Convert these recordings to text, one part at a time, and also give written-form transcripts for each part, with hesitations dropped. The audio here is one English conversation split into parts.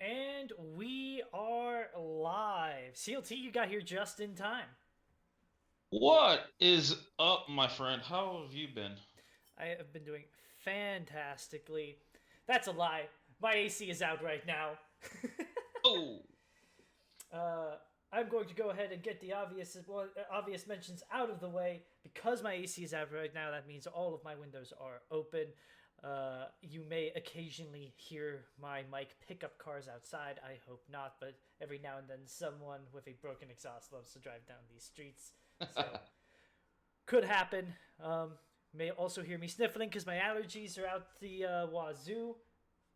And we are live. CLT, you got here just in time. What is up, my friend? How have you been? I have been doing fantastically. That's a lie. My AC is out right now. Oh, uh, I'm going to go ahead and get the obvious mentions out of the way. Because my AC is out right now, that means all of my windows are open. You may occasionally hear my mic pick up cars outside. I hope not, but every now and then someone with a broken exhaust loves to drive down these streets. So, could happen. May also hear me sniffling because my allergies are out the wazoo.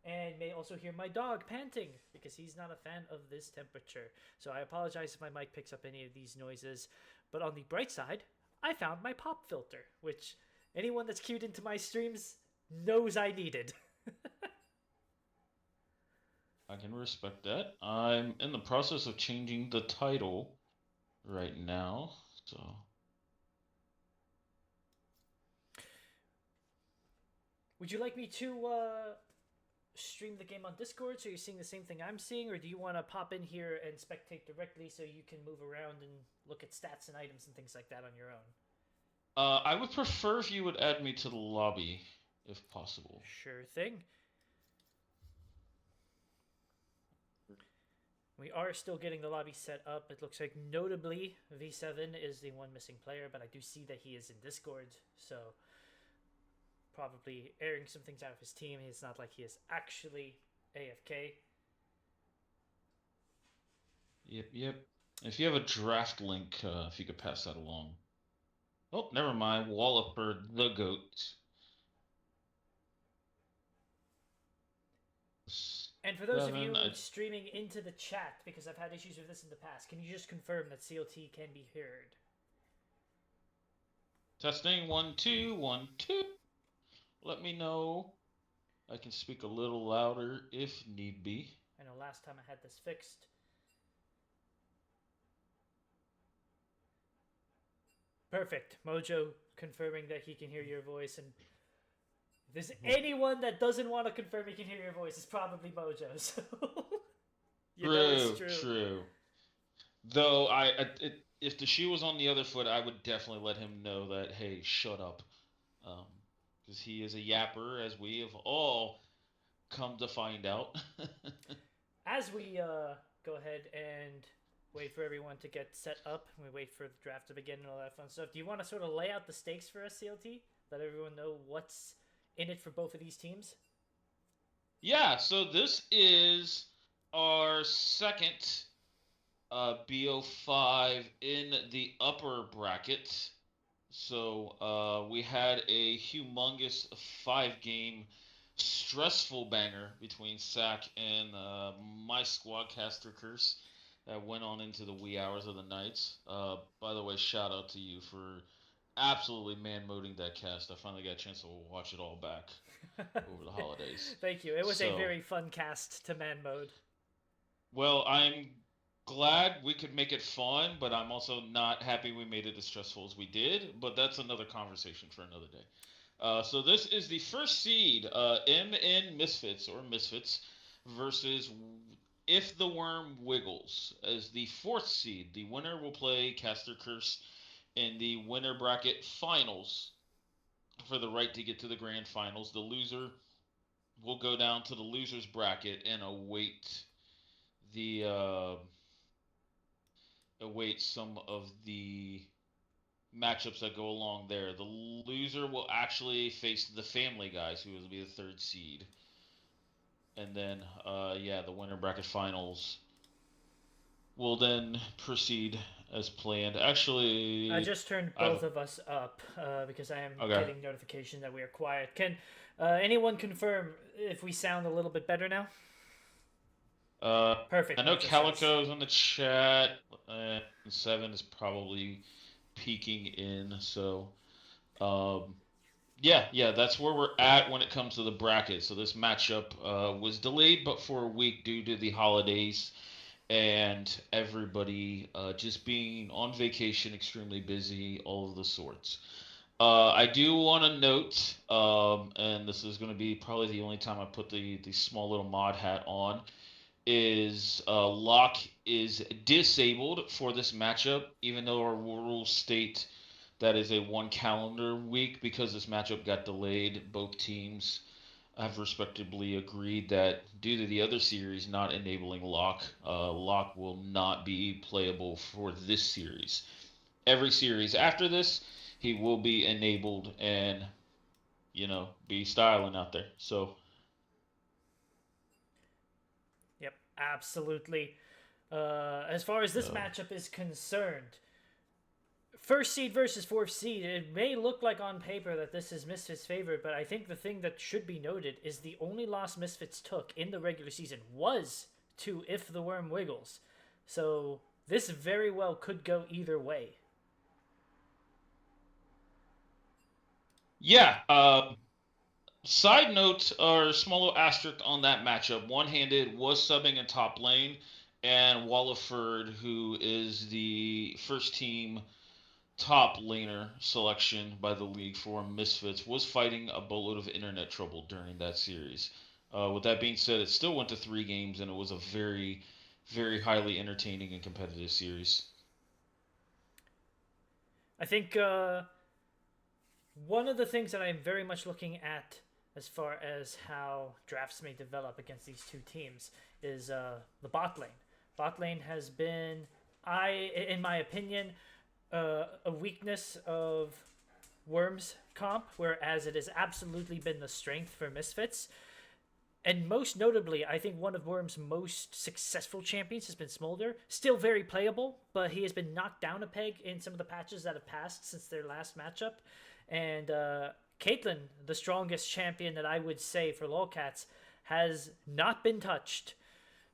And may also hear my dog panting because he's not a fan of this temperature. So I apologize if my mic picks up any of these noises. But on the bright side, I found my pop filter, which anyone that's queued into my streams knows I needed. I can respect that. I'm in the process of changing the title right now, so Would you like me to stream the game on Discord so you're seeing the same thing I'm seeing, or do you want to pop in here and spectate directly so you can move around and look at stats and items and things like that on your own? I would prefer if you would add me to the lobby, if possible. Sure thing. We are still getting the lobby set up. It looks like notably V7 is the one missing player, but I do see that he is in Discord, so probably airing some things out of his team. It's not like he is actually AFK. Yep, yep. If you have a draft link, if you could pass that along. Oh, never mind. Walloper the goat. And for those of Seven. you streaming into the chat, because I've had issues with this in the past, can you just confirm that CLT can be heard? Testing 1 2 1 2. Let me know. I can speak a little louder if need be. I know last time I had this fixed. Perfect. Mojo confirming that he can hear your voice, and if there's anyone that doesn't want to confirm he can hear your voice, it's probably Mojo. So you know it's True, true. true. Though if the shoe was on the other foot, I would definitely let him know that, hey, shut up, because he is a yapper, as we have all come to find out. As we go ahead and wait for everyone to get set up, we wait for the draft to begin and all that fun stuff. Do you want to sort of lay out the stakes for us, CLT? Let everyone know what's in it for both of these teams. Yeah, so this is our second BO5 in the upper bracket. So we had a humongous 5 game stressful banger between Sack and my squad caster curse that went on into the wee hours of the nights. By the way, shout out to you for absolutely man moding that cast. I finally got a chance to watch it all back over the holidays. Thank you. It was a So, very fun cast to man mode. well, I'm glad we could make it fun, but I'm also not happy we made it as stressful as we did. But that's another conversation for another day. So this is the first seed, MN Misfits or Misfits versus If the Worm Wiggles as the fourth seed. The winner will play Caster Curse in the winner bracket finals for the right to get to the grand finals. The loser will go down to the losers bracket and the await some of the matchups that go along there. The loser will actually face the Family Guys, who will be the third seed. And then, yeah, the winner bracket finals will then proceed as planned. I Actually, just turned I both of us up because I am okay. getting notification that we are quiet. Can anyone confirm if we sound a little bit better now? I Perfect, know Mojo says. Calico's in the chat, and Seven is probably peeking in. So, um, yeah, yeah, that's where we're at when it comes to the bracket. So this matchup was delayed, but for a week due to the holidays and everybody just being on vacation, extremely busy, all of the sorts. I do want to note, and this is going to be probably the only time I put the small little mod hat on. is Locke is disabled for this matchup, even though our rules state that is a one calendar week because this matchup got delayed. Both teams have respectively agreed that due to the other series not enabling Locke, Locke will not be playable for this series. Every series after this, he will be enabled and be styling out there. So Yep, absolutely. As far as this uh, matchup is concerned, first seed versus fourth seed, it may look like on paper that this is Misfits' favorite, but I think the thing that should be noted is the only loss Misfits took in the regular season was to If the Worm Wiggles. So this very well could go either way. yeah. Side note or small little asterisk on that matchup. One handed was subbing in top lane, and Wallaford, who is the first team top laner selection by the league for Misfits, was fighting a boatload of internet trouble during that series. With that being said, it still went to 3 games, and it was a very, very highly entertaining and competitive series. I think one of the things that I'm very much looking at as far as how drafts may develop against these two teams is the bot lane. Bot lane has been, in my opinion, a weakness of Worms comp, whereas it has absolutely been the strength for Misfits. And most notably, I think one of Worm's most successful champions has been Smolder. Still very playable, but he has been knocked down a peg in some of the patches that have passed since their last matchup. And Caitlyn, the strongest champion that I would say for Lolcats, has not been touched.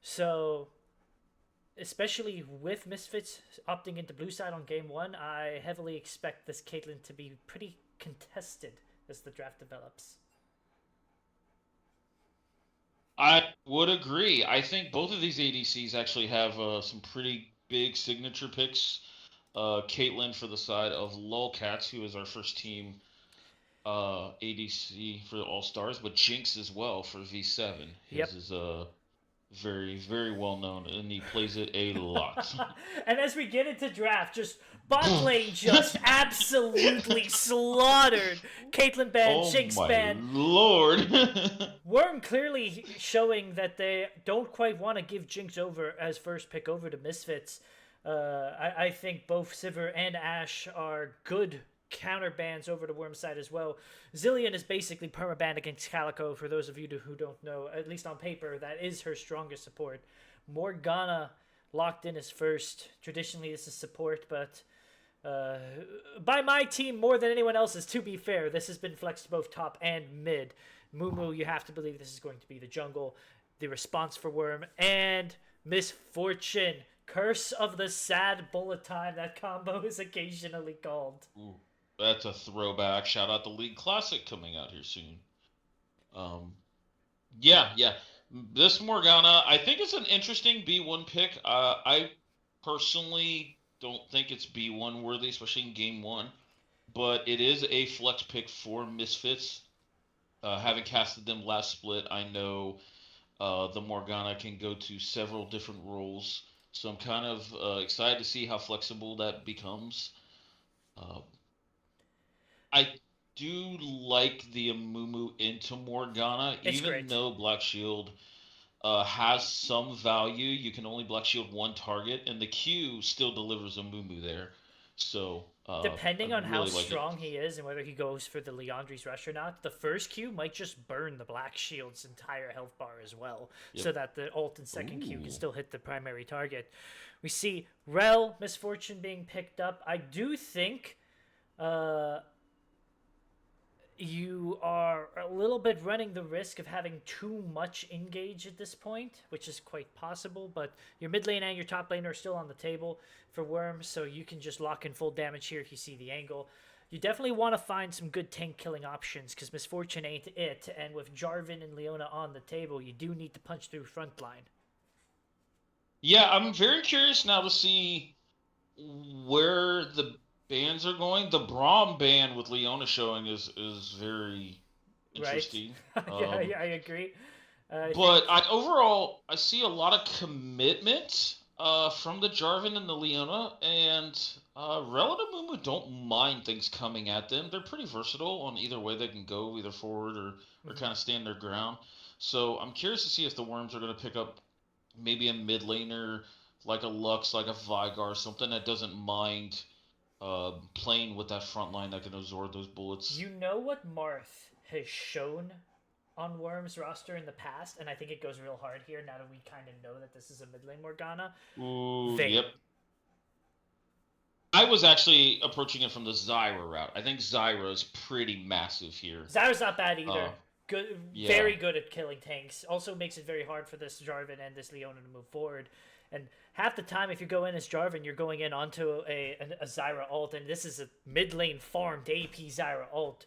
So, especially with Misfits opting into blue side on game one, I heavily expect this Caitlyn to be pretty contested as the draft develops. I would agree. I think both of these ADCs actually have some pretty big signature picks. Caitlyn for the side of Lolcats, who is our first team ADC for the All Stars, but Jinx as well for V7. Yep. His is very, very well known, and he plays it a lot. And as we get into draft, just bot lane just absolutely slaughtered. Caitlyn ban, Oh Jinx my ban. lord! Worm clearly showing that they don't quite want to give Jinx over as first pick over to Misfits. I think both Sivir and Ashe are good counter bans over to Worm's side as well. Zillion is basically permaban against Calico, for those of you who don't know, at least on paper, that is her strongest support. Morgana locked in as first. Traditionally, this is support, but by my team more than anyone else's, to be fair, this has been flexed both top and mid. Mumu, you have to believe this is going to be the jungle. The response for Worm and Misfortune. Curse of the Sad Bullet Time, that combo is occasionally called. Ooh, that's a throwback. Shout out the League Classic coming out here soon. Um, yeah, yeah. This Morgana, I think it's an interesting B1 pick. I personally don't think it's B1 worthy, especially in game one. But it is a flex pick for Misfits. Having casted them last split, I know the Morgana can go to several different roles. So I'm kind of excited to see how flexible that becomes. Uh, I do like the Amumu into Morgana, It's even great. though Black Shield has some value. You can only Black Shield one target, and the Q still delivers a Mumu there. So I Depending on how really like it. strong he is and whether he goes for the Leandri's Rush or not, the first Q might just burn the Black Shield's entire health bar as well, Yep. so that the ult and second Q can Ooh. still hit the primary target. We see Rel Misfortune being picked up. I do think uh, you are a little bit running the risk of having too much engage at this point, which is quite possible, but your mid lane and your top lane are still on the table for Worm, so you can just lock in full damage here if you see the angle. You definitely want to find some good tank killing options because Misfortune ain't it, and with Jarvan and Leona on the table, you do need to punch through frontline. Yeah, I'm very curious now to see where the bands are going. The Braum band with Leona showing is very Right? interesting. Yeah, I agree. I But think overall, I see a lot of commitment from the Jarvan and the Leona, and Rel and Amumu don't mind things coming at them. They're pretty versatile on either way they can go, either forward or mhm. kind of stand their ground. So I'm curious to see if the Worms are going to pick up maybe a mid laner like a Lux, like a Vigar, something that doesn't mind playing with that front line that can absorb those bullets. You know what Marth has shown on Worm's roster in the past, and I think it goes real hard here now that we kind of know that this is a mid lane Morgana. Ooh, Vayne. yep. I was actually approaching it from the Zyra route. I think Zyra is pretty massive here. Zyra's not bad Uh, either. Good, yeah. very good at killing tanks. Also makes it very hard for this Jarvan and this Leona to move forward. And half the time, if you go in as Jarvan, you're going in onto a Zyra ult, and this is a mid lane farmed AP Zyra ult.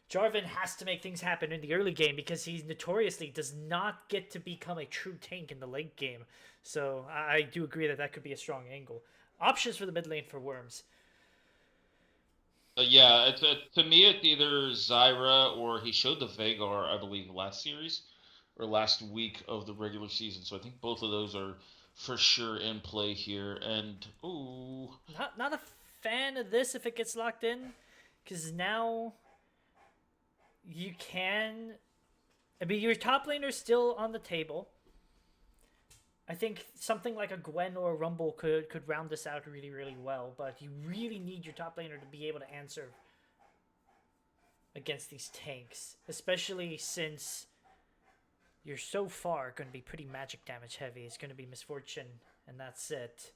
Jarvan has to make things happen in the early game because he notoriously does not get to become a true tank in the late game. So I do agree that that could be a strong angle. Options for the mid lane for Worms. Yeah, to me, it's either Zyra or he showed the Vagar, I believe, last series or last week of the regular season. So I think both of those are for sure in play here. And, ooh. Not a fan of this if it gets locked in, because now you can. I mean, your top laner is still on the table. I think something like a Gwen or a Rumble could round this out really well, but you really need your top laner to be able to answer against these tanks, especially since you're so far going to be pretty magic damage heavy. It's going to be Misfortune, and that's it.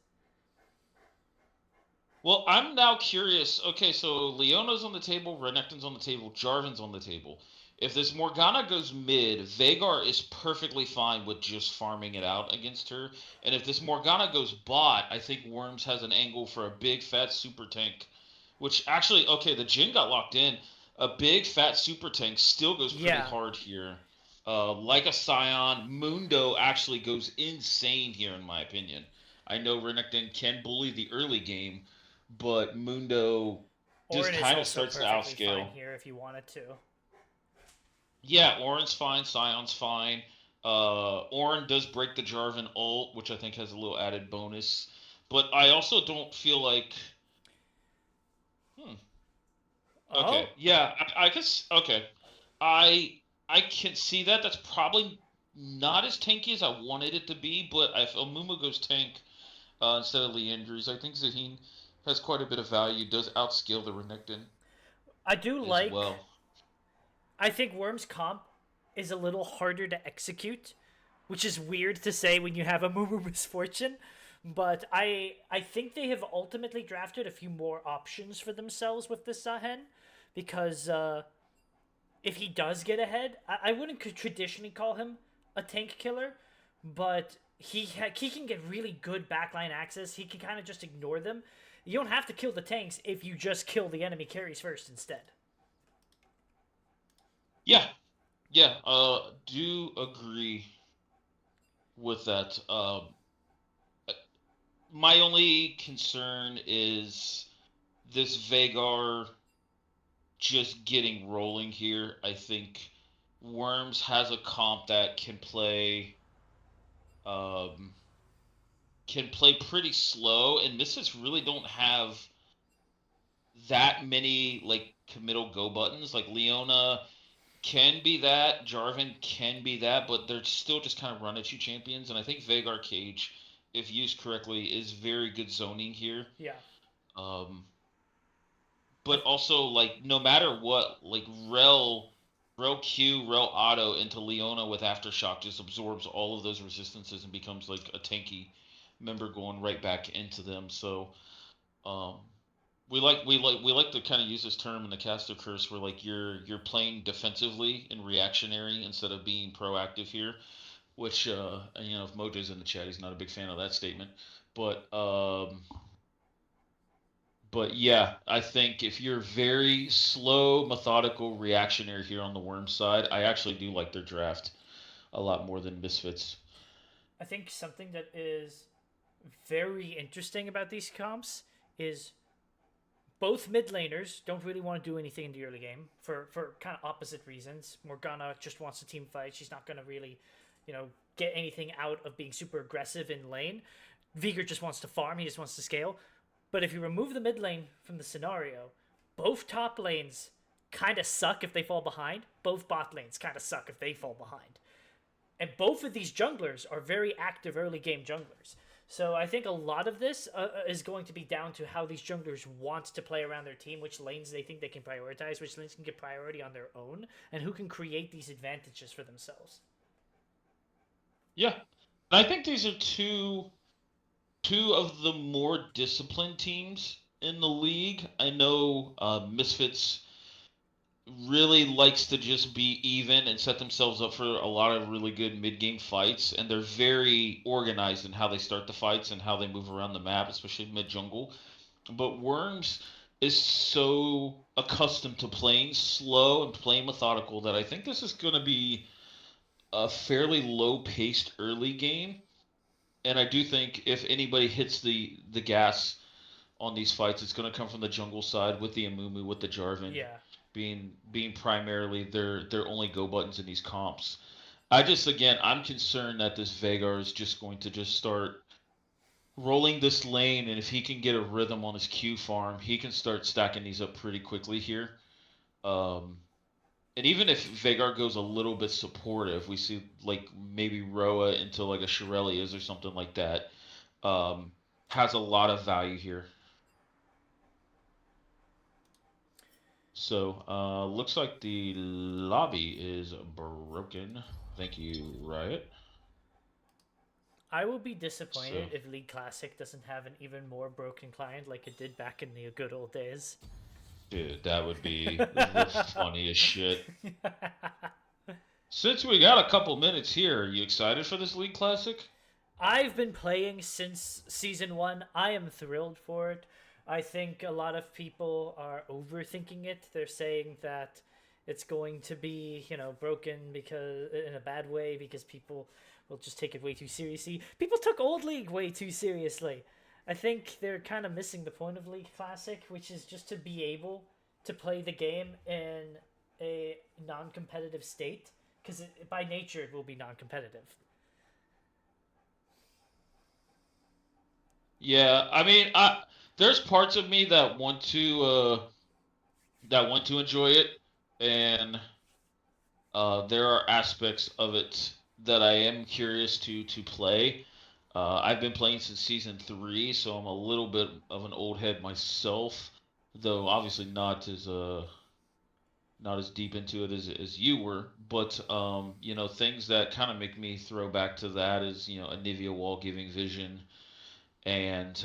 Well, I'm now curious. Okay, so Leona's on the table, Renekton's on the table, Jarvan's on the table. If this Morgana goes mid, Vagar is perfectly fine with just farming it out against her. And if this Morgana goes bot, I think Worms has an angle for a big fat super tank. Which actually, okay, the Jin got locked in. A big fat super tank still goes pretty Yeah, hard here. Like a Scion, Mundo actually goes insane here, in my opinion. I know Renekton can bully the early game, but Mundo just Orin is kind of also starts to perfectly fine outscale. here if you wanted to. Yeah, Orin's fine, Scion's fine. Orin does break the Jarvan ult, which I think has a little added bonus. But I also don't feel like. Hmm. Okay. Oh, Yeah, I guess. Okay. I I can see that. That's probably not as tanky as I wanted it to be. But if Amuma goes tank instead of Leandries, I think Zaheen has quite a bit of value. Does outscale the Renekton I do as like. well. I think Worm's comp is a little harder to execute, which is weird to say when you have a Mumu Misfortune. But I think they have ultimately drafted a few more options for themselves with this Zahen, because if he does get ahead, I wouldn't traditionally call him a tank killer, but he can get really good backline access. He can kind of just ignore them. You don't have to kill the tanks if you just kill the enemy carries first instead. Yeah, yeah. Do agree with that. My only concern is this Vagar just getting rolling here. I think Worms has a comp that um, can play pretty slow, and Misfits really don't have that many like committal go buttons. Like Leona can be that, Jarvan can be that, but they're still just kind of run at you champions. And I think Vagar Cage, if used correctly, is very good zoning here. Yeah, Um, I but also like no matter what, like Rel Q, Rel Auto into Leona with Aftershock just absorbs all of those resistances and becomes like a tanky member going right back into them. So um, we like to kind of use this term in the caster curse where like you're playing defensively and reactionary instead of being proactive here. Which if Mojo's in the chat, he's not a big fan of that statement. But but yeah, I think if you're very slow, methodical, reactionary here on the Worm side, I actually do like their draft a lot more than Misfits. I think something that is very interesting about these comps is both mid laners don't really want to do anything in the early game for kind of opposite reasons. Morgana just wants a team fight. She's not going to really get anything out of being super aggressive in lane. Vigor just wants to farm. He just wants to scale. But if you remove the mid lane from the scenario, both top lanes kind of suck if they fall behind. Both bot lanes kind of suck if they fall behind. And both of these junglers are very active early game junglers. So I think a lot of this is going to be down to how these junglers want to play around their team, which lanes they think they can prioritize, which lanes can get priority on their own, and who can create these advantages for themselves. Yeah, and I think these are two of the more disciplined teams in the league. I know Misfits really likes to just be even and set themselves up for a lot of really good mid-game fights, and they're very organized in how they start the fights and how they move around the map, especially mid-jungle. But Worms is so accustomed to playing slow and playing methodical that I think this is going to be a fairly low-paced early game. And I do think if anybody hits the gas on these fights, it's going to come from the jungle side with the Amumu, with the Jarvan Yeah. being primarily their only go buttons in these comps. I'm concerned that this Veigar is just going to just start rolling this lane, and if he can get a rhythm on his Q farm, he can start stacking these up pretty quickly here. Um, and even if Veigar goes a little bit supportive, we see like maybe Roa into like a Shirelias or something like that. Um, has a lot of value here. So, looks like the lobby is broken. Thank you, Riot. I will be So, disappointed if League Classic doesn't have an even more broken client like it did back in the good old days. dude, that would be the funniest shit. Since we got a couple minutes here, are you excited for this League Classic? I've been playing since season 1. I am thrilled for it. I think a lot of people are overthinking it. They're saying that it's going to be, broken because in a bad way because people will just take it way too seriously. People took Old League way too seriously. I think they're kind of missing the point of League Classic, which is just to be able to play the game in a non-competitive state because by nature it will be non-competitive. Yeah, I mean, there's parts of me that want to enjoy it, and there are aspects of it that I am curious to play. I've been playing since season 3, so I'm a little bit of an old head myself, though obviously not as deep into it as you were. But things that kind of make me throw back to that is Anivia Wall giving vision and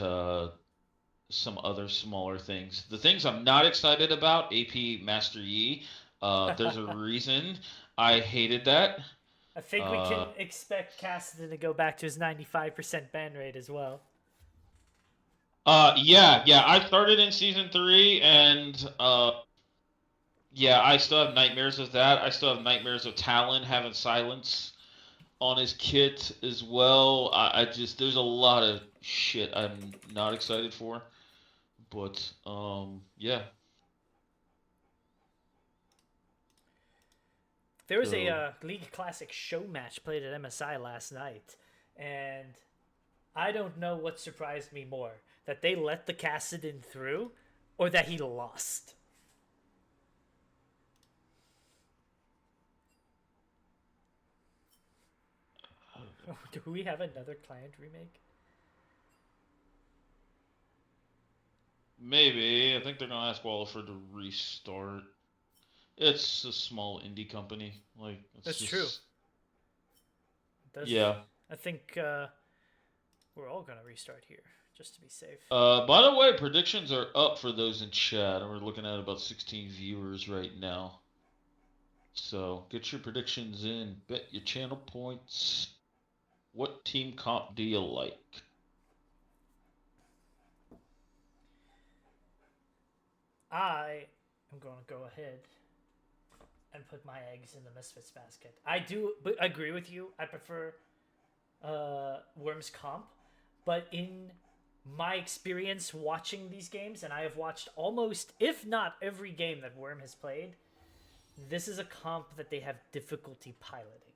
some other smaller things. The things I'm not excited about, AP Master Yi. There's a reason I hated that. I think we Uh, can expect Cassidy to go back to his 95% ban rate as well. yeah. I started in season 3, and yeah, I still have nightmares of that. I still have nightmares of Talon having silence on his kit as well. I just there's a lot of shit I'm not excited for, but yeah. There was a So League Classic show match played at MSI last night, and I don't know what surprised me more that they let the Cassidin through or that he lost. Do we have another client remake? maybe I think they're gonna ask Walliford to restart. It's a small indie company. Like it's That's true. just Does yeah. I think we're all gonna restart here just to be safe. By the way, predictions are up for those in chat, and we're looking at about 16 viewers right now. So get your predictions in. Bet your channel points. What team comp do you like? I am going to go ahead and put my eggs in the Misfits basket. I do agree with you. I prefer Worms comp, but in my experience watching these games, and I have watched almost, if not every game that Worm has played, this is a comp that they have difficulty piloting.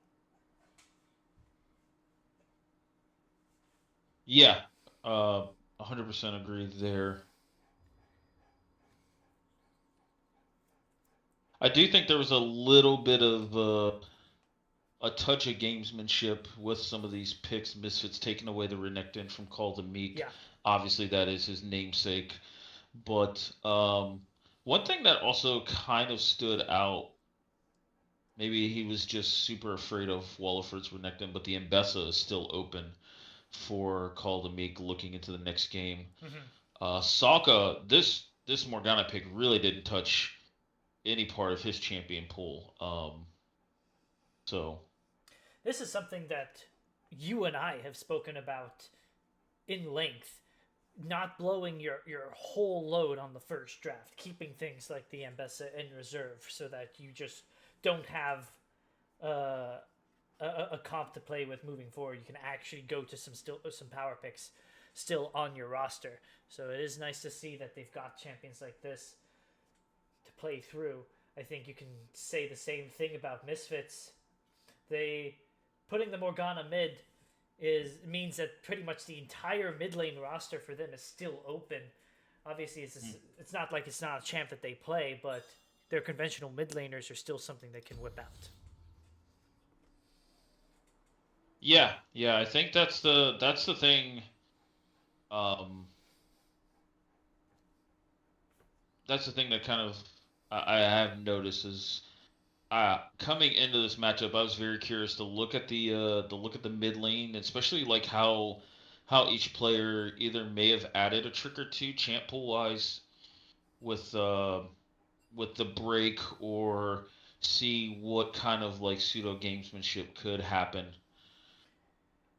Yeah, 100% agree there. I do think there was a little bit of a touch of gamesmanship with some of these picks. Misfits taking away the Renekton from Call the Meek. Yeah. Obviously, that is his namesake. But one thing that also kind of stood out, maybe he was just super afraid of Walliford's Renekton, but the Mbessa is still open for Call the Meek looking into the next game. Hmm. Sokka, this Morgana pick really didn't touch any part of his champion pool. So This is something that you and I have spoken about in length. Not blowing your whole load on the first draft, keeping things like the Ambessa in reserve so that you just don't have uh, a comp to play with moving forward. You can actually go to some power picks still on your roster. So it is nice to see that they've got champions like this to play through. I think you can say the same thing about Misfits. They putting the Morgana mid is means that pretty much the entire mid lane roster for them is still open. Obviously, it's not like it's not a champ that they play, but their conventional mid laners are still something they can whip out. yeah, yeah, I think that's the thing. Um, that's the thing that kind of I have noticed is coming into this matchup. I was very curious to look at the mid lane, especially like how each player either may have added a trick or two champ pool wise with with the break, or see what kind of like pseudo gamesmanship could happen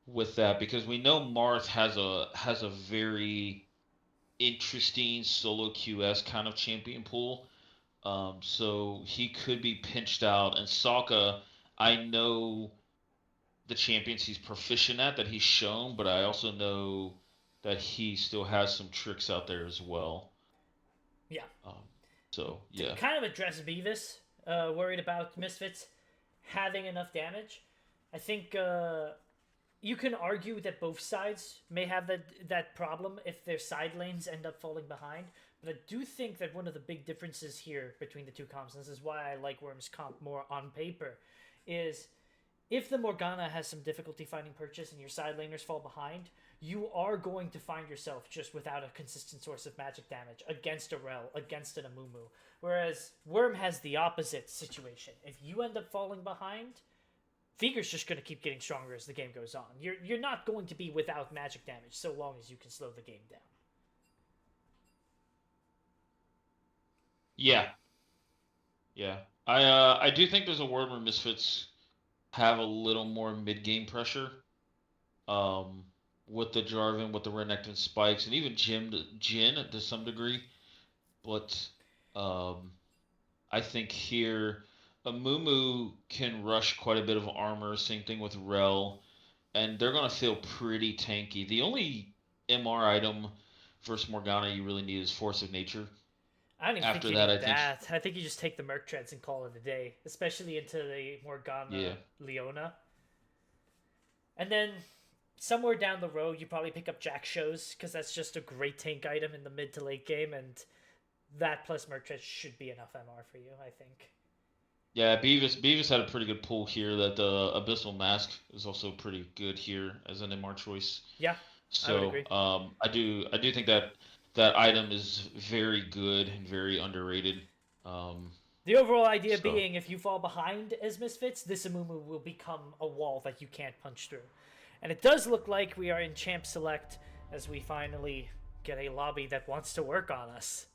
with that, because we know Marth has a very interesting solo QS kind of champion pool. So he could be pinched out. And Sokka, I know the champions he's proficient at that he's shown, but I also know that he still has some tricks out there as well. Yeah. Um, so To yeah, kind of address Beavis, worried about Misfits having enough damage, I think you can argue that both sides may have that problem if their side lanes end up falling behind. But I do think that one of the big differences here between the two comps, and this is why I like Worm's comp more on paper, is if the Morgana has some difficulty finding purchase and your side laners fall behind, you are going to find yourself just without a consistent source of magic damage against a Rel, against an Amumu. Whereas Worm has the opposite situation. If you end up falling behind, Veigar's just going to keep getting stronger as the game goes on. You're not going to be without magic damage so long as you can slow the game down. yeah, yeah. I do think there's a world where Misfits have a little more mid game pressure. Um, with the Jarvan, with the Renekton spikes, and even Jin to some degree. But um, I think here Amumu can rush quite a bit of armor. Same thing with Rel, and they're gonna feel pretty tanky. The only MR item versus Morgana you really need is Force of Nature. I don't even think After you that, need I think that. I think you just take the Merc Treads and call it a day, especially into the yeah, Morgana Leona. And then somewhere down the road, you probably pick up Jack Shows because that's just a great tank item in the mid to late game, and that plus Merc Treads should be enough MR for you, I think. yeah. Beavis had a pretty good pull here. That the Abyssal Mask is also pretty good here as an MR choice. Yeah, I would So agree. I do think that that item is very good and very underrated. Um, The overall idea so being if you fall behind as Misfits, this Amumu will become a wall that you can't punch through. And it does look like we are in Champ Select as we finally get a lobby that wants to work on us.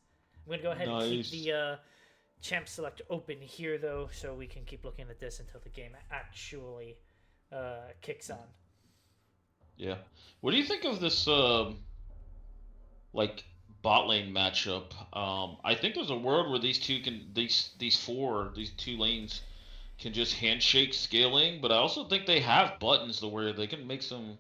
I'm going to go ahead and keep nice. the Champ Select open here, though, so we can keep looking at this until the game actually kicks on. Yeah. What do you think of this like bot lane matchup? I think there's a world where these two lanes can just handshake scaling, but I also think they have buttons to where they can make some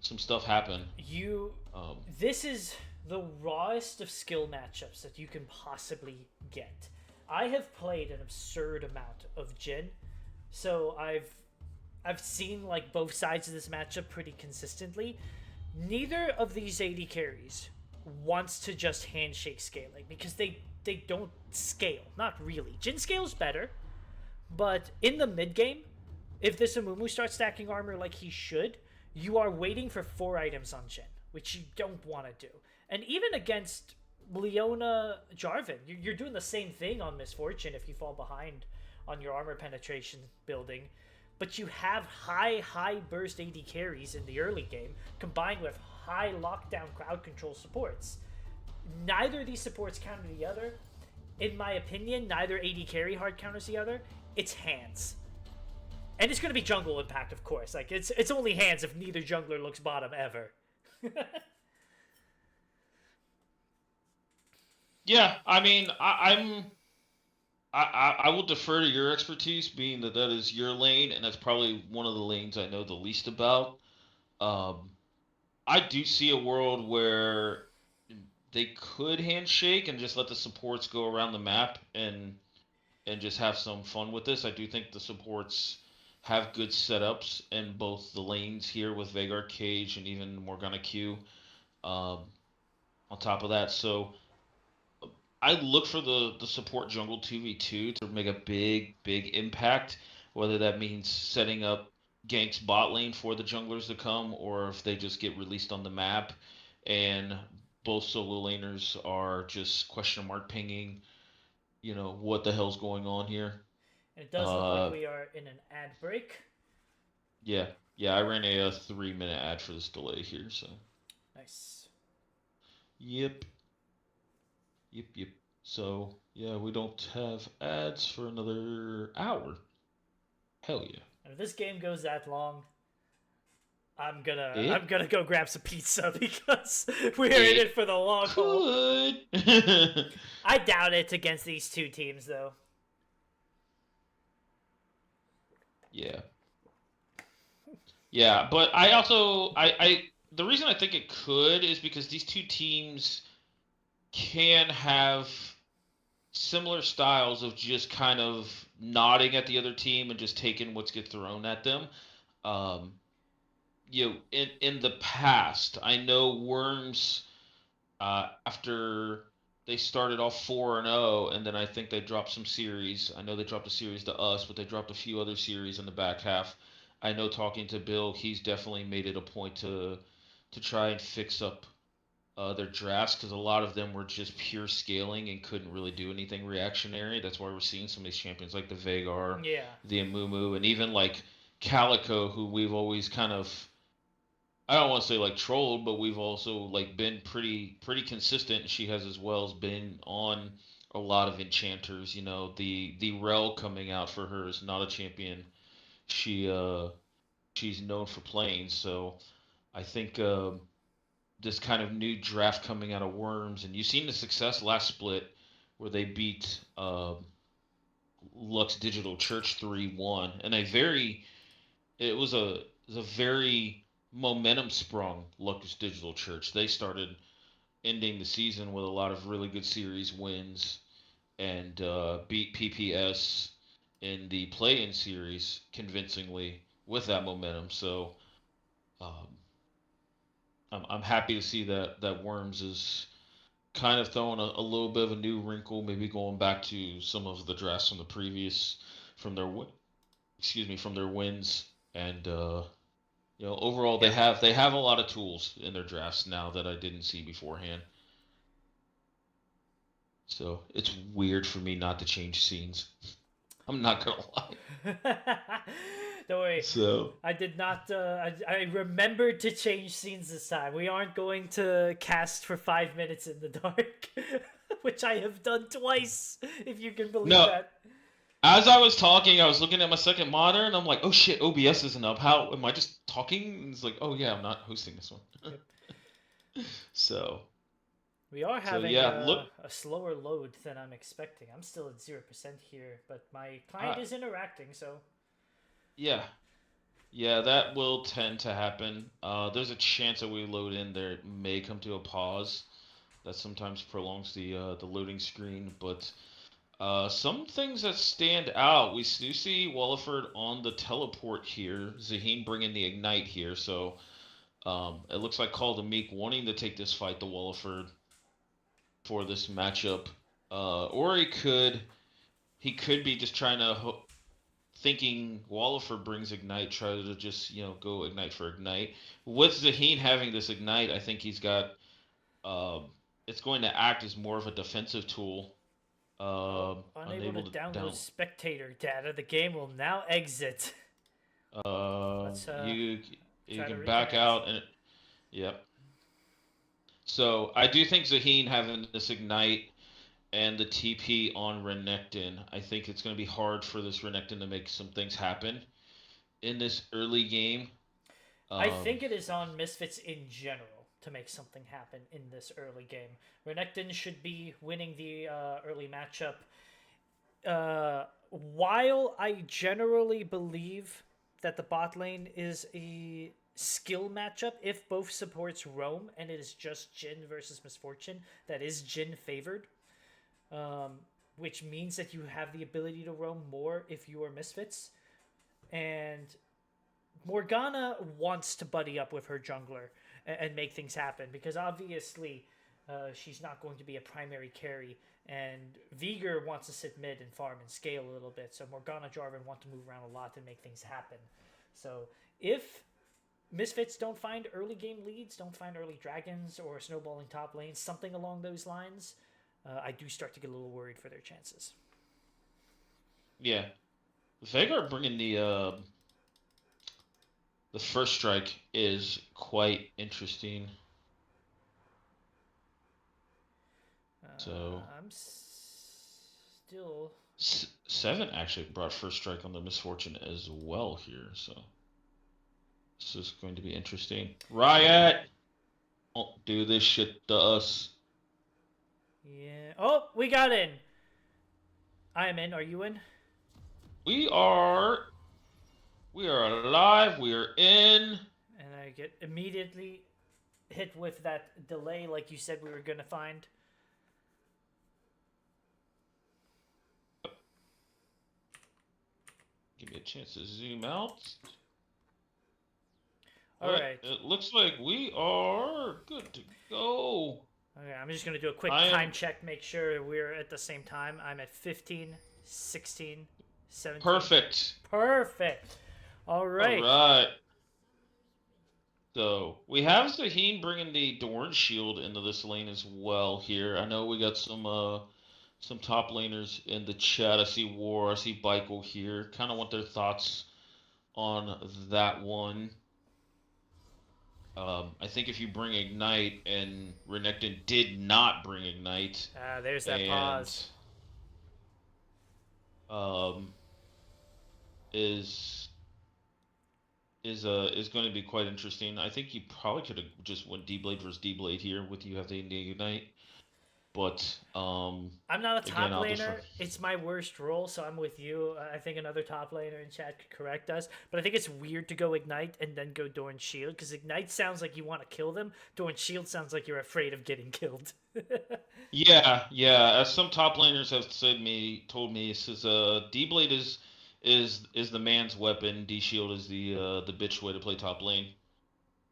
stuff happen. You, Um, this is the rawest of skill matchups that you can possibly get. I have played an absurd amount of Jin, so I've seen like both sides of this matchup pretty consistently. Neither of these AD carries wants to just handshake scaling because they don't scale. Not really. Jin scales better, but in the mid game, if this Amumu starts stacking armor like he should, you are waiting for 4 items on Jin, which you don't want to do. And even against Leona Jarvan, you're doing the same thing on Misfortune if you fall behind on your armor penetration building. But you have high burst AD carries in the early game combined with high lockdown crowd control supports. Neither of these supports counter the other. In my opinion, neither AD carry hard counters the other. It's hands. And it's going to be jungle impact, of course. Like, it's only hands if neither jungler looks bottom ever. Yeah, I mean, I will defer to your expertise, being that that is your lane, and that's probably one of the lanes I know the least about. Um, I do see a world where they could handshake and just let the supports go around the map and just have some fun with this. I do think the supports have good setups in both the lanes here with Veigar Cage and even Morgana Q. Um, on top of that, so I look for the support jungle 2v2 to make a big impact, whether that means setting up ganks bot lane for the junglers to come, or if they just get released on the map and both solo laners are just question mark pinging, what the hell's going on here. And it does look like Uh, we are in an ad break. yeah, yeah, I ran a 3-minute ad for this delay here, so. Nice. Yep, yep. So, yeah, we don't have ads for another hour. Hell yeah. And if this game goes that long, I'm gonna It I'm gonna go grab some pizza because we're in it it for the long haul. could. I doubt it against these two teams, though. Yeah. Yeah, but I also I the reason I think it could is because these two teams can have similar styles of just kind of nodding at the other team and just taking what's get thrown at them. Um, in the past, I know Worms after they started off 4-0, and then I think they dropped some series. I know they dropped a series to us, but they dropped a few other series in the back half. I know talking to Bill, he's definitely made it a point to try and fix up their drafts because a lot of them were just pure scaling and couldn't really do anything reactionary. That's why we're seeing some of these champions like the Veigar, Yeah. the Amumu, and even like Calico, who we've always kind of I don't want to say like trolled, but we've also like been pretty consistent. She has as well as been on a lot of enchanters. The Rel coming out for her is not a champion. She she's known for playing. So I think this kind of new draft coming out of Worms, and you've seen the success last split where they beat Lux Digital Church 3-1, and it was a very momentum sprung Lux Digital Church. They started ending the season with a lot of really good series wins and beat PPS in the play-in series convincingly with that momentum. So um, I'm happy to see that Worms is kind of throwing a little bit of a new wrinkle, maybe going back to some of the drafts from the previous from their from their wins and overall Yeah. they have a lot of tools in their drafts now that I didn't see beforehand. So it's weird for me not to change scenes. I'm not gonna lie. Don't worry. So I did not. I remembered to change scenes this time. We aren't going to cast for 5 minutes in the dark, which I have done twice, if you can believe no, that. as I was talking, I was looking at my second monitor and I'm like, oh shit, OBS isn't up. How am I just talking? And it's like, oh yeah, I'm not hosting this one. So We are so having yeah, look. a slower load than I'm expecting. I'm still at 0% here, but my client Uh, is interacting, so. yeah, yeah, that will tend to happen. There's a chance that we load in there it may come to a pause. That sometimes prolongs the loading screen, but some things that stand out. We do see Walliford on the teleport here. Zaheen bringing the ignite here, so It looks like Call the Meek wanting to take this fight to Walliford for this matchup, or he could be just trying to thinking Walliford brings Ignite, try to just go Ignite for Ignite. With Zaheen having this Ignite, I think he's got it's going to act as more of a defensive tool. Oh, unable to Unable to download down. spectator data. The game will now exit. Let's You try to can back reconnect. out and yep. So I do think Zaheen having this Ignite and the TP on Renekton, I think it's going to be hard for this Renekton to make some things happen in this early game. I Um, think it is on Misfits in general to make something happen in this early game. Renekton should be winning the early matchup. While I generally believe that the bot lane is a skill matchup, if both supports roam and it is just Jin versus Misfortune, that is Jin favored, um, which means that you have the ability to roam more if you are Misfits. And Morgana wants to buddy up with her jungler and make things happen because obviously she's not going to be a primary carry. And Viger wants to sit mid and farm and scale a little bit. So Morgana Jarvan want to move around a lot and make things happen. So if Misfits don't find early game leads, don't find early dragons or snowballing top lanes, something along those lines, I do start to get a little worried for their chances. yeah, Veigar bringing the first strike is quite interesting. So I'm still. Seven actually brought first strike on the Misfortune as well here. So this is going to be interesting. Riot, don't do this shit to us. Yeah. Oh, we got in. I am in. Are you in? We are alive. We are in. And I get immediately hit with that delay, like you said we were gonna find. Give me a chance to zoom out. All But right. it looks like we are good to go. Okay, I'm just gonna do a quick I time am check, make sure we're at the same time. I'm at 15, 16, 17. perfect. Perfect. All All right. right. So we have Zaheen bringing the Dorn Shield into this lane as well here. I know we got some top laners in the chat. I see War, I see Baikel here. Kind of want their thoughts on that one. I think if you bring Ignite, and Renekton did not bring Ignite, There's that and pause. um, is is going to be quite interesting. I think you probably could have just went D Blade versus D Blade here with you have the Ignite, but I'm not a again top I'll just laner. It's my worst role, so I'm with you. I think another top laner in chat could correct us. But I think it's weird to go Ignite and then go Dorn Shield, because Ignite sounds like you want to kill them. Dorn Shield sounds like you're afraid of getting killed. yeah. As some top laners have told me, it says D Blade is the man's weapon. D Shield is the bitch way to play top lane.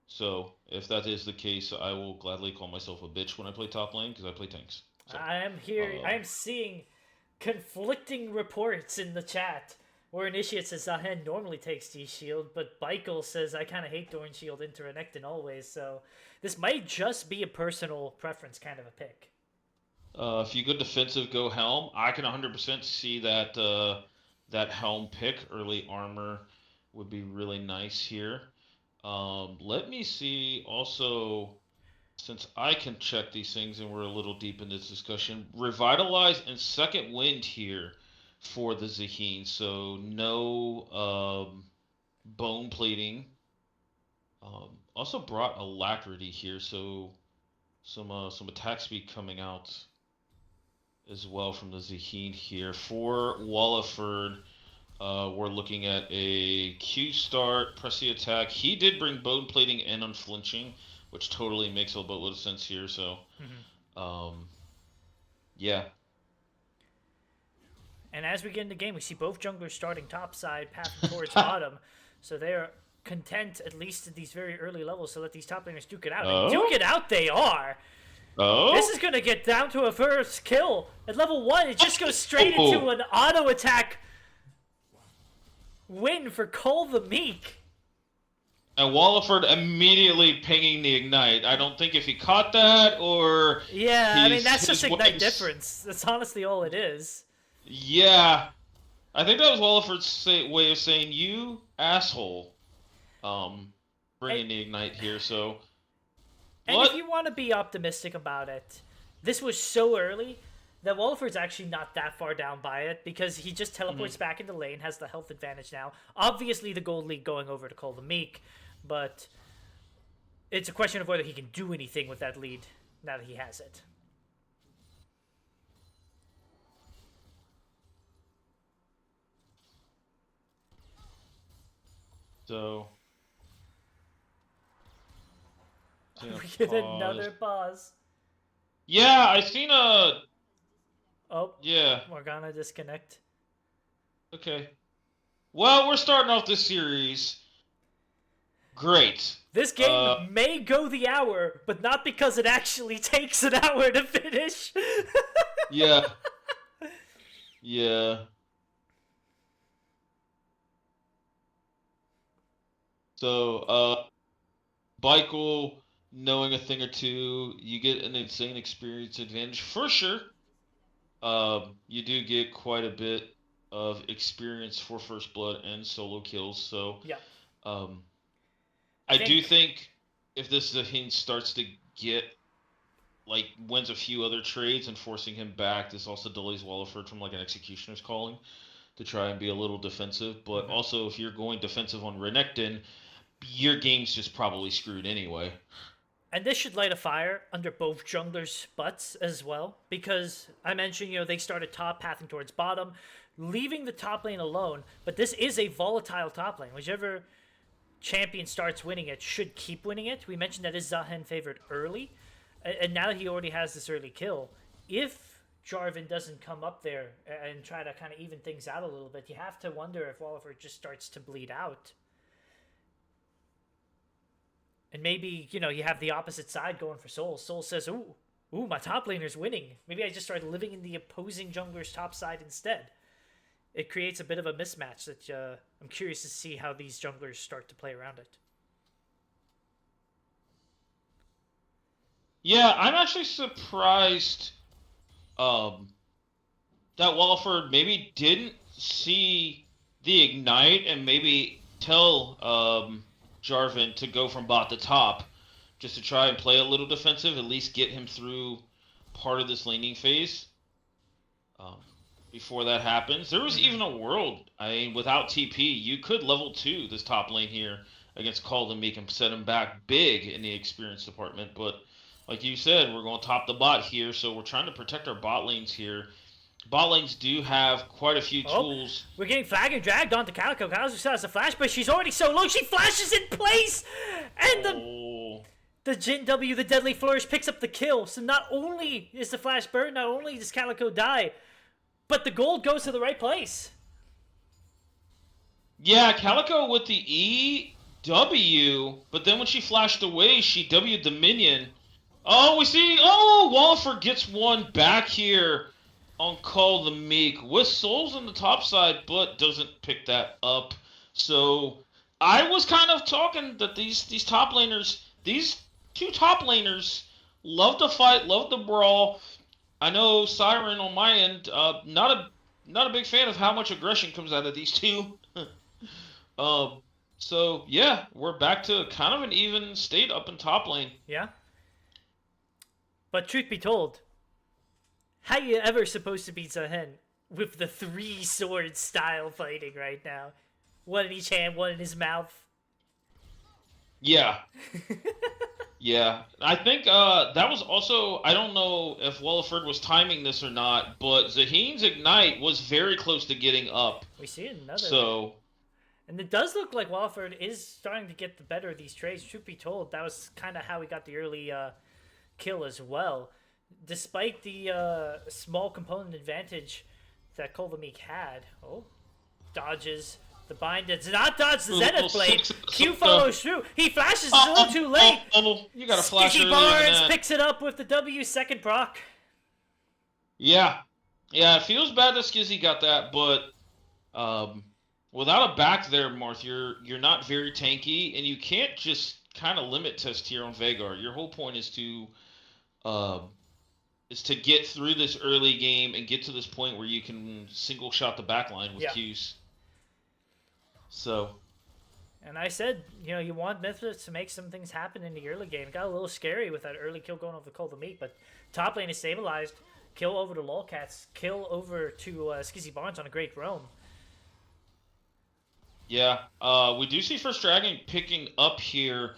So if that is the case, I will gladly call myself a bitch when I play top lane because I play tanks. So I am here. I um, am seeing conflicting reports in the chat. Where Initiate says Zahen normally takes D Shield, but Baikel says I kind of hate Dorn Shield into Renekton always. So this might just be a personal preference kind of a pick. if you go defensive, go Helm. I can 100% see that Helm pick. Early armor would be really nice here. Let me see also, since I can check these things and we're a little deep in this discussion, Revitalize and Second Wind here for the Zaheen. So no bone plating. Also brought Alacrity here, so some attack speed coming out as well from the Zaheen here. For Walliford, we're looking at a Q start, press the attack. He did bring bone plating and unflinching, which totally makes a boatload of sense here. So, um, yeah. And as we get in the game, we see both junglers starting top side, pathing towards bottom. So they're content, at least at these very early levels, to let these top laners duke it out. Oh? And duke it out they are! Oh? This is going to get down to a first kill. At level 1, it just goes straight into an auto-attack win for Cole the Meek. And Walliford immediately pinging the Ignite. I don't think if he caught that or... Yeah, I mean, that's just Ignite difference. That's honestly all it is. Yeah. I think that was Walliford's way of saying, you asshole, bringing the Ignite here, so... And if you want to be optimistic about it, this was so early that Walliford's actually not that far down by it, because he just teleports back into lane, has the health advantage now. Obviously, the Gold League going over to Cole the Meek, but it's a question of whether he can do anything with that lead now that he has it. So... We get another pause. Yeah, I seen a... Oh, yeah. Morgana disconnect. Okay. Well, we're starting off this series. Great. This game may go the hour, but not because it actually takes an hour to finish. Yeah. Yeah. So, Michael, knowing a thing or two, you get an insane experience advantage for sure. You do get quite a bit of experience for first blood and solo kills. So, yeah. I do think if this Zaheen starts to get, like, wins a few other trades and forcing him back, this also delays Walliford from, like, an Executioner's calling to try and be a little defensive. But also, if you're going defensive on Renekton, your game's just probably screwed anyway. And this should light a fire under both junglers' butts as well, because I mentioned, you know, they started top, pathing towards bottom, leaving the top lane alone, but this is a volatile top lane. Whichever champion starts winning it should keep winning it. We mentioned that is Zahen favored early, and now that he already has this early kill, if Jarvan doesn't come up there and try to kind of even things out a little bit, you have to wonder if Walliford just starts to bleed out. And maybe, you know, you have the opposite side going for Soul. Soul says, ooh, my top laner's winning. Maybe I just start living in the opposing jungler's top side instead. It creates a bit of a mismatch that I'm curious to see how these junglers start to play around it. Yeah, I'm actually surprised that Walliford maybe didn't see the Ignite and maybe tell Jarvan to go from bot to top just to try and play a little defensive, at least get him through part of this laning phase before that happens. There was even a world, I mean, without TP, you could level 2 this top lane here against Call and Meek and set him back big in the experience department, but like you said, we're going to top the bot here, so we're trying to protect our bot lanes here. Bot lanes do have quite a few tools. We're getting flagged and dragged onto Calico. Calico still has a flash, but she's already so low. She flashes in place! And the Jin W, the Deadly Flourish, picks up the kill. So not only is the flash burned, not only does Calico die, but the gold goes to the right place. Yeah, Calico with the EW, but then when she flashed away, she W'd the minion. Oh, we see... Oh, Walliford gets one back here on Call the Meek with souls on the top side, but doesn't pick that up. So I was kind of talking that these top laners, these two top laners, love to fight, love to brawl. I know Siren on my end, not a big fan of how much aggression comes out of these two. So yeah, we're back to kind of an even state up in top lane. Yeah. But truth be told, how you ever supposed to beat Zahen with the 3-sword style fighting right now? One in each hand, one in his mouth. Yeah. Yeah. I think that was also, I don't know if Walliford was timing this or not, but Zaheen's Ignite was very close to getting up. We see another. So. And it does look like Walliford is starting to get the better of these trades. Truth be told, that was kind of how we got the early kill as well. Despite the small component advantage that Cole the Meek had. Oh, dodges, The bind does not dodge the Little Zenith Blade. six- Q six- follows through. He flashes a little too late. You got a flash Skizzy earlier than Barnes that. picks it up with the W, second proc. Yeah. Yeah, it feels bad that Skizzy got that, but without a back there, Marth, you're not very tanky, and you can't just kind of limit test here on Veigar. Your whole point is to get through this early game and get to this point where you can single shot the back line with Qs. So. And I said, you want Misfits to make some things happen in the early game. It got a little scary with that early kill going over the Call the Meat, but top lane is stabilized. Kill over to Lolcats. Kill over to Skizzy Barnes on a great roam. Yeah, we do see First Dragon picking up here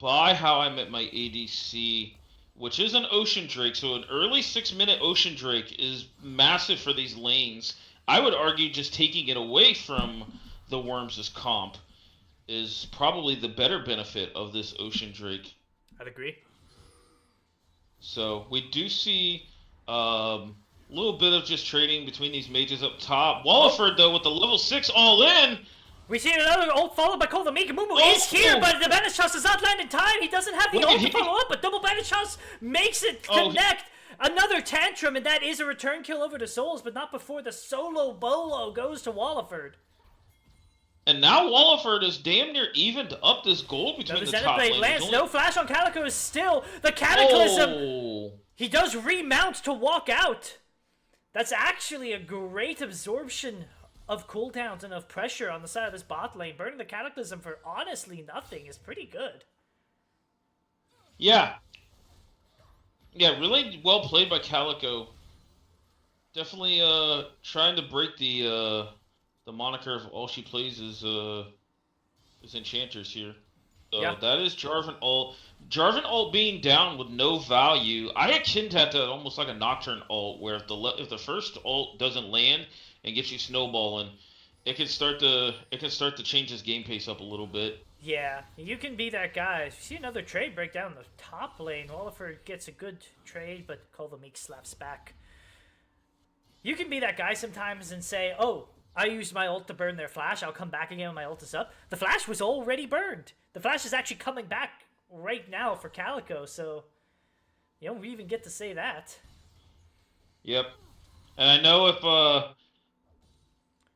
by How I Met My ADC, which is an Ocean Drake. So an early 6-minute Ocean Drake is massive for these lanes. I would argue just taking it away from the Worms' comp is probably the better benefit of this Ocean Drake. I'd agree. So we do see a little bit of just trading between these mages up top. Walliford, though, with the level 6 all-in. We see another ult followed by Call the Meek. Mumu is here, but the Banish Toss does not land in time. He doesn't have the ult to follow up, but double Banish Toss makes it connect. Another tantrum, and that is a return kill over to Souls, but not before the solo bolo goes to Walliford. And now Walliford is damn near even to up this gold between the top lanes. Lands. No flash on Calico is still the Cataclysm. He does remount to walk out. That's actually a great absorption of cooldowns and of pressure on the side of this bot lane. Burning the Cataclysm for honestly nothing is pretty good. Yeah. Yeah, really well played by Calico. Definitely trying to break the moniker of all she plays is Enchanters here. That is Jarvan ult. Jarvan ult being down with no value. I akin that to almost like a Nocturne ult, where if the first ult doesn't land and gets you snowballing, it can start to change his game pace up a little bit. Yeah, you can be that guy. You see another trade break down the top lane. Walliford gets a good trade, but Call the Meek slaps back. You can be that guy sometimes and say, oh, I used my ult to burn their flash. I'll come back again when my ult is up. The flash was already burned. The flash is actually coming back right now for Calico, so you don't even get to say that. Yep. And I know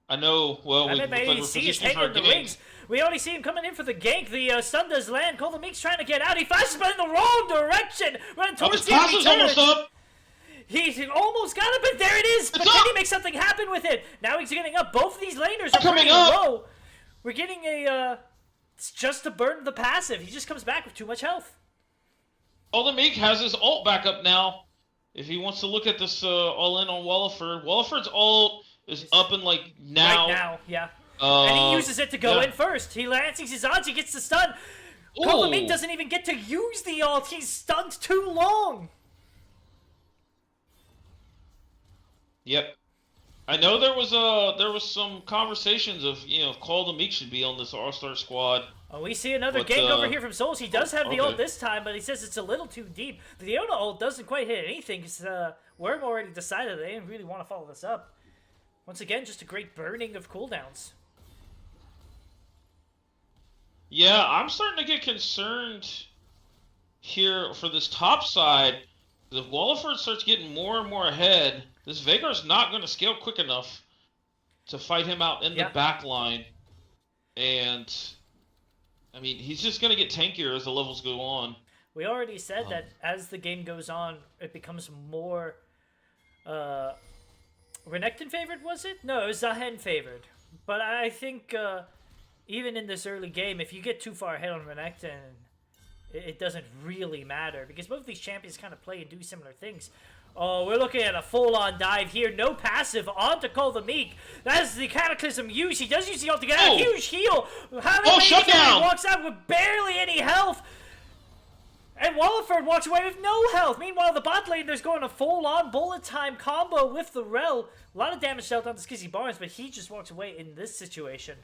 ADC is taking the wings. We already see him coming in for the gank. The stun does land. Call the Meek's trying to get out. He flashes, but in the wrong direction. Running towards the enemy turret. He almost got it, but there it is. But can he make something happen with it? Now he's getting up. Both of these laners are coming low. We're getting it's just to burn the passive. He just comes back with too much health. The Meek has his ult back up now. If he wants to look at this all-in on Walliford. Walliford's ult is up and now. Right now, yeah. And he uses it to go in first. He lands his odds. He gets the stun. Call the Meek doesn't even get to use the ult. He's stunned too long. Yep. I know there was some conversations of if Call the Meek should be on this All-Star squad. Oh, we see another gank over here from Souls. He does have the ult this time, but he says it's a little too deep. The Leona ult doesn't quite hit anything because Worm already decided they didn't really want to follow this up. Once again, just a great burning of cooldowns. Yeah, I'm starting to get concerned here for this top side. If Walliford starts getting more and more ahead, this Veigar's not going to scale quick enough to fight him out in the back line. And, I mean, he's just going to get tankier as the levels go on. We already said that as the game goes on, it becomes more... Renekton favored, was it? No, it was Zahen favored. But I think even in this early game, if you get too far ahead on Renekton, it doesn't really matter. Because both of these champions kind of play and do similar things. Oh, we're looking at a full-on dive here. No passive on to Call the Meek. That is the Cataclysm use. He does use the ult to get a huge heal. Shutdown! He walks out with barely any health. And Walliford walks away with no health. Meanwhile, the bot lane, there's going a full-on bullet time combo with the Rel. A lot of damage dealt onto Skizzy Barnes, but he just walks away in this situation.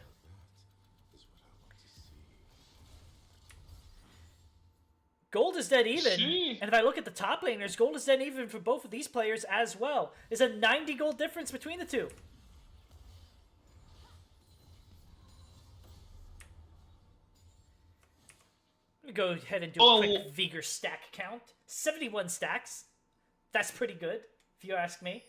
Gold is dead even. And if I look at the top laners, gold is dead even for both of these players as well. There's a 90 gold difference between the two. me go ahead and do a quick Vigor stack count. 71 stacks. That's pretty good, if you ask me.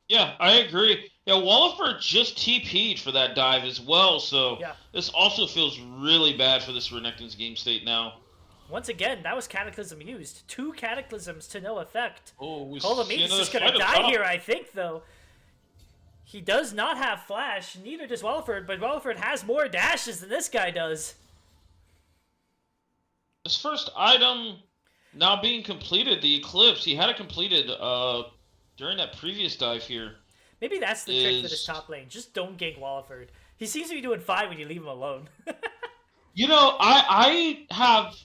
Yeah, I agree. Yeah, Walliford just TP'd for that dive as well, so this also feels really bad for this Renekton's game state now. Once again, that was Cataclysm used. 2 Cataclysms to no effect. Oh, we LOLMidwest is just going to die here, I think, though. He does not have Flash, neither does Walliford, but Walliford has more dashes than this guy does. His first item now being completed, the Eclipse, he had it completed during that previous dive here. Maybe that's the trick for this top lane. Just don't gank Walliford. He seems to be doing fine when you leave him alone. You know, I have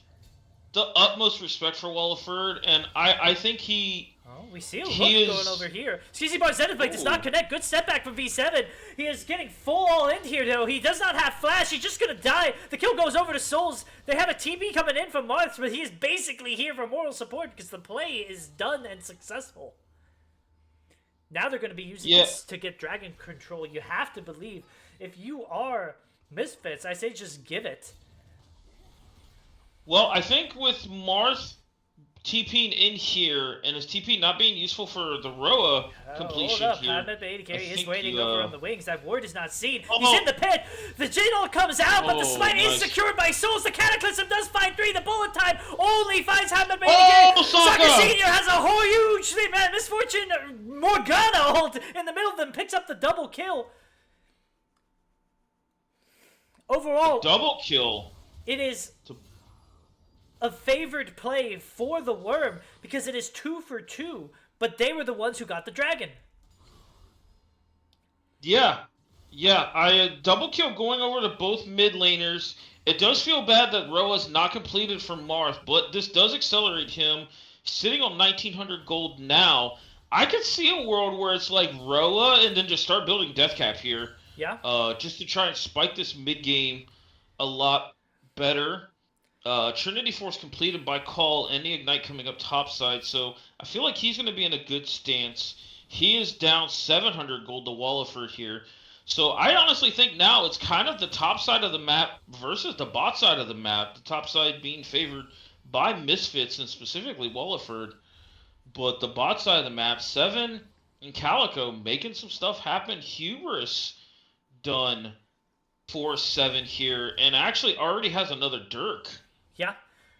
the utmost respect for Walliford, and I think he... Oh, we see a look going over here. CC Bar Zenith Blade does not connect. Good step back from V7. He is getting full all in here, though. He does not have Flash. He's just going to die. The kill goes over to Souls. They have a TP coming in from Marth, but he is basically here for moral support because the play is done and successful. Now they're going to be using this to get Dragon Control. You have to believe. If you are Misfits, I say just give it. Well, I think with Marth TPing in here and his TP not being useful for the Roa completion hold up. here. He is waiting over on the wings. That ward is not seen. He's in the pit. The Jinol comes out, but the smite is secured by Souls. The Cataclysm does find 3. The bullet time only finds Hamid Carry. Soccer Senior has a whole huge thing, man. Misfortune Morgana ult in the middle of them picks up the double kill. Overall, double kill. It is a favored play for the Worm because it is 2 for 2, but they were the ones who got the dragon. Yeah, I double kill going over to both mid laners. It does feel bad that Roa's not completed for Marth, but this does accelerate him. Sitting on 1900 gold now. I could see a world where it's like Roa and then just start building Deathcap here. Yeah. Just to try and spike this mid game a lot better. Trinity Force completed by Call and the Ignite coming up topside, so I feel like he's going to be in a good stance. He is down 700 gold to Walliford here. So I honestly think now it's kind of the top side of the map versus the bot side of the map. The top side being favored by Misfits and specifically Walliford. But the bot side of the map, Seven and Calico making some stuff happen. Hubris done 4-7 here and actually already has another Dirk. Yeah.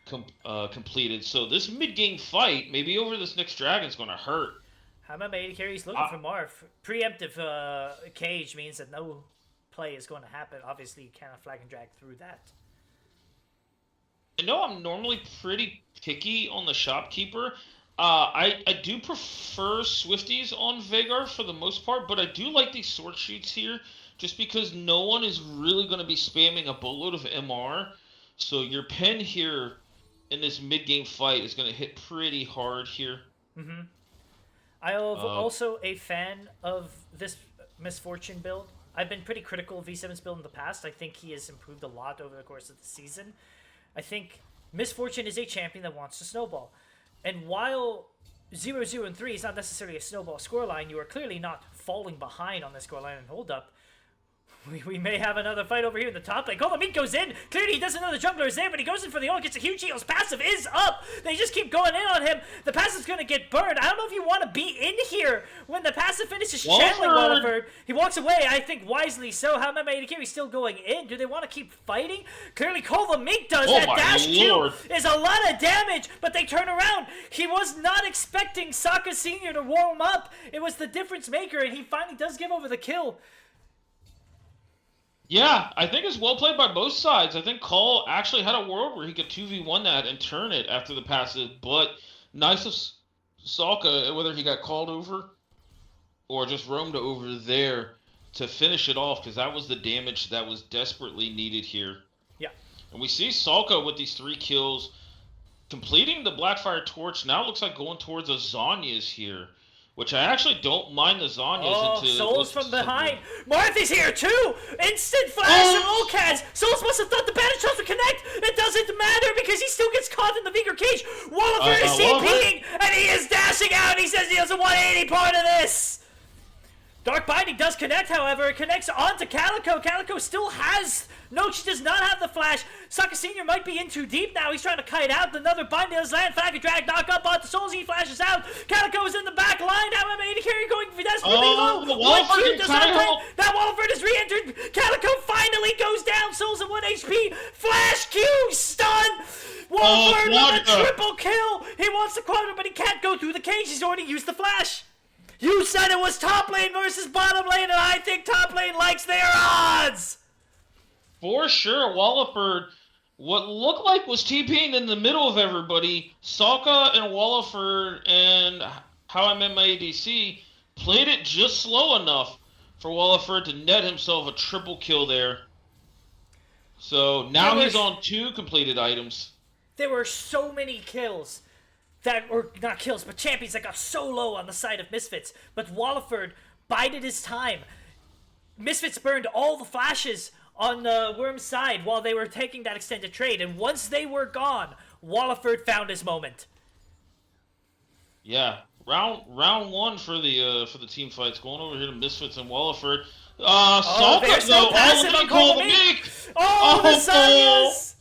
Completed. So this mid-game fight, maybe over this next dragon, is going to hurt. Hamid Carry's looking for Marth. Preemptive cage means that no play is going to happen. Obviously, you cannot flag and drag through that. I know I'm normally pretty picky on the shopkeeper. I do prefer Swifties on Veigar for the most part, but I do like these sword shoots here just because no one is really going to be spamming a boatload of MR. So your pen here in this mid-game fight is going to hit pretty hard here. Mm-hmm. I am also a fan of this Misfortune build. I've been pretty critical of V7's build in the past. I think he has improved a lot over the course of the season. I think Misfortune is a champion that wants to snowball. And while 0-0 and 3 is not necessarily a snowball scoreline, you are clearly not falling behind on the scoreline and hold up. We may have another fight over here in the top lane. LOLMidwest goes in. Clearly, he doesn't know the jungler is there, but he goes in for the ult. Gets a huge heal. His passive is up. They just keep going in on him. The passive's going to get burned. I don't know if you want to be in here when the passive finishes channeling Walliford. He walks away, I think wisely so. How am I He's still going in? Do they want to keep fighting? Clearly, LOLMidwest does. That dash kill is a lot of damage, but they turn around. He was not expecting Sokka Sr. to warm up. It was the difference maker, and he finally does give over the kill. Yeah, I think it's well played by both sides. I think Call actually had a world where he could 2v1 that and turn it after the passive, but nice of Sokka, whether he got called over or just roamed over there to finish it off, because that was the damage that was desperately needed here. Yeah. And we see Sokka with these 3 kills, completing the Blackfire Torch. Now it looks like going towards a Zanya's here. Which I actually don't mind the Zanyas. Souls from behind. Marthy's here too! Instant flash from Olcaz! Souls must have thought the bandage shots would connect! It doesn't matter because he still gets caught in the Vigor cage! Walliford is CPing! And he is dashing out! He says he doesn't want any part of this! Dark Binding does connect, however. It connects onto Calico. Calico still has... No, she does not have the flash. Sokka Sr. might be in too deep now. He's trying to kite out. Another Binding does land. Faggot drag, knock up onto Souls. He flashes out. Calico is in the back line. Now I'm AD carry going desperately low. One Q does not land. That Walford has re-entered. Calico finally goes down. Souls at 1 HP. Flash Q. Stun. Walford with a triple kill. He wants the quadra, but he can't go through the cage. He's already used the flash. You said it was top lane versus bottom lane, and I think top lane likes their odds! For sure, Walliford, what looked like was TPing in the middle of everybody. Sokka and Walliford and How I Met My ADC played it just slow enough for Walliford to net himself a triple kill there. So now he's on 2 completed items. There were so many kills. Or not kills, but champions that got so low on the side of Misfits. But Walliford bided his time. Misfits burned all the flashes on the Worm's side while they were taking that extended trade. And once they were gone, Walliford found his moment. Yeah, round 1 for the team fights. Going over here to Misfits and Walliford. Sokka though. Oh, the Sanyas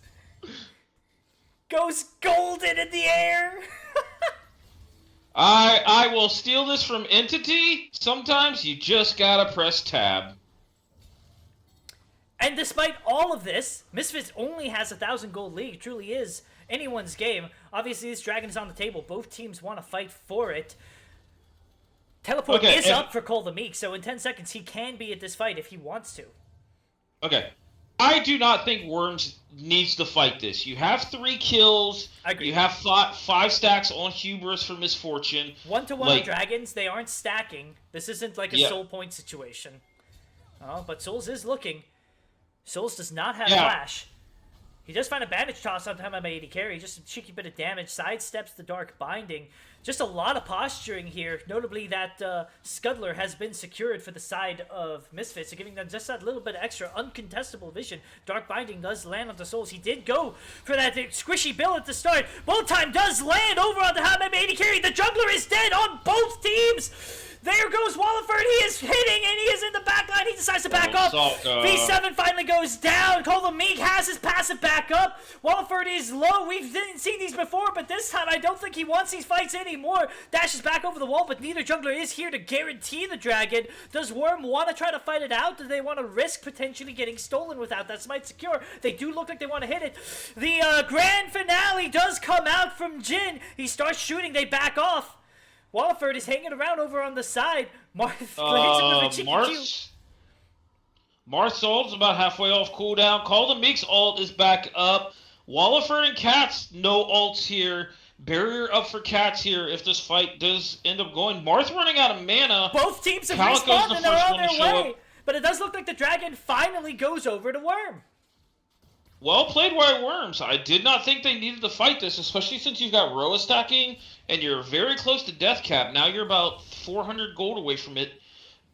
goes golden in the air. I will steal this from Entity. Sometimes you just gotta press tab. And despite all of this, Misfits only has 1,000 gold league. It truly is anyone's game. Obviously, this dragon is on the table. Both teams want to fight for it. Teleport is up for Cole the Meek, so in 10 seconds he can be at this fight if he wants to. Okay. I do not think Worms needs to fight this. You have 3 kills. I agree. You have 5 stacks on Hubris for Misfortune. 1-to-1 on dragons. They aren't stacking. This isn't like a soul point situation. Oh, but Souls is looking. Souls does not have flash. He does find a bandage toss on time on my AD carry. Just a cheeky bit of damage. Sidesteps the Dark Binding. Just a lot of posturing here. Notably that Scuddler has been secured for the side of Misfits. So giving them just that little bit of extra uncontestable vision. Dark Binding does land onto Souls. He did go for that squishy bill at the start. Bolt time does land over on the Hamam AD carry. The jungler is dead on both teams. There goes Walliford. He is hitting, and he is in the back line. He decides to back up. V7 finally goes down. Cole the Meek has his passive back up. Walliford is low. We've seen these before, but this time I don't think he wants these fights anymore. Dashes back over the wall, but neither jungler is here to guarantee the dragon. Does Worm want to try to fight it out? Do they want to risk potentially getting stolen without that smite secure? They do look like they want to hit it. The grand finale does come out from Jin. He starts shooting. They back off. Walliford is hanging around over on the side. Marth's ult's about halfway off cooldown. Call the Meek's ult is back up. Walliford and Cats, no ults here. Barrier up for Cats here if this fight does end up going. Marth running out of mana. Both teams have respawned and they're on their way. But it does look like the dragon finally goes over to Worm. Well played by Worms. I did not think they needed to fight this, especially since you've got Roa stacking and you're very close to death cap. Now you're about 400 gold away from it.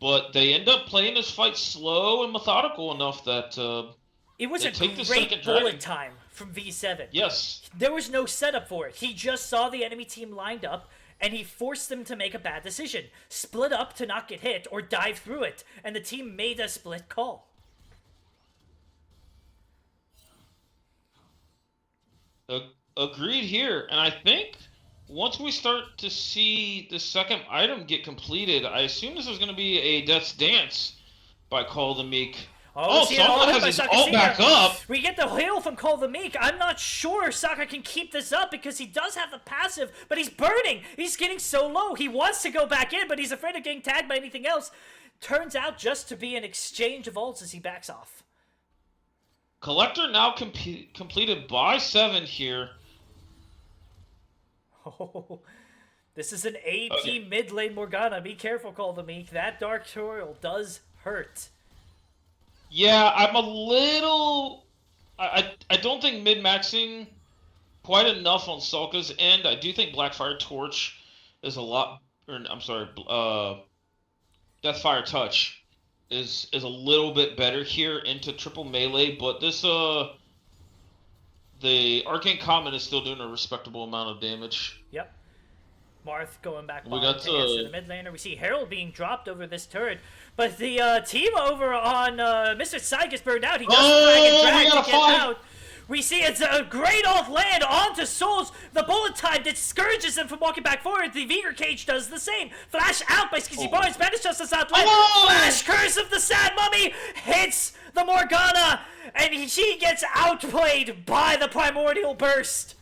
But they end up playing this fight slow and methodical enough that it was a great bullet time from V7. Yes. There was no setup for it. He just saw the enemy team lined up, and he forced them to make a bad decision. Split up to not get hit or dive through it. And the team made a split call. Agreed here. And I think once we start to see the second item get completed, I assume this is going to be a Death's Dance by Call the Meek. Sokka has his ult back up. We get the heal from Call the Meek. I'm not sure Sokka can keep this up because he does have the passive, but he's burning. He's getting so low. He wants to go back in, but he's afraid of getting tagged by anything else. Turns out just to be an exchange of ults as he backs off. Collector now completed by 7 here. Oh, this is an AP mid lane Morgana. Be careful, Call the Meek. That Dark Tutorial does hurt. Yeah, I'm a little... I don't think mid-maxing quite enough on Sokka's end. I do think Blackfire Torch is a lot... Deathfire Touch is a little bit better here into triple melee, but this the Arcane Comet is still doing a respectable amount of damage. Yep. Marth going back We bottom got to answer the mid laner. We see Herald being dropped over this turret, but the team over on Misfits side gets burned out. He does drag to get out. We see it's a great off-land onto Souls. The bullet time discourages him from walking back forward. The Vigor Cage does the same. Flash out by Skizzy Barnes. Banish Justice outlet. Flash Curse of the Sad Mummy hits the Morgana, and she gets outplayed by the Primordial Burst.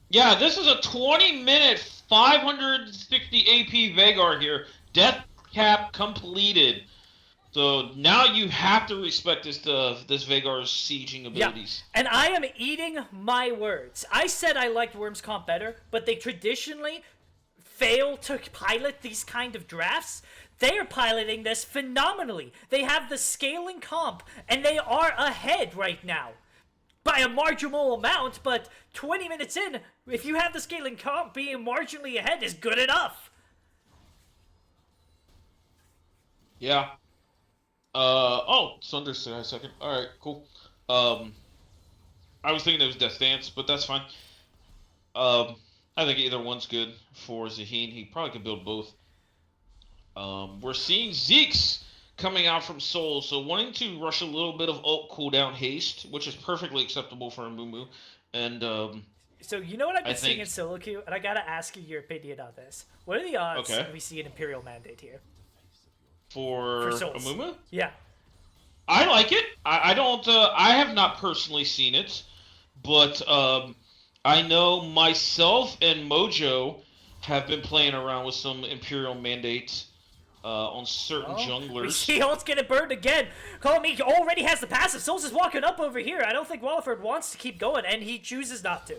Yeah, this is a 20-minute, 560 AP Veigar here. Death cap completed. So now you have to respect this Veigar's sieging abilities. Yeah, and I am eating my words. I said I liked Worms comp better, but they traditionally fail to pilot these kind of drafts. They are piloting this phenomenally. They have the scaling comp, and they are ahead right now. By a marginal amount, but 20 minutes in, if you have the scaling comp, being marginally ahead is good enough. Yeah. Sunder's today, second. Alright, cool. I was thinking it was Death Dance, but that's fine. I think either one's good for Zaheen. He probably could build both. We're seeing Zeke's coming out from Soul, so wanting to rush a little bit of ult cooldown haste, which is perfectly acceptable for a Mumu. And, so you know what I've been seeing in solo queue, and I gotta ask you your opinion on this. What are the odds we see an Imperial Mandate here? For Souls. Amumu? Yeah. I like it. I don't. I have not personally seen it, but I know myself and Mojo have been playing around with some Imperial mandates on certain junglers. We see ult's getting burned again. Call Me already has the passive. Souls is walking up over here. I don't think Walliford wants to keep going, and he chooses not to.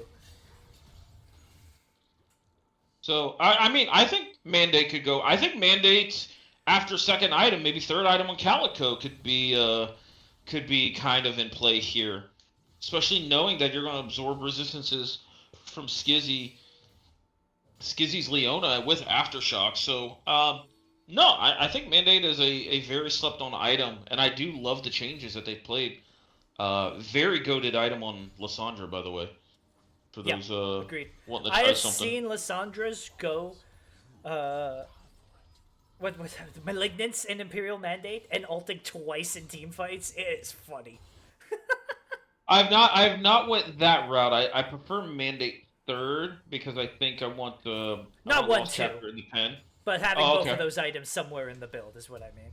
So I mean, I think mandate could go. I think mandate after second item, maybe third item on Calico could be kind of in play here, especially knowing that you're going to absorb resistances from Skizzy's Leona with Aftershock. So no, I think mandate is a very slept on item, and I do love the changes that they've played. Very goated item on Lissandra, by the way. For those agreed. wanting to try I have something. seen Lissandra's go with Malignance and Imperial Mandate and ulting twice in team fights. It is funny. I have not went that route. I prefer mandate third because I think I want the not one two in the pen. But having both of those items somewhere in the build is what I mean.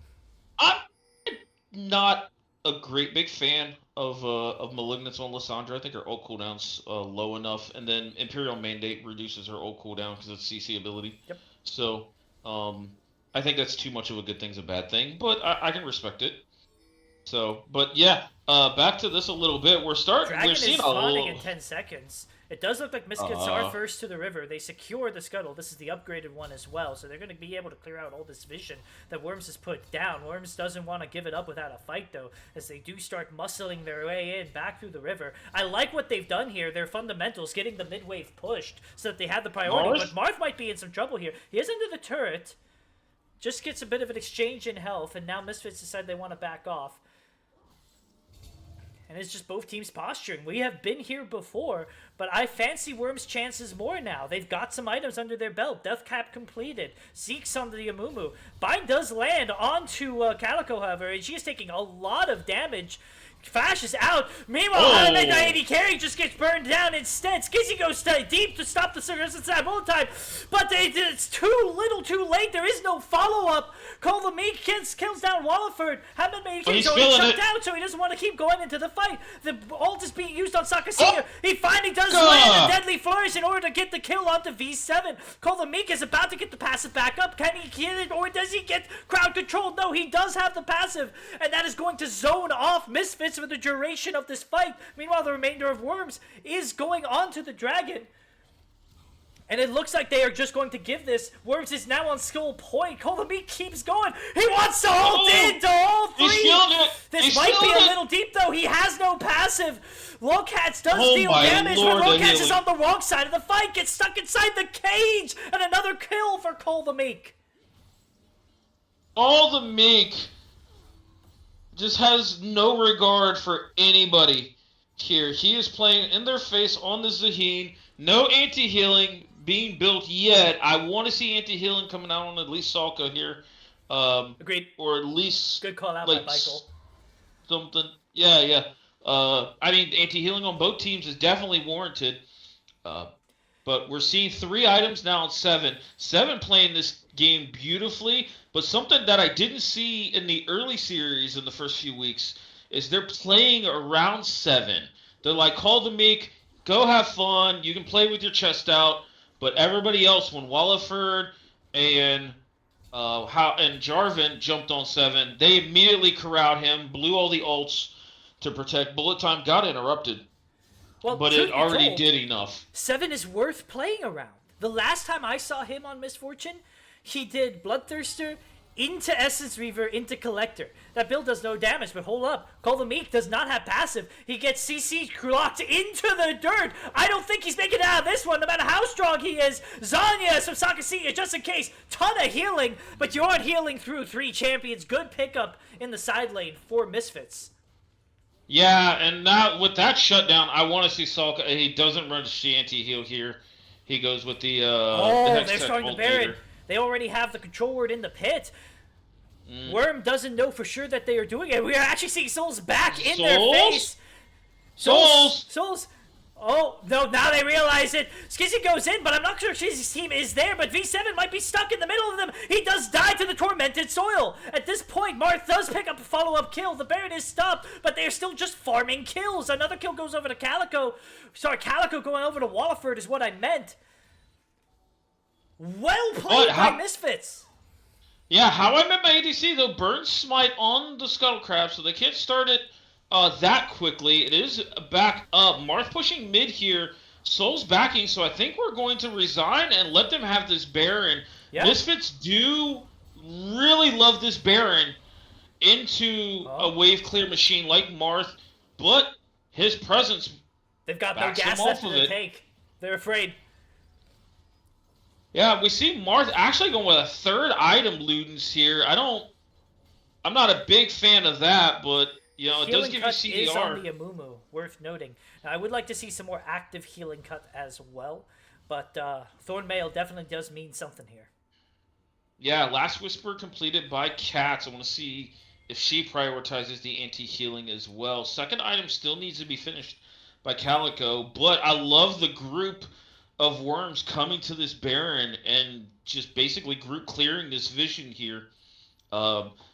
I'm not a great big fan of Malignance on Lissandra. I think her ult cooldown's low enough, and then Imperial Mandate reduces her ult cooldown because it's CC ability. Yep. So I think that's too much of a good thing's a bad thing, but I can respect it. So, but yeah, back to this a little bit. We're seeing a little in 10 seconds. It does look like Misfits are first to the river. They secure the scuttle. This is the upgraded one as well, so they're going to be able to clear out all this vision that Worms has put down. Worms doesn't want to give it up without a fight, though, as they do start muscling their way in back through the river. I like what they've done here. Their fundamentals, getting the mid-wave pushed so that they have the priority, but Marth might be in some trouble here. He is into the turret, just gets a bit of an exchange in health, and now Misfits decide they want to back off. And it's just both teams posturing. We have been here before, but I fancy Worms' chances more now. They've got some items under their belt. Death cap completed. Zeke's on the Amumu. Bind does land onto Calico, however, and she is taking a lot of damage. Flash is out. Meanwhile, Naidi carry just gets burned down instead. Skizzy goes deep to stop the resistance at bullet time, but it's too little too late. There is no follow-up. Cole the Meek kills down Walliford. Haven't made he's shut down, so he doesn't want to keep going into the fight. The ult is being used on Sakasino. He finally does land a deadly flourish in order to get the kill onto V7. Cole the Meek is about to get the passive back up. Can he kill it, or does he get crowd controlled? No, he does have the passive, and that is going to zone off Misfits for the duration of this fight. Meanwhile, the remainder of Worms is going on to the dragon. And it looks like they are just going to give this. Worms is now on skill point. Colombi keeps going. He wants to hold into all three. This might be a little deep, though. He has no passive. Lowcats does deal damage, but Lowcats is on the wrong side of the fight. Gets stuck inside the cage. And another kill for Cole the Meek. All the Meek just has no regard for anybody here. He is playing in their face on the Zaheen. No anti-healing. being built yet. I want to see anti-healing coming out on at least Salka here. Agreed. Or at least good call out like by Michael. Something. Yeah. I mean, anti-healing on both teams is definitely warranted. But we're seeing 3 items now in 7. 7 playing this game beautifully, but something that I didn't see in the early series in the first few weeks is they're playing around 7. They're like, call the meek, go have fun, you can play with your chest out, but everybody else, when Walliford and Jarvan jumped on 7, they immediately corralled him, blew all the ults to protect. Bullet time got interrupted. Well, but it already did enough. 7 is worth playing around. The last time I saw him on Misfortune, he did Bloodthirster into Essence Reaver into Collector. That build does no damage, but hold up. Call the Meek does not have passive. He gets CC locked into the dirt. I don't think he's making it out of this one, no matter how strong he is. Zanya from Sakasiya, just in case. Ton of healing, but you aren't healing through 3 champions. Good pickup in the side lane for Misfits. Yeah, and now with that shutdown, I want to see Salka. He doesn't run the anti-heal here. He goes with the they're starting the Baron. They already have the control word in the pit. Worm doesn't know for sure that they are doing it. We are actually seeing Souls back in their face. Souls. Oh, no, now they realize it. Skizzy goes in, but I'm not sure Skizzy's team is there, but V7 might be stuck in the middle of them. He does die to the Tormented Soil. At this point, Marth does pick up a follow-up kill. The Baron is stopped, but they're still just farming kills. Another kill goes over to Calico. Sorry, Calico going over to Walliford is what I meant. Well played by Misfits. Yeah, how I met my ADC, though, burn smite on the Scuttle Crab, so they can't start it that quickly. It is back up. Marth pushing mid here. Soul's backing, so I think we're going to resign and let them have this Baron. Yep. Misfits do really love this Baron into a wave clear machine like Marth, but his presence they've got no gas left in the tank. They're afraid. Yeah, we see Marth actually going with a 3rd item Ludens here. I'm not a big fan of that, but you know, it does give you CDR. Is on the Amumu, worth noting. Now, I would like to see some more active healing cut as well, but Thornmail definitely does mean something here. Yeah, Last Whisper completed by Cats. I want to see if she prioritizes the anti-healing as well. 2nd item still needs to be finished by Calico, but I love the group of Worms coming to this Baron and just basically group clearing this vision here.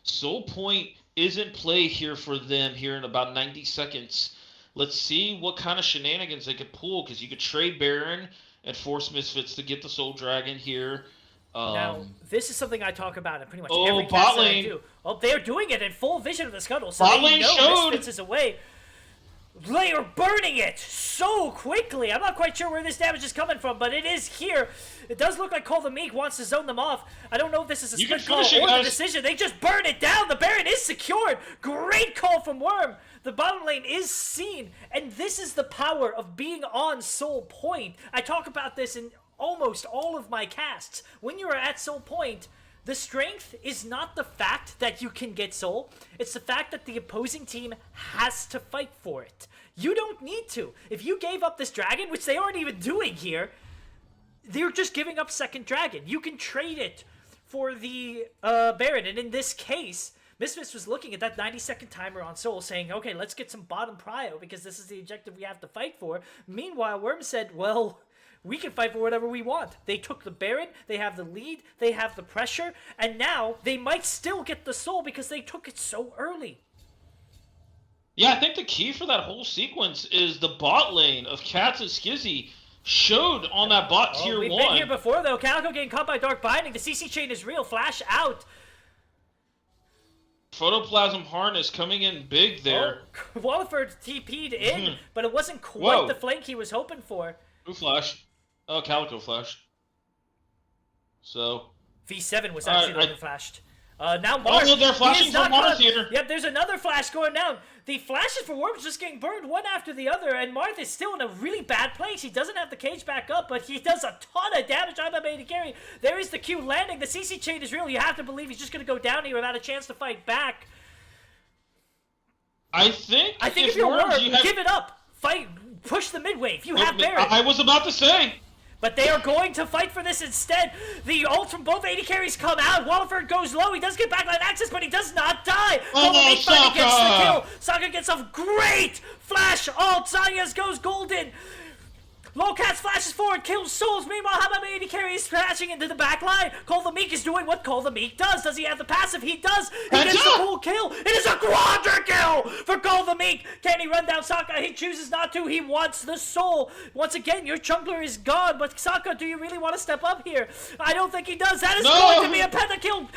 Soul Point is in play here for them here in about 90 seconds. Let's see what kind of shenanigans they could pull, because you could trade Baron and force Misfits to get the Soul Dragon here. Now, this is something I talk about in pretty much every cast that I do. Oh, they're doing it in full vision of the Scuttle, so they know Misfits is away. They are burning it so quickly. I'm not quite sure where this damage is coming from, but it is here. It does look like Call the Meek wants to zone them off. I don't know if this is a split call or the decision. They just burn it down. The Baron is secured. Great call from Worm. The bottom lane is seen, and this is the power of being on Soul Point. I talk about this in almost all of my casts. When you are at Soul Point, the strength is not the fact that you can get Soul. It's the fact that the opposing team has to fight for it. You don't need to. If you gave up this dragon, which they aren't even doing here, they're just giving up 2nd dragon. You can trade it for the Baron. And in this case, Misfits was looking at that 90-second timer on Soul saying, okay, let's get some bottom prio because this is the objective we have to fight for. Meanwhile, Worm said, well, we can fight for whatever we want. They took the Baron, they have the lead, they have the pressure, and now they might still get the Soul because they took it so early. Yeah, I think the key for that whole sequence is the bot lane of Cats and Skizzy showed on that bot tier 1. We've been here before, though. Calico getting caught by Dark Binding. The CC chain is real. Flash out. Photoplasm Harness coming in big there. Oh, Walliford TP'd in, but it wasn't quite the flank he was hoping for. Who flashed? Oh, Calico flashed. So V7 was actually the one who flashed. Now Marth, they're flashing from Marth here. Yep, there's another flash going down. The flashes for Worm's just getting burned one after the other, and Marth is still in a really bad place. He doesn't have the cage back up, but he does a ton of damage on the main carry. There is the Q landing. The CC chain is real. You have to believe he's just going to go down here without a chance to fight back. I think if you're Worm, give it up. Fight. Push the mid wave. You have Baron. I was about to say. But they are going to fight for this instead. The ult from both AD carries come out. Walliford goes low. He does get backline access, but he does not die. Oh, Sokka gets the kill. Sokka! Sokka gets a great flash ult. Zayas goes golden. Lowcats flashes forward, kills Souls. Meanwhile, how about AD carry is crashing into the back line? Call the Meek is doing what Call the Meek does. Does he have the passive? He does. He gets a cool kill. It is a quadra kill for Call the Meek. Can he run down Sokka? He chooses not to. He wants the soul. Once again, your jungler is gone. But Sokka, do you really want to step up here? I don't think he does. That is going to be a pentakill.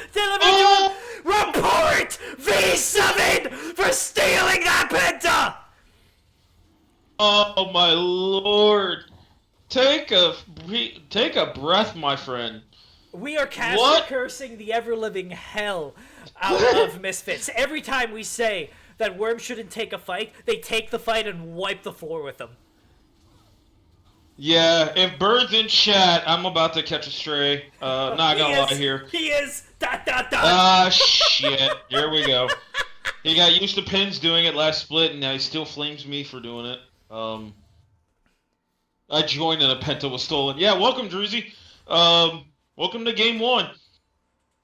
Report V7 for stealing that penta. Oh my lord! Take a breath, my friend. We are cursing the ever-living hell out of Misfits. Every time we say that Worm shouldn't take a fight, they take the fight and wipe the floor with them. Yeah, if Bird's in chat, I'm about to catch a stray. Not gonna lie here. He is. ... Ah, shit. Here we go. He got used to Pins doing it last split, and now he still flames me for doing it. I joined and a penta was stolen. Yeah, welcome, Druzy. Welcome to game 1.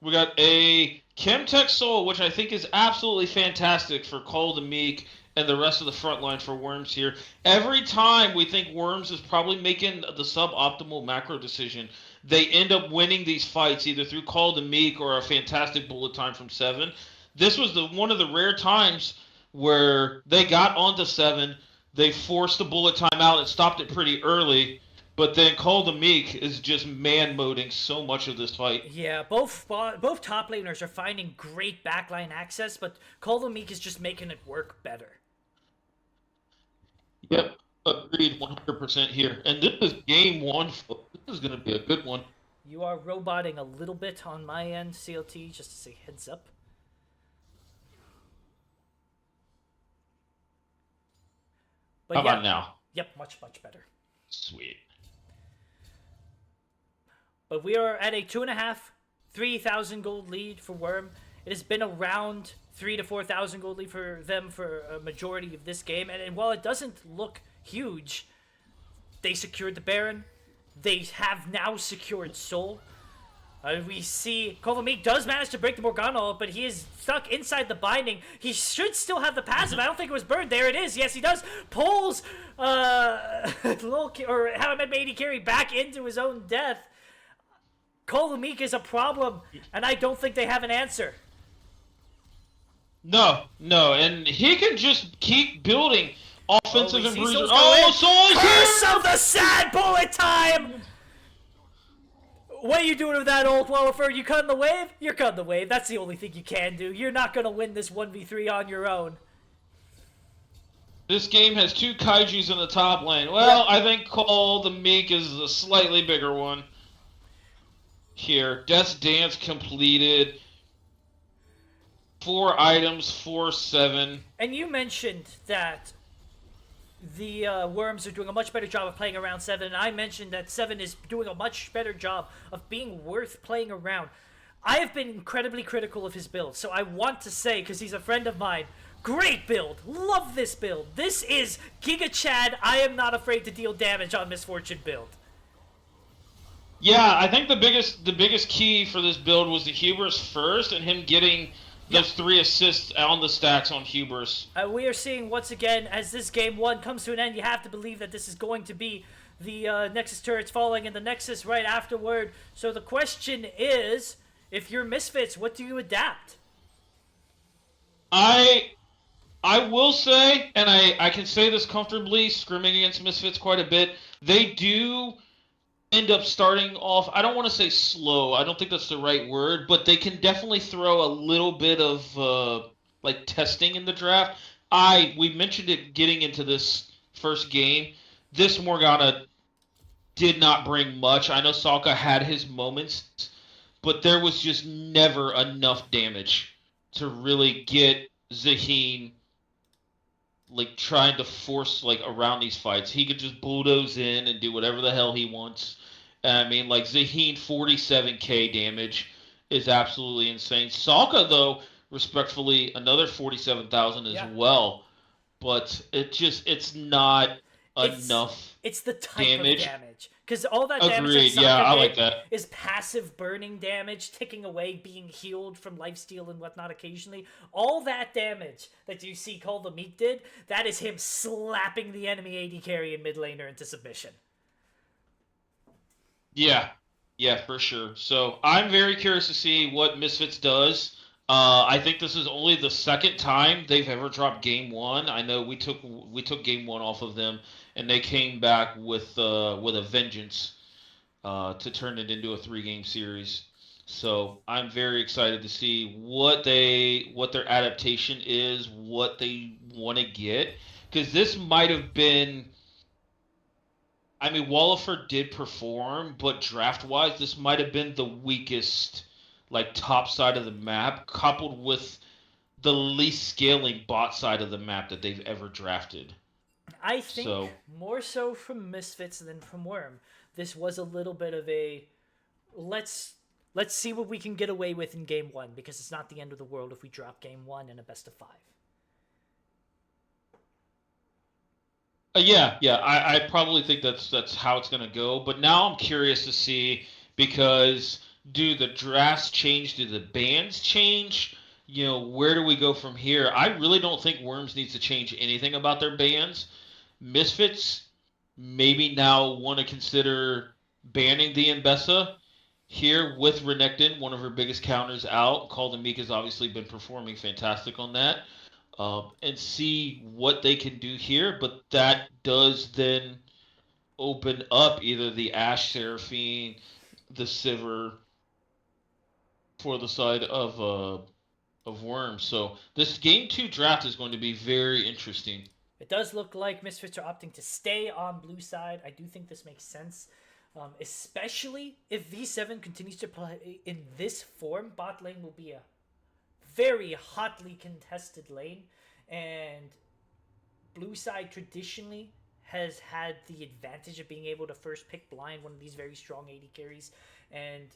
We got a Chemtech Soul, which I think is absolutely fantastic for Call the Meek and the rest of the front line for Worms here. Every time we think Worms is probably making the suboptimal macro decision, they end up winning these fights either through Call the Meek or a fantastic bullet time from 7. This was one of the rare times where they got onto 7. They forced the bullet time out and stopped it pretty early, but then Call the Meek is just man-moding so much of this fight. Yeah, both top laners are finding great backline access, but Call the Meek is just making it work better. Yep, agreed 100% here. And this is game 1. This is going to be a good one. You are roboting a little bit on my end, CLT, just to say heads up. But how about now? Yep, much better. Sweet. But we are at a 2.5, 3,000 gold lead for Worm. It has been around 3,000 to 4,000 gold lead for them for a majority of this game. And while it doesn't look huge, they secured the Baron. They have now secured Soul. We see Call the Meek does manage to break the Morgana, but he is stuck inside the binding. He should still have the passive. I don't think it was burned. There it is. Yes, he does. Pulls how I met AD carry back into his own death. Call the Meek is a problem, and I don't think they have an answer. No, and he can just keep building offensive improvements. Soul's Curse of the Sad Bullet time! What are you doing with that, old Walliford? You cutting the wave? You're cutting the wave. That's the only thing you can do. You're not going to win this 1v3 on your own. This game has 2 Kaijus in the top lane. Well, I think Call the Meek is a slightly bigger one. Here, Death's Dance completed. 4 items, 4-7. And you mentioned that the Worms are doing a much better job of playing around 7, and I mentioned that 7 is doing a much better job of being worth playing around. I have been incredibly critical of his build, so I want to say, because he's a friend of mine, great build, love this build. This is Giga Chad, I am not afraid to deal damage on Misfortune build. Yeah, I think the biggest key for this build was the Hubris first, and him getting those 3 assists on the stacks on Hubris. We are seeing, once again, as this game 1 comes to an end, you have to believe that this is going to be the Nexus turrets falling and the Nexus right afterward. So the question is, if you're Misfits, what do you adapt? I will say, and I can say this comfortably, scrimming against Misfits quite a bit, they do end up starting off, I don't want to say slow, I don't think that's the right word, but they can definitely throw a little bit of like testing in the draft. We mentioned it getting into this first game. This Morgana did not bring much. I know Sokka had his moments, but there was just never enough damage to really get Zaheen like trying to force like around these fights. He could just bulldoze in and do whatever the hell he wants. I mean, like Zaheen 47k damage is absolutely insane. Sokka though, respectfully, another 47,000 as well. But it's not It's enough it's the type of damage. damage, because all that damage that Agreed. Yeah, Sokka I did like that. is passive burning damage, ticking away, being healed from lifesteal and whatnot occasionally. All that damage that you see Call the Meek did, that is him slapping the enemy AD carry and mid laner into submission. Yeah, yeah, for sure. So I'm very curious to see what Misfits does. I think this is only the second time they've ever dropped game one. I know we took game one off of them, and they came back with a vengeance to turn it into a 3 game series. So I'm very excited to see what their adaptation is, what they want to get, because this might have been. I mean, Walliford did perform, but draft wise, this might have been the weakest, like top side of the map, coupled with the least scaling bot side of the map that they've ever drafted. I think So, more so from Misfits than from Worm. This was a little bit of a let's let's see what we can get away with in game one, because it's not the end of the world if we drop game one in a best of 5. yeah, I probably think that's how it's gonna go. But now I'm curious to see because do the drafts change? Do the bans change? Where do we go from here? I really don't think Worms needs to change anything about their bans. Misfits maybe now want to consider banning the Mbessa here with Renekton, one of her biggest counters out. Call the Meek has obviously been performing fantastic on that. And see what they can do here. But that does then open up either the Ash Seraphine, the Sivir for the side of Worms. So this game two draft is going to be very interesting. It does look like Misfits are opting to stay on blue side. I do think this makes sense, especially if V7 continues to play in this form. Bot lane will be a very hotly contested lane, and blue side traditionally has had the advantage of being able to first pick blind one of these very strong AD carries. And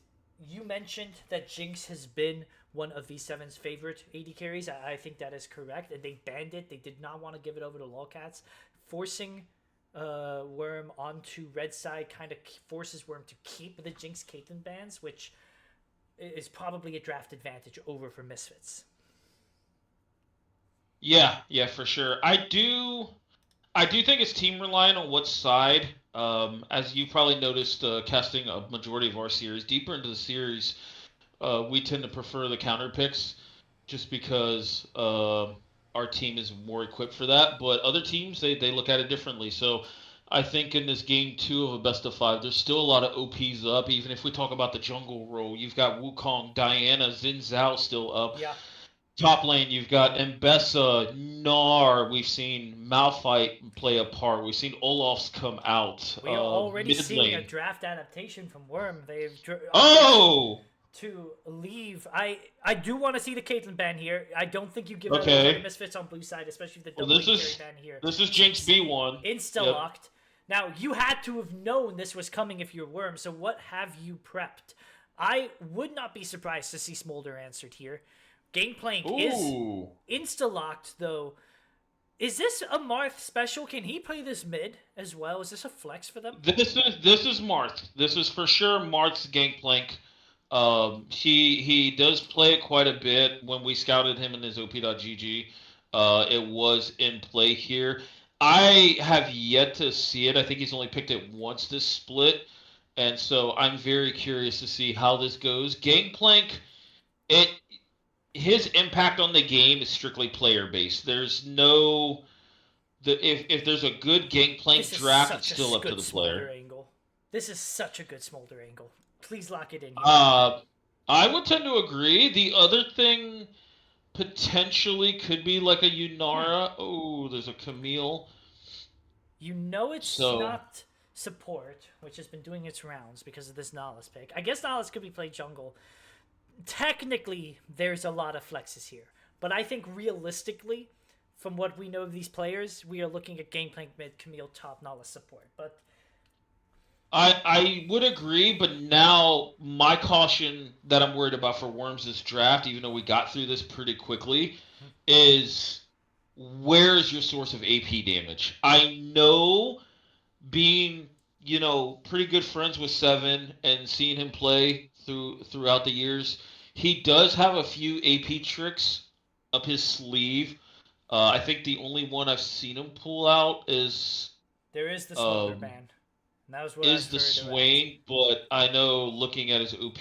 you mentioned that Jinx has been one of V7's favorite AD carries. I think that is correct, and they banned it. They did not want to give it over to Lolcats, forcing Worm onto red side kind of forces Worm to keep the Jinx Caitlyn bans, which is probably a draft advantage over for Misfits. Yeah, for sure. I do think it's team reliant on what side. As you probably noticed, casting a majority of our series deeper into the series, we tend to prefer the counter picks just because our team is more equipped for that. But other teams, they look at it differently. So I think in this game two of a best of 5, there's still a lot of OPs up. Even if we talk about the jungle role, you've got Wukong, Diana, Xin Zhao still up. Yeah. Top lane, you've got Mbessa, Gnar. We've seen Malphite play a part. We've seen Olaf's come out. We are already Mid seeing a lane. draft adaptation from Worm. They've Oh, to leave. I do want to see the Caitlyn ban here. I don't think you give it over okay. to Misfits on blue side, especially the Well, double this carry is ban here. this is Jinx B1. Insta Yep. locked. Now you had to have known this was coming if you're Worm. So what have you prepped? I would not be surprised to see Smolder answered here. Gangplank is Ooh. insta locked though. Is this a Marth special? Can he play this mid as well? Is this a flex for them? This is Marth. This is for sure Marth's Gangplank. He does play it quite a bit. When we scouted him in his OP.GG, it was in play here. I have yet to see it. I think he's only picked it once this split, and so I'm very curious to see how this goes. Gangplank, it his impact on the game is strictly player based. There's no if there's a good Gangplank This is draft, it's such still a up to good the smolder player. angle. This is such a good smolder angle. Please lock it in here. Uh, I would tend to agree. The other thing potentially could be like a Yunara. Oh, there's a Camille. You know it's So not support, which has been doing its rounds because of this Nihilus pick. I guess Nihilus could be played jungle. Technically, there's a lot of flexes here. But I think realistically, from what we know of these players, we are looking at Gangplank mid, Camille top, Nihilus support. But I would agree, but now my caution that I'm worried about for Worms' draft, even though we got through this pretty quickly, is where is your source of AP damage? I know being pretty good friends with Seven and seeing him play throughout the years, he does have a few AP tricks up his sleeve. I think the only one I've seen him pull out There is the Smolder um, ban. And that was what is I've the heard around. Swain, but I know looking at his OP,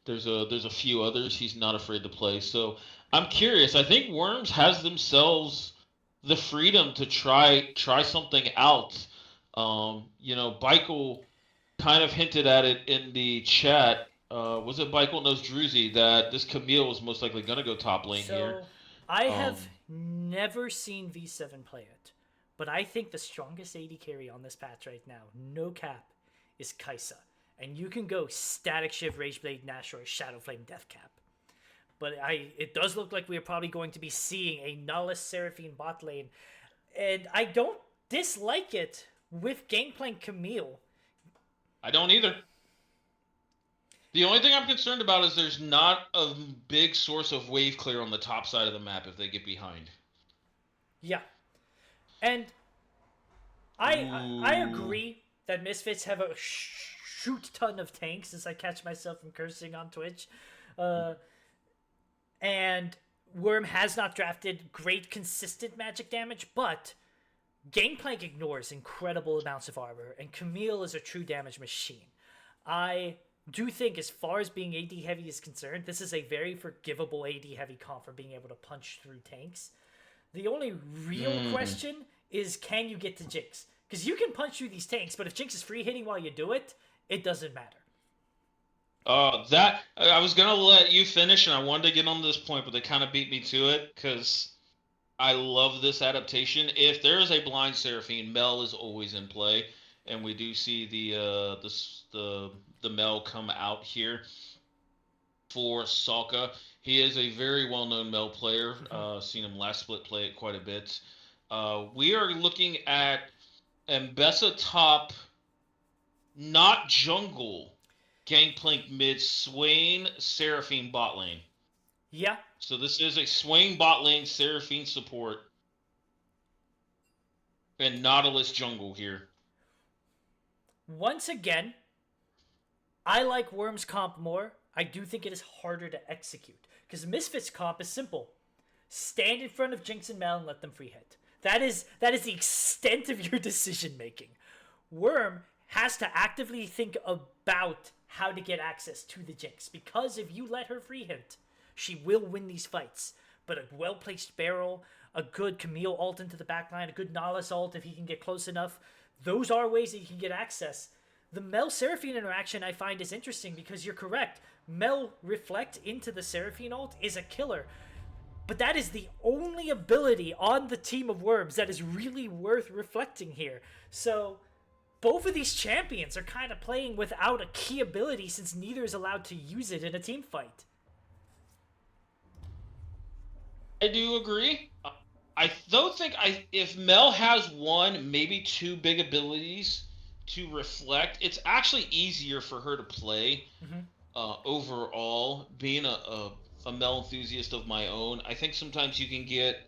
there's a few others he's not afraid to play. So I'm curious. I think Worms has themselves the freedom to try something out. Beichel kind of hinted at it in the chat. Was it Beichel knows Druzy that this Camille is most likely gonna go top lane here? So I have Um, never seen V7 play it, but I think the strongest AD carry on this patch right now, no cap, is Kaisa. And you can go Static Shiv, Rageblade, Nash, or Shadow Flame Death Cap. But it does look like we're probably going to be seeing a Nullis Seraphine bot lane. And I don't dislike it with Gangplank Camille. I don't either. The only thing I'm concerned about is there's not a big source of wave clear on the top side of the map if they get behind. Yeah. And I Ooh. agree that Misfits have a shoot ton of tanks, as I catch myself from cursing on Twitch. Uh, and Worm has not drafted great consistent magic damage, but Gangplank ignores incredible amounts of armor, and Camille is a true damage machine. I do think, as far as being AD heavy is concerned, this is a very forgivable AD heavy comp for being able to punch through tanks. The only real Mm. question is, can you get to Jinx? Because you can punch through these tanks, but if Jinx is free hitting while you do it, it doesn't matter. That I was gonna let you finish, and I wanted to get on this point, but they kind of beat me to it because I love this adaptation. If there is a blind Seraphine, Mel is always in play, and we do see the Mel come out here for Salka. He is a very well-known Mel player. Seen him last split play it quite a bit. We are looking at Mbessa top, not jungle, Gangplank mid, Swain, Seraphine bot lane. Yeah. So this is a Swain bot lane, Seraphine support, and Nautilus jungle here. Once again, I like Worm's comp more. I do think it is harder to execute. Because Misfits comp is simple. Stand in front of Jinx and Mel and let them free hit. That is the extent of your decision making. Worm has to actively think about how to get access to the Jinx, because if you let her free hit, she will win these fights. But a well placed barrel, a good Camille ult into the backline, a good Nala ult if he can get close enough, those are ways that you can get access. The Mel Seraphine interaction I find is interesting because you're correct. Mel reflect into the Seraphine ult is a killer. But that is the only ability on the team of Worms that is really worth reflecting here. So both of these champions are kind of playing without a key ability since neither is allowed to use it in a team fight. I do agree. I don't think if Mel has one, maybe two big abilities to reflect, it's actually easier for her to play Mm-hmm. overall. Being a Mel enthusiast of my own, I think sometimes you can get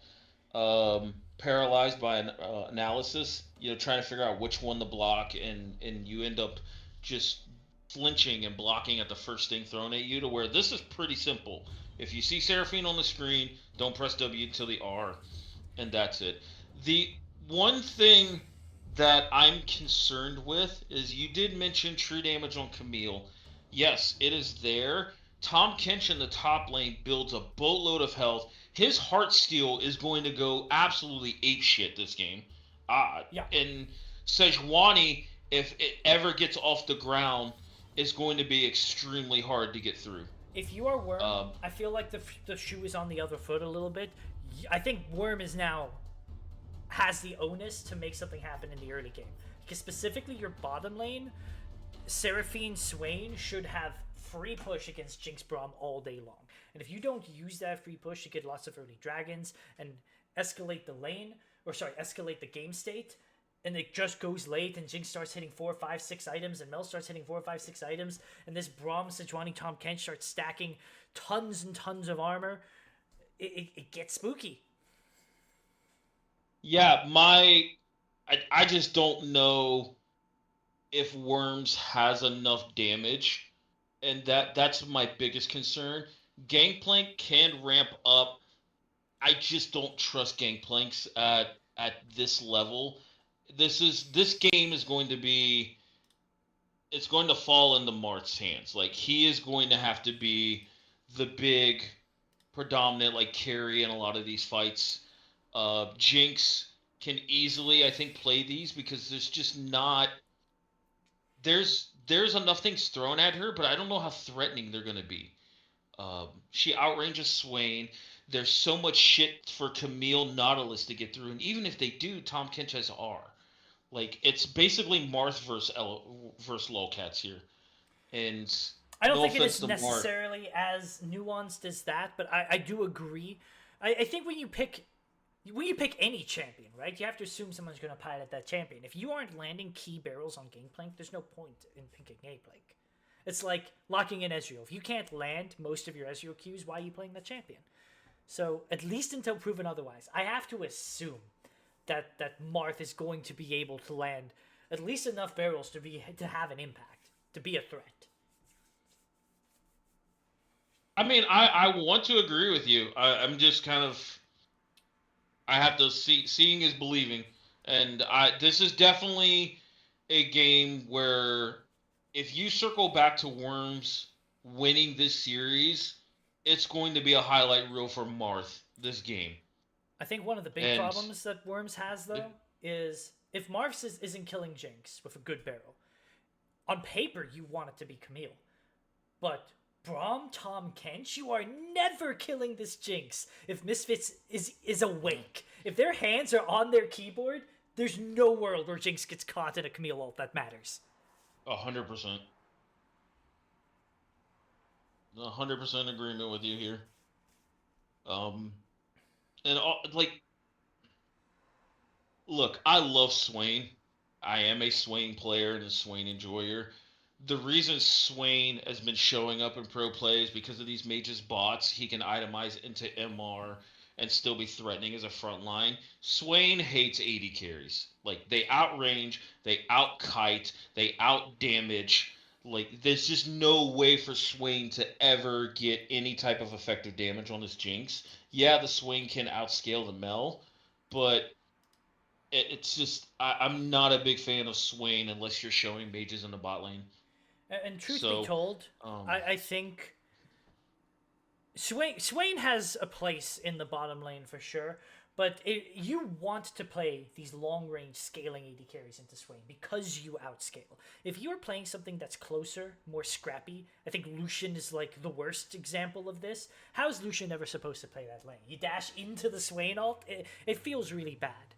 paralyzed by an analysis. Trying to figure out which one to block, and you end up just flinching and blocking at the first thing thrown at you. To where this is pretty simple. If you see Seraphine on the screen, don't press W until the R, and that's it. The one thing that I'm concerned with is you did mention true damage on Camille. Yes, it is there. Tom Kench in the top lane builds a boatload of health. His heart steal is going to go absolutely ape shit this game. Yeah. And Sejuani, if it ever gets off the ground, is going to be extremely hard to get through. If you are Worm, Um, I feel like the shoe is on the other foot a little bit. I think Worm is now has the onus to make something happen in the early game. Because specifically your bottom lane, Seraphine Swain should have free push against Jinx Braum all day long. And if you don't use that free push to get lots of early dragons and escalate the lane, or sorry, escalate the game state, and it just goes late and Jinx starts hitting 4, 5, 6 items and Mel starts hitting 4, 5, 6 items, and this Braum, Sejuani, Tom Kench starts stacking tons and tons of armor, it gets spooky. yeah, my I just don't know if Worms has enough damage, and that's my biggest concern. Gangplank can ramp up. I just don't trust Gangplanks at this level. This game is going to be it's going to fall into Mart's hands. Like he is going to have to be the big predominant like carry in a lot of these fights. Jinx can easily, I think, play these because there's just not there's enough things thrown at her, but I don't know how threatening they're gonna be. She outranges Swain. There's so much shit for Camille Nautilus to get through, and even if they do, Tom Kench has R. Like it's basically Marth versus Lolcats here, and I don't no think it offense is to Marth. necessarily as nuanced as that, but I do agree. I think when you pick any champion, right, you have to assume someone's going to pilot that champion. If you aren't landing key barrels on Gangplank, there's no point in picking Gangplank. It's like locking in Ezreal. If you can't land most of your Ezreal Qs, why are you playing that champion? So at least until proven otherwise, I have to assume that Marth is going to be able to land at least enough barrels to have an impact, to be a threat. I mean, I want to agree with you. I'm just kind of I have to see seeing is believing, and I this is definitely a game where if you circle back to Worms winning this series, it's going to be a highlight reel for Marth this game. I think one of the big And problems that Worms has though is if Marth isn't killing Jinx with a good barrel, on paper you want it to be Camille, but Braum, Tom, Kench, you are never killing this Jinx if Misfits is awake. If their hands are on their keyboard, there's no world where Jinx gets caught in a Camille ult that matters. 100%, 100% agreement with you here. Um, and like, look, I love Swain. I am a Swain player and a Swain enjoyer. The reason Swain has been showing up in pro play is because of these mages bots. He can itemize into MR and still be threatening as a front line. Swain hates AD carries. Like they outrange, they outkite, they outdamage. Like there's just no way for Swain to ever get any type of effective damage on this Jinx. Yeah, the Swain can outscale the Mel, but it's just I'm not a big fan of Swain unless you're showing mages in the bot lane. And truth be So, told, um, I think Swain has a place in the bottom lane for sure, but you want to play these long range scaling AD carries into Swain because you outscale. If you are playing something that's closer, more scrappy, I think Lucian is like the worst example of this. How is Lucian ever supposed to play that lane? You dash into the Swain ult, it feels really bad.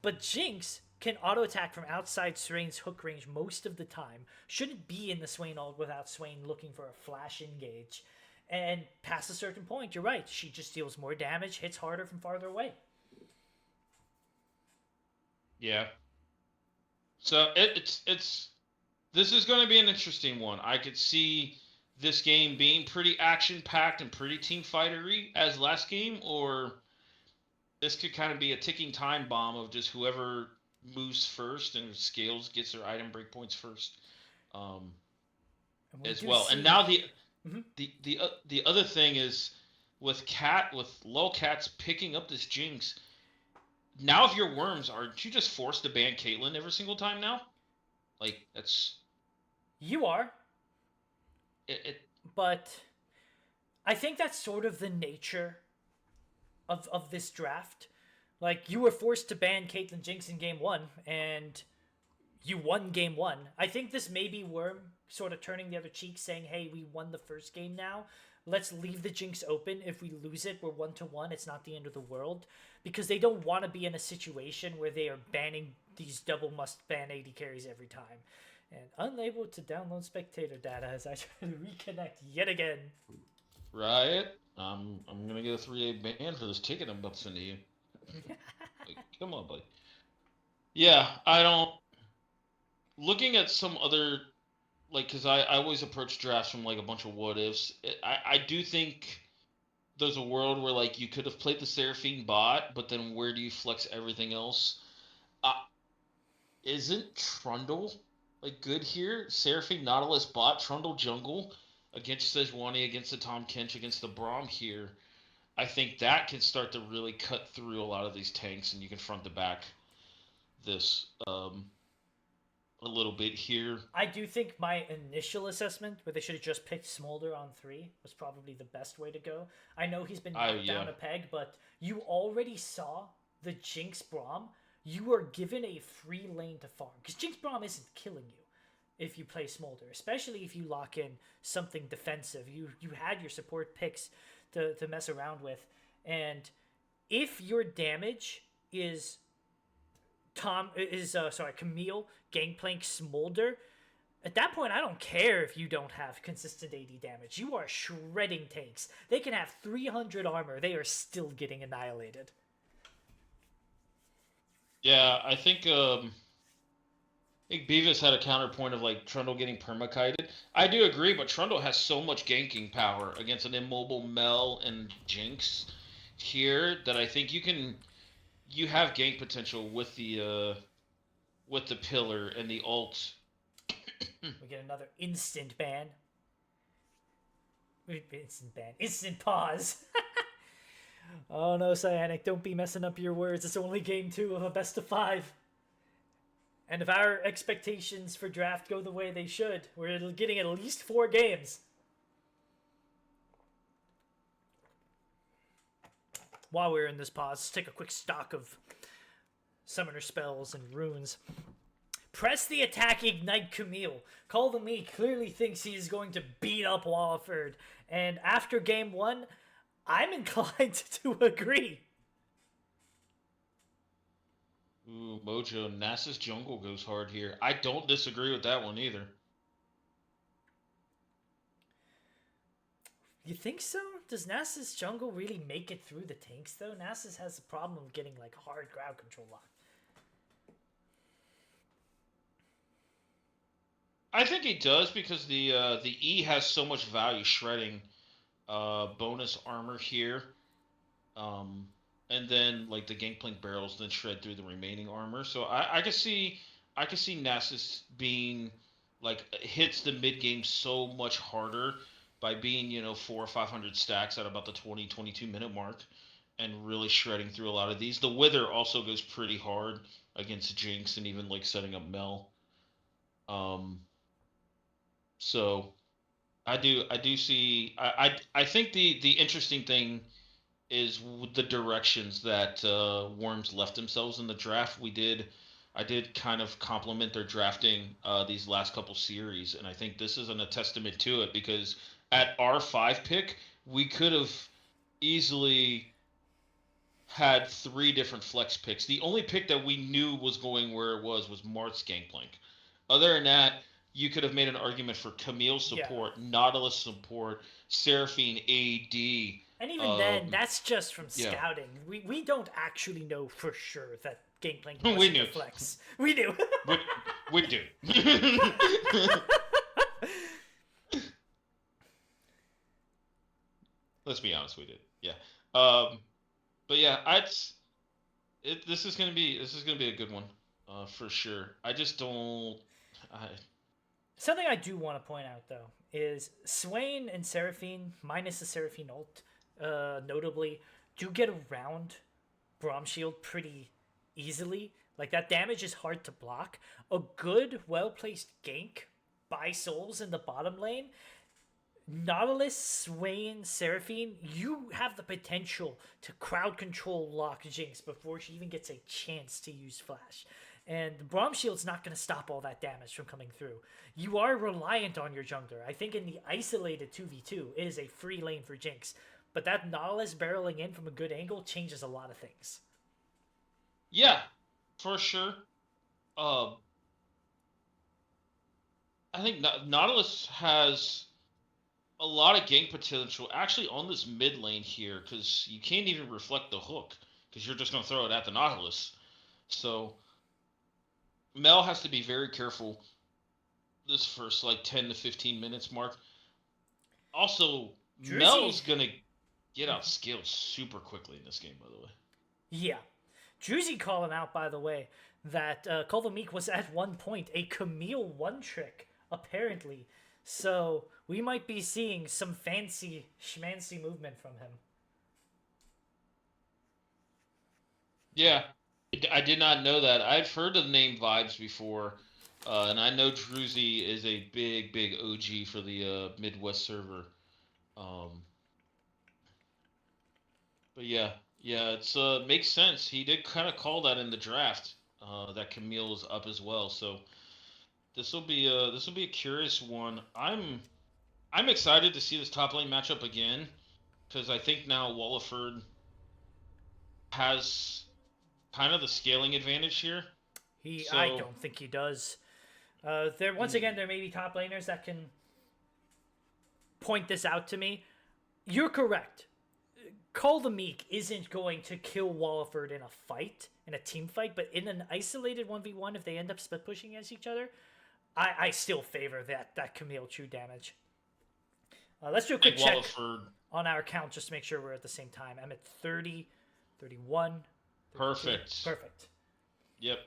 But Jinx can auto attack from outside Swain's hook range most of the time. Shouldn't be in the Swain ult without Swain looking for a flash engage. And past a certain point, you're right. She just deals more damage, hits harder from farther away. yeah. So it's this is going to be an interesting one. I could see this game being pretty action packed and pretty team fightery as last game, or this could kind of be a ticking time bomb of just whoever moves first and scales gets their item breakpoints first, um, And we as do well. And see. now Mhm. the other thing is with Lolcats picking up this Jinx. Now, if you're Worms, aren't you just forced to ban Caitlyn every single time now? Like that's You are, it. but I think that's sort of the nature of this draft. Like, you were forced to ban Caitlyn Jinx in game one, and you won game one. I think this may be Worm sort of turning the other cheek, saying, hey, we won the first game now. Let's leave the Jinx open. If we lose it, we're 1-1. It's not the end of the world. Because they don't want to be in a situation where they are banning these double must ban AD carries every time. And unable to download spectator data as I try to reconnect yet again. Riot. I'm gonna get a 3A ban for this ticket I'm about to send to you. Like, come on, buddy. Yeah, I don't. Looking at some other like, cause I always approach drafts from like a bunch of what ifs. I do think there's a world where like you could have played the Seraphine bot, but then where do you flex everything else? isn't Trundle like good here? Seraphine Nautilus bot Trundle jungle against Sejuani, against the Tom Kench, against the Braum here. I think that can start to really cut through a lot of these tanks, and you can front to back this a little bit here. I do think my initial assessment, where they should have just picked Smolder on 3, was probably the best way to go. I know he's been knocked down a peg, but you already saw the Jinx Braum. You are given a free lane to farm, because Jinx Braum isn't killing you if you play Smolder, especially if you lock in something defensive. You had your support picks to mess around with, and if your damage is Camille, Gangplank, Smolder. At that point, I don't care if you don't have consistent AD damage. You are shredding tanks. They can have 300 armor. They are still getting annihilated. Yeah, I think Beavis had a counterpoint of like Trundle getting permakited. I do agree, but Trundle has so much ganking power against an immobile Mel and Jinx here that I think you have gank potential with the pillar and the ult. We get another instant ban. Instant ban. Instant pause. Oh no, Cyanic, don't be messing up your words. It's only game 2 of a best of 5. And if our expectations for draft go the way they should, we're getting at least 4 games. While we're in this pause, let's take a quick stock of summoner spells and runes. Press the attack, ignite Camille. Call the Me clearly thinks he is going to beat up Walliford. And after game 1, I'm inclined to agree. Ooh, Mojo, Nasus jungle goes hard here. I don't disagree with that one either. You think so? Does Nasus jungle really make it through the tanks though? Nasus has a problem of getting like hard crowd control locked. I think he does because the E has so much value shredding bonus armor here. And then like the Gangplank barrels then shred through the remaining armor. So I could see Nasus being like hits the mid game so much harder by being 400 or 500 stacks at about the 22 minute mark and really shredding through a lot of these. The Wither also goes pretty hard against Jinx and even like setting up Mel. So I do see I think the interesting thing is the directions that Worms left themselves in the draft. I did kind of compliment their drafting these last couple series, and I think this is a testament to it because at our 5 pick, we could have easily had 3 different flex picks. The only pick that we knew was going where it was Marth's Gangplank. Other than that, you could have made an argument for Camille support, Nautilus support, Seraphine AD. And even then, that's just from scouting. Yeah. We don't actually know for sure that Gangplank we knew. Flex. We knew. we do. Let's be honest, we did. Yeah. But yeah, this is gonna be a good one, for sure. I just don't. Something I do want to point out though is Swain and Seraphine, minus the Seraphine ult, notably, do get around Braum Shield pretty easily. Like that damage is hard to block. A good, well-placed gank by Souls in the bottom lane. Nautilus, Swain, Seraphine, you have the potential to crowd control lock Jinx before she even gets a chance to use Flash. And the Braum Shield's not going to stop all that damage from coming through. You are reliant on your jungler. I think in the isolated 2v2, it is a free lane for Jinx. But that Nautilus barreling in from a good angle changes a lot of things. Yeah, for sure. I think Nautilus has a lot of gank potential actually on this mid lane here because you can't even reflect the hook because you're just going to throw it at the Nautilus. So Mel has to be very careful this first like 10 to 15 minutes mark. Also, Mel's going to get out skilled super quickly in this game, by the way. Yeah. Druzy calling out, by the way, that Meek was at one point a Camille one trick, apparently. So we might be seeing some fancy schmancy movement from him. Yeah, I did not know that. I've heard of the name Vibes before, and I know Druzy is a big OG for the Midwest server. Um, but yeah, it's makes sense. He did kind of call that in the draft. That Camille's up as well, so this will be a curious one. I'm excited to see this top lane matchup again because I think now Walliford has kind of the scaling advantage here. I So don't think he does. Once again, there may be top laners that can point this out to me. You're correct. Call the Meek isn't going to kill Walliford in a fight, in a team fight, but in an isolated 1v1, if they end up split pushing against each other, I still favor that Camille true damage. Let's do a quick check on our count just to make sure we're at the same time. I'm at 30, 31. 32. Perfect. Yep.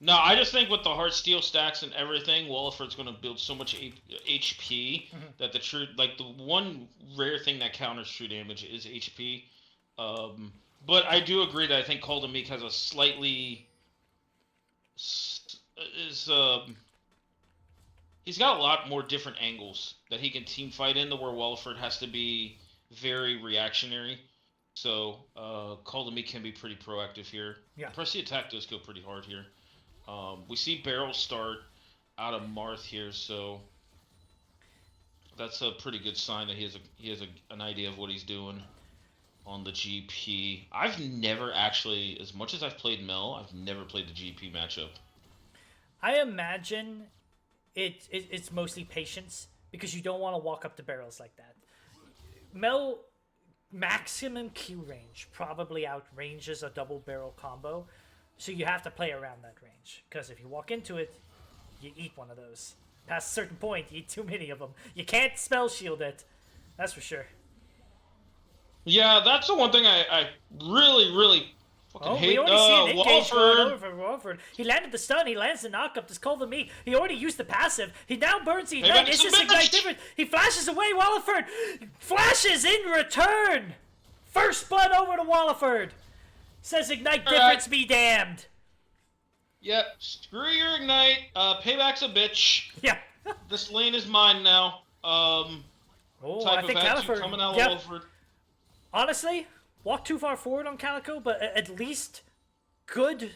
No, I just think with the heart steel stacks and everything, Walliford's going to build so much HP that the one rare thing that counters true damage is HP. But I do agree that I think Cold Meek has a slightly he's got a lot more different angles that he can team fight in, where Walliford has to be very reactionary. So Cold Meek can be pretty proactive here. Yeah. Press the attack does go pretty hard here. We see Barrel start out of Marth here, so that's a pretty good sign that he has an idea of what he's doing on the GP. I've never actually, as much as I've played Mel, I've never played the GP matchup. I imagine it's mostly patience because you don't want to walk up to barrels like that. Mel maximum Q range probably outranges a double barrel combo. So you have to play around that range, because if you walk into it, you eat one of those. Past a certain point, you eat too many of them. You can't spell shield it. That's for sure. Yeah, that's the one thing I really fucking hate. We already see an engage going over for Walliford. He landed the stun. He lands the knockup. This Call the Meek. He already used the passive. He now burns the ignite. It's just ignite different. He flashes away. Walliford flashes in return. First blood over to Walliford. Says ignite difference be damned. Yep, screw your ignite. Payback's a bitch. Yeah. This lane is mine now. I think Calico coming out of Walliford. Honestly, walk too far forward on Calico, but at least good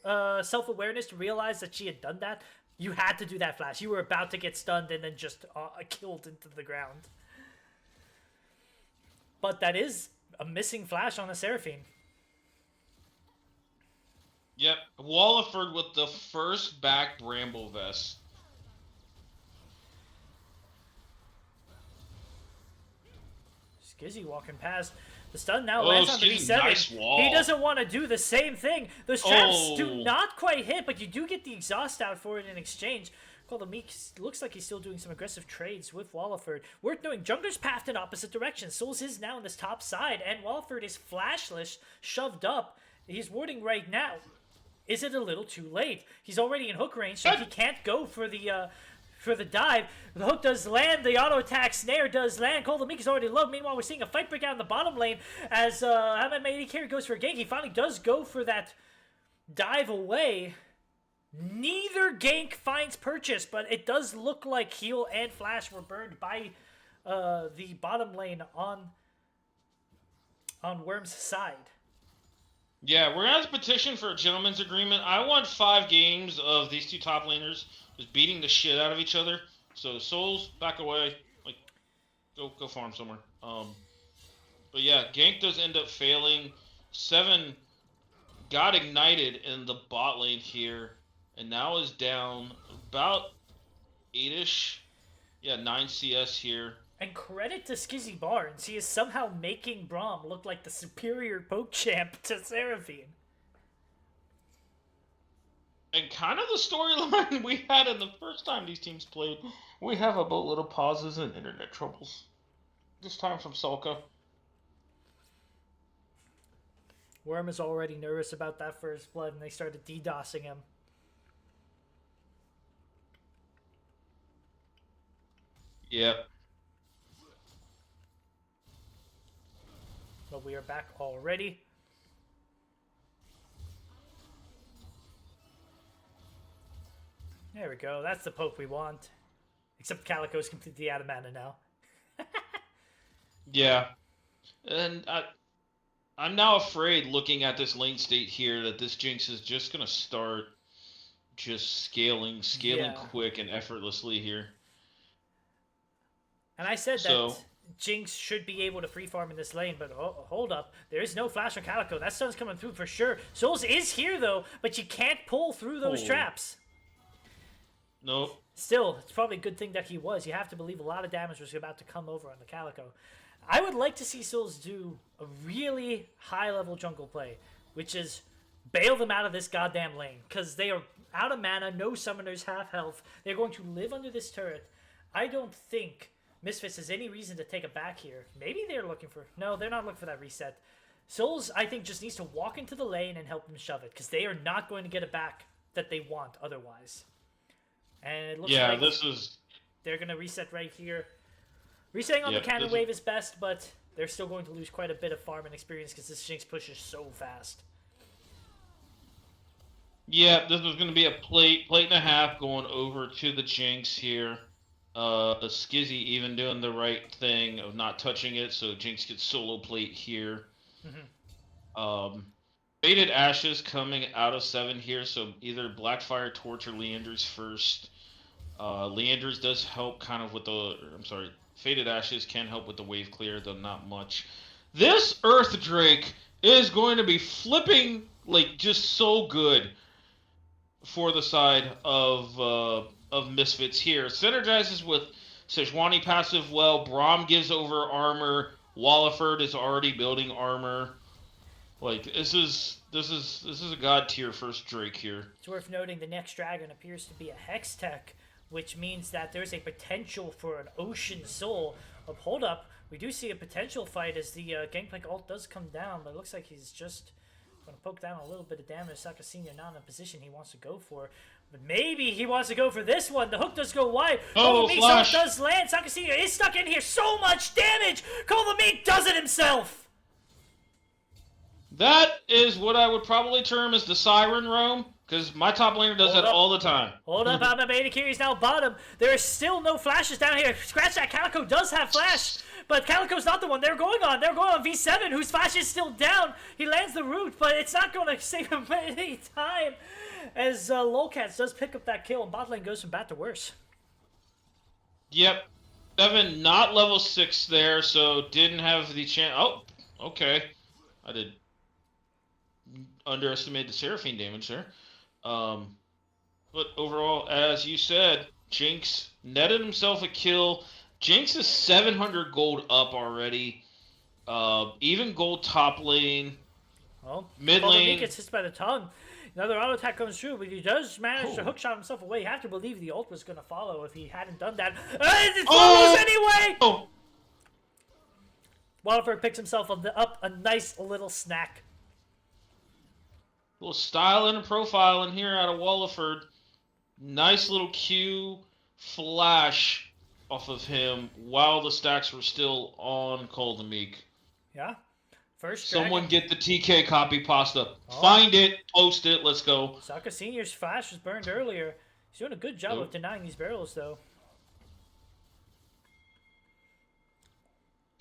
self-awareness to realize that she had done that. You had to do that flash. You were about to get stunned and then just killed into the ground. But that is a missing flash on a Seraphine. Yep, Walliford with the first back Bramble Vest. Skizzy walking past. The stun now lands on the V7. Nice He doesn't want to do the same thing. Those traps do not quite hit, but you do get the exhaust out for it in exchange. The Meek looks like he's still doing some aggressive trades with Walliford. Worth knowing, Jungler's pathed in opposite directions. Souls is now on this top side, and Walliford is flashless, shoved up. He's warding right now. Is it a little too late? He's already in hook range, so he can't go for the dive. The hook does land. The auto attack snare does land. Cole the Meek is already low. Meanwhile, we're seeing a fight break out in the bottom lane as Ahmed Mahdi carry goes for a gank. He finally does go for that dive away. Neither gank finds purchase, but it does look like heal and flash were burned by the bottom lane on Worm's side. Yeah, we're going to have to petition for a gentleman's agreement. I want 5 games of these two top laners just beating the shit out of each other. So Souls, back away. Like, go farm somewhere. But yeah, gank does end up failing. 7 got ignited in the bot lane here, and now is down about 8-ish. Yeah, 9 CS here. And credit to Skizzy Barnes, he is somehow making Braum look like the superior poke champ to Seraphine. And kind of the storyline we had in the first time these teams played. We have a boatload of pauses and internet troubles. This time from Salka. Worm is already nervous about that first blood, and they started DDoSing him. Yep. But we are back already. There we go. That's the poke we want. Except Calico's completely out of mana now. Yeah. And I'm now afraid, looking at this lane state here, that this Jinx is just going to start just scaling quick and effortlessly here. And I said that Jinx should be able to free farm in this lane, but hold up. There is no flash on Calico. That stun's coming through for sure. Souls is here, though, but you can't pull through those traps. Nope. Still, it's probably a good thing that he was. You have to believe a lot of damage was about to come over on the Calico. I would like to see Souls do a really high-level jungle play, which is bail them out of this goddamn lane, because they are out of mana, no summoners, half health. They're going to live under this turret. I don't think Misfits has any reason to take it back here. Maybe they're looking for... No, they're not looking for that reset. Souls, I think, just needs to walk into the lane and help them shove it, because they are not going to get it back that they want otherwise. And it looks like they're going to reset right here. Resetting on the cannon wave is best, but they're still going to lose quite a bit of farm and experience because this Jinx pushes so fast. Yeah, this was going to be a plate and a half going over to the Jinx here. Skizzy even doing the right thing of not touching it, so Jinx gets solo plate here. Faded Ashes coming out of 7 here, so either Blackfire, Torch, or Leander's first. Leander's does help kind of with the... Faded Ashes can help with the wave clear, though not much. This Earth Drake is going to be flipping, like, just so good for the side of Misfits here. Synergizes with Sejuani passive well. Braum gives over armor. Walliford is already building armor. Like, this is a god tier first Drake here. It's worth noting the next dragon appears to be a Hex Tech, which means that there's a potential for an Ocean Soul. Hold up, we do see a potential fight as the Gangplank ult does come down, but it looks like he's just going to poke down a little bit of damage. Saka Senior not in a position he wants to go for, but maybe he wants to go for this one. The hook does go wide. Oh, flash! Does land. Saka Senior is stuck in here. So much damage. Meat does it himself. That is what I would probably term as the Siren Roam. Because my top laner does that all the time. Hold up, Alma Beta Kiri's now bottom. There is still no flashes down here. Scratch that, Calico does have flash. But Calico's not the one they're going on. They're going on V7, whose flash is still down. He lands the root, but it's not going to save him any time. As Lolcats does pick up that kill, and bot lane goes from bad to worse. Yep. 7 not level 6 there, so didn't have the chance. Oh, okay. I did underestimate the Seraphine damage there. But overall, as you said, Jinx netted himself a kill. Jinx is 700 gold up already. Even gold top lane. Well, mid lane. He gets hit by the tongue. Another auto attack comes through, but he does manage to hookshot himself away. You have to believe the ult was going to follow if he hadn't done that. It follows anyway! Walliford picks himself up a nice little snack. Little styling and profiling here out of Walliford. Nice little Q flash off of him while the stacks were still on Coldamik. Yeah. First Someone get the TK copy pasta. Find it, post it, let's go. Saka Senior's flash was burned earlier. He's doing a good job of denying these barrels, though.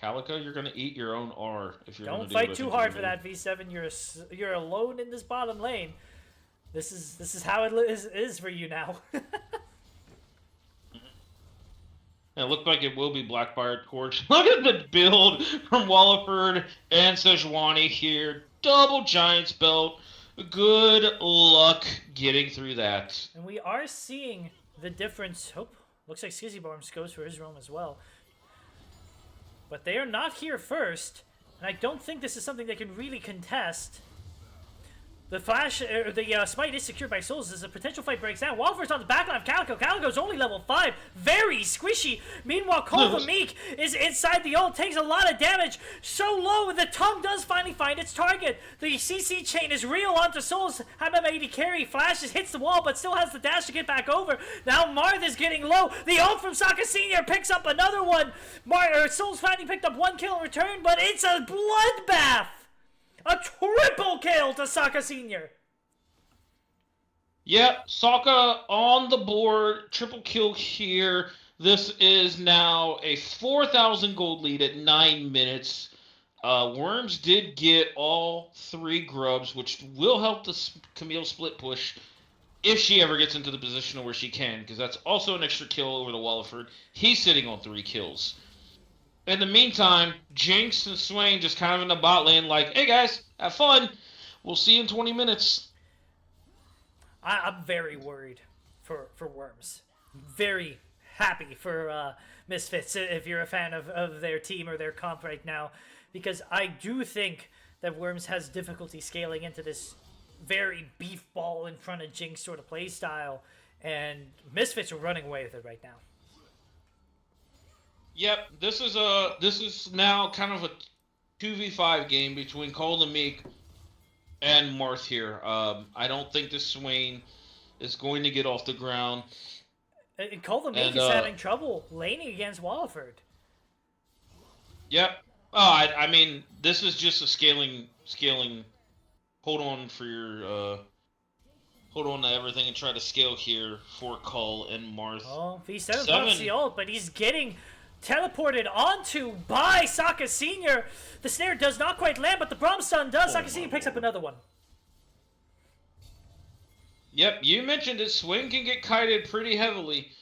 Calico, you're gonna eat your own R if you're Don't fight too hard for that V7. You're alone in this bottom lane. This is how it is for you now. It looked like it will be Blackfire Torch. Look at the build from Walliford and Sejuani here. Double Giant's Belt. Good luck getting through that. And we are seeing the difference. Looks like Skizzyborms goes for his roam as well. But they are not here first, and I don't think this is something they can really contest. The flash, the smite is secured by souls as a potential fight breaks down. Walford's on the back line of Calico. Calico's only level 5. Very squishy. Meanwhile, Cole the Meek is inside the ult. Takes a lot of damage. So low, the tongue does finally find its target. The CC chain is real onto souls. Hamamadi carry. Flashes, hits the wall, but still has the dash to get back over. Now Marth is getting low. The ult from Sokka Sr. picks up another one. Souls finally picked up 1 kill in return, but it's a bloodbath. A triple kill to Sokka Sr. Yep, Sokka on the board. Triple kill here. This is now a 4,000 gold lead at 9 minutes. Worms did get all 3 grubs, which will help the Camille split push if she ever gets into the position where she can, because that's also an extra kill over the Walliford. He's sitting on 3 kills. In the meantime, Jinx and Swain just kind of in the bot lane like, hey guys, have fun. We'll see you in 20 minutes. I'm very worried for Worms. Very happy for Misfits if you're a fan of their team or their comp right now. Because I do think that Worms has difficulty scaling into this very beef ball in front of Jinx sort of play style. And Misfits are running away with it right now. Yep, this is now kind of a 2v5 game between Cole the Meek and Marth here. I don't think this Swain is going to get off the ground. Cole the Meek is having trouble laning against Walliford. Yep. Oh, I mean, this is just a scaling. Hold on for your. Hold on to everything and try to scale here for Cole and Marth. Oh, V7 pops the ult, but he's getting teleported onto by Sokka Sr. The snare does not quite land, but the Bromstun does. Sokka Sr. picks up another one. Yep, you mentioned it. Swing can get kited pretty heavily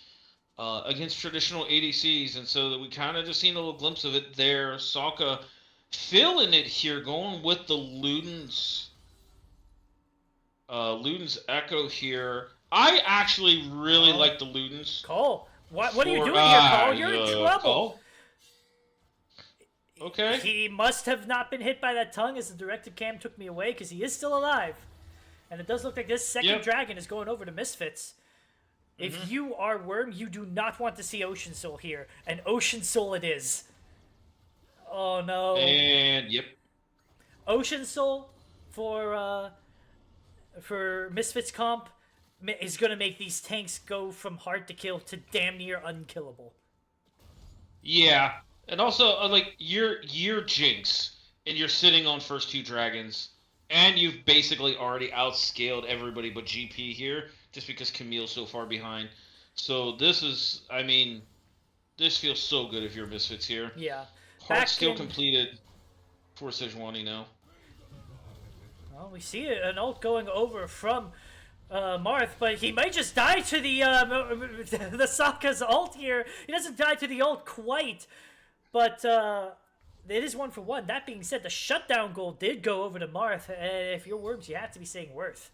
against traditional ADCs, and so we kind of just seen a little glimpse of it there. Sokka feeling it here, going with the Luden's Echo here. I actually really like the Luden's. Cole, what are you doing here, Cole? You're in trouble. Cole? Okay. He must have not been hit by that tongue as the directive cam took me away because he is still alive. And it does look like this second dragon is going over to Misfits. If you are Worm, you do not want to see Ocean Soul here. And Ocean Soul it is. Oh, no. And, yep. Ocean Soul for Misfits comp is going to make these tanks go from hard to kill to damn near unkillable. Yeah. And also, like, you're Jinx, and you're sitting on first 2 dragons. And you've basically already outscaled everybody but GP here, just because Camille's so far behind. So this is, I mean, this feels so good if you're Misfits here. Yeah. Heart still completed for Sejuani now. Well, we see an ult going over from Marth, but he might just die to the Sokka's ult here. He doesn't die to the ult quite, but it is 1 for 1. That being said, the shutdown goal did go over to Marth. If you're Worms, you have to be saying worth.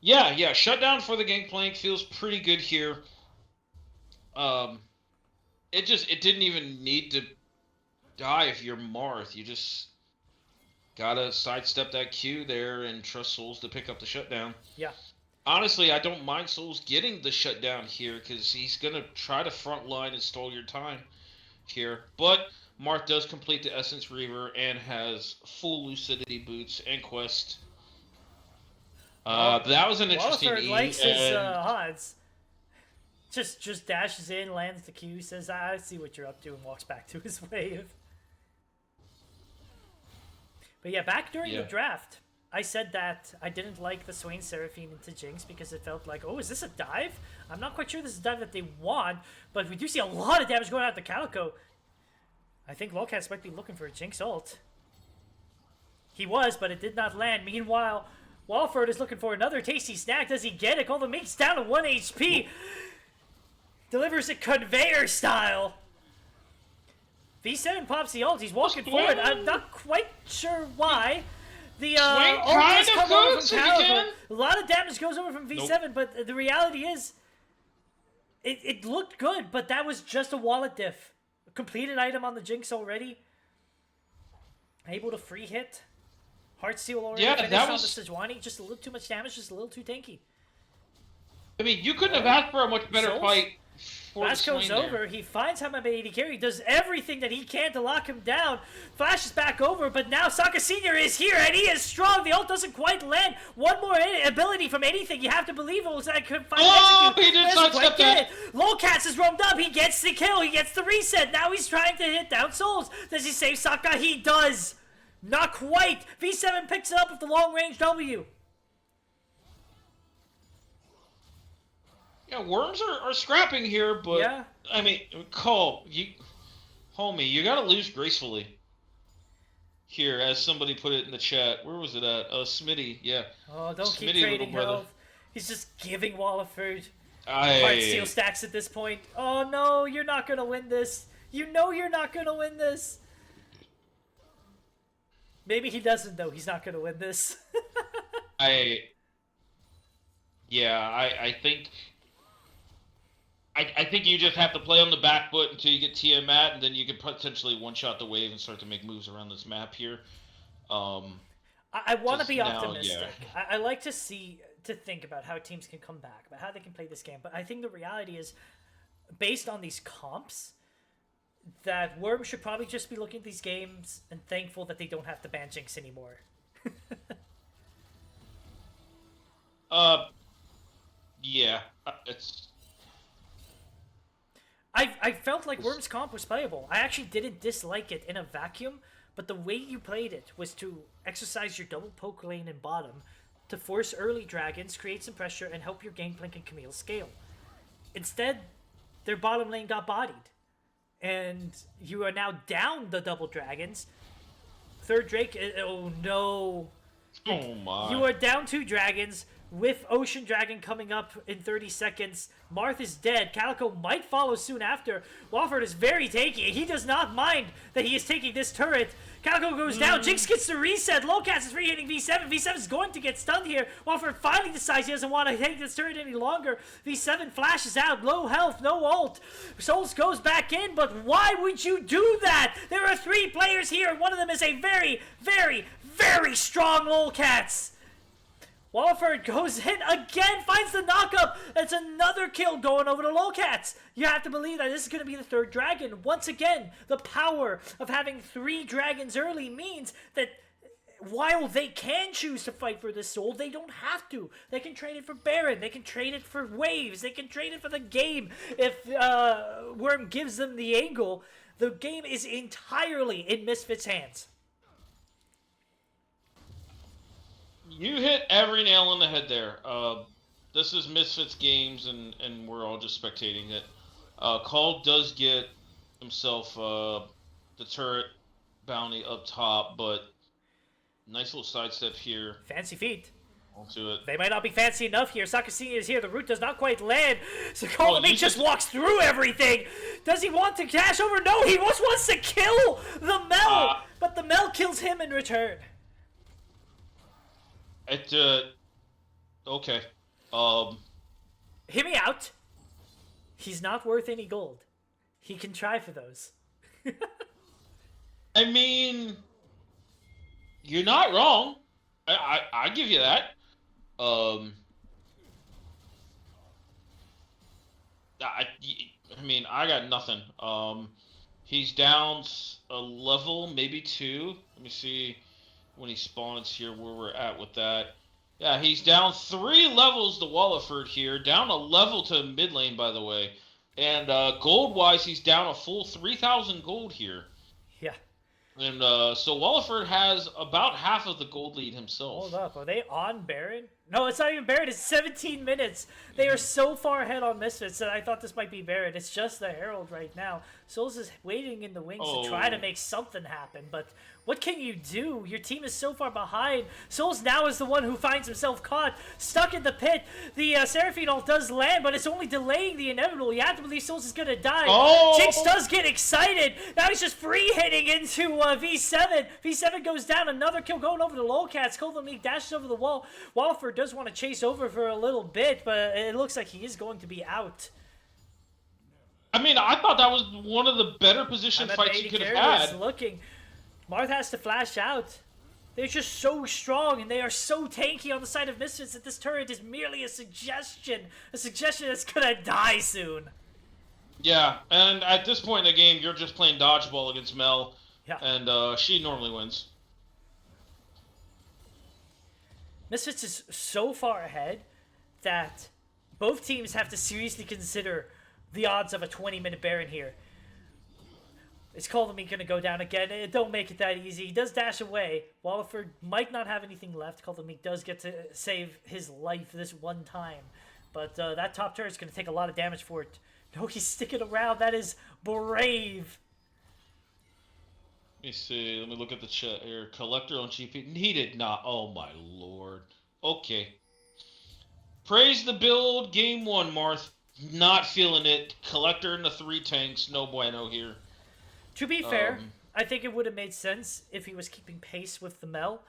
Yeah. Shutdown for the Gangplank feels pretty good here. It didn't even need to die if you're Marth. You just gotta sidestep that Q there and trust Souls to pick up the shutdown. Yeah. Honestly, I don't mind Souls getting the shutdown here because he's gonna try to frontline and stall your time here, but Marth does complete the Essence Reaver and has full Lucidity boots and quest. That was an interesting Walliford likes his odds. Just dashes in, lands the Q, says, I see what you're up to, and walks back to his wave. But yeah, back during the draft, I said that I didn't like the Swain Seraphine into Jinx because it felt like, oh, is this a dive? I'm not quite sure this is a dive that they want, but we do see a lot of damage going out to Calico. I think Lolcats might be looking for a Jinx ult. He was, but it did not land. Meanwhile, Walford is looking for another tasty snack. Does he get it? Call the Meek's down to 1 HP. Delivers it conveyor style. V7 pops the ult. He's walking forward. I'm not quite sure why. The ult is coming over from Calico. A lot of damage goes over from V7, but the reality is, it looked good, but that was just a wallet diff. A completed item on the Jinx already. Able to free hit. Heartsteel already Yeah, finished that on was. the Sejuani. Just a little too much damage, just a little too tanky. I mean, you couldn't have asked for a much better Souls? fight for Flash the goes Swain there. over. He finds Hamame AD carry. Does everything that he can to lock him down. Flashes back over, but now Sokka Senior is here and he is strong. The ult doesn't quite land. One more ability from anything. You have to believe it was that could find execute. He did Doesn't sidestep quite get that. it. Lolcats is roamed up. He gets the kill. He gets the reset. Now he's trying to hit down Souls. Does he save Sokka? He does. Not quite. V7 picks it up with the long range W. Yeah, Worms are scrapping here, but Yeah. I mean, Cole, homie, you gotta lose gracefully. Here, as somebody put it in the chat, where was it at? Smitty, yeah. Oh, don't keep Smitty, trading little brother. health. He's just giving Wallaford I Heartsteel stacks at this point. Oh no, you're not gonna win this. You know you're not gonna win this. Maybe he doesn't though. He's not gonna win this. I think. I think you just have to play on the back foot until you get Tiamat, and then you can potentially one-shot the wave and start to make moves around this map here. I want to be now, optimistic. yeah. I like to think about how teams can come back, about how they can play this game. But I think the reality is, based on these comps, that Worm should probably just be looking at these games and thankful that they don't have to ban Jinx anymore. Yeah, it's. I felt like Worm's comp was playable. I actually didn't dislike it in a vacuum, but the way you played it was to exercise your double poke lane and bottom to force early dragons, create some pressure, and help your Gangplank and Camille scale. Instead, their bottom lane got bodied. And you are now down the double dragons. Third Drake, oh no. Oh my. You are down 2 dragons with Ocean Dragon coming up in 30 seconds. Marth is dead. Calico might follow soon after. Walford is very tanky. He does not mind that he is taking this turret. Calico goes down. Jinx gets the reset. Lolcats is free-hitting V7. V7 is going to get stunned here. Walford finally decides he doesn't want to take this turret any longer. V7 flashes out. Low health. No ult. Souls goes back in, but why would you do that? There are 3 players here. One of them is a very, very, very strong Lolcats. Walford goes in again, finds the knockup. That's another kill going over to Lolcats. You have to believe that this is going to be the 3rd dragon. Once again, the power of having 3 dragons early means that while they can choose to fight for this soul, they don't have to. They can trade it for Baron. They can trade it for waves. They can trade it for the game. If Worm gives them the angle, the game is entirely in Misfits' hands. You hit every nail on the head there. This is Misfits games, and we're all just spectating it. Call does get himself the turret bounty up top, but nice little sidestep here. Fancy feet. Onto it. They might not be fancy enough here. Sakasini is here. The root does not quite land. So Colomate just walks through everything. Does he want to dash over? No, he just wants to kill the Mel. But the Mel kills him in return. Okay. Hear me out. He's not worth any gold. He can try for those. I mean, you're not wrong. I give you that. I mean, I got nothing. He's down a level, maybe 2. Let me see when he spawns here where we're at with that. Yeah, he's down 3 levels to Wallaford here. Down a level to mid lane, by the way. And gold-wise, he's down a full 3,000 gold here. Yeah. And so Wallaford has about half of the gold lead himself. Hold up. Are they on Baron? No, it's not even Baron. It's 17 minutes. They are so far ahead on Misfits that I thought this might be Baron. It's just the Herald right now. Souls is waiting in the wings to try to make something happen, but what can you do? Your team is so far behind. Souls now is the one who finds himself caught, stuck in the pit. The Seraphine ult does land, but it's only delaying the inevitable. You have to believe Souls is going to die. Jinx does get excited. Now he's just free hitting into V7. V7 goes down. Another kill going over to Lolcats. Colvin Meek dashes over the wall. Walford does want to chase over for a little bit, but it looks like he is going to be out. I mean, I thought that was one of the better position fights you could have had. Looking. Marth has to flash out. They're just so strong, and they are so tanky on the side of Misfits that this turret is merely a suggestion that's gonna die soon. Yeah, and at this point in the game, you're just playing dodgeball against Mel, Yeah. and she normally wins. Misfits is so far ahead that both teams have to seriously consider the odds of a 20-minute Baron here. Is Kolomik going to go down again? It don't make it that easy. He does dash away. Walliford might not have anything left. Kolomik does get to save his life this one time. But that top turret is going to take a lot of damage for it. No, he's sticking around. That is brave. Let me see. Let me look at the chat here. Collector on GP. He did not. Oh, my lord. Okay. Praise the build. Game 1, Marth. Not feeling it. Collector in the 3 tanks. No bueno here. To be fair, I think it would have made sense if he was keeping pace with the Mel.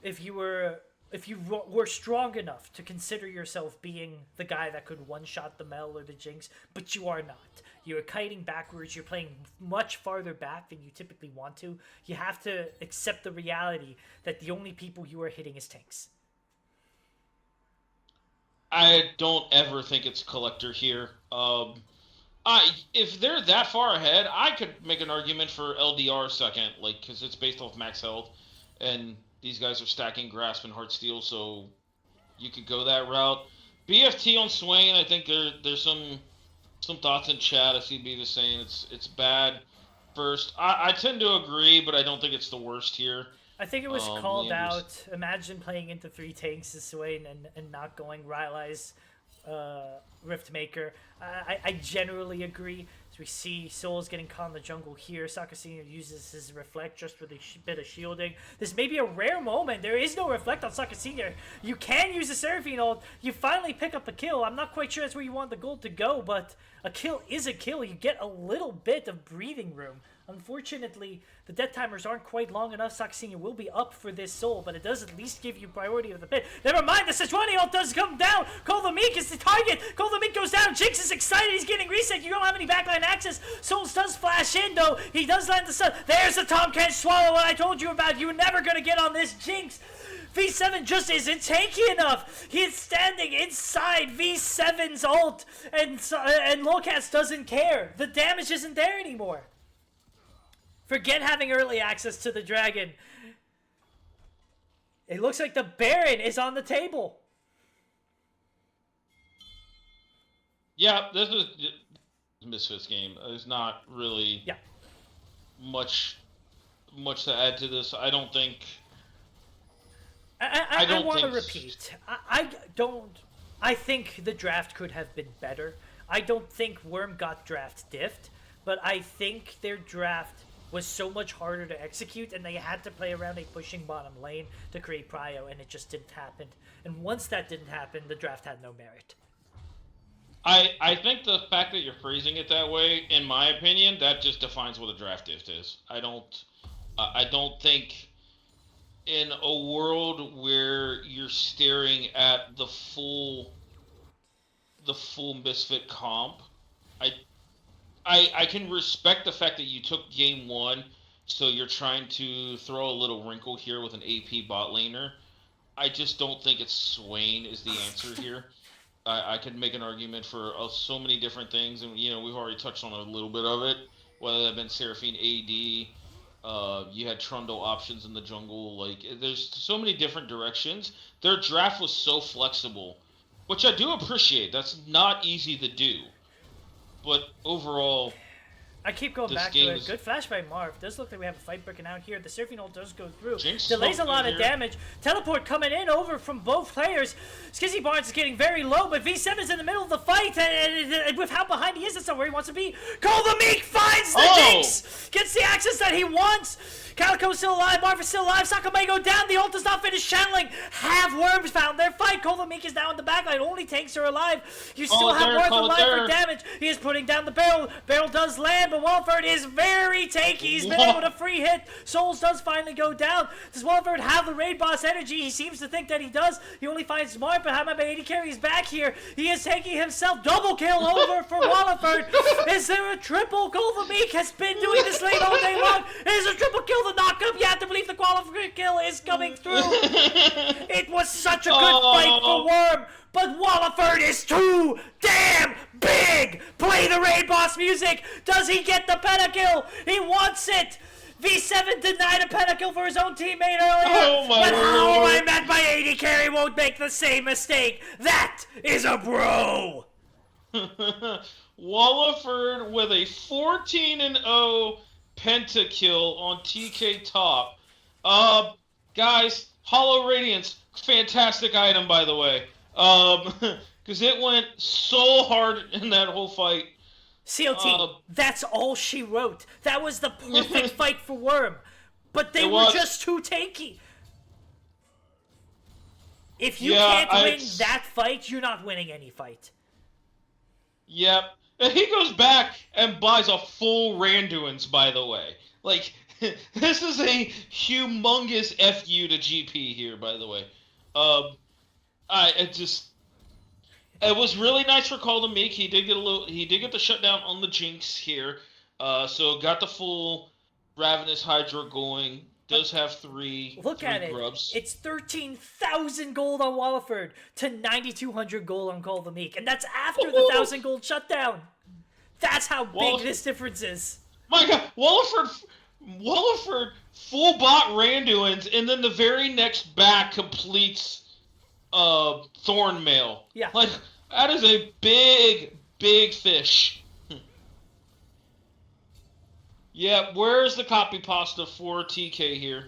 If you were strong enough to consider yourself being the guy that could one-shot the Mel or the Jinx, but you are not. You're kiting backwards. You're playing much farther back than you typically want to. You have to accept the reality that the only people you are hitting is tanks. I don't ever think it's Collector here. If they're that far ahead, I could make an argument for LDR second, like, because it's based off max health, and these guys are stacking Grasp and Heartsteel, so you could go that route. BFT on Swain, I think there's some thoughts in chat. I see Beavis saying it's bad first. I tend to agree, but I don't think it's the worst here. I think it was called out. Imagine playing into 3 tanks as Swain and not going Rylai's Riftmaker. I generally agree. As we see Souls getting caught in the jungle here, Sakasino uses his Reflect just for the bit of shielding. This may be a rare moment. There is no Reflect on Sakasino. You can use the Seraphine ult. You finally pick up the kill. I'm not quite sure that's where you want the gold to go, but a kill is a kill. You get a little bit of breathing room. Unfortunately, the death timers aren't quite long enough. Sakasino will be up for this soul, but it does at least give you priority of the pit. Never mind, the Sejuani ult does come down. Kolomik is the target. Kolomik goes down. Jinx is excited. He's getting reset. You don't have any backline access. Souls does flash in, though. He does land the stun. There's the Tomcat Swallow, what I told you about. You were never going to get on this Jinx. V7 just isn't tanky enough. He's standing inside V7's ult, and Lolcats doesn't care. The damage isn't there anymore. Forget having early access to the dragon. It looks like the Baron is on the table. Yeah, this is Misfits game. There's not really much to add to this. I don't think. I want to repeat. I think the draft could have been better. I don't think Worm got draft diffed, but I think their draft was so much harder to execute, and they had to play around a pushing bottom lane to create prio, and it just didn't happen. And once that didn't happen, the draft had no merit. I think the fact that you're phrasing it that way, in my opinion, that just defines what a draft diff is. I don't think in a world where you're staring at the full Misfit comp, I can respect the fact that you took game 1, so you're trying to throw a little wrinkle here with an AP bot laner. I just don't think it's Swain is the answer here. I could make an argument for so many different things, and we've already touched on a little bit of it, whether that been Seraphine AD, you had Trundle options in the jungle. Like, there's so many different directions. Their draft was so flexible, which I do appreciate. That's not easy to do. But overall, I keep going back to it. Good flash by Marv. Does look like we have a fight breaking out here. The Seraphine ult does go through. Jinx delays a lot of damage. Teleport coming in over from both players. Skizzy Barnes is getting very low, but V7's in the middle of the fight, and with how behind he is, that's not where he wants to be. Kolomik finds the Jinx! Gets the access that he wants! Calico's still alive, Marv is still alive, Saka may go down, the ult does not finish just channeling, have Worms found their fight. Kolomik is now in the backline. Only tanks are alive. You still have Marth alive for damage. He is putting down the barrel. Barrel does land, but Walford is very tanky. He's been able to free hit. Souls does finally go down. Does Walford have the raid boss energy? He seems to think that he does. He only finds Marth, but how about AD carries back here? He is taking himself. Double kill over for Walliford. Is there a triple? Kolomik has been doing this lane all day long. It is a triple kill. The knockup. You have to believe the qualifier kill is coming through. It was such a good fight for Worm, but Walliford is too damn big. Play the raid boss music. Does he get the pentakill? He wants it. V7 denied a pentakill for his own teammate earlier. But how am I mad my AD carry won't make the same mistake? That is a bro. Walliford with a 14-0 pentakill on TK top. Guys, Hollow Radiance, fantastic item, by the way. Because it went so hard in that whole fight. CLT, that's all she wrote. That was the perfect fight for Worm. But they were just too tanky. If you can't win that fight, you're not winning any fight. Yep. And he goes back and buys a full Randuin's, by the way. Like, this is a humongous FU to GP here, by the way. It was really nice for Kolomik. He did get the shutdown on the Jinx here. So got the full Ravenous Hydra going. Does have three grubs. It's 13,000 gold on Walliford to 9,200 gold on Kolomik, and that's after the 1,000 gold shutdown. That's how big this difference is. My God, Walliford full bot Randuin's, and then the very next back completes Thornmail. Yeah. Like, that is a big, big fish. Yeah, where's the copy pasta for TK here?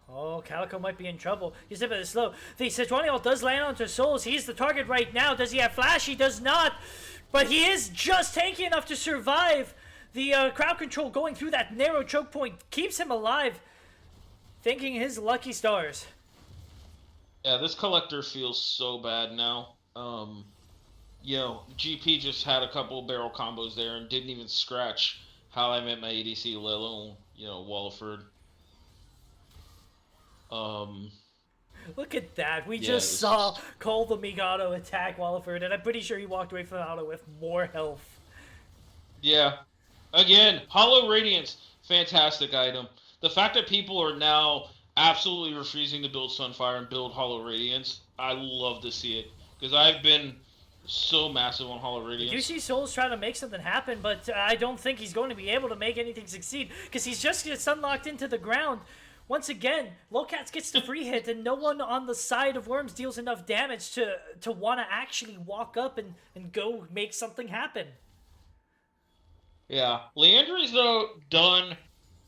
Oh, Calico might be in trouble. He's a bit slow. The Sejuani ult does land onto Souls. He's the target right now. Does he have flash? He does not. But he is just tanky enough to survive. The crowd control going through that narrow choke point keeps him alive. Thanking his lucky stars. Yeah, this collector feels so bad now. GP just had a couple barrel combos there and didn't even scratch How I Met My ADC, let alone, Walliford. Look at that. We just saw Cole the Migado attack Walliford, and I'm pretty sure he walked away from the auto with more health. Yeah. Again, Hollow Radiance, fantastic item. The fact that people are now absolutely refusing to build Sunfire and build Hollow Radiance, I love to see it. Because I've been so massive on Hollow Radiance. You see Souls trying to make something happen, but I don't think he's going to be able to make anything succeed. Because he's just gets unlocked into the ground. Once again, Lowcats gets the free hit, and no one on the side of Worms deals enough damage to want to actually walk up and go make something happen. Yeah. Leandry's, though, done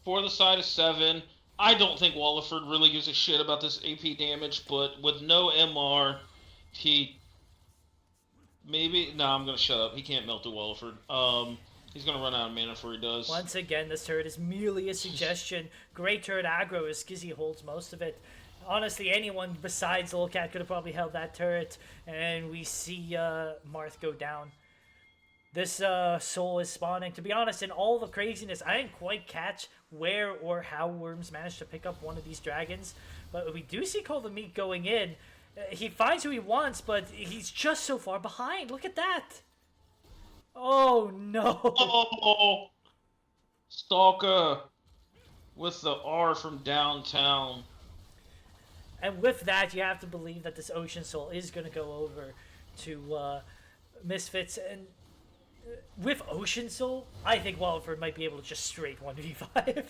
for the side of 7. I don't think Walliford really gives a shit about this AP damage, but with no MR, he... Maybe... No, I'm going to shut up. He can't melt to Walliford. He's going to run out of mana before he does. Once again, this turret is merely a suggestion. Great turret aggro as Skizzy holds most of it. Honestly, anyone besides Lolcat could have probably held that turret. And we see Marth go down. This Soul is spawning. To be honest, in all the craziness, I didn't quite catch where or how Worms managed to pick up one of these dragons. But we do see Call the Meat going in. He finds who he wants, but he's just so far behind. Look at that. Oh, no. Oh, Stalker with the R from downtown. And with that, you have to believe that this Ocean Soul is going to go over to Misfits. And with Ocean Soul, I think Walliford might be able to just straight 1v5.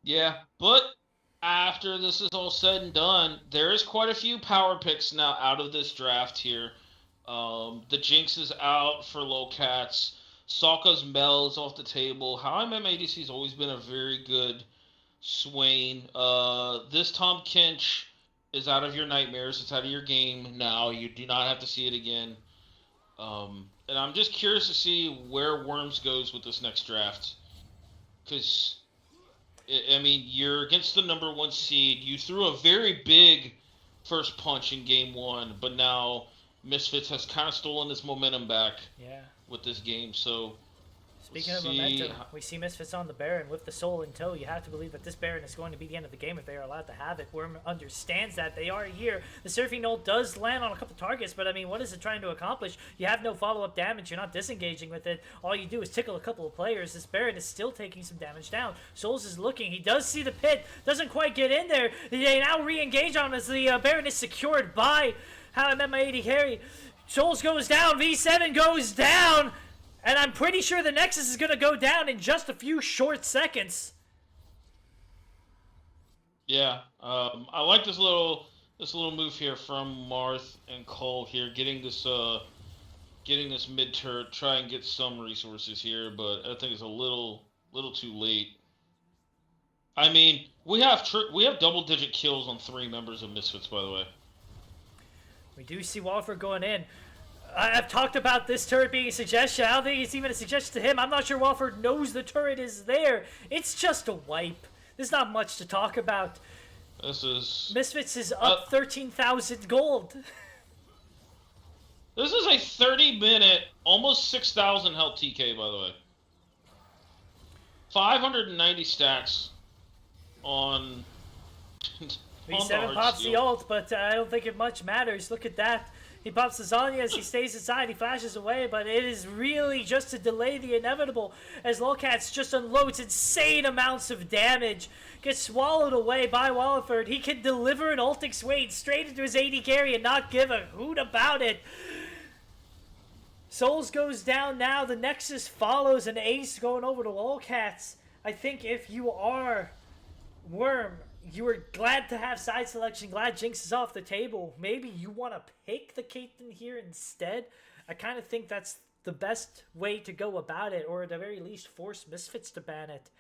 Yeah, but after this is all said and done, there is quite a few power picks now out of this draft here. The Jinx is out for Lowcats. Sokka's Mel is off the table. How I Met My ADC has always been a very good Swain. This Tom Kench is out of your nightmares. It's out of your game now. You do not have to see it again. and I'm just curious to see where Worms goes with this next draft. Because, I mean, you're against the number one seed. You threw a very big first punch in game one, but now Misfits has kind of stolen this momentum back Yeah. with this game. So we'll Speaking of see. momentum, we see Misfits on the Baron with the soul in tow. You have to believe that this Baron is going to be the end of the game if they are allowed to have it. Worm understands that. They are here. The Surfing Knoll does land on a couple targets, but I mean, what is it trying to accomplish? You have no follow-up damage. You're not disengaging with it. All you do is tickle a couple of players. This Baron is still taking some damage down. Souls is looking. He does see the pit. Doesn't quite get in there. They now re-engage on him as the Baron is secured by How I Met My 80 Carry. Souls goes down. V7 goes down. And I'm pretty sure the Nexus is going to go down in just a few short seconds. Yeah, I like this little move here from Marth and Cole here, getting this mid turret, try and get some resources here, but I think it's a little too late. I mean, we have double digit kills on 3 members of Misfits, by the way. We do see Walford going in. I've talked about this turret being a suggestion. I don't think it's even a suggestion to him. I'm not sure Walford knows the turret is there. It's just a wipe. There's not much to talk about. This is Misfits is up 13,000 gold. this is a 30-minute, almost 6,000 health TK, by the way. 590 stacks on. V7 pops the ult, but I don't think it much matters. Look at that. He pops the Zanya as he stays inside. He flashes away, but it is really just to delay the inevitable as Lolcats just unloads insane amounts of damage. Gets swallowed away by Walliford. He can deliver an ultic Swain straight into his AD carry and not give a hoot about it. Souls goes down now. The Nexus follows an ace going over to Lolcats. I think if you are Worm, you were glad to have side selection, glad Jinx is off the table. Maybe you want to pick the Caitlyn here instead. I kind of think that's the best way to go about it, or at the very least force Misfits to ban it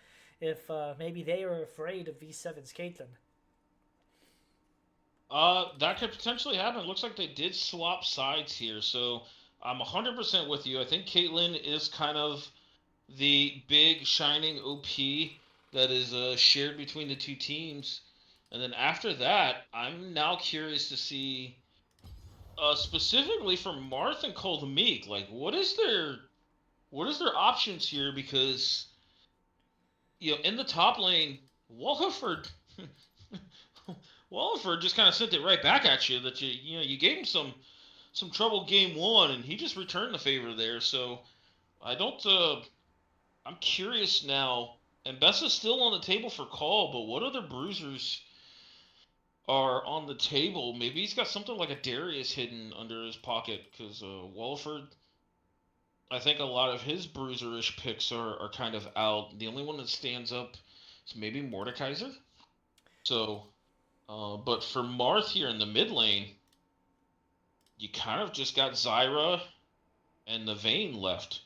if maybe they are afraid of V7's Caitlyn. That could potentially happen. It looks like they did swap sides here, so I'm 100% with you. I think Caitlyn is kind of the big shining OP that is shared between the two teams. And then after that, I'm now curious to see, specifically for Marth and Cold Meek, like what is their options here? Because in the top lane, Walliford Walliford just kind of sent it right back at you that you gave him some trouble game one, and he just returned the favor there. So I don't. I'm curious now. And Bessa's still on the table for call, but what other bruisers are on the table? Maybe he's got something like a Darius hidden under his pocket, because Walford, I think a lot of his bruiserish picks are kind of out. The only one that stands up is maybe Mordekaiser. So, but for Marth here in the mid lane, you kind of just got Zyra and the Vayne left.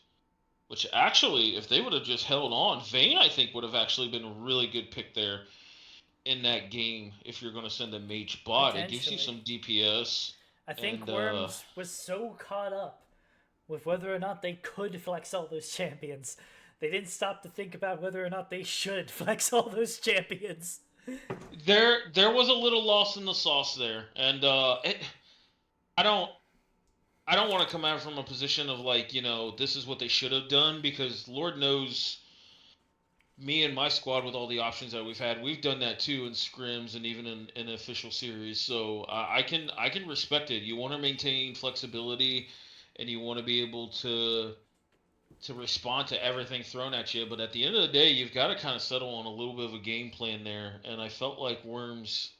Which actually, if they would have just held on, Vayne, I think, would have actually been a really good pick there in that game if you're going to send a mage bot. It gives you some DPS. I think Worms was so caught up with whether or not they could flex all those champions. They didn't stop to think about whether or not they should flex all those champions. There was a little loss in the sauce there. And I don't want to come out from a position of this is what they should have done, because Lord knows me and my squad with all the options that we've done that too in scrims and even in official series. So I can respect it. You want to maintain flexibility and you want to be able to respond to everything thrown at you. But at the end of the day, you've got to kind of settle on a little bit of a game plan there. And I felt like Worms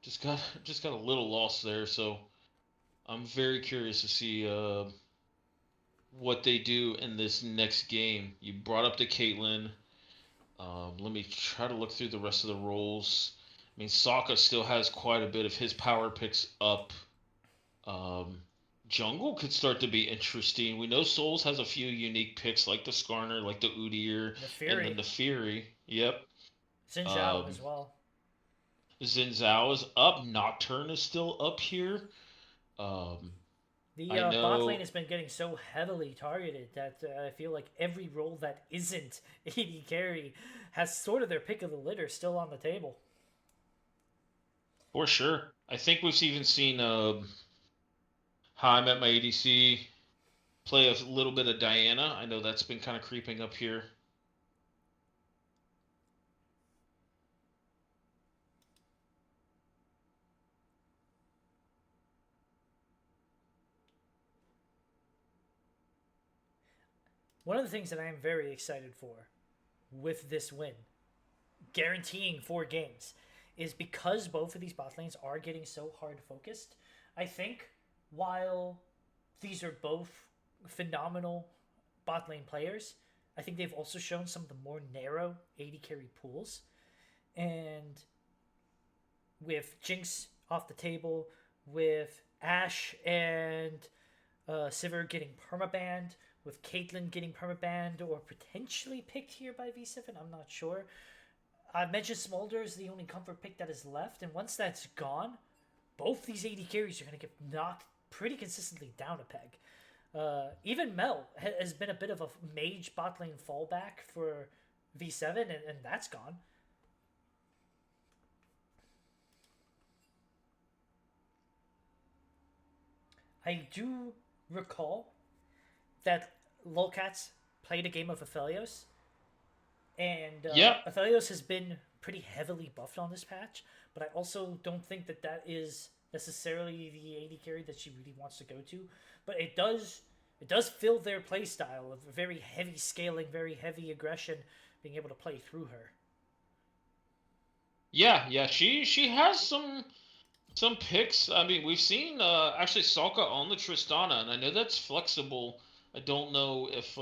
just got a little lost there. So I'm very curious to see what they do in this next game. You brought up the Caitlyn. Let me try to look through the rest of the roles. I mean, Sokka still has quite a bit of his power picks up. Jungle could start to be interesting. We know Souls has a few unique picks, like the Skarner, like the Udyr, and then the Fury. Yep. Xin Zhao as well. Xin Zhao is up. Nocturne is still up here. The I bot lane know has been getting so heavily targeted that I feel like every role that isn't AD carry has sort of their pick of the litter still on the table. for sure. I think we've even seen How I Met My ADC play a little bit of Diana. I know that's been kind of creeping up here. One of the things that I am very excited for with this win, guaranteeing 4 games, is because both of these bot lanes are getting so hard focused. I think while these are both phenomenal bot lane players, I think they've also shown some of the more narrow AD carry pools. And with Jinx off the table, with Ashe and Sivir getting permabanned, with Caitlyn getting permabanned or potentially picked here by V7, I'm not sure. I mentioned Smolder is the only comfort pick that is left, and once that's gone, both these AD carries are going to get knocked pretty consistently down a peg. Even Mel has been a bit of a mage bot lane fallback for V7, and that's gone. I do recall that Lolcats played a game of Aphelios, and Yep. Aphelios has been pretty heavily buffed on this patch, but I also don't think that that is necessarily the AD carry that she really wants to go to. But it does fill their playstyle of very heavy scaling, very heavy aggression, being able to play through her. Yeah. She has some picks. I mean, we've seen actually Salka on the Tristana, and I know that's flexible. I don't know if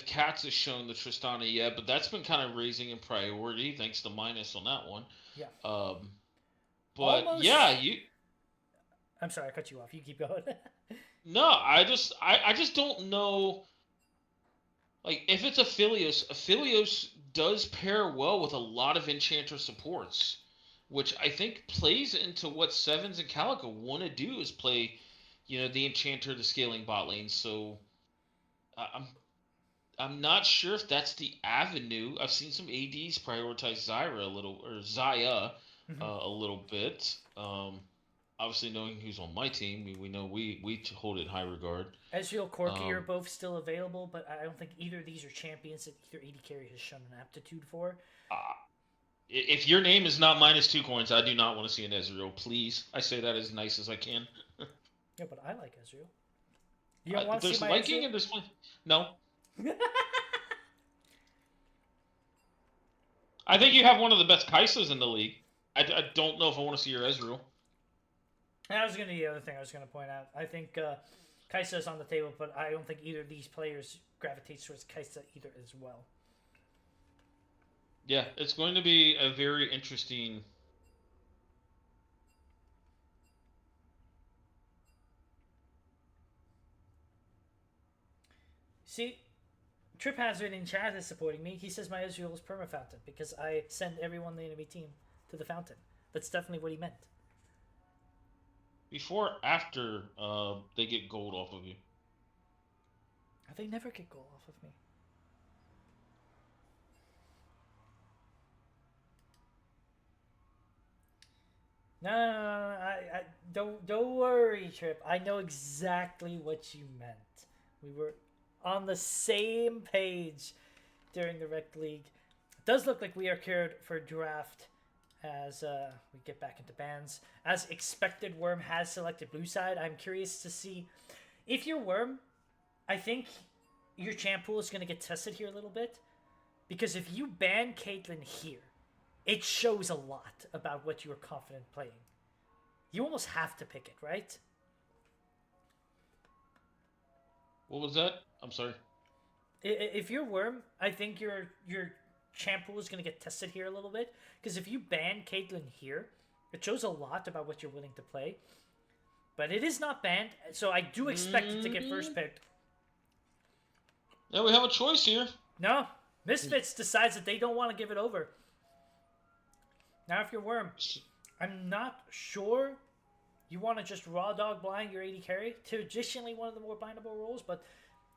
Katz has shown the Tristana yet, but that's been kind of raising in priority thanks to Minus on that one. Yeah. But yeah, Almost. you I'm sorry, I cut you off. You keep going. no, I just don't know. Like if it's Aphelios does pair well with a lot of Enchanter supports, which I think plays into what Sevens and Calico want to do is play, the Enchanter, the scaling bot lane. So I'm not sure if that's the avenue. I've seen some ADs prioritize Zyra a little or Zaya Mm-hmm. a little bit. Obviously, knowing who's on my team, we know we hold it in high regard. Ezreal, Corki are Um, both still available, but I don't think either of these are champions that either AD carry has shown an aptitude for. uh, if your name is not -2 coins, I do not want to see an Ezreal. Please, I say that as nice as I can. Yeah, but I like Ezreal. You don't want to see There's my liking Ezreal? and there's fun. No, I think you have one of the best Kaisas in the league. I don't know if I want to see your Ezreal. That was going to be the other thing I was going to point out. I think Kaisa is on the table, but I don't think either of these players gravitates towards Kaisa either as well. Yeah, it's going to be a very interesting. See, Trip Hazard in chat is supporting me. He says my Ezreal is perma fountain because I send everyone in the enemy team to the fountain. That's definitely what he meant. Before, after they get gold off of you. They never get goal off of me. No, I don't worry, Trip. I know exactly what you meant. We were on the same page during the rec league. It does look like we are cleared for draft as we get back into bans. As expected, Worm has selected blue side. I'm curious to see if you're Worm. I think your champ pool is going to get tested here a little bit because if you ban Caitlyn here, it shows a lot about what you are confident playing. You almost have to pick it, right? What was that? I'm sorry. If you're Worm, I think your champ pool is going to get tested here a little bit because if you ban Caitlyn here, it shows a lot about what you're willing to play. But it is not banned, so I do expect it to get first picked. Yeah, we have a choice here. No, Misfits decides that they don't want to give it over. Now, if you're Worm, I'm not sure You want to just raw dog blind your AD carry? Traditionally one of the more bindable roles, but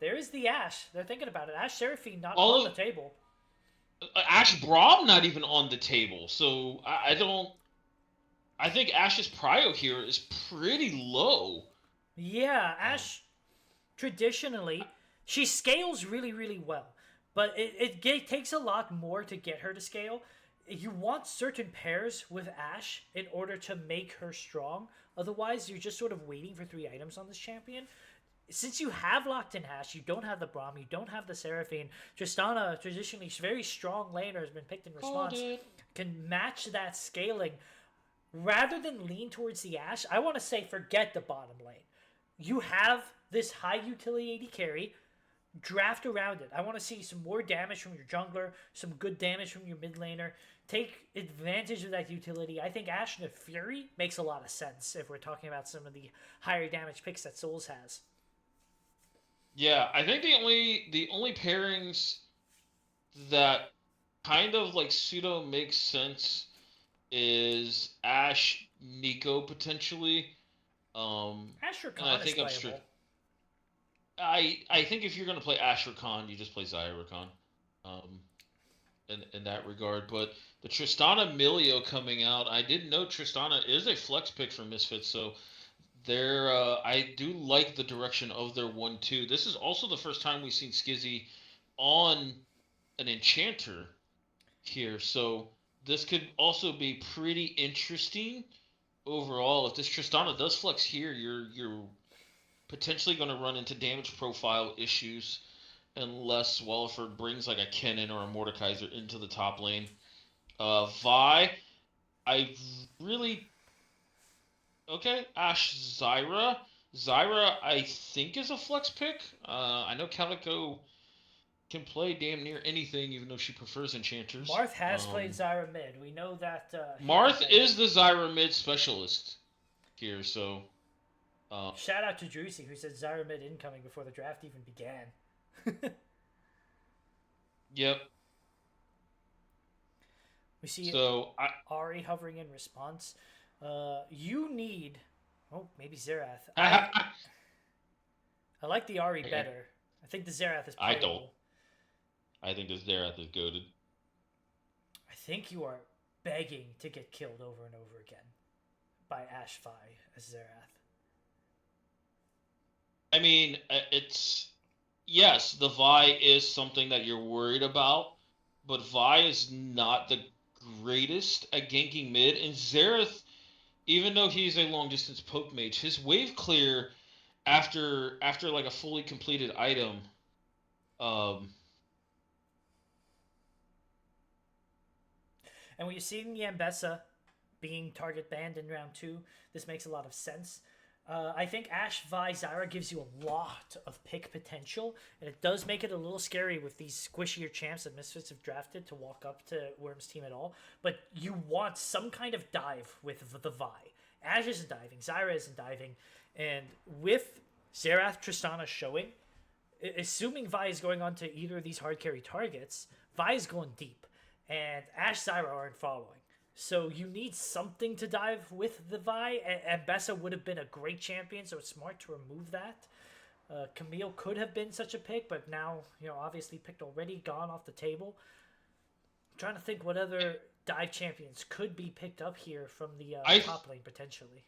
there is the Ashe. They're thinking about it. Ashe Seraphine not All on the of table. Ash Braum not even on the table. So I don't. I think Ash's prio here is pretty low. Yeah, Um, Ashe traditionally she scales really really well, but it takes a lot more to get her to scale. You want certain pairs with Ashe in order to make her strong. Otherwise, you're just sort of waiting for 3 items on this champion. Since you have locked in Ashe, you don't have the Braum, you don't have the Seraphine. Tristana, traditionally very strong laner, has been picked in called response. it. Can match that scaling. Rather than lean towards the Ashe, I want to say forget the bottom lane. You have this high utility AD carry. Draft around it. I want to see some more damage from your jungler, some good damage from your mid laner. Take advantage of that utility. I think Ashe and Fury makes a lot of sense if we're talking about some of the higher damage picks that Souls has. Yeah, I think the only pairings that kind of like pseudo makes sense is Ash Nico potentially. Ashe And I Rakan is think I'm strict. playable. I think if you're gonna play Ash Rakan, you just play Xayah Rakan. Um, in that regard. But the Tristana Milio coming out, I didn't know Tristana is a flex pick for Misfits, so I do like the direction of their 1-2. This is also the first time we've seen Skizzy on an Enchanter here, so this could also be pretty interesting overall. If this Tristana does flex here, you're potentially going to run into damage profile issues unless Walliford brings like a Kennen or a Mordekaiser into the top lane. Vi, I really okay. Ash Zyra. Zyra, I think is a flex pick. I know Calico can play damn near anything, even though she prefers enchanters. Marth has played Zyra mid. We know that he can Marth play is it. the Zyra mid specialist here, so Shout out to Juicy who said Zyra mid incoming before the draft even began. yep. We see So Ari hovering in response. You need. Oh, maybe Xerath. I I like the Ari better. I think the Xerath is I playable. don't. I think this Xerath is goaded. I think you are begging to get killed over and over again by Ashe Vi as Xerath. I mean, it's yes, the Vi is something that you're worried about, but Vi is not the greatest at ganking mid, and Xerath, even though he's a long distance poke mage, his wave clear after like a fully completed item, um, And when you're seeing the Ambessa being target banned in round 2, this makes a lot of sense. I think Ashe Vi Zyra gives you a lot of pick potential, and it does make it a little scary with these squishier champs that Misfits have drafted to walk up to Worm's team at all. But you want some kind of dive with the Vi. Ashe isn't diving, Zyra isn't diving, and with Xerath Tristana showing, assuming Vi is going on to either of these hard carry targets, Vi is going deep, and Ashe Zyra aren't following. So you need something to dive with the Vi, and Bessa would have been a great champion, so it's smart to remove that. Camille could have been such a pick, but now, obviously picked already, gone off the table. I'm trying to think what other dive champions could be picked up here from the top lane, potentially.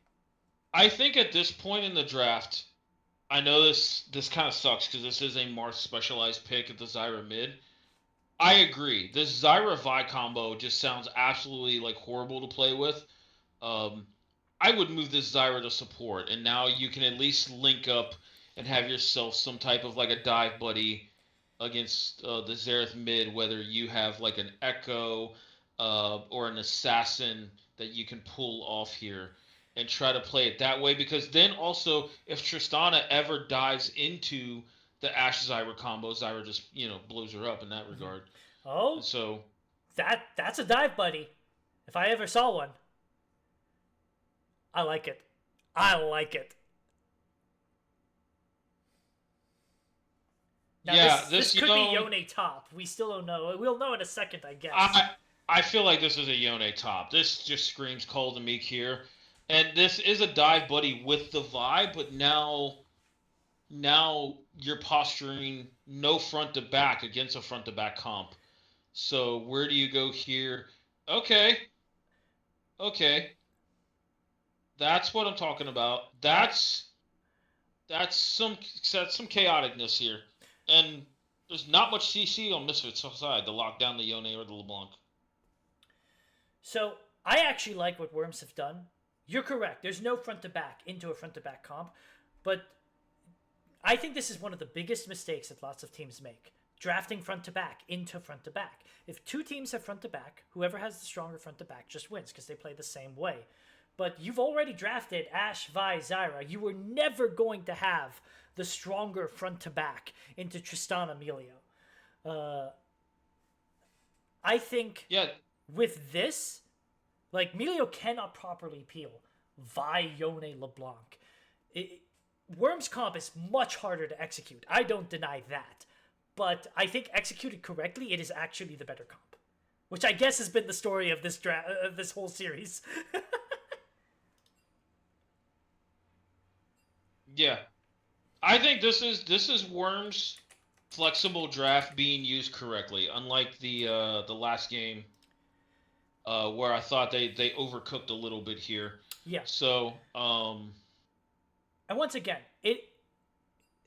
I think at this point in the draft, I know this kind of sucks because this is a Marth specialized pick at the Zyra mid. I agree. This Zyra Vi combo just sounds absolutely like horrible to play with. I would move this Zyra to support, and now you can at least link up and have yourself some type of like a dive buddy against the Xerath mid, whether you have like an Echo or an Assassin that you can pull off here and try to play it that way. Because then also, if Tristana ever dives into the Ashe Zyra combo, Zyra just blows her up in that regard. Oh, And so that's a dive buddy. If I ever saw one, I like it. I like it. Now, yeah, this could be Yone top. We still don't know. We'll know in a second, I guess. I feel like this is a Yone top. This just screams Call to Meek here. And this is a dive buddy with the vibe, but now you're posturing no front to back against a front to back comp. So where do you go here? Okay, okay, that's what I'm talking about. I That's some chaoticness here, and there's not much CC on Misfits' side to lock down the Yone or the LeBlanc. So I actually like what Worms have done. You're correct. There's no front to back into a front to back comp, but I think this is one of the biggest mistakes that lots of teams make. Drafting front to back into front to back. If two teams have front to back, whoever has the stronger front to back just wins because they play the same way. But you've already drafted Ashe, Vi, Zyra. You were never going to have the stronger front to back into Tristan Emilio. Uh, I think Yeah, with this, like Emilio cannot properly peel Vi, Yone, LeBlanc. Worms comp is much harder to execute. I don't deny that. But I think executed correctly, it is actually the better comp. Which I guess has been the story of this whole series. yeah. I think this is Worms' flexible draft being used correctly, unlike the last game where I thought they overcooked a little bit here. Yeah. So And once again,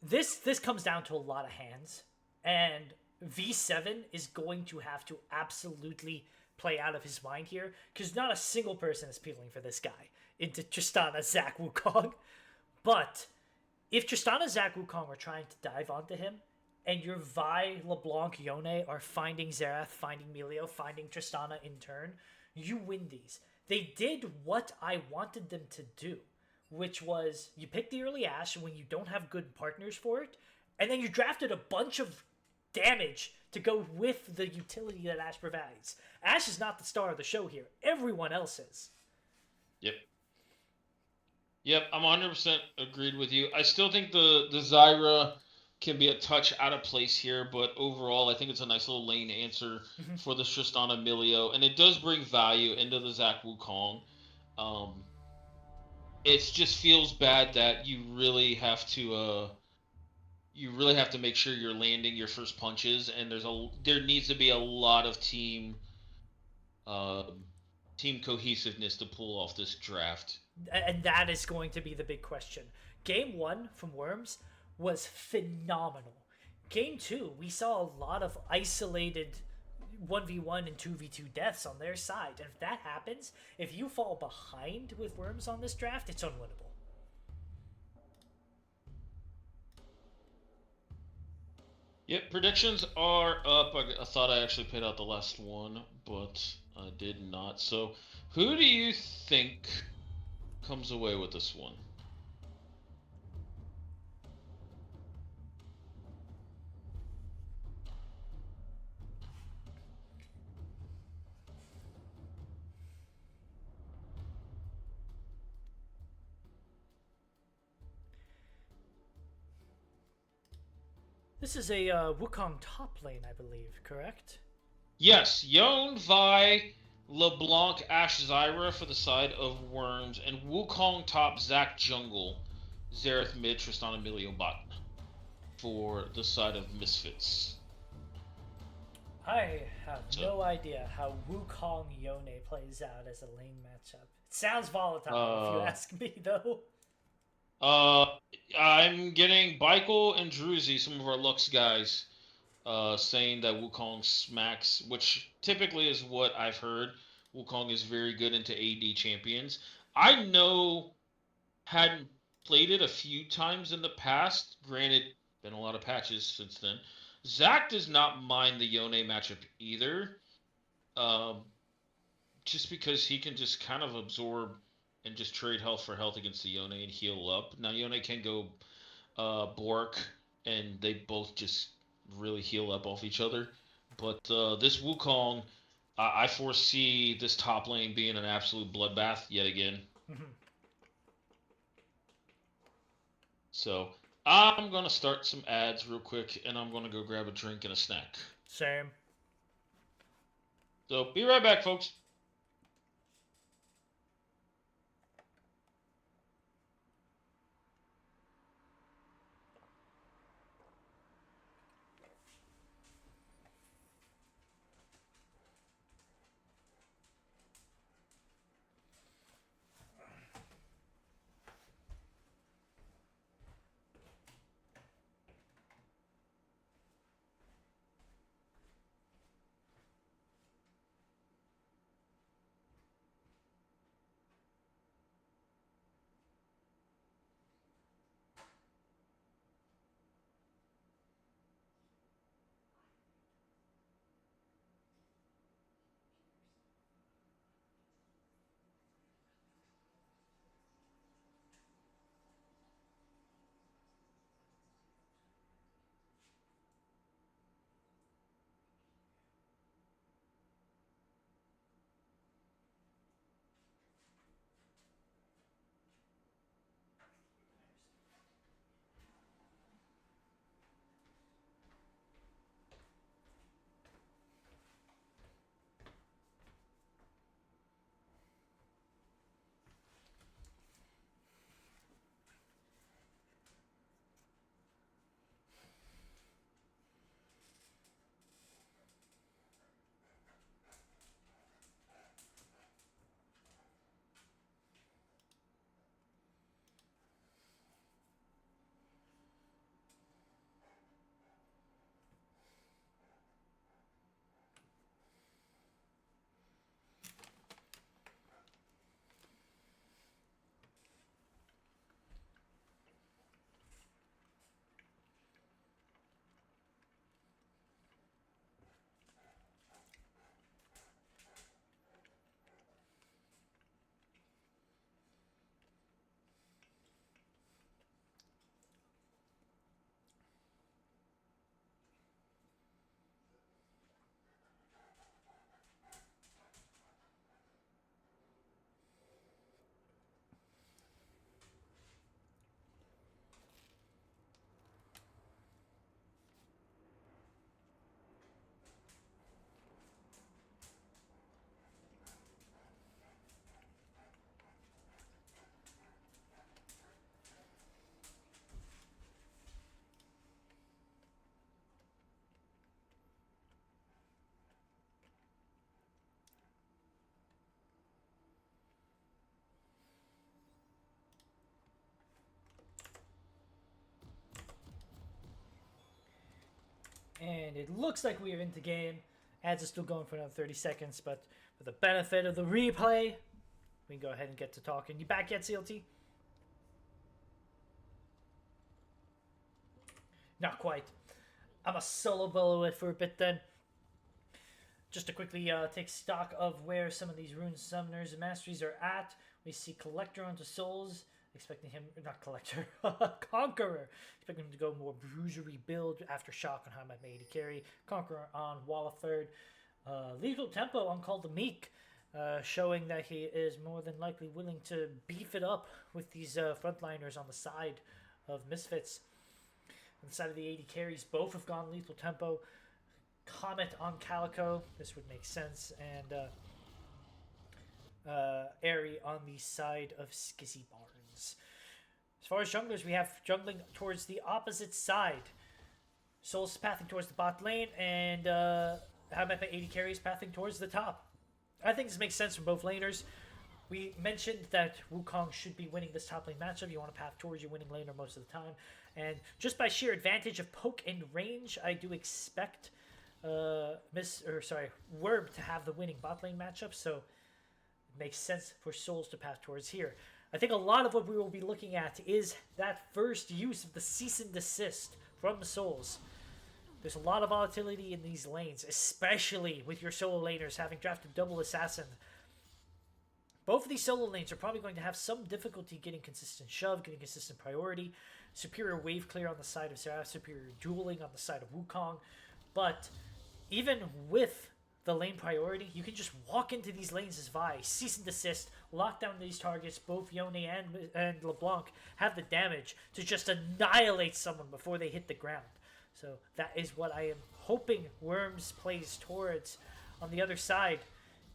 this comes down to a lot of hands, and V7 is going to have to absolutely play out of his mind here because not a single person is peeling for this guy into Tristana, Zach, Wukong. But if Tristana, Zach, Wukong are trying to dive onto him, and your Vi, LeBlanc, Yone are finding Xerath, finding Melio, finding Tristana in turn, you win these. They did what I wanted them to do, which was you pick the early Ashe when you don't have good partners for it, and then you drafted a bunch of damage to go with the utility that Ashe provides. Ashe is not the star of the show here. Everyone else is. yep. Yep, I'm 100% agreed with you. I still think the Zyra can be a touch out of place here, but overall, I think it's a nice little lane answer for the Tristan Emilio, and it does bring value into the Zach Wukong. Um, it just feels bad that you really have to make sure you're landing your first punches, and there needs to be a lot of um, team cohesiveness to pull off this draft. And that is going to be the big question. Game one from Worms was phenomenal. Game two, we saw a lot of isolated 1v1 and 2v2 deaths on their side. And if that happens, if you fall behind with Worms on this draft, it's unwinnable. Yep, predictions are up. I thought I actually paid out the last one, but I did not. So, who do you think comes away with this one? This is a Wukong top lane, I believe, correct? Yes, Yone, Vi, LeBlanc, Ashe, Zyra for the side of Worms, and Wukong top, Zac jungle, Xerath mid, Tristan Emilio bot for the side of Misfits. I have no idea how Wukong Yone plays out as a lane matchup. It sounds volatile if you ask me, though. I'm getting Baikel and Druzy, some of our Lux guys, saying that Wukong smacks, which typically is what I've heard. Wukong is very good into AD champions. I know, hadn't played it a few times in the past. Granted, been a lot of patches since then. Zach does not mind the Yone matchup either, um, just because he can just kind of absorb and just trade health for health against the Yone and heal up. Now Yone can go Bork, and they both just really heal up off each other. But this Wukong, I foresee this top lane being an absolute bloodbath yet again. So I'm gonna start some ads real quick, and I'm gonna go grab a drink and a snack. Same. So be right back, folks. And it looks like we are into game. Ads are still going for another 30 seconds, but for the benefit of the replay, we can go ahead and get to talking. You back yet, CLT? Not quite. I'm a solo bolo it for a bit then. Just to quickly take stock of where some of these rune summoners and masteries are at. We see Collector onto Souls, expecting him, not Collector, Conqueror, expecting him to go more bruisery build, Aftershock on High May carry, Conqueror on Wall of Third, Lethal Tempo on Call the Meek, showing that he is more than likely willing to beef it up with these frontliners on the side of Misfits. On the side of the 80 carries, both have gone Lethal Tempo. Comet on Calico, this would make sense, and Airy on the side of Skizzy Barnes. As far as junglers, we have jungling towards the opposite side. Souls pathing towards the bot lane, and Hamepa 80 carries pathing towards the top. I think this makes sense from both laners. We mentioned that Wukong should be winning this top lane matchup. You want to path towards your winning laner most of the time. And just by sheer advantage of poke and range, I do expect Worm to have the winning bot lane matchup, so it makes sense for Souls to path towards here. I think a lot of what we will be looking at is that first use of the cease and desist from Souls. There's a lot of volatility in these lanes, especially with your solo laners having drafted double assassin. Both of these solo lanes are probably going to have some difficulty getting consistent shove, getting consistent priority. Superior wave clear on the side of Seraph, superior dueling on the side of Wukong. But even with the lane priority, you can just walk into these lanes as Vi, cease and desist, lock down these targets. Both Yone and LeBlanc have the damage to just annihilate someone before they hit the ground. So that is what I am hoping Worms plays towards. On the other side,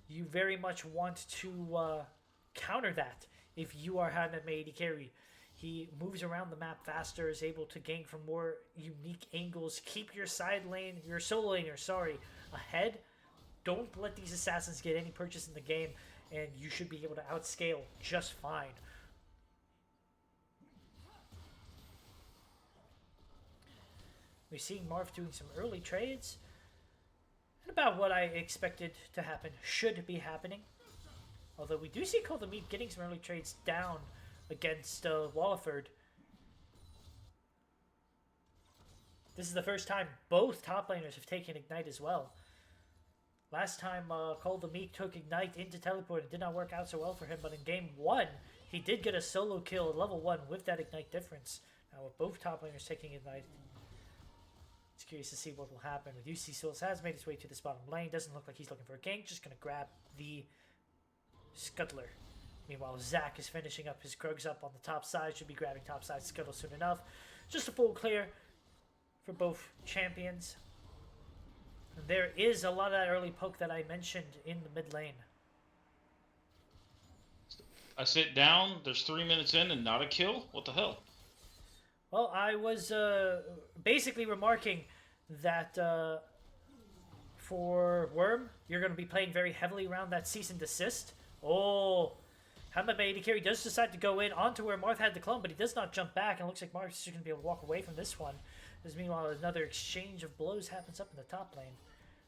you very much want to counter that if you are Haname 80 carry. He moves around the map faster, is able to gank from more unique angles. Keep your side lane, your solo laner, ahead. Don't let these assassins get any purchase in the game, and you should be able to outscale just fine. We're seeing Marv doing some early trades. And about what I expected to happen should be happening. Although we do see Call the Meat getting some early trades down against Walliford. This is the first time both top laners have taken Ignite as well. Last time Call the Meek took Ignite into Teleport. It did not work out so well for him, but in Game 1, he did get a solo kill at level 1 with that Ignite difference. Now with both top laners taking Ignite, it's curious to see what will happen. With UC Souls has made his way to this bottom lane. Doesn't look like he's looking for a gank. Just going to grab the Scuttler. Meanwhile, Zac is finishing up his Krugs up on the top side. Should be grabbing top side Scuttle soon enough. Just a full clear for both champions. And there is a lot of that early poke that I mentioned in the mid lane. I sit down, there's 3 minutes in and not a kill? What the hell? Well, I was basically remarking that for Worm, you're going to be playing very heavily around that cease and desist. Oh, Hamad Maedi carry does decide to go in onto where Marth had the clone, but he does not jump back, and it looks like Marth is going to be able to walk away from this one. As meanwhile, another exchange of blows happens up in the top lane.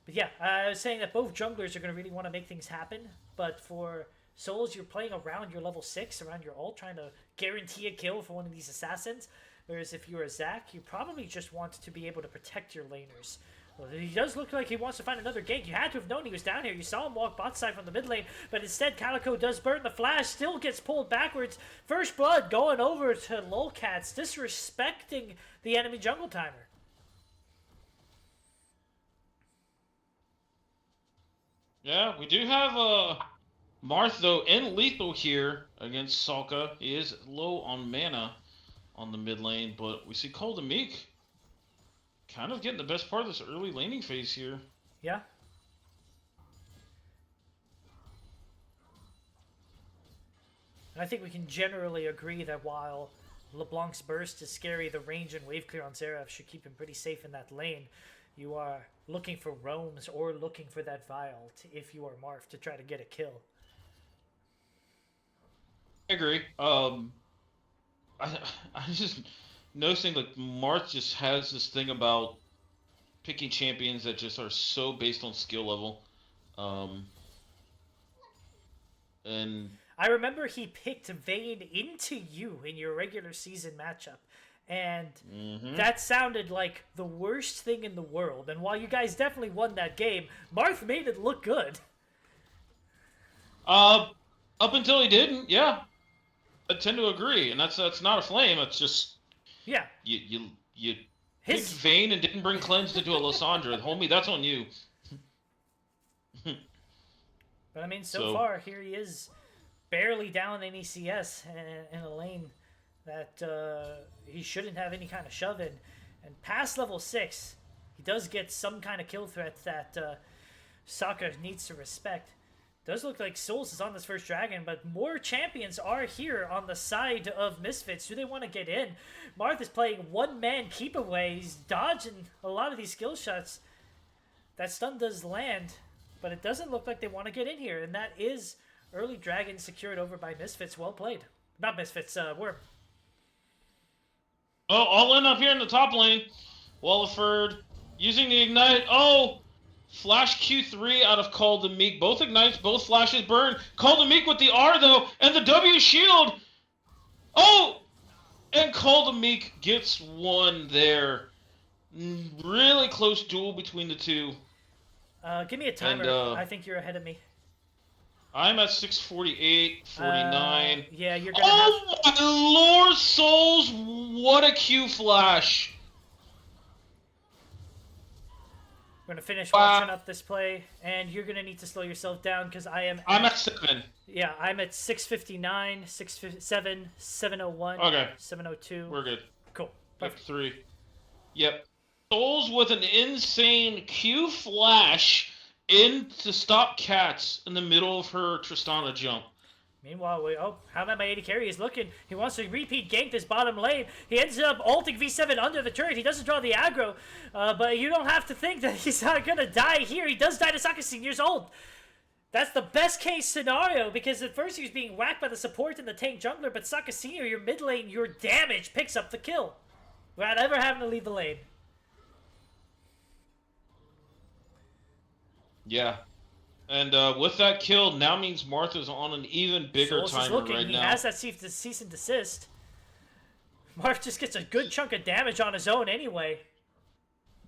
But yeah, I was saying that both junglers are going to really want to make things happen, but for Souls, you're playing around your level 6, around your ult, trying to guarantee a kill for one of these assassins. Whereas if you're a Zac, you probably just want to be able to protect your laners. Well, he does look like he wants to find another gank. You had to have known he was down here. You saw him walk bot side from the mid lane, but instead Calico does burn the flash, still gets pulled backwards. First blood going over to Lolcats, disrespecting the enemy jungle timer. Yeah, we do have Marth, though, in lethal here against Salka. He is low on mana on the mid lane, but we see Cole the Meek kind of getting the best part of this early laning phase here. Yeah. And I think we can generally agree that while LeBlanc's burst is scary, the range and wave clear on Seraph should keep him pretty safe in that lane. You are looking for roams or looking for that vial if you are Marth to try to get a kill. I agree. I just noticing like Marth just has this thing about picking champions that just are so based on skill level. And I remember he picked Vayne into you in your regular season matchup. And that sounded like the worst thing in the world. And while you guys definitely won that game, Marth made it look good. up until he didn't, yeah. I tend to agree, and that's not a flame. It's just you picked Vayne and didn't bring Cleanse into a Lysandra. Homie, that's on you. But I mean, so far here he is, barely down in ECS in a lane that he shouldn't have any kind of shove in. And past level 6, he does get some kind of kill threat that Sokka needs to respect. Does look like Souls is on this first dragon, but more champions are here on the side of Misfits. Do they want to get in? Marth is playing one-man keep away. He's dodging a lot of these skill shots. That stun does land, but it doesn't look like they want to get in here. And that is early dragon secured over by Misfits. Well played. Not Misfits, Worm. Oh, all in up here in the top lane. Walliford using the Ignite. Oh! Flash Q3 out of Call the Meek. Both ignites, both flashes burn. Call the Meek with the R, though, and the W shield. Oh! And Call the Meek gets one there. Really close duel between the two. Give me a timer. And, I think you're ahead of me. I'm at 6:48, 49. Yeah, you're going to have... Oh, my Lord, Souls! What a Q flash. We're going to finish watching up this play, and you're going to need to slow yourself down because I'm at 7. Yeah, I'm at 6:59, 6:57, 7:01, okay. 7:02. We're good. Cool. Perfect. 3. Yep. Souls with an insane Q flash in to stop Cats in the middle of her Tristana jump. Meanwhile, how about my AD carry is looking? He wants to repeat gank this bottom lane. He ends up ulting V7 under the turret. He doesn't draw the aggro, but you don't have to think that he's not going to die here. He does die to Sokka Senior's ult. That's the best case scenario, because at first he was being whacked by the support and the tank jungler, but Sokka Senior, your mid lane, your damage picks up the kill without ever having to leave the lane. Yeah. And with that kill, now means Martha's on an even bigger timer right now. He has that cease and desist. Marth just gets a good chunk of damage on his own anyway.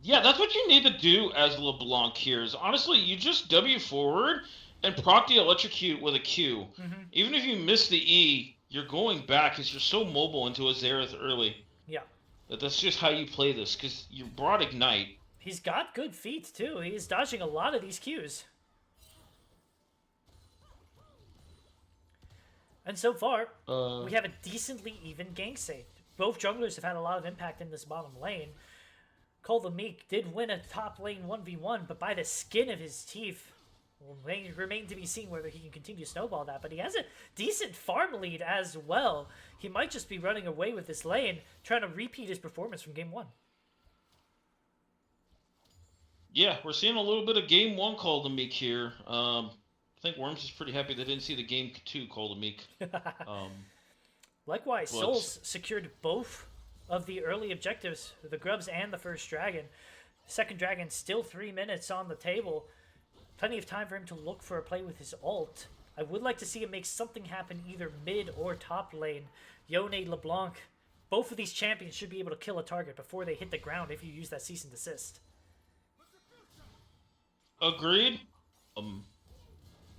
Yeah, that's what you need to do as LeBlanc here. Is honestly, you just W forward and proc the electrocute with a Q. Even if you miss the E, you're going back because you're so mobile into a Xerath early. Yeah. That's just how you play this, because you brought Ignite. He's got good feet, too. He's dodging a lot of these Qs. And so far, we have a decently even gank save. Both junglers have had a lot of impact in this bottom lane. Cole the Meek did win a top lane 1v1, but by the skin of his teeth. Will remain to be seen whether he can continue to snowball that, but he has a decent farm lead as well. He might just be running away with this lane, trying to repeat his performance from Game 1. Yeah, we're seeing a little bit of Game 1 Call the Meek here. I think Worms is pretty happy they didn't see the Game 2 Call the Meek. Likewise, Souls secured both of the early objectives, the Grubs and the first Dragon. Second Dragon still 3 minutes on the table. Plenty of time for him to look for a play with his ult. I would like to see him make something happen either mid or top lane. Yone, LeBlanc, both of these champions should be able to kill a target before they hit the ground if you use that cease and desist. Agreed.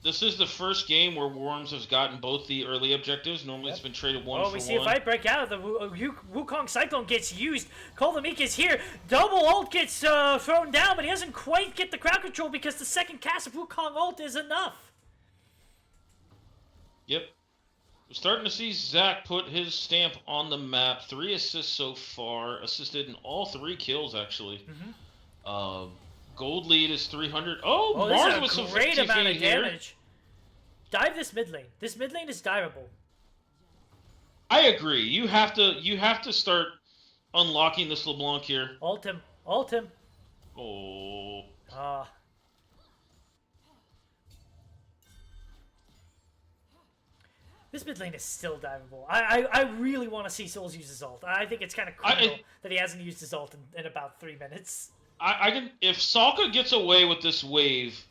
This is the first game where Worms has gotten both the early objectives. Normally it's been traded one for one. Oh, we see a fight break out. The Wukong Cyclone gets used. Call the Meek is here. Double ult gets thrown down, but he doesn't quite get the crowd control because the second cast of Wukong ult is enough. Yep. We're starting to see Zach put his stamp on the map. 3 assists so far. Assisted in all 3 kills, actually. Gold lead is 300. Oh, Mars with some great amount of damage. Dive this mid lane. This mid lane is diveable. I agree. You have to start unlocking this LeBlanc here. Ult him. Ult him. Oh. This mid lane is still diveable. I really want to see Souls use his ult. I think it's kind of criminal that he hasn't used his ult in about 3 minutes. I can if Salka gets away with this wave,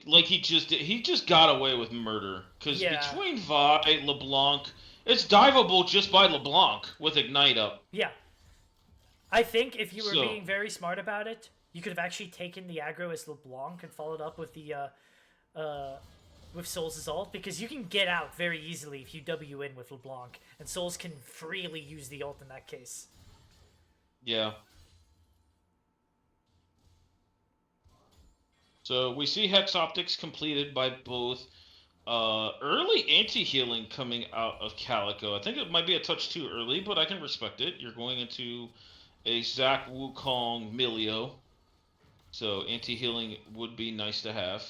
like he just did, he just got away with murder. Because Yeah, between Vi, LeBlanc, it's diveable just by LeBlanc with Ignite up. yeah. I think if you were So being very smart about it, you could have actually taken the aggro as LeBlanc and followed up with the with Souls' ult, because you can get out very easily if you W in with LeBlanc, and Souls can freely use the ult in that case. yeah. So we see Hex Optics completed by both. Early anti-healing coming out of Calico. I think it might be a touch too early, but I can respect it. You're going into a Zac Wukong Milio. So anti-healing would be nice to have.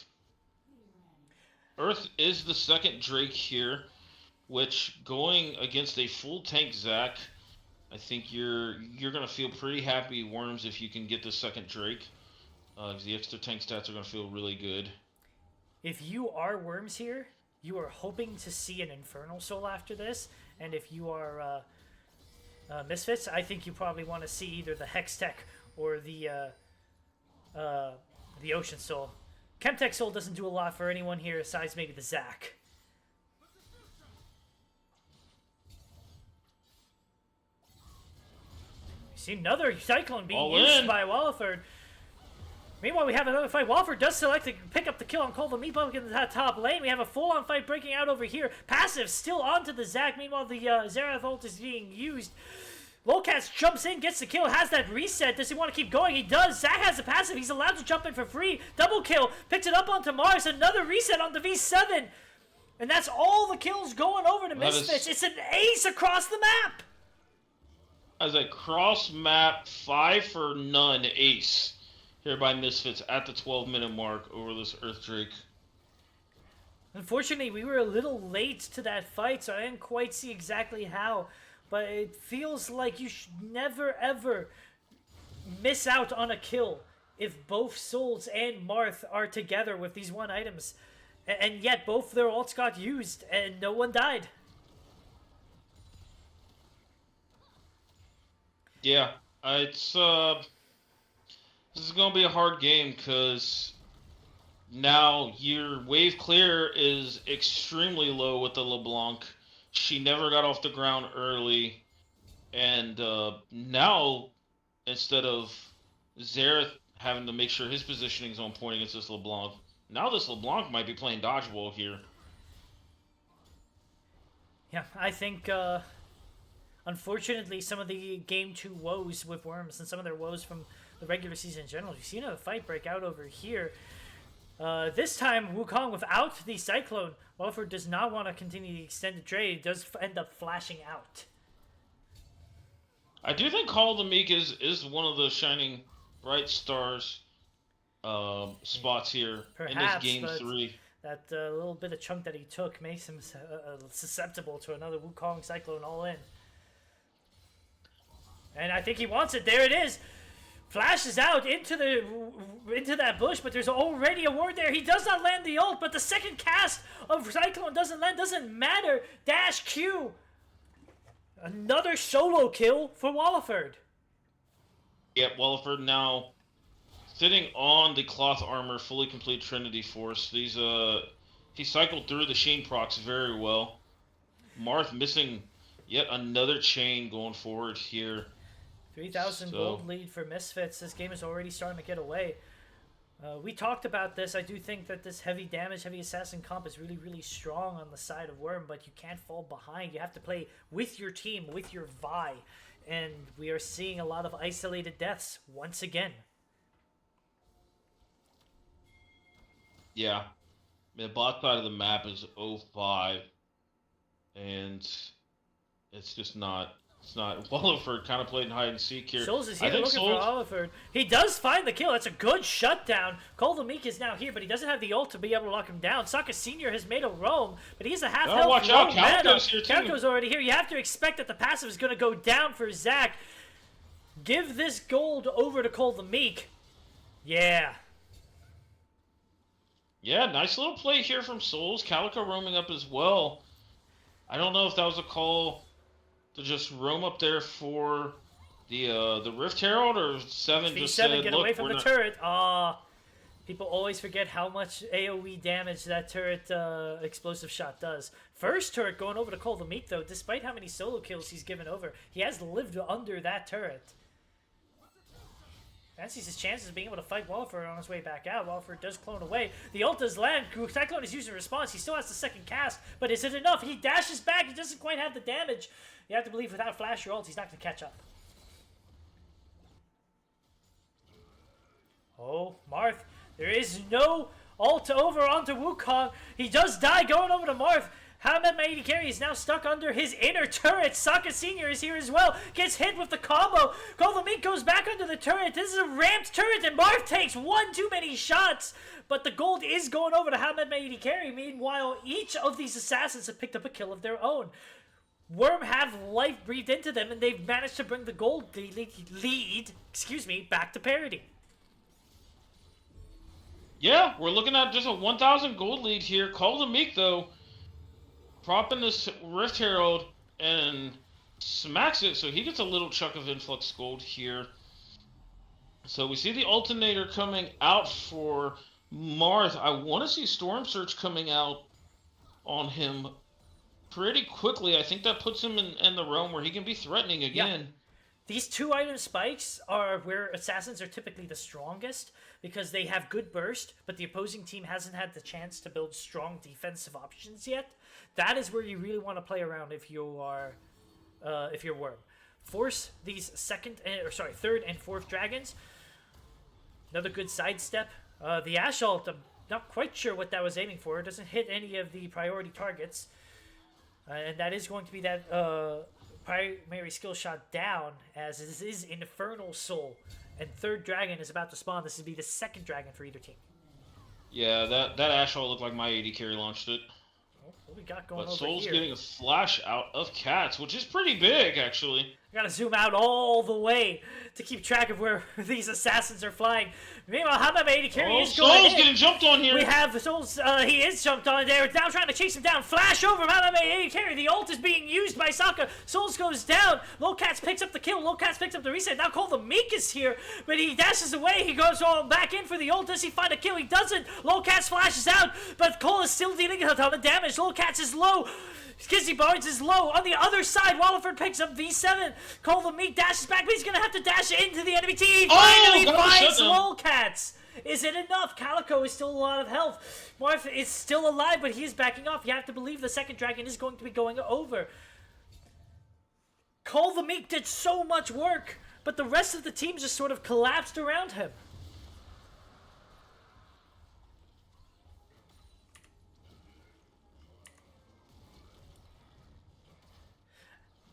Earth is the second Drake here, which going against a full tank Zac, I think you're gonna feel pretty happy, Worms, if you can get the second Drake. Because the extra tank stats are gonna feel really good. If you are Worms here, you are hoping to see an Infernal Soul after this, and if you are Misfits, I think you probably want to see either the Hextech or the Ocean Soul. Chemtech Soul doesn't do a lot for anyone here besides maybe the Zac. See another Cyclone being All used in. by Walliford. Meanwhile, we have another fight. Walliford does select to pick up the kill on Cole the Meatball in the top lane. We have a full-on fight breaking out over here. Passive still onto the Zac. Meanwhile, the Xerath ult is being used. Lolcats jumps in, gets the kill, has that reset. Does he want to keep going? He does. Zac has the passive. He's allowed to jump in for free. Double kill. Picks it up onto Mars. Another reset on the V7. And that's all the kills going over to Misfits. It's an ace across the map. As a cross-map 5 for none ace here by Misfits at the 12-minute mark over this Earth Drake. Unfortunately, we were a little late to that fight, so I didn't quite see exactly how. But it feels like you should never, ever miss out on a kill if both Souls and Marth are together with these one items. And yet both their ults got used, and no one died. Yeah, it's this is gonna be a hard game because now your wave clear is extremely low with the LeBlanc. She never got off the ground early, and now instead of Xerath having to make sure his positioning is on point against this LeBlanc, now this LeBlanc might be playing dodgeball here. Yeah, I think unfortunately, some of the Game 2 woes with Worms and some of their woes from the regular season in general, you see another fight break out over here. This time, Wukong without the Cyclone. Walliford does not want to continue the extended trade. He does end up flashing out. I do think Call of the Meek is one of the shining bright stars spots here Perhaps, in this game 3. That little bit of chunk that he took makes him susceptible to another Wukong Cyclone all in. And I think he wants it. There it is. Flashes out into that bush, but there's already a ward there. He does not land the ult, but the second cast of Cyclone doesn't land. Doesn't matter. Dash Q. Another solo kill for Walliford. Yep, Walliford now sitting on the cloth armor, fully complete Trinity Force. He cycled through the Sheen procs very well. Marth missing yet another chain going forward here. 3,000 gold lead for Misfits. This game is already starting to get away. We talked about this. I do think that this heavy damage, heavy assassin comp is really, really strong on the side of Worm, but you can't fall behind. You have to play with your team, with your Vi. And we are seeing a lot of isolated deaths once again. Yeah. The bot side of the map is 0-5. And it's just not... It's not. Walliford kind of playing hide and seek here. Souls is here looking for Walliford. He does find the kill. That's a good shutdown. Cole the Meek is now here, but he doesn't have the ult to be able to lock him down. Sokka Sr. has made a roam, but he's a half-health. Watch out, Calico's here too. Calico's already here. You have to expect that the passive is going to go down for Zac. Give this gold over to Cole the Meek. Yeah. Yeah, nice little play here from Souls. Calico roaming up as well. I don't know if that was a call to just roam up there for The Rift Herald or 7 just V7, said, get look, away from we're the not... turret. People always forget how much AoE damage that turret explosive shot does. First turret going over to Call the Meek, though, despite how many solo kills he's given over, he has lived under that turret. Fancies his chances of being able to fight Walford on his way back out. Walford does clone away. The ult does land. Cyclone is using response. He still has the second cast, but is it enough? He dashes back. He doesn't quite have the damage. You have to believe without flash or ult, he's not going to catch up. Oh, Marth. There is no ult over onto Wukong. He does die going over to Marth. Hamed Maedi Carry is now stuck under his inner turret. Sokka Sr. is here as well. Gets hit with the combo. Call the Meek goes back under the turret. This is a ramped turret, and Marth takes one too many shots. But the gold is going over to Hamed Maedi Carry. Meanwhile, each of these assassins have picked up a kill of their own. Worm have life breathed into them, and they've managed to bring the gold lead, back to parity. Yeah, we're looking at just a 1,000 gold lead here. Call the Meek, though, propping this Rift Herald and smacks it, so he gets a little chunk of influx gold here. So we see the alternator coming out for Marth. I want to see Storm Surge coming out on him pretty quickly. I think that puts him in the realm where he can be threatening again. Yeah. These 2-item spikes are where assassins are typically the strongest because they have good burst, but the opposing team hasn't had the chance to build strong defensive options yet. That is where you really want to play around if you are, if you're Worm. Force these third and fourth dragons. Another good sidestep. The Ash ult, I'm not quite sure what that was aiming for. It doesn't hit any of the priority targets. And that is going to be that primary skill shot down, as this is Infernal Soul. And third dragon is about to spawn. This would be the second dragon for either team. Yeah, that Ash ult looked like my AD carry launched it. What we got going but over Soul's here? getting a flash out of Cats, which is pretty big, actually. I gotta zoom out all the way to keep track of where these assassins are flying. Meanwhile, Hamed Maedi Carry is going Soul's getting jumped on here. We have Soul's, he is jumped on there. Now trying to chase him down. Flash over Hamed Maedi Carry. The ult is being used by Sokka. Souls goes down. Lowcats picks up the kill. Lowcats picks up the reset. Now Call the Meek is here, but he dashes away. He goes all back in for the ult. Does he find a kill? He doesn't. Lowcats flashes out, but Cole is still dealing a ton of damage. Lowcats is low. Skizzy Barnes is low. On the other side, Walliford picks up V7. Call the Meek dashes back, but he's going to have to dash into the enemy team. He finally finds Lolcats. Is it enough? Calico is still a lot of health. Marth is still alive, but he is backing off. You have to believe the second dragon is going to be going over. Call the Meek did so much work, but the rest of the team just sort of collapsed around him.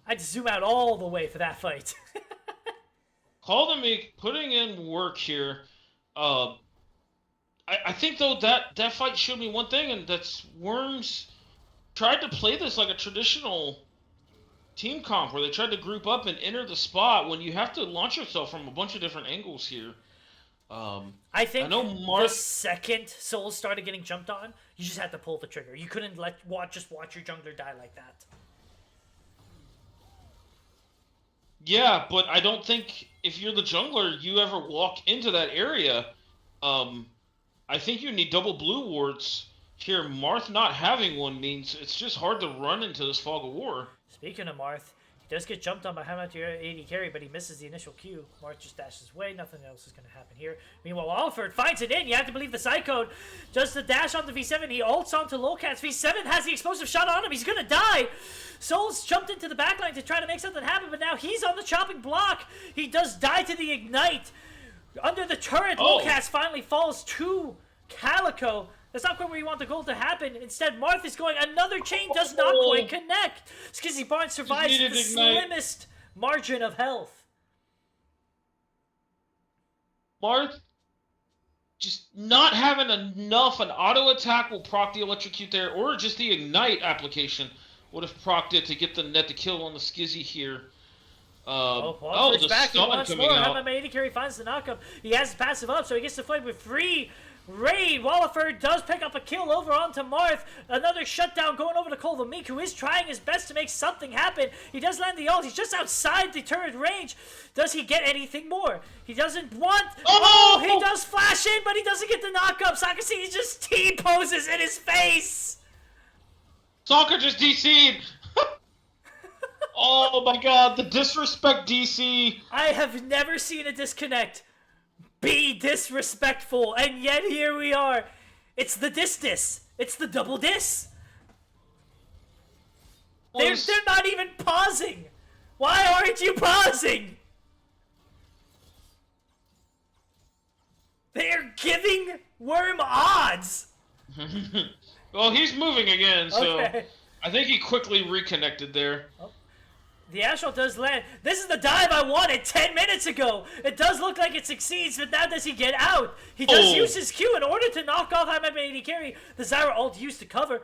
I had to zoom out all the way for that fight. Call the Meek putting in work here. I think, though, that fight showed me one thing, and that's Worms tried to play this like a traditional team comp, where they tried to group up and enter the spot when you have to launch yourself from a bunch of different angles here. I think the second Souls started getting jumped on, you just had to pull the trigger. You couldn't just watch your jungler die like that. Yeah, but I don't think if you're the jungler, you ever walk into that area. I think you need double blue wards here. Marth not having one means it's just hard to run into this fog of war. Speaking of Marth, he does get jumped on by Hamed AD Carry, but he misses the initial Q. Marth just dashes away. Nothing else is going to happen here. Meanwhile, Alfred finds it in. You have to believe the Psychode does the dash onto V7. He ults onto Lowcats. V7 has the explosive shot on him. He's going to die. Souls jumped into the backline to try to make something happen, but now he's on the chopping block. He does die to the Ignite. Under the turret, Lowcats finally falls to Calico. That's not quite where you want the goal to happen. Instead, Marth is going. Another chain does not quite connect. Skizzy Barnes survives with the slimmest margin of health. Marth just not having enough. An auto attack will proc the electrocute there, or just the Ignite application would have procced it to get the net to kill on the Skizzy here. Oh, Oh, Walford's the back. He stun wants coming more. out. Hammer Carry finds the knockup. He has his passive up, so he gets to fight with free Raid. Walford does pick up a kill over onto Marth. Another shutdown going over to Cole the Meek, who is trying his best to make something happen. He does land the ult. He's just outside the turret range. Does he get anything more? He doesn't want... Oh, he does flash in, but he doesn't get the knockup. Sakasi just T-poses in his face. Soccer just DC'd. Oh my god, the disrespect DC. I have never seen a disconnect be disrespectful, and yet here we are. It's the dis. It's the double dis. They're not even pausing. Why aren't you pausing? They're giving Worm odds. Well, he's moving again, so Okay. I think he quickly reconnected there. Oh. The Astral does land. This is the dive I wanted 10 minutes ago. It does look like it succeeds, but now does he get out? He does use his Q in order to knock off Hammer Carry. The Zyra ult used to cover.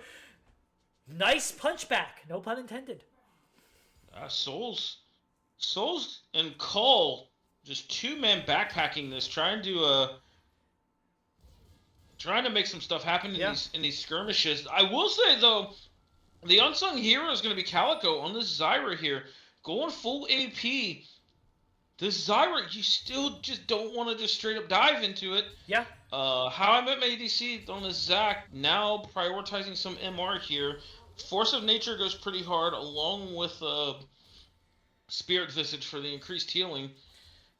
Nice punchback. No pun intended. Souls and Cole just two-man backpacking this, trying to make some stuff happen in these skirmishes. I will say though, the unsung hero is going to be Calico on this Zyra here. Going full AP. This Zyra, you still just don't want to just straight up dive into it. Yeah. How I Met My ADC on this Zac, now prioritizing some MR here. Force of Nature goes pretty hard, along with Spirit Visage for the increased healing.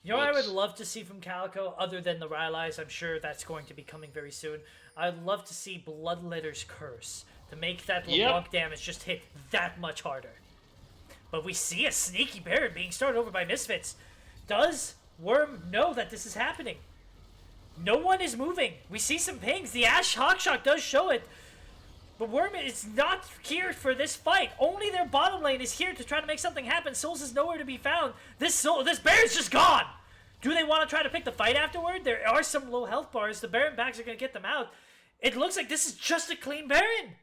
You know what I would love to see from Calico, other than the Rylai's? I'm sure that's going to be coming very soon. I'd love to see Bloodletter's Curse, to make that LeBlanc damage just hit that much harder. But we see a sneaky Baron being started over by Misfits. Does Worm know that this is happening? No one is moving. We see some pings. The Ashe Hawkshock does show it. But Worm is not here for this fight. Only their bottom lane is here to try to make something happen. Souls is nowhere to be found. This Baron's just gone. Do they want to try to pick the fight afterward? There are some low health bars. The Baron backs are going to get them out. It looks like this is just a clean Baron.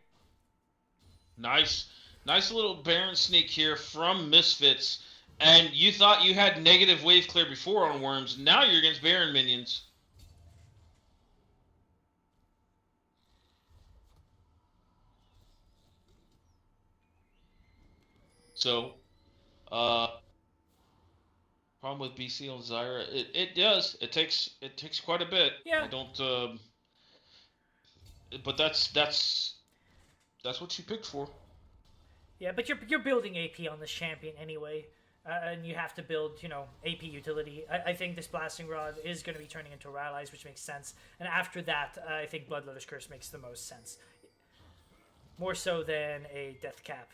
Nice little Baron sneak here from Misfits. And you thought you had negative wave clear before on Worms. Now you're against Baron minions. So, problem with BC on Zyra, it does. It takes quite a bit. Yeah. I don't. But that's what you picked for. Yeah, but you're building AP on this champion anyway, and you have to build, AP utility. I think this Blasting Rod is going to be turning into Rylai's, which makes sense. And after that, I think Bloodletter's Curse makes the most sense. More so than a Death Cap.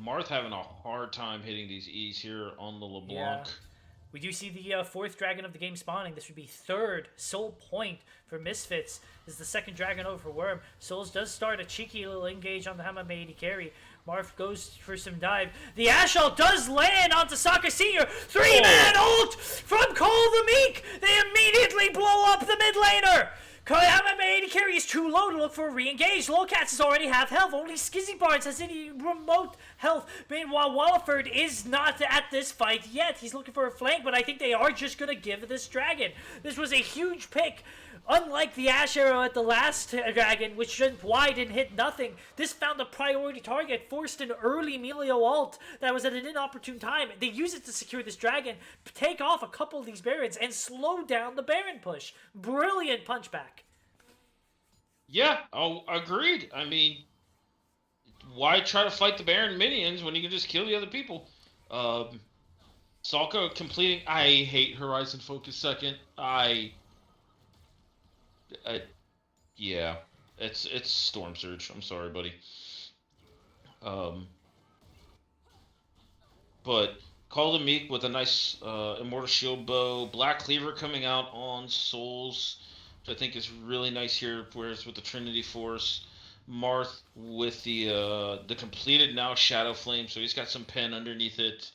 Marth having a hard time hitting these E's here on the LeBlanc. Yeah. We do see the fourth dragon of the game spawning. This would be third soul point for Misfits. This is the second dragon over for Worm. Souls does start a cheeky little engage on the Hammer carry. Marth goes for some dive. The Ashall does land onto Sokka Senior. Three-man ult from Cole the Meek. They immediately blow up the mid laner. Hammer carry is too low to look for a re-engage. Lowcats is already half health. Only Skizzy Barnes has any remote health. Meanwhile, Walliford is not at this fight yet. He's looking for a flank, but I think they are just going to give this dragon. This was a huge pick. Unlike the Ash arrow at the last dragon, which went wide and hit nothing, this found a priority target, forced an early Melio ult that was at an inopportune time. They use it to secure this dragon, take off a couple of these Barons, and slow down the Baron push. Brilliant punchback. Yeah, agreed. I mean, why try to fight the Baron minions when you can just kill the other people? Salka completing... I hate Horizon Focus second. Yeah, it's Storm Surge. I'm sorry, buddy. But Call the Meek with a nice Immortal Shield Bow. Black Cleaver coming out on Souls, which I think is really nice here, whereas with the Trinity Force. Marth with the completed now Shadow Flame, so he's got some pen underneath it.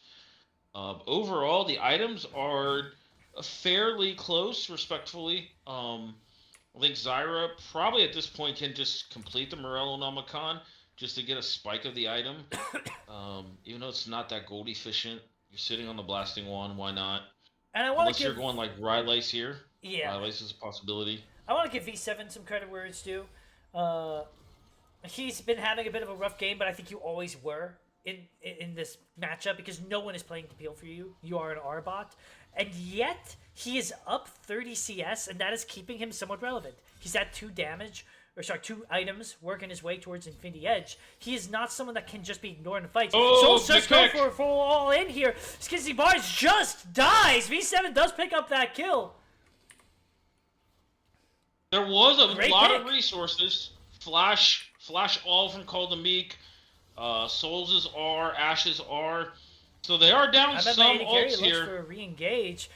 Overall, the items are fairly close, respectfully. I think Zyra probably at this point can just complete the Morello Nomicon, just to get a spike of the item. Even though it's not that gold efficient, you're sitting on the blasting one. Why not? And I want Unless to give you're going like Rylaice here. yeah, Rylaice is a possibility. I want to give V7 some credit where it's due. He's been having a bit of a rough game, but I think you always were in this matchup because no one is playing to peel for you. You are an Arbot, and yet he is up 30 CS, and that is keeping him somewhat relevant. He's at 2 items, working his way towards Infinity Edge. He is not someone that can just be ignored in fights. Oh, so let's just go for all in here. Skizzy Bars just dies. V7 does pick up that kill. There was a Great lot pick. of resources. Flash all from Caldemeek. Souls' R, Ash's R. So they are down some ults here. Looks for a re-engage.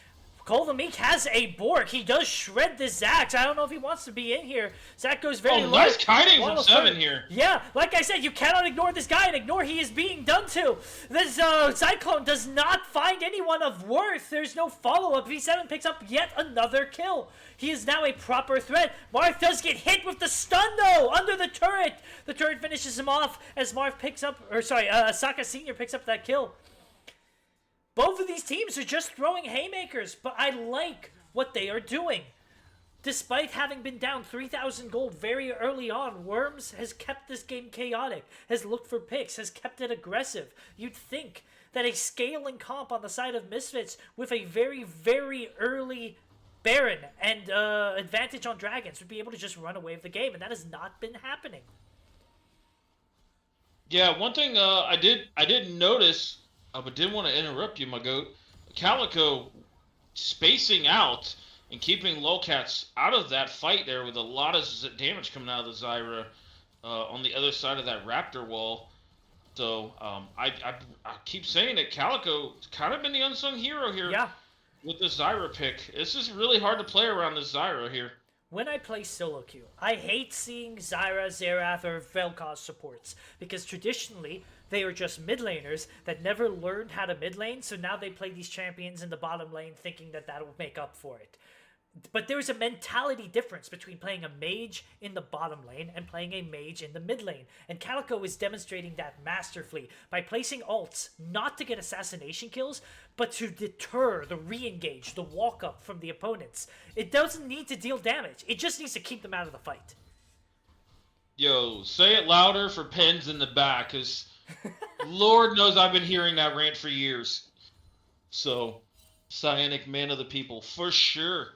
Caldemeek has a Bork. He does shred this Zax. I don't know if he wants to be in here. Zax goes very low. Nice kiting from 7 here. Yeah, like I said, you cannot ignore this guy and ignore he is being done to. This Cyclone does not find anyone of worth. There's no follow-up. V7 picks up yet another kill. He is now a proper threat. Marth does get hit with the stun, though, under the turret. The turret finishes him off as Saka Sr. picks up that kill. Both of these teams are just throwing haymakers, but I like what they are doing. Despite having been down 3,000 gold very early on, Worms has kept this game chaotic, has looked for picks, has kept it aggressive. You'd think that a scaling comp on the side of Misfits with a very, very early Baron and advantage on Dragons would be able to just run away with the game, and that has not been happening. Yeah, one thing I did notice, but didn't want to interrupt you, my goat. Calico spacing out and keeping Lolcats out of that fight there with a lot of damage coming out of the Zyra on the other side of that Raptor wall. So I keep saying that Calico's kind of been the unsung hero here. Yeah. With the Zyra pick. It's just really hard to play around this Zyra here. When I play solo queue, I hate seeing Zyra, Xerath, or Vel'Koz supports because traditionally they are just mid laners that never learned how to mid lane, so now they play these champions in the bottom lane thinking that that'll make up for it. But there's a mentality difference between playing a mage in the bottom lane and playing a mage in the mid lane. And Calico is demonstrating that masterfully by placing ults not to get assassination kills, but to deter the re-engage, the walk-up from the opponents. It doesn't need to deal damage. It just needs to keep them out of the fight. Yo, say it louder for Pens in the back, because Lord knows I've been hearing that rant for years. So, Cyanic man of the people, for sure.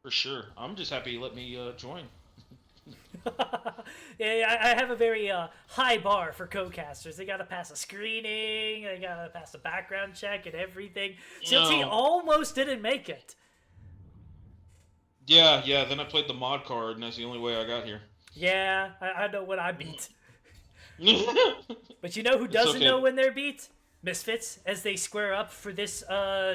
For sure. I'm just happy you let me join. Yeah, I have a very high bar for co-casters. They got to pass a screening, they got to pass a background check and everything. CLT almost didn't make it. Yeah, then I played the mod card, and that's the only way I got here. Yeah, I know when I beat. But you know who doesn't know when they're beat? Misfits, as they square up for this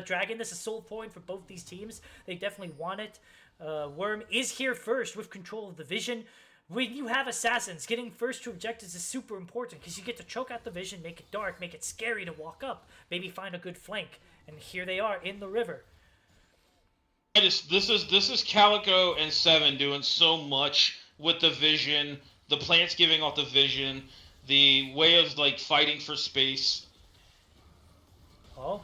dragon. This is soul point for both these teams. They definitely want it. Worm is here first with control of the vision. When you have assassins, getting first to objectives is super important because you get to choke out the vision, make it dark, make it scary to walk up, maybe find a good flank. And here they are in the river. This is Calico and Seven doing so much with the vision, the plants giving off the vision, the way of like fighting for space. Oh,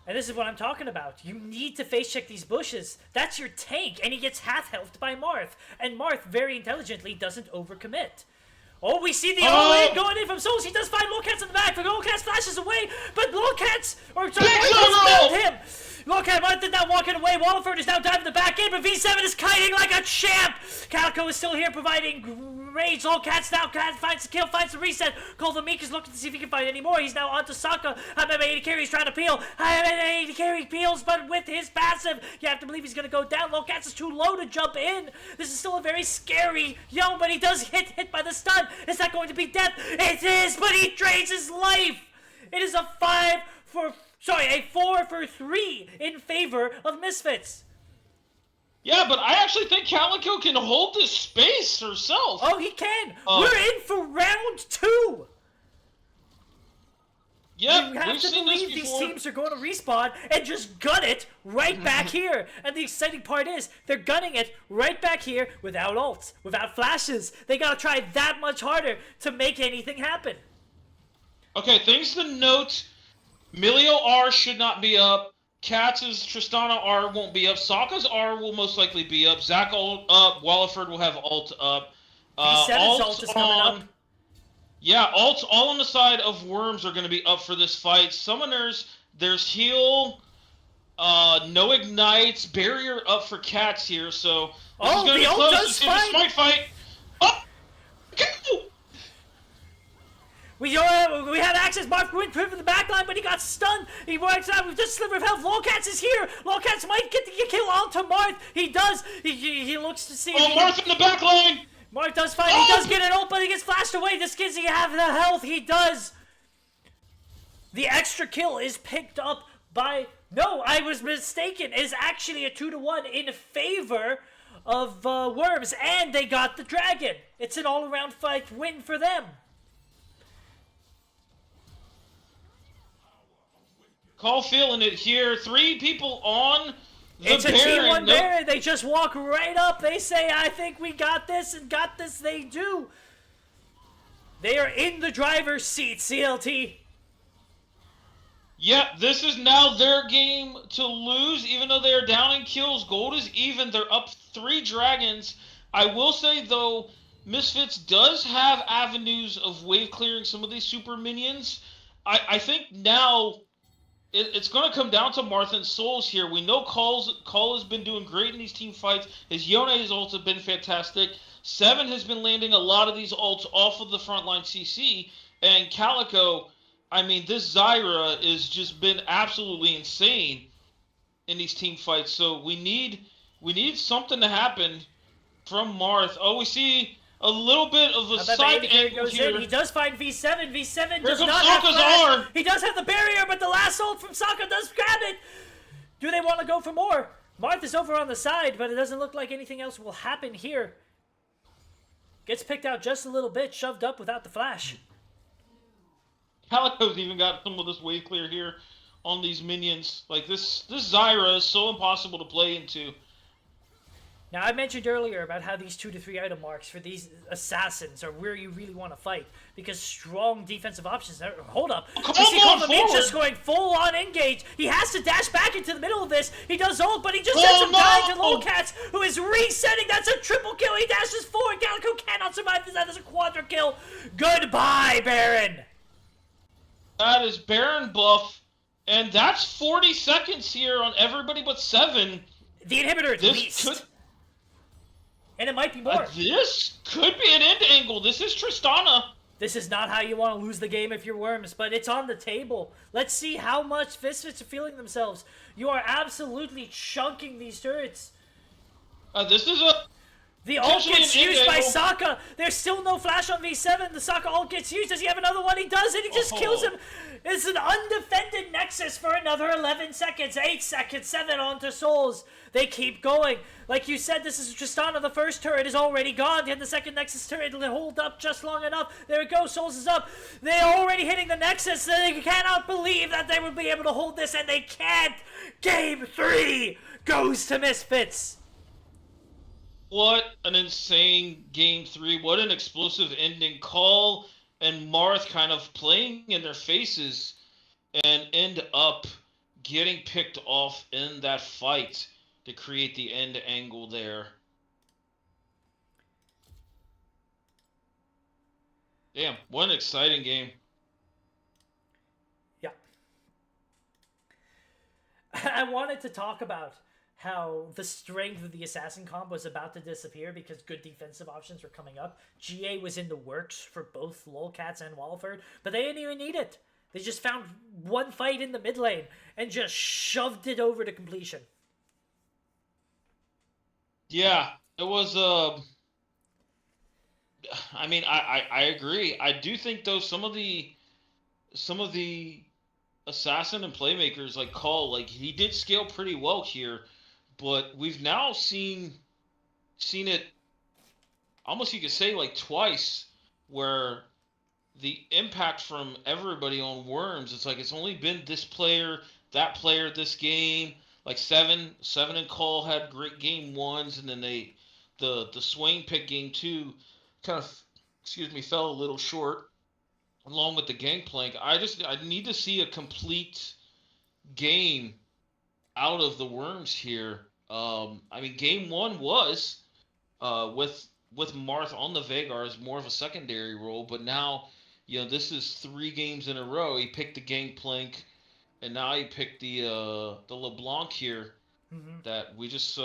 and this is what I'm talking about. You need to face check these bushes. That's your tank, and he gets half-healthed by Marth. And Marth, very intelligently, doesn't overcommit. Oh, we see the all-in going in from Souls. He does find Lolcats in the back. The Lolcats flashes away, but Lolcats, Marth him. Lolcat did not walking away. Wallford is now diving the back end, but V7 is kiting like a champ. Calico is still here providing rage. Lolcats now finds the kill, finds the reset. Caldemeek is looking to see if he can find any more. He's now onto Saka. MMA carry is trying to peel. MMA carry peels, but with his passive, you have to believe he's going to go down. Lolcats is too low to jump in. This is still a very scary young, but he does hit by the stun. Is that going to be death? It is, but he trades his life. It is a 4 for 3 in favor of Misfits. Yeah, but I actually think Calico can hold this space herself. Oh, he can. We're in for round 2. Yep, You have we've to seen this believe these before. teams are going to respawn and just gun it right back here. And the exciting part is they're gunning it right back here without ults, without flashes. They got to try that much harder to make anything happen. Okay, things to note. Milio R should not be up. Katz's Tristana R won't be up. Sokka's R will most likely be up. Zac ult up. Walliford will have ult up. V7's ult is coming up. Yeah, ults all on the side of Worms are going to be up for this fight. Summoners, there's heal, no ignites, barrier up for Cats here, so this is going to be close. Let's see the smite fight. Oh! Go! We had access. Marth went for the backline, but he got stunned. He works out with just a sliver of health. Lolcats is here. Lolcats might get the kill onto Marth. He does. He looks to see. Oh, Marth in the backline. Marth does fight. He does get an ult, but he gets flashed away. This gives he have the health. He does. The extra kill is picked up by. No, I was mistaken. It is actually a 2-1 in favor of Worms, and they got the dragon. It's an all-around fight win for them. Call feeling it here. 3 people on the It's a Baron. T1 Baron. They just walk right up. They say, I think we got this, and got this they do. They are in the driver's seat, CLT. Yep, this is now their game to lose, even though they are down in kills. Gold is even. They're up 3 dragons. I will say, though, Misfits does have avenues of wave clearing some of these super minions. I think now it's going to come down to Marth and Souls here. We know Call has been doing great in these team fights. His Yone's ults have been fantastic. Seven has been landing a lot of these ults off of the frontline CC. And Calico, I mean, this Zyra has just been absolutely insane in these team fights. So we need something to happen from Marth. Oh, we see a little bit of a side angle here. He does find V7. V7 Here does not have Sokka's flash. arm. He does have the barrier, but the last ult from Sokka does grab it. Do they want to go for more? Marth is over on the side, but it doesn't look like anything else will happen here. Gets picked out just a little bit, shoved up without the flash. Calico's even got some of this wave clear here on these minions. Like, this Zyra is so impossible to play into. Now, I mentioned earlier about how these 2 to 3 item marks for these assassins are where you really want to fight. Because strong defensive options... Hold up. We see Kovamin just going full-on engage. He has to dash back into the middle of this. He does ult, but he just ends up dying to Lolcats, who is resetting. That's a triple kill. He dashes forward. Calico cannot survive this. That is a quadra kill. Goodbye, Baron. That is Baron buff. And that's 40 seconds here on everybody but Seven. The inhibitor at least. And it might be more. This could be an end angle. This is Tristana. This is not how you want to lose the game if you're Worms, but it's on the table. Let's see how much Misfits are feeling themselves. You are absolutely chunking these turrets. This is a... The ult gets used by Sokka. There's still no flash on V7. The Sokka ult gets used. Does he have another one? He does, and he just kills him. It's an undefended Nexus for another 11 seconds. 8 seconds. 7 onto Souls. They keep going. Like you said, this is Tristana. The first turret is already gone. And the second Nexus turret will hold up just long enough. There it goes. Souls is up. They're already hitting the Nexus. They cannot believe that they will be able to hold this, and they can't. Game 3 goes to Misfits. What an insane Game 3. What an explosive ending. Call and Marth kind of playing in their faces and end up getting picked off in that fight to create the end angle there. Damn, what an exciting game. Yeah. I wanted to talk about how the strength of the assassin comp was about to disappear because good defensive options were coming up. GA was in the works for both Lolcats and Walliford, but they didn't even need it. They just found one fight in the mid lane and just shoved it over to completion. Yeah, it was I mean, I agree. I do think though some of the assassin and playmakers like Call, like he did scale pretty well here. But we've now seen it almost, you could say, like twice, where the impact from everybody on Worms. It's like it's only been this player, that player, this game. Like seven and Cole had great game ones, and then the Swain pick game two, kind of, excuse me, fell a little short. Along with the Gangplank, I need to see a complete game out of the Worms here. I mean, game one was with Marth on the Vagar as more of a secondary role, but now, this is 3 games in a row. He picked the Gangplank, and now he picked the LeBlanc here. Mm-hmm. That we just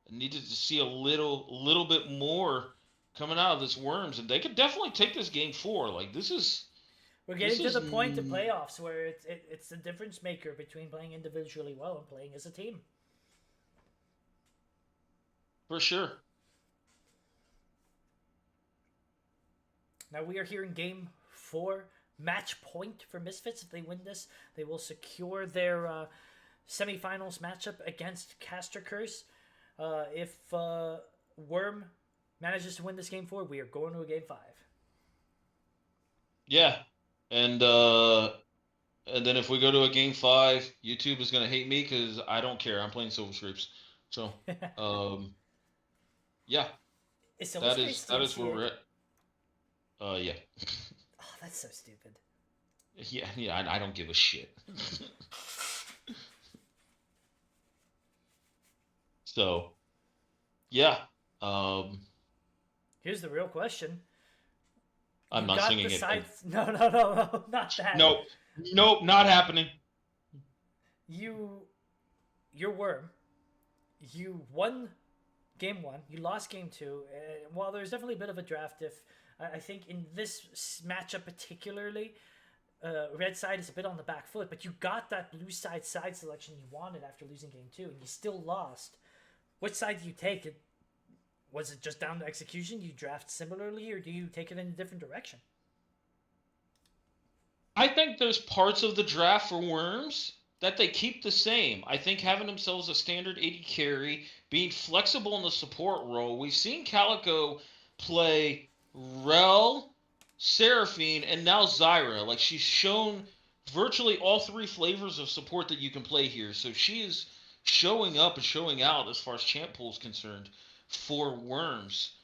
needed to see a little bit more coming out of this Worms, and they could definitely take this game 4. Like We're this getting to is the point of playoffs where it's the difference maker between playing individually well and playing as a team. for sure. Now we are here in game 4. Match point for Misfits. If they win this, they will secure their semifinals matchup against Caster Curse. If Worm manages to win this game 4, we are going to a game 5. Yeah, and then if we go to a game 5, YouTube is gonna hate me because I don't care. I'm playing Silver Scrapes, so yeah, Is Silver that Scrapes is still that is where we're sealed? at. Yeah, Oh, that's so stupid. yeah. I don't give a shit. So yeah, um, Here's the real question. I'm You not got the singing it. sides. No, no, no, no, not that. Nope, nope, not happening. You, your Worm. You won game 1. You lost game 2. While there's definitely a bit of a draft if I think in this matchup particularly, red side is a bit on the back foot, but you got that blue side selection you wanted after losing game 2, and you still lost. Which side do you take? Was it just down to execution? Do you draft similarly, or do you take it in a different direction? I think there's parts of the draft for Worms that they keep the same. I think having themselves a standard 80 carry, being flexible in the support role. We've seen Calico play Rel, Seraphine, and now Zyra. Like she's shown virtually all 3 flavors of support that you can play here. So she is showing up and showing out as far as champ pool is concerned for Worms.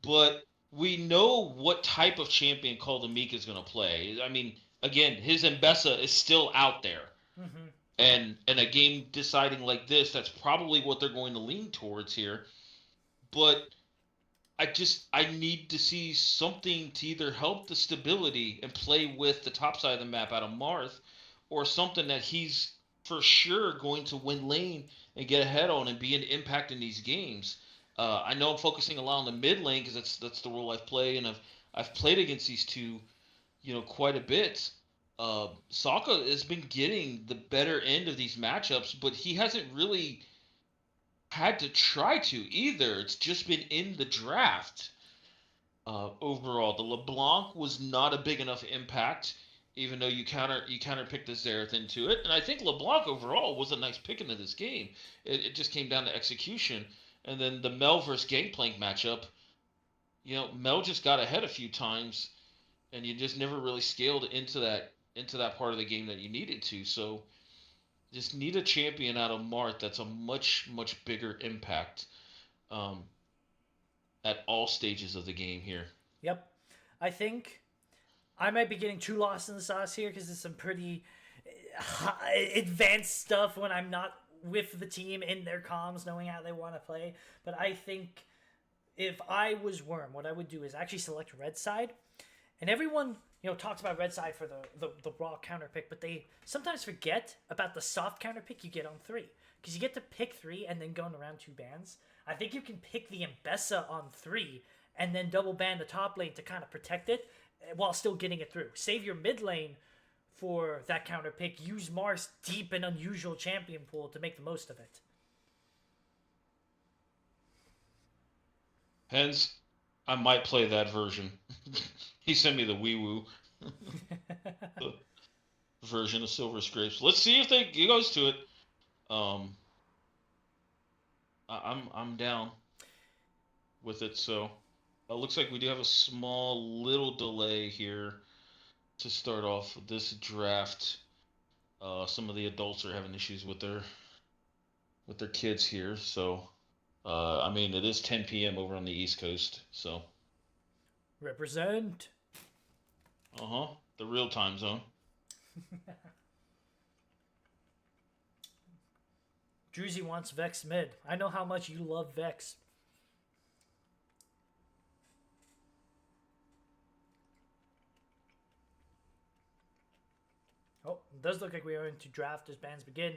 But we know what type of champion Call the Meek is going to play. I mean, again, his Mbessa is still out there. Mm-hmm. And a game deciding like this, that's probably what they're going to lean towards here. But I need to see something to either help the stability and play with the top side of the map out of Marth, or something that he's for sure going to win lane and get ahead on and be an impact in these games. I know I'm focusing a lot on the mid lane because that's the role I've played, and I've played against these two, quite a bit. Sokka has been getting the better end of these matchups, but he hasn't really had to try to either. It's just been in the draft. Overall, the LeBlanc was not a big enough impact, even though you counter picked the Xerath into it, and I think LeBlanc overall was a nice pick into this game. It just came down to execution, and then the Mel versus Gangplank matchup. Mel just got ahead a few times, and you just never really scaled into that part of the game that you needed to. So just need a champion out of Mart that's a much much bigger impact um, at all stages of the game here. Yep. I think I might be getting too lost in the sauce here because there's some pretty advanced stuff when I'm not with the team in their comms, knowing how they want to play. But I think if I was Worm, what I would do is actually select red side. And everyone, talks about red side for the raw counter pick, but they sometimes forget about the soft counter pick you get on 3. Because you get to pick 3 and then go in around 2 bans. I think you can pick the Mbessa on 3 and then double ban the top lane to kind of protect it while still getting it through. Save your mid lane for that counter pick. Use Mars' deep and unusual champion pool to make the most of it. Hence, I might play that version. He sent me the wee woo the version of Silver Scrapes. Let's see if he goes to it. Um, I'm down with it. So Looks like we do have a small little delay here to start off this draft. Some of the adults are having issues with their kids here, so I mean it is 10 p.m. over on the East Coast, so Represent. the real time zone. Druzy wants Vex mid. I know how much you love Vex. Oh, it does look like we are into draft as bands begin.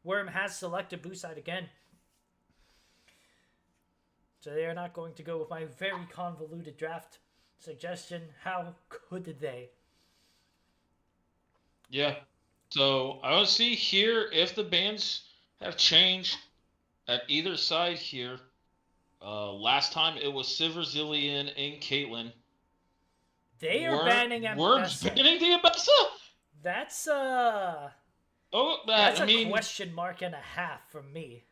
Worm has selected blue side again. So they are not going to go with my very convoluted draft suggestion. How could they? Yeah. So I want to see here if the bands have changed at either side here. Last time it was Silverzillion and Caitlyn. They are banning Worms Ambessa. banning the Ambessa? That's That's a question mark and a half from me.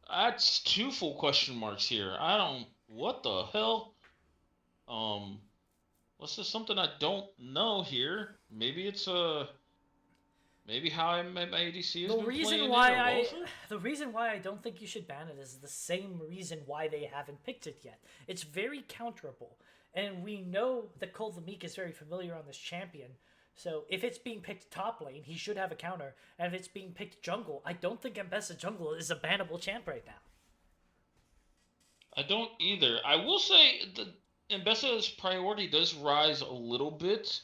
That's 2 full question marks here. What the hell? What's this something I don't know here? Maybe it's maybe how my ADC has been playing The reason why I don't think you should ban it is the same reason why they haven't picked it yet. It's very counterable. And we know that Cole the Meek is very familiar on this champion. So if it's being picked top lane, he should have a counter. And if it's being picked jungle, I don't think Ambessa jungle is a bannable champ right now. I don't either. I will say the Ambessa's priority does rise a little bit,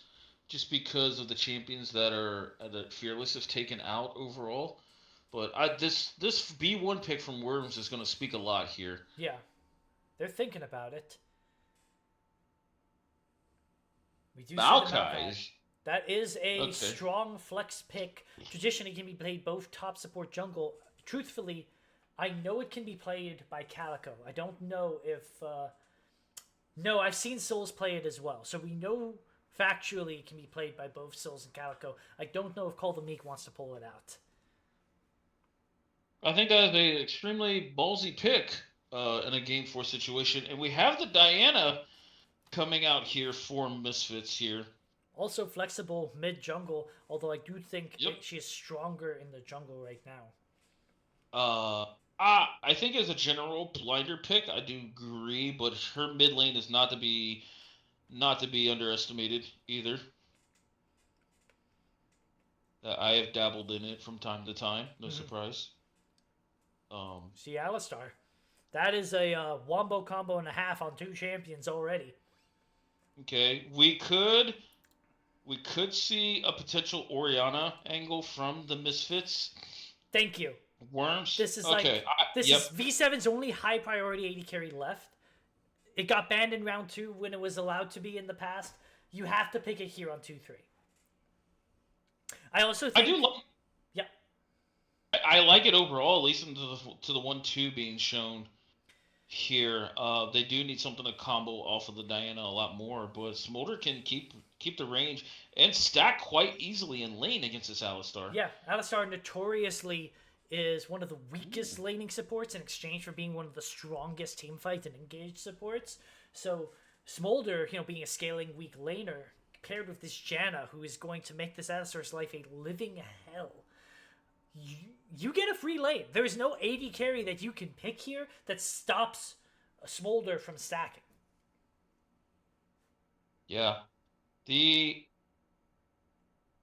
just because of the champions that Fearless has taken out overall. But this B1 pick from Worms is going to speak a lot here. Yeah, they're thinking about it. We do Maokai. That is a strong flex pick. Traditionally, can be played both top support jungle. Truthfully, I know it can be played by Calico. I don't know if... No, I've seen Souls play it as well. So we know factually it can be played by both Souls and Calico. I don't know if Call the Meek wants to pull it out. I think that is an extremely ballsy pick in a Game 4 situation. And we have the Diana coming out here for Misfits here. Also flexible mid-jungle, although I do think she is stronger in the jungle right now. I think as a general blinder pick, I do agree, but her mid lane is not to be underestimated either. I have dabbled in it from time to time, no surprise. See, Alistar. That is a wombo combo and a half on 2 champions already. Okay, we could see a potential Orianna angle from the Misfits. Thank you. Worms. This is is V7's only high priority AD carry left. It got banned in round 2 when it was allowed to be in the past. You have to pick it here on 2-3. I also think I like it overall, at least to the 1-2 being shown here. They do need something to combo off of the Diana a lot more, but Smolder can keep the range and stack quite easily in lane against this Alistar. Yeah, Alistar notoriously is one of the weakest laning supports in exchange for being one of the strongest teamfight and engaged supports. So Smolder, being a scaling weak laner, paired with this Janna, who is going to make this Alistar's life a living hell, you get a free lane. There is no AD carry that you can pick here that stops a Smolder from stacking. Yeah.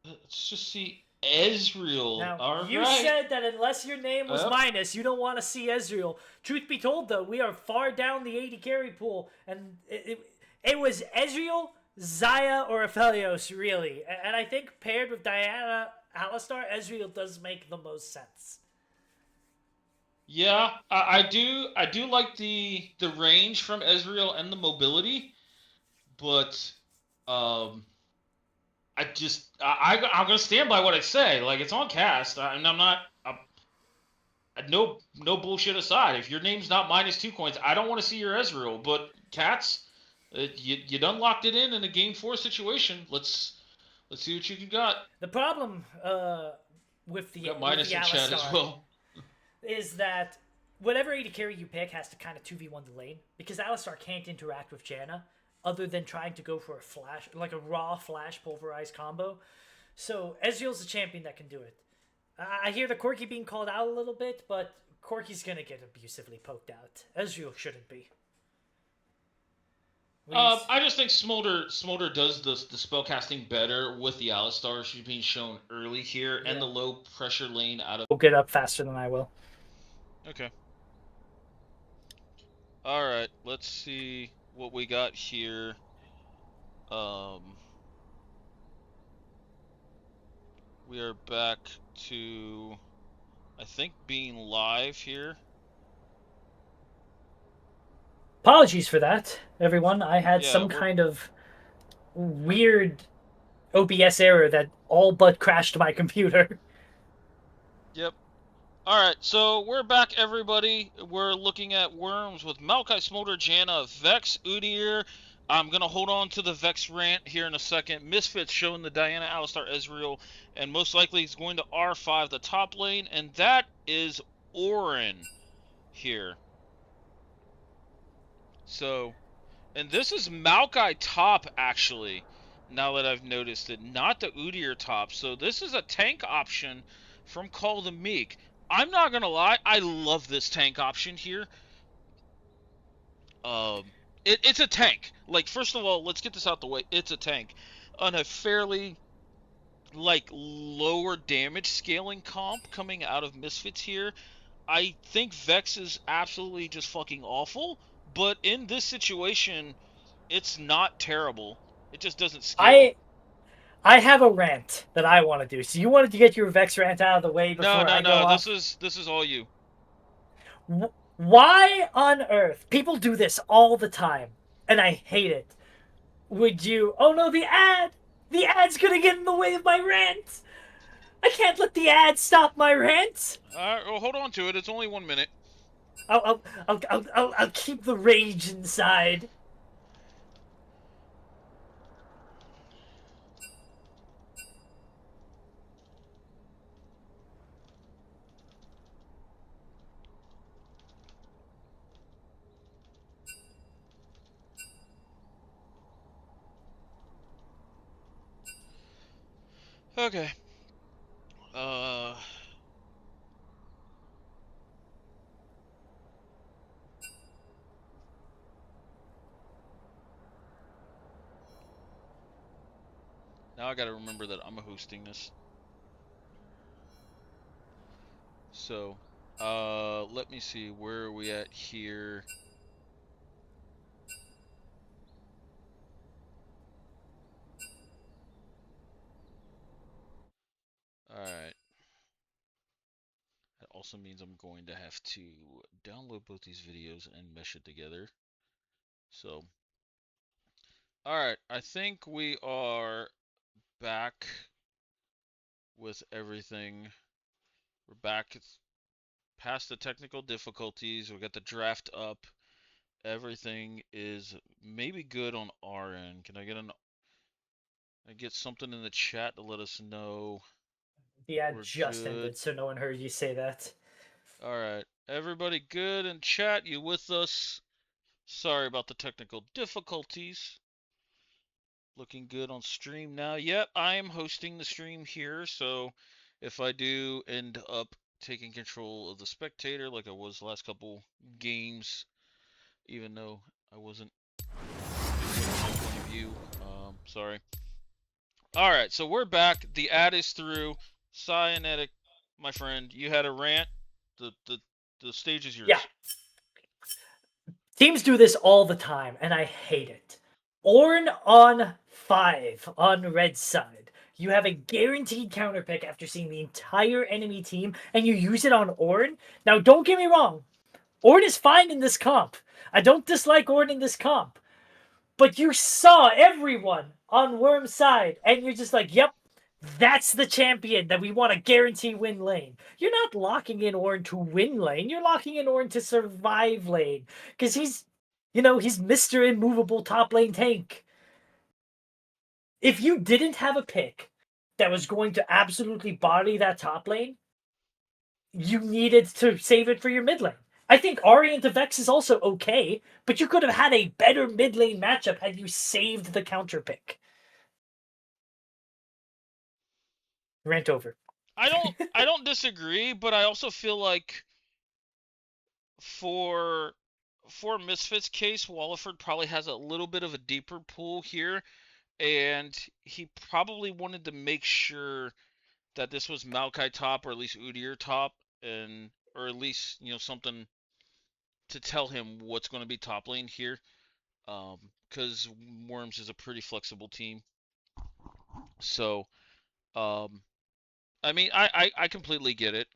Let's just see Ezreal. Now, you said that unless your name was Minus, you don't want to see Ezreal. Truth be told, though, we are far down the AD carry pool, and it was Ezreal, Xayah, or Aphelios, really. And I think paired with Diana, Alistar, Ezreal does make the most sense. Yeah, I do like the range from Ezreal and the mobility, but I'm gonna stand by what I say. Like, it's on cast, and I'm not. No bullshit aside. If your name's not -2 coins, I don't want to see your Ezreal. But Cats, you done locked it in a Game 4 situation. Let's see what you got. The problem with the Minus in chat as well is that whatever AD carry you pick has to kind of 2v1 the lane because Alistar can't interact with Janna other than trying to go for a flash, like a raw flash pulverize combo. So Ezreal's the champion that can do it. I hear the Corki being called out a little bit, but Corki's gonna get abusively poked out. Ezreal shouldn't be. I just think Smolder does the spellcasting better with the Alistar. She's being shown early here, and the low pressure lane out of. Will get up faster than I will. Okay. All right. Let's see what we got here. We are back to, I think, being live here. Apologies for that, everyone. I had some kind of weird OBS error that all but crashed my computer. Yep. All right, so we're back, everybody. We're looking at Worms with Maokai, Smolder, Janna, Vex, Udyr. I'm going to hold on to the Vex rant here in a second. Misfits showing the Diana, Alistar, Ezreal, and most likely he's going to R5, the top lane, and that is Orin here. So, and this is Maokai top, actually, now that I've noticed it, not the Udyr top. So this is a tank option from Call the Meek. I'm not gonna lie, I love this tank option here. It's a tank. Like, first of all, let's get this out the way. It's a tank on a fairly lower damage scaling comp coming out of Misfits here. I think Vex is absolutely just fucking awful, but in this situation, it's not terrible. It just doesn't scale. I have a rant that I want to do. So you wanted to get your Vex rant out of the way before I go off? This is all you. Why on earth? People do this all the time, and I hate it. Would you? Oh no, the ad! The ad's gonna get in the way of my rant. I can't let the ad stop my rant. Well, hold on to it. It's only 1 minute. I'll keep the rage inside. Okay. Now I gotta remember that I'm hosting this. So, let me see. Where are we at here? Alright. That also means I'm going to have to download both these videos and mesh it together. So, alright, I think we are back with everything. We're back past the technical difficulties. We got the draft up. Everything is maybe good on our end. Can I get something in the chat to let us know? The ad just ended, so no one heard you say that. Alright. Everybody good in chat? You with us? Sorry about the technical difficulties. Looking good on stream now. Yep, I am hosting the stream here, so if I do end up taking control of the spectator like I was the last couple games, even though I wasn't point of view, sorry. Alright, so we're back. The ad is through. Cyanetic, my friend, you had a rant. The stage is yours. Yeah. Teams do this all the time, and I hate it. Ornn on 5 on red side. You have a guaranteed counter pick after seeing the entire enemy team, and you use it on Ornn. Now, don't get me wrong. Ornn is fine in this comp. I don't dislike Ornn in this comp. But you saw everyone on Worm's side, and you're just like, yep, that's the champion that we want to guarantee win lane. You're not locking in Ornn to win lane. You're locking in Ornn to survive lane. Because he's Mr. Immovable top lane tank. If you didn't have a pick that was going to absolutely body that top lane, you needed to save it for your mid lane. I think Ari into Vex is also okay, but you could have had a better mid lane matchup had you saved the counter pick. Rant over. I don't disagree, but I also feel like for Misfits case, Walliford probably has a little bit of a deeper pool here, and he probably wanted to make sure that this was Maokai top or at least Udyr top, and or at least something to tell him what's going to be top lane here, because Worms is a pretty flexible team. So, um, I mean, I completely get it.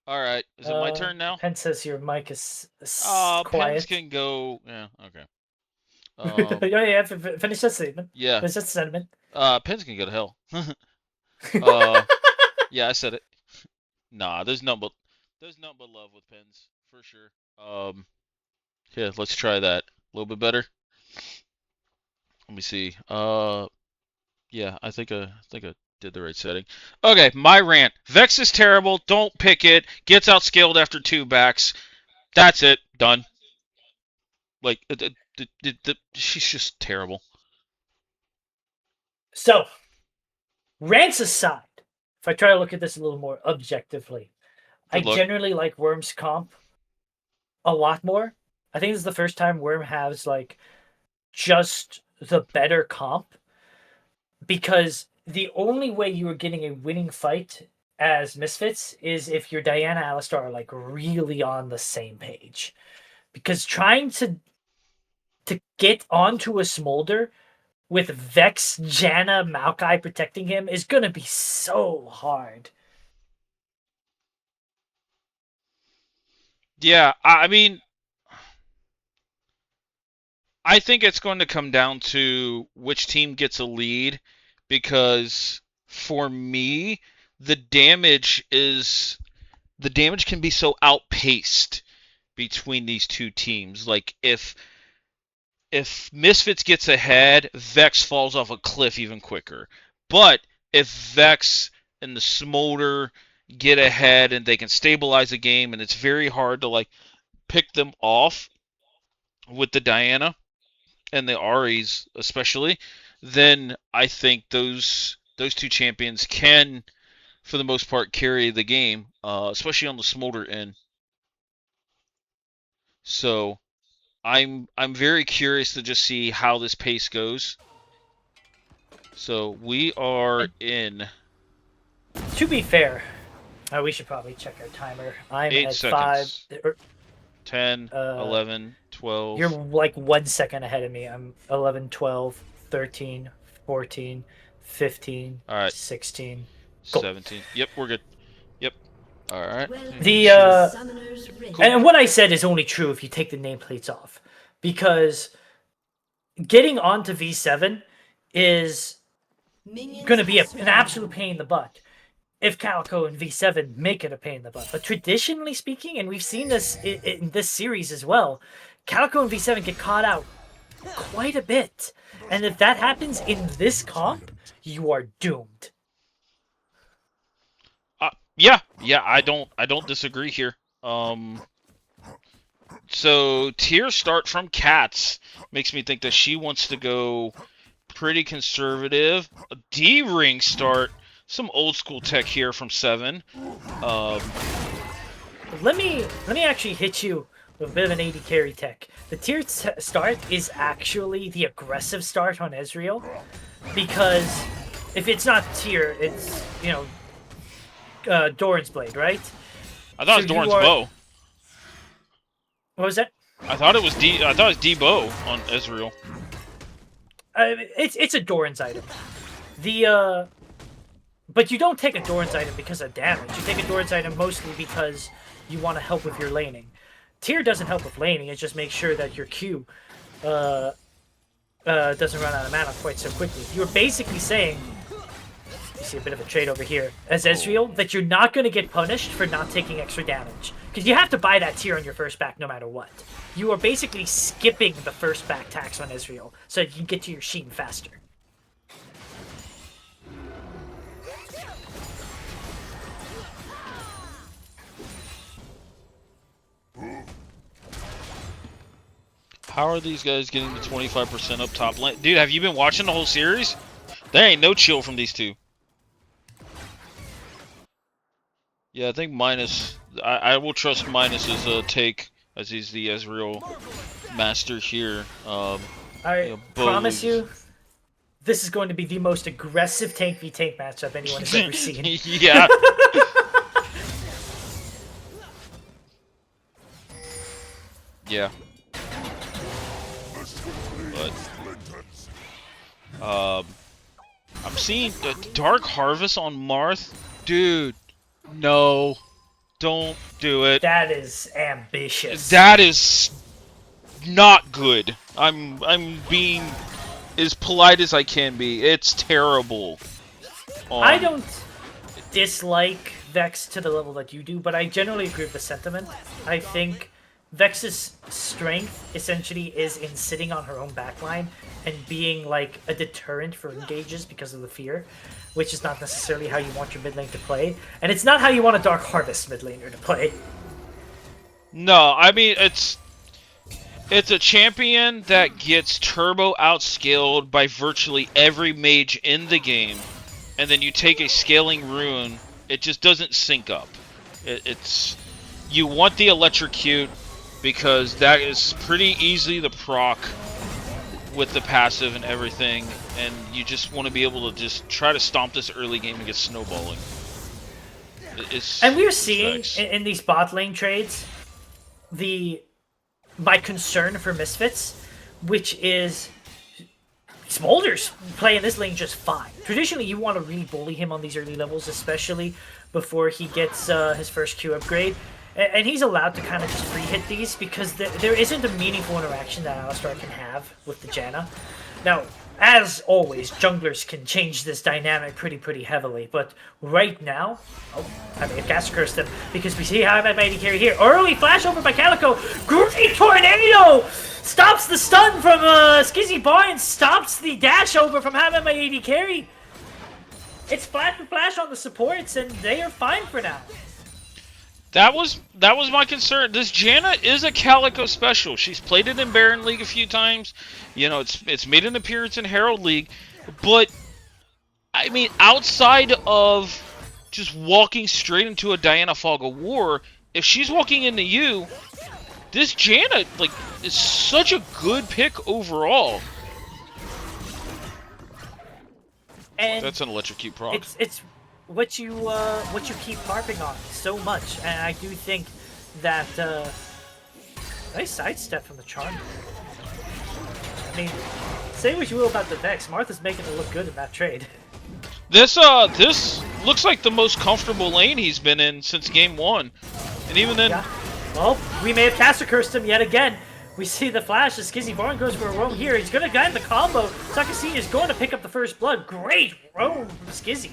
All right, is it my turn now? Pen says your mic is Pens quiet. can go. Yeah, okay. Yeah, finish that statement. Yeah. Finish that sentiment. Pens can go to hell. Yeah, I said it. Nah, there's nothing but love with Pens for sure. Yeah, let's try that. A little bit better. Let me see. Yeah, I think I did the right setting. Okay, my rant. Vex is terrible. Don't pick it. Gets outscaled after 2 backs. That's it. Done. Like, she's just terrible. So, rants aside, if I try to look at this a little more objectively, I Good luck. generally like Worm's comp a lot more. I think this is the first time Worm has like just the better comp, because the only way you are getting a winning fight as Misfits is if your Diana Alistar are like really on the same page. Because trying to get onto a Smolder with Vex, Janna, Maokai protecting him is gonna be so hard. Yeah, I mean, I think it's going to come down to which team gets a lead, because for me, the damage can be so outpaced between these two teams. Like, if Misfits gets ahead, Vex falls off a cliff even quicker. But if Vex and the Smolder get ahead and they can stabilize the game, and it's very hard to like pick them off with the Diana and the Aries especially, then I think those two champions can, for the most part, carry the game, especially on the Smolder end. So I'm very curious to just see how this pace goes. So we are in To be fair, we should probably check our timer. I'm 8 at 5. seconds. 10, 11, 12. You're like 1 second ahead of me. I'm 11, 12, 13, 14, 15, All right. 16. 17. Yep, we're good. Yep. All right. The and what I said is only true if you take the nameplates off, because getting onto V7 is going to be an absolute pain in the butt if Calico and V7 make it a pain in the butt. But traditionally speaking, and we've seen this in this series as well, Calico and V7 get caught out quite a bit. And if that happens in this comp, you are doomed. Yeah, I don't disagree here. So tier start from Cats makes me think that she wants to go pretty conservative. A D ring start, some old school tech here from 7. Let me actually hit you with a bit of an AD carry tech. The tier start is actually the aggressive start on Ezreal, because if it's not tier, it's Doran's Blade, right? I thought it was Doran's bow. What was that? I thought it was D bow on Ezreal. It's a Doran's item. But you don't take a Doran's item because of damage. You take a Doran's item mostly because you want to help with your laning. Tier doesn't help with laning. It just makes sure that your Q doesn't run out of mana quite so quickly. You're basically saying, you see a bit of a trade over here, as Ezreal, that you're not going to get punished for not taking extra damage. Because you have to buy that tier on your first back no matter what. You are basically skipping the first back tax on Ezreal so that you can get to your Sheen faster. How are these guys getting to 25% up top lane? Dude, have you been watching the whole series? There ain't no chill from these two. Yeah, I think Minus... I will trust Minus's take, as he's the Ezreal master here. I promise you, this is going to be the most aggressive tank v tank matchup anyone has ever seen. Yeah. Yeah. But I'm seeing the Dark Harvest on Marth. Dude, no. Don't do it. That is ambitious. That is not good. I'm being as polite as I can be. It's terrible. I don't dislike Vex to the level that you do, but I generally agree with the sentiment. I think Vex's strength essentially is in sitting on her own backline and being like a deterrent for engages because of the fear, which is not necessarily how you want your mid lane to play, and it's not how you want a Dark Harvest mid laner to play. No, I mean it's a champion that gets turbo outskilled by virtually every mage in the game, and then you take a scaling rune, it just doesn't sync up. It's you want the electrocute because that is pretty easily the proc with the passive and everything, and you just want to be able to just try to stomp this early game and get snowballing. And we're seeing in these bot lane trades my concern for Misfits, which is Smolder's playing this lane just fine. Traditionally, you want to really bully him on these early levels, especially before he gets his first Q upgrade. And he's allowed to kind of just free hit these because there isn't a meaningful interaction that Alistar can have with the Janna. Now, as always, junglers can change this dynamic pretty heavily, but right now, I may have cast cursed him because we see how I'm mighty carry here. Early flash over by Calico, great tornado! Stops the stun from Skizzy Barnes, stops the dash over from having my AD carry. It's flat and flash on the supports, and they are fine for now. That was my concern. This Janna is a Calico special. She's played it in Baron League a few times. You know, it's made an appearance in Herald League. But, I mean, outside of just walking straight into a Diana Fog of War, if she's walking into you, this Janna, like, is such a good pick overall. And that's an electrocute proc. It's what you keep harping on so much, and I do think that nice sidestep from the Charm. I mean, say what you will about the Vex, Martha's making it look good in that trade. This looks like the most comfortable lane he's been in since game 1, and even then. Yeah. Well, we may have caster cursed him yet again. We see the flash as Skizzy Barn goes for a roam here. He's going to guide the combo. Takasini is going to pick up the first blood. Great roam from Skizzy.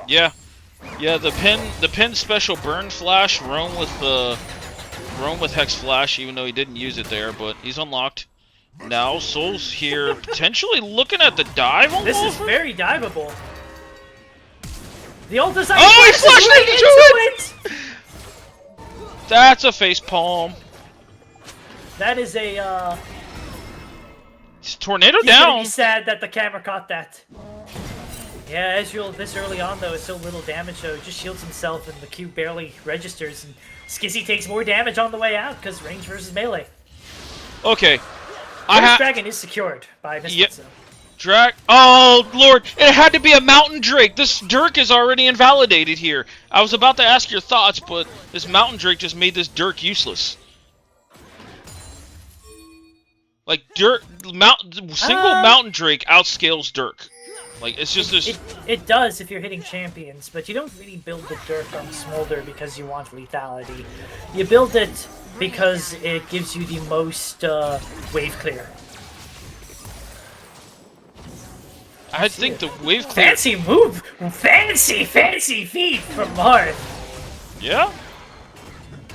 Yeah, the pin special burn flash roam with Hex Flash, even though he didn't use it there, but he's unlocked. Now Soul's here, potentially looking at the dive. This is very diveable. The ult design. Oh, he flashed into it! That's a face palm. That is a It's tornado he's down. Gonna be sad that the camera caught that. Yeah, Ezreal this early on though is so little damage though. He just shields himself and the Q barely registers, and Skizzy takes more damage on the way out because range versus melee. Okay. Dragon is secured by Misfits. Yep. Oh lord, it had to be a Mountain Drake. This Dirk is already invalidated here. I was about to ask your thoughts, but this Mountain Drake just made this Dirk useless. Like single Mountain Drake outscales Dirk. Like it's just this. It does if you're hitting champions, but you don't really build the Dirk on Smolder because you want lethality. You build it because it gives you the most wave clear. I think the wave clear. Fancy move, fancy feet from Marth. Yeah.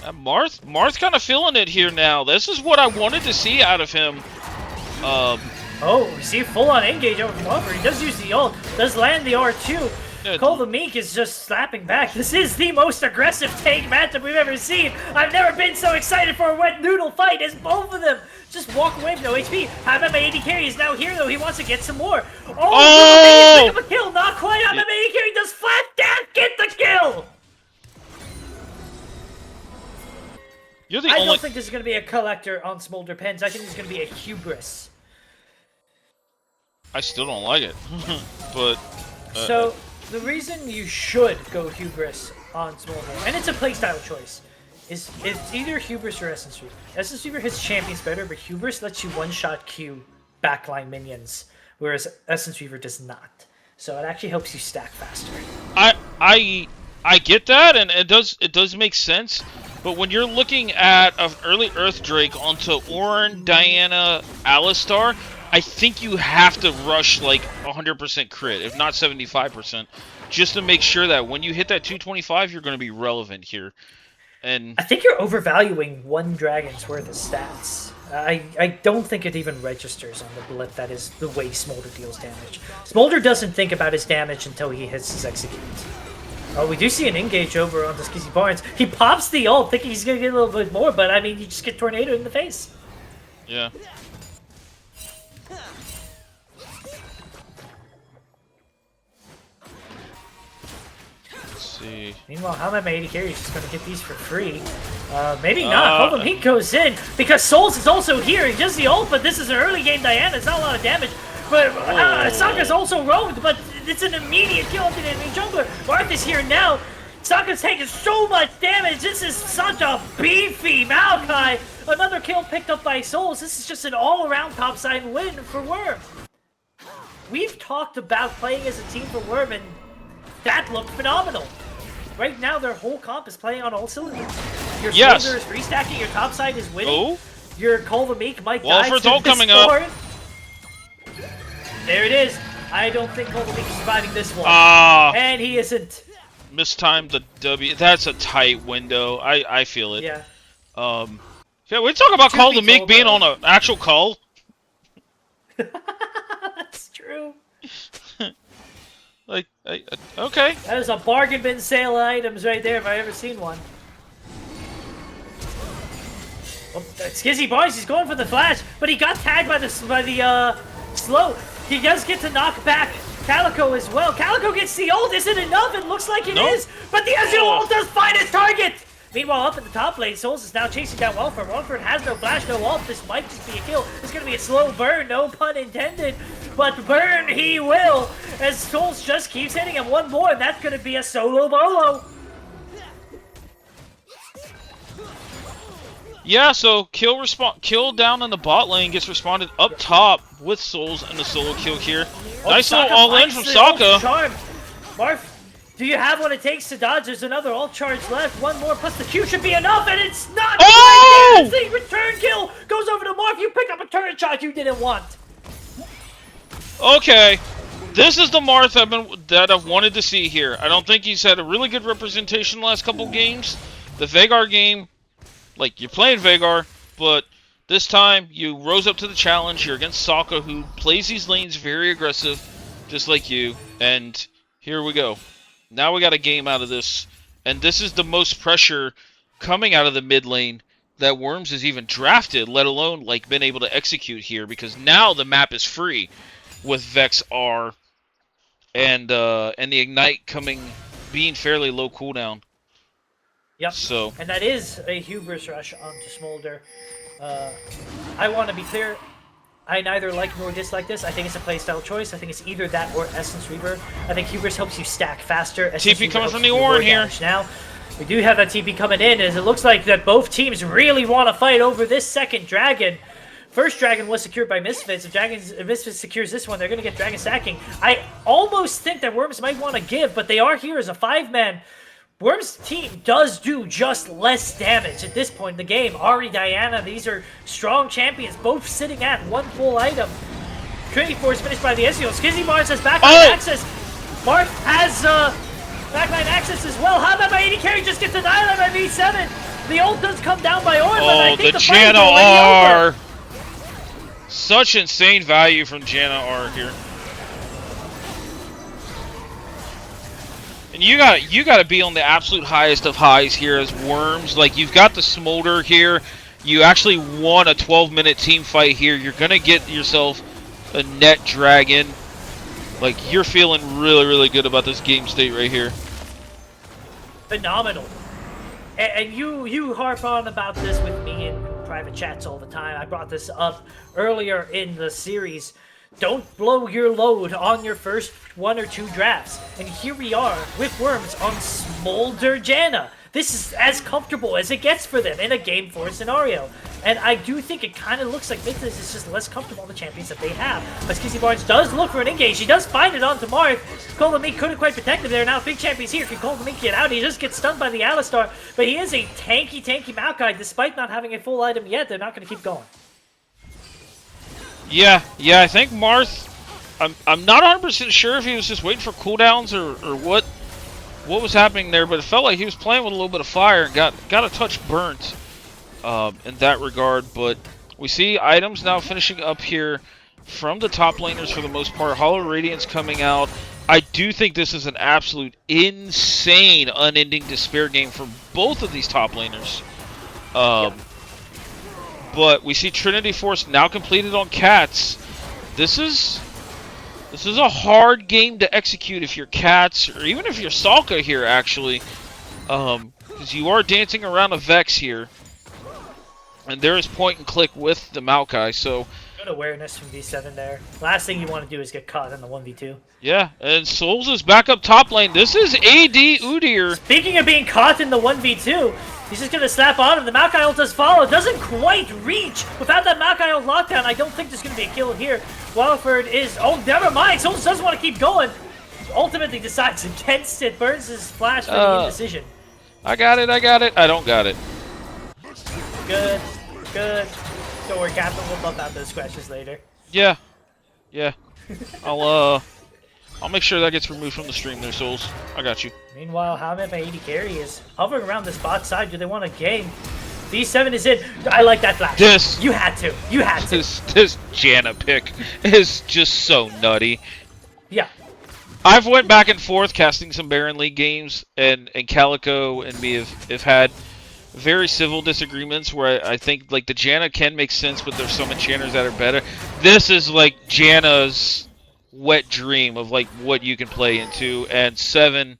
Marth kind of feeling it here now. This is what I wanted to see out of him. Oh, we see full-on engage over from Over. He does use the ult, does land the R2. Yeah, Cole the Meek is just slapping back. This is the most aggressive tank matchup we've ever seen. I've never been so excited for a wet noodle fight as both of them just walk away with no HP. MMA AD carry is now here though. He wants to get some more. Oh! Pick up a kill. Not quite. MMA AD carry does flat dash. Get the kill. I don't think this is going to be a collector on Smolder Pens. I think this is going to be a hubris. I still don't like it, but... So, the reason you should go hubris on Smolder, and it's a playstyle choice, is it's either hubris or Essence Reaver. Essence Reaver hits champions better, but hubris lets you one-shot Q backline minions, whereas Essence Reaver does not. So it actually helps you stack faster. I get that, and it does make sense. But when you're looking at an early Earth Drake onto Ornn, Diana, Alistar, I think you have to rush like 100% crit, if not 75%, just to make sure that when you hit that 225, you're going to be relevant here. And I think you're overvaluing one dragon's worth of stats. I don't think it even registers on the blip. That is the way Smolder deals damage. Smolder doesn't think about his damage until he hits his execute. Oh, we do see an engage over on the Skizzy Barnes. He pops the ult, thinking he's going to get a little bit more, but I mean, you just get tornadoed in the face. Yeah. Let's see. Meanwhile, how am I 80 carry is just going to get these for free? Maybe not. Hold him. He goes in because Souls is also here. He does the ult, but this is an early game Diana. It's not a lot of damage. But Sokka's also roamed, but it's an immediate kill on the enemy jungler. Marth is here now. Sokka's taking so much damage. This is such a beefy Maokai. Another kill picked up by Souls. This is just an all-around topside win for Worm. We've talked about playing as a team for Worm, and that looked phenomenal. Right now, their whole comp is playing on all cylinders. Your Smolder is restacking, your topside is winning. Your Cole the Meek might die. Walford's ult coming up. There it is. I don't think Cole the Meek is surviving this one. And he isn't. Mistimed the W. That's a tight window. I feel it. Yeah. Yeah, we talk about Cole the Meek being on an actual call. That's true. Like, okay. That is a bargain bin sale of items right there if I ever seen one. Well, Skizzy Barnes, he's going for the flash, but he got tagged by the slow. He does get to knock back Calico as well. Calico gets the ult. Isn't enough? It looks like it is, but the Ezreal ult does find his target. Meanwhile, up at the top lane, Souls is now chasing down Walford. Walford has no flash, no ult. This might just be a kill. It's going to be a slow burn, no pun intended. But burn he will, as Souls just keeps hitting him one more, and that's going to be a solo bolo. Yeah, so kill down in the bot lane gets responded up top with Souls and the solo kill here. Nice little all-in from Sokka. Marth, do you have what it takes to dodge? There's another ult charge left. One more plus the Q should be enough, and it's not. Oh! The return kill goes over to Marth. You pick up a turret shot you didn't want. Okay, this is the Marth that I've wanted to see here. I don't think he's had a really good representation the last couple games. The Veigar game, like, you're playing Veigar, but this time you rose up to the challenge. You're against Sokka, who plays these lanes very aggressive, just like you. And here we go. Now we got a game out of this. And this is the most pressure coming out of the mid lane that Worms has even drafted, let alone, like, been able to execute here. Because now the map is free with Vex R and the Ignite being fairly low cooldown. Yep. So, and that is a hubris rush onto Smolder. I want to be clear. I neither like nor dislike this. I think it's a playstyle choice. I think it's either that or Essence Reaver. I think hubris helps you stack faster. TP coming from the Ornn here. Now, we do have that TP coming in, as it looks like that both teams really want to fight over this second dragon. First dragon was secured by Misfits. If Misfits secures this one, they're going to get dragon stacking. I almost think that Worms might want to give, but they are here as a 5-man. Worms' team does do just less damage at this point in the game. Ahri, Diana, these are strong champions, both sitting at one full item. Trinity Force finished by the Ezreal. Skizzy Mars has backline access. Marth has backline access as well. How about my 80 carry just gets annihilated by V7? The ult does come down by Ornn, but I think the Janna R. Such insane value from Janna R here. And you got to be on the absolute highest of highs here as Worms. Like, you've got the Smolder here. You actually won a 12-minute team fight here. You're gonna get yourself a net dragon. Like, you're feeling really, really good about this game state right here. Phenomenal. And you harp on about this with me in private chats all the time. I brought this up earlier in the series. Don't blow your load on your first 1 or 2 drafts. And here we are with Worms on Smolder Janna. This is as comfortable as it gets for them in a Game 4 scenario. And I do think it kind of looks like Mythos is just less comfortable on the champions that they have. But Skizzy Barnes does look for an engage. He does find it onto Marth. LOLMid couldn't quite protect him there. Now Big Champion's here. Can LOLMid get out? He just gets stunned by the Alistar. But he is a tanky Maokai. Despite not having a full item yet, they're not going to keep going. Yeah, I think Marth, I'm not 100% sure if he was just waiting for cooldowns or what was happening there, but it felt like he was playing with a little bit of fire and got a touch burnt in that regard. But we see items now finishing up here from the top laners for the most part. Hollow Radiance coming out. I do think this is an absolute insane unending despair game for both of these top laners. But we see Trinity Force now completed on Cats. This is a hard game to execute if you're Cats, or even if you're Salka here, actually. Because you are dancing around a Vex here. And there is point and click with the Maokai, so... Good awareness from V7 there. Last thing you want to do is get caught in the 1v2. Yeah, and Souls is back up top lane. This is AD Udyr. Speaking of being caught in the 1v2, he's just going to snap on him. The Maokai ult does follow. Doesn't quite reach. Without that Maokai ult lockdown, I don't think there's going to be a kill here. Wildford is... Oh, never mind. Souls doesn't want to keep going. Ultimately decides against it. Burns his flash for the indecision. I got it. I don't got it. Good. Don't worry, Captain. We'll bump out those scratches later. Yeah. I'll make sure that gets removed from the stream there, Souls. I got you. Meanwhile, Hamid by 80 carry is hovering around this bot side. Do they want a game? V7 is in. I like that flash. You had to. This Janna pick is just so nutty. Yeah. I've went back and forth casting some Baron League games, and Calico and me have had very civil disagreements where I think like the Janna can make sense, but there's some enchanters that are better. This is like Janna's wet dream of like what you can play into, and 7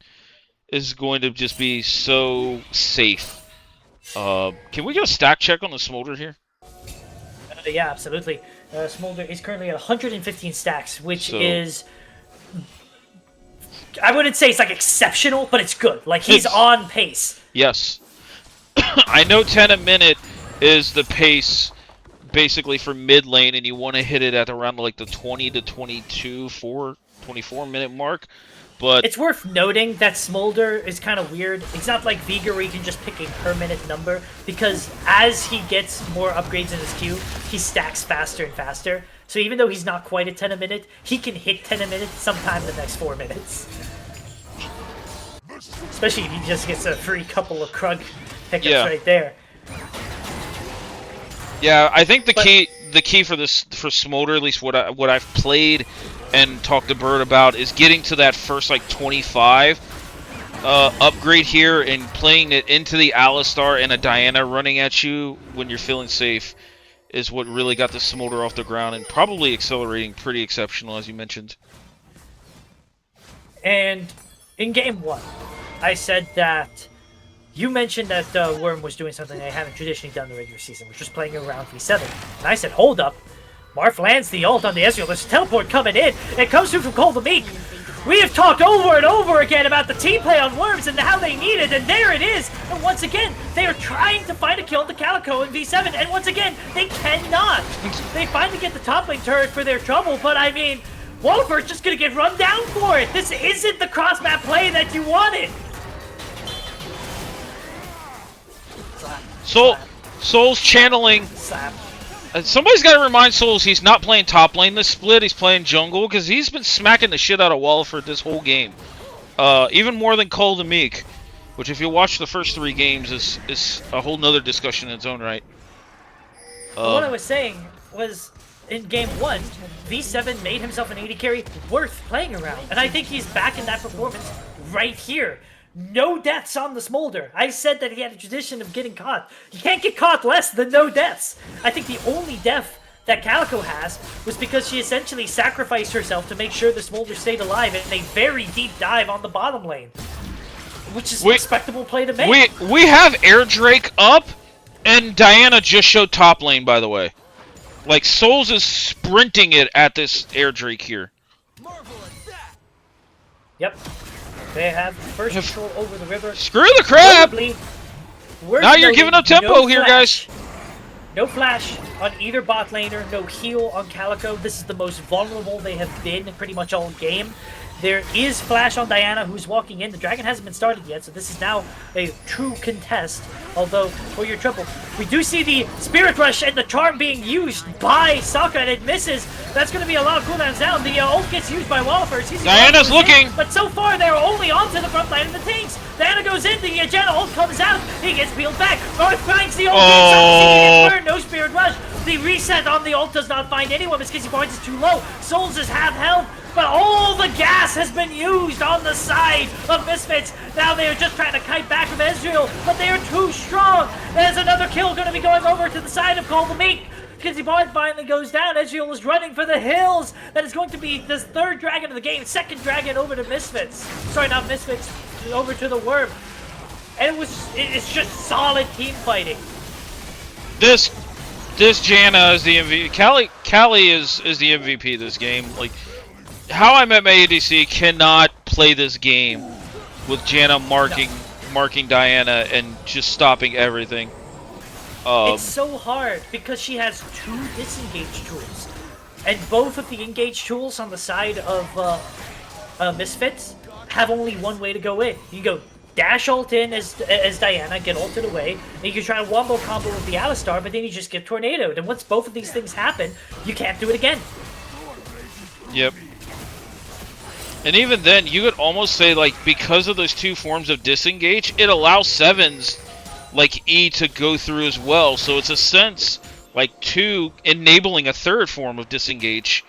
is going to just be so safe. Can we get a stack check on the Smolder here? Yeah, absolutely. Smolder is currently at 115 stacks, which is... I wouldn't say it's like exceptional, but it's good. Like, he's on pace. Yes. I know 10 a minute is the pace basically for mid lane, and you want to hit it at around like the 20 to 24 minute mark. But it's worth noting that Smolder is kind of weird. It's not like Veigar where you can just pick a per minute number, because as he gets more upgrades in his queue, he stacks faster and faster. So even though he's not quite at 10 a minute, he can hit 10 a minute sometime in the next 4 minutes. Especially if he just gets a free couple of Krug pickups right there. Yeah, I think the key for Smolder, at least what I've played and talked to Bird about, is getting to that first like 25 upgrade here and playing it into the Alistar and a Diana running at you when you're feeling safe is what really got the Smolder off the ground and probably accelerating pretty exceptional, as you mentioned. And in game 1, I said that you mentioned that Worm was doing something they haven't traditionally done in the regular season, which was playing around V7. And I said, hold up. Marth lands the ult on the Ezreal. There's a teleport coming in. It comes through from LOLMid. We have talked over and over again about the team play on Worms and how they need it, and there it is. And once again, they are trying to find a kill to Calico in V7, and once again, they cannot. They finally get the top lane turret for their trouble, but I mean, Wolfer's just gonna get run down for it. This isn't the cross-map play that you wanted. Soul's channeling. Slap. Somebody's got to remind Souls he's not playing top lane this split. He's playing jungle because he's been smacking the shit out of Walford this whole game. Even more than Cole the Meek, which if you watch the first 3 games is a whole nother discussion in its own right. What I was saying was, in game 1, V7 made himself an AD carry worth playing around. And I think he's back in that performance right here. No deaths on the Smolder. I said that he had a tradition of getting caught. You can't get caught less than no deaths. I think the only death that Calico has was because she essentially sacrificed herself to make sure the Smolder stayed alive in a very deep dive on the bottom lane. Which is a respectable play to make. We have Air Drake up, and Diana just showed top lane, by the way. Like, Souls is sprinting it at this Air Drake here. Yep. They have first control over the river. Screw the crab! Now you're giving up tempo no here, guys. No flash on either bot laner, no heal on Calico. This is the most vulnerable they have been pretty much all game. There is flash on Diana, who's walking in. The dragon hasn't been started yet, so this is now a true contest. Although, for your triple, we do see the Spirit Rush and the Charm being used by Sokka, and it misses. That's going to be a lot of cooldowns down. The ult gets used by Wallopers. Diana's looking! But so far, they're only onto the front line of the tanks. Diana goes in, the Janna ult comes out. He gets peeled back. North finds the ult. He gets burned. No Spirit Rush. The reset on the ult does not find anyone. Miss Kissy Points is too low. Souls is half health. But all the gas has been used on the side of Misfits. Now they are just trying to kite back from Ezreal, but they are too strong. There's another kill going to be going over to the side of Call the Meek. Kissy Point finally goes down. Ezreal is running for the hills. That is going to be the third dragon of the game. Second dragon over to Misfits. Sorry, not Misfits. Over to the Worm. And it's just solid team fighting. This Janna is the MVP. Callie is the MVP this game. Like, How I Met My ADC cannot play this game with Janna marking Diana and just stopping everything. It's so hard because she has two disengage tools, and both of the engage tools on the side of Misfits have only one way to go in. You go dash ult in as Diana, get ulted away, and you can try a wombo combo with the Alistar, but then you just get tornadoed. And once both of these things happen, you can't do it again. Yep. And even then, you could almost say, like, because of those two forms of disengage, it allows sevens like E to go through as well. So it's a sense, like, two enabling a third form of disengage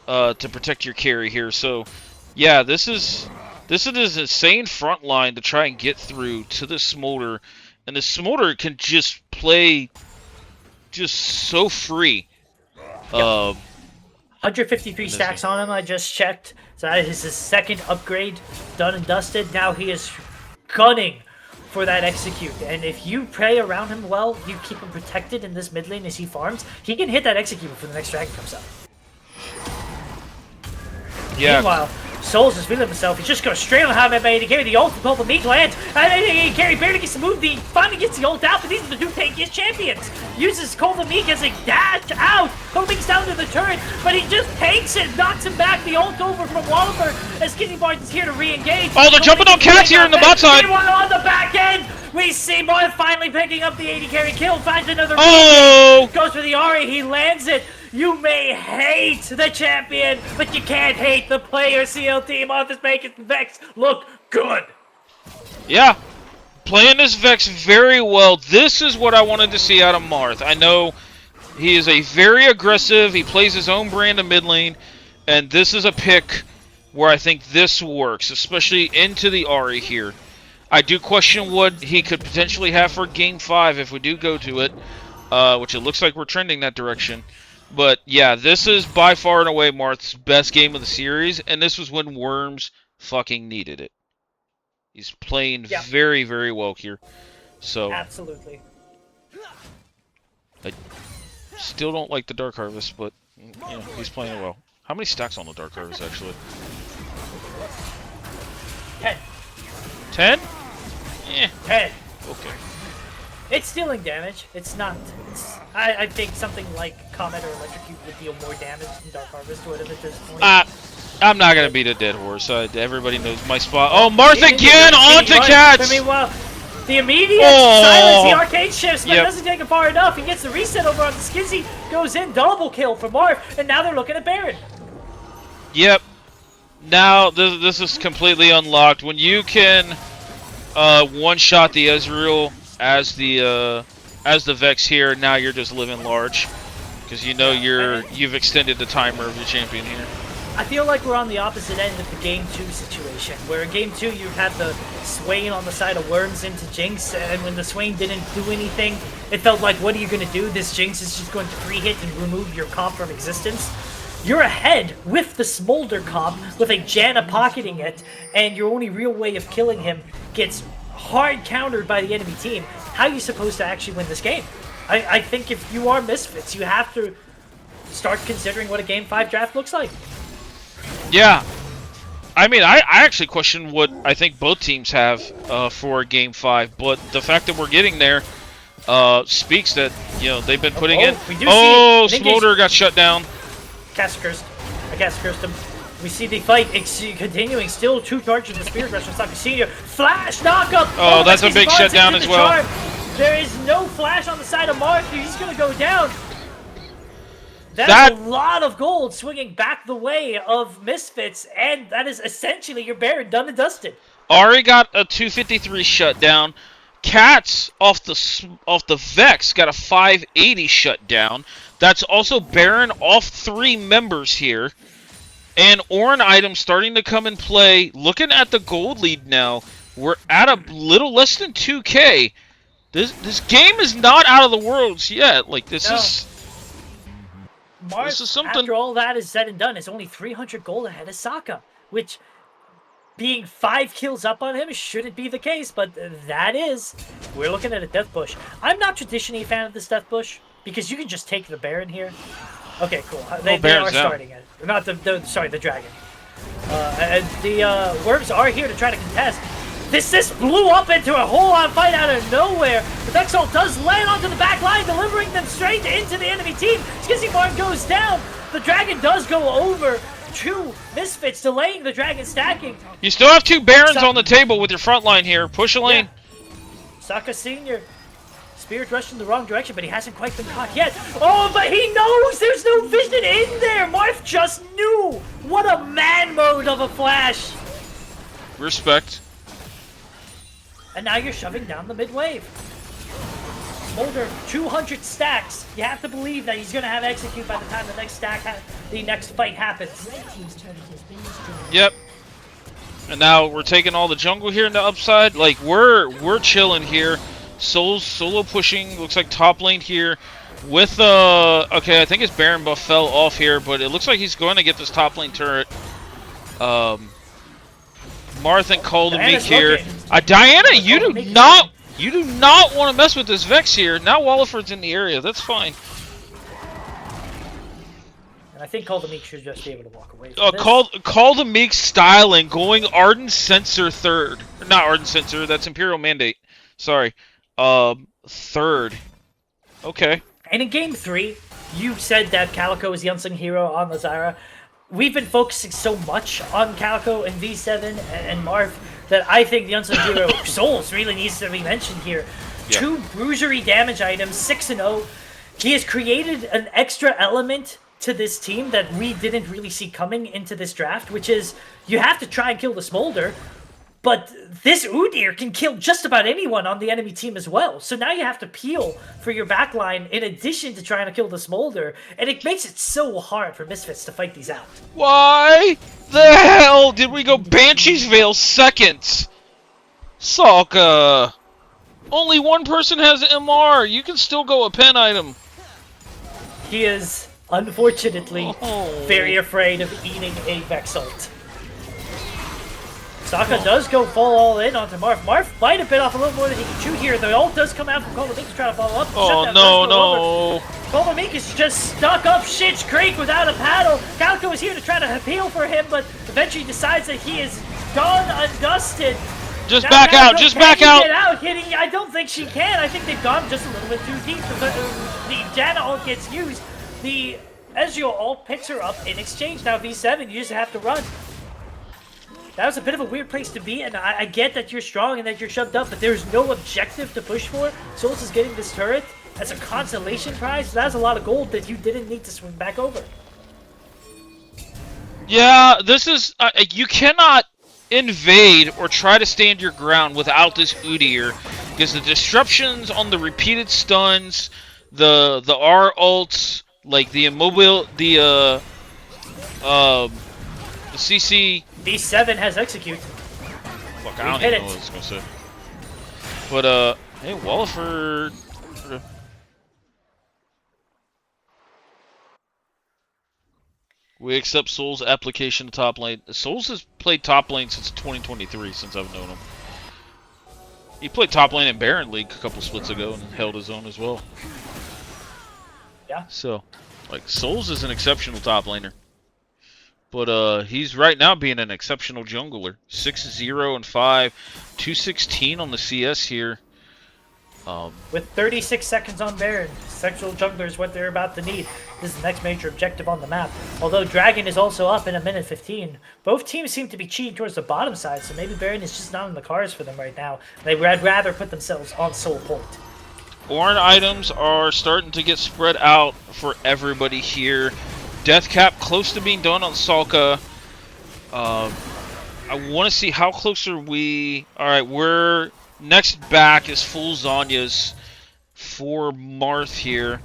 to protect your carry here. So, yeah, this is an insane front line to try and get through to the Smolder. And the Smolder can just play just so free. Yep. 153 stacks on him, I just checked. So that is his second upgrade done and dusted. Now he is gunning for that execute. And if you play around him well, you keep him protected in this mid lane as he farms, he can hit that execute before the next dragon comes up. Yeah. Meanwhile, Souls is feeling himself. He's just going straight on How I Met My AD Carry. The ult will pull the Meek lands. And Carry barely gets to move. He finally gets the ult out, but these are the two tankiest champions. Uses Cole the Meek as a dash out. Cole the Meek's down to the turret, but he just takes it, knocks him back. The ult over from Wallifer as Kissy Barnes is here to re-engage. Oh, they're jumping on cats here in the bot side. Meanwhile, on the back end, we see Moy finally picking up the AD Carry kill. Finds another goes for the Ahri. He lands it. You may hate the champion, but you can't hate the player. CL team off is making Vex look good. Yeah, playing this Vex very well. This is what I wanted to see out of Marth. I know he is a very aggressive, he plays his own brand of mid lane, and this is a pick where I think this works, especially into the Ahri here. I do question what he could potentially have for Game 5 if we do go to it, which it looks like we're trending that direction. But, yeah, this is by far and away Marth's best game of the series, and this was when Worms fucking needed it. He's playing very, very well here. So absolutely. I still don't like the Dark Harvest, but yeah, he's playing it well. How many stacks on the Dark Harvest, actually? 10. 10? Eh. 10. Okay. It's dealing damage. It's not. I think something like Comet or Electrocute would deal more damage than Dark Harvest would have at this point. I'm not going to beat a dead horse. Everybody knows my spot. Oh, Marth again onto cats! I mean, well, the immediate silence, the arcade shifts, but it doesn't take it far enough. He gets the reset over on the Skizzy, goes in, double kill for Marth, and now they're looking at Baron. Yep. Now, this is completely unlocked. When you can one-shot the Ezreal as the Vex here, now you're just living large. Because you know you've extended the timer of your champion here. I feel like we're on the opposite end of the Game 2 situation, where in Game 2 you had the Swain on the side of Worms into Jinx, and when the Swain didn't do anything, it felt like, what are you going to do? This Jinx is just going to 3-hit and remove your comp from existence. You're ahead with the Smolder comp, with a Janna pocketing it, and your only real way of killing him gets hard countered by the enemy team. How are you supposed to actually win this game? I think if you are Misfits, you have to start considering what a Game 5 draft looks like. Yeah. I mean, I actually question what I think both teams have for Game 5, but the fact that we're getting there speaks that, you know, they've been putting in. Oh, Smolder got shut down. Cast cursed. I cast cursed him. We see the fight continuing. Still 2 charges of the Spirit Rush from Saka Senior. Flash knockup! Oh, that's a big shutdown as well. Charm. There is no flash on the side of Mark. He's going to go down. That's a lot of gold swinging back the way of Misfits, and that is essentially your Baron done and dusted. Ari got a 253 shutdown. Cats off the Vex got a 580 shutdown. That's also Baron off 3 members here. And Orin items starting to come in play. Looking at the gold lead now, we're at a little less than 2K. This game is not out of the worlds yet. Like, this is something. After all that is said and done, is only 300 gold ahead of Saka, which, being 5 kills up on him, shouldn't be the case, but that is. We're looking at a death bush. I'm not traditionally a fan of this death bush, because you can just take the Baron here. Okay, cool. They are starting it. Not the dragon. And the Worms are here to try to contest. This blew up into a whole-on fight out of nowhere. The Vexalt does land onto the back line, delivering them straight into the enemy team. Skizzy Martin goes down. The dragon does go over to Misfits, delaying the dragon stacking. You still have 2 Barons on the table with your front line here. Push a lane. Yeah. Saka Senior. Spirit rushed in the wrong direction, but he hasn't quite been caught yet. Oh, but he knows there's no vision in there. Marth just knew. What a man mode of a flash. Respect. And now you're shoving down the mid wave. Smolder, 200 stacks. You have to believe that he's going to have execute by the time the next fight happens. Yep. And now we're taking all the jungle here in the upside. Like, we're chilling here. Soul's solo pushing. Looks like top lane here. With okay, I think his Baron buff fell off here, but it looks like he's going to get this top lane turret. Marth and Call the Meek here. Diana, you do not want to mess with this Vex here. Now Walliford's in the area. That's fine. And I think Call the Meek should just be able to walk away. Call the Meek styling, going Ardent Censor third. Not Ardent Censor. That's Imperial Mandate. Sorry. Third. Okay. And in Game 3, you said that Calico is the unsung hero on the Zyra. We've been focusing so much on Calico and V7 and Marth that I think the unsung hero Souls really needs to be mentioned here. Yeah. 2 bruisery damage items, 6-0. He has created an extra element to this team that we didn't really see coming into this draft, which is you have to try and kill the Smolder, but this Udyr can kill just about anyone on the enemy team as well. So now you have to peel for your backline in addition to trying to kill the Smolder, and it makes it so hard for Misfits to fight these out. Why the hell did we go Banshee's Veil second? Saka. Only one person has MR. You can still go a pen item. He is, unfortunately, very afraid of eating a Vexalt. Saka does go full all in onto Marth. Marth might have bit off a little more than he can chew here. The ult does come out from Call the Meek to try to follow up. Oh, no. Call the Meek is just stuck up Shit's Creek without a paddle. Calico is here to try to appeal for him, but eventually decides that he is gone undusted. Just now back out, just back out. I don't think she can. I think they've gone just a little bit too deep. The Janna ult gets used. The Ezreal ult picks her up in exchange. Now V7, you just have to run. That was a bit of a weird place to be, and I get that you're strong and that you're shoved up, but there's no objective to push for. Souls is getting this turret as a consolation prize. That's a lot of gold that you didn't need to swing back over. Yeah, this is... you cannot invade or try to stand your ground without this Udyr, because the disruptions on the repeated stuns, the R ults, like the immobile, The CC. V7 has execute. Fuck, I don't even know what I was gonna say. But hey, Walliford. We accept Soul's application to top lane. Souls has played top lane since 2023, since I've known him. He played top lane in Baron League a couple splits ago and held his own as well. Yeah. So, like, Souls is an exceptional top laner. But he's right now being an exceptional jungler. 6-0 and 5, 216 on the CS here. With 36 seconds on Baron, sexual jungler is what they're about to need. This is the next major objective on the map. Although Dragon is also up in a minute 15. Both teams seem to be cheating towards the bottom side, so maybe Baron is just not in the cards for them right now. They'd rather put themselves on Soul Point. Orange items are starting to get spread out for everybody here. Death cap close to being done on Salka. I want to see how close are we. Alright, we're... Next back is full Zanya's for Marth here.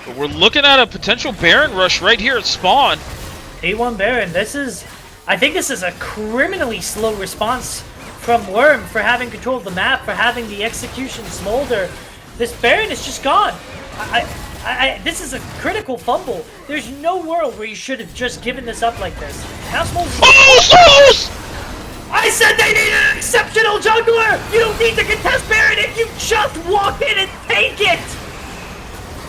But we're looking at a potential Baron rush right here at spawn. P1 Baron, I think this is a criminally slow response from Worm for having control of the map, for having the execution smolder. This Baron is just gone. This is a critical fumble. There's no world where you should have just given this up like this. Now Smolder's... Oh, Souls! I said they need an exceptional jungler! You don't need to contest Baron if you just walk in and take it!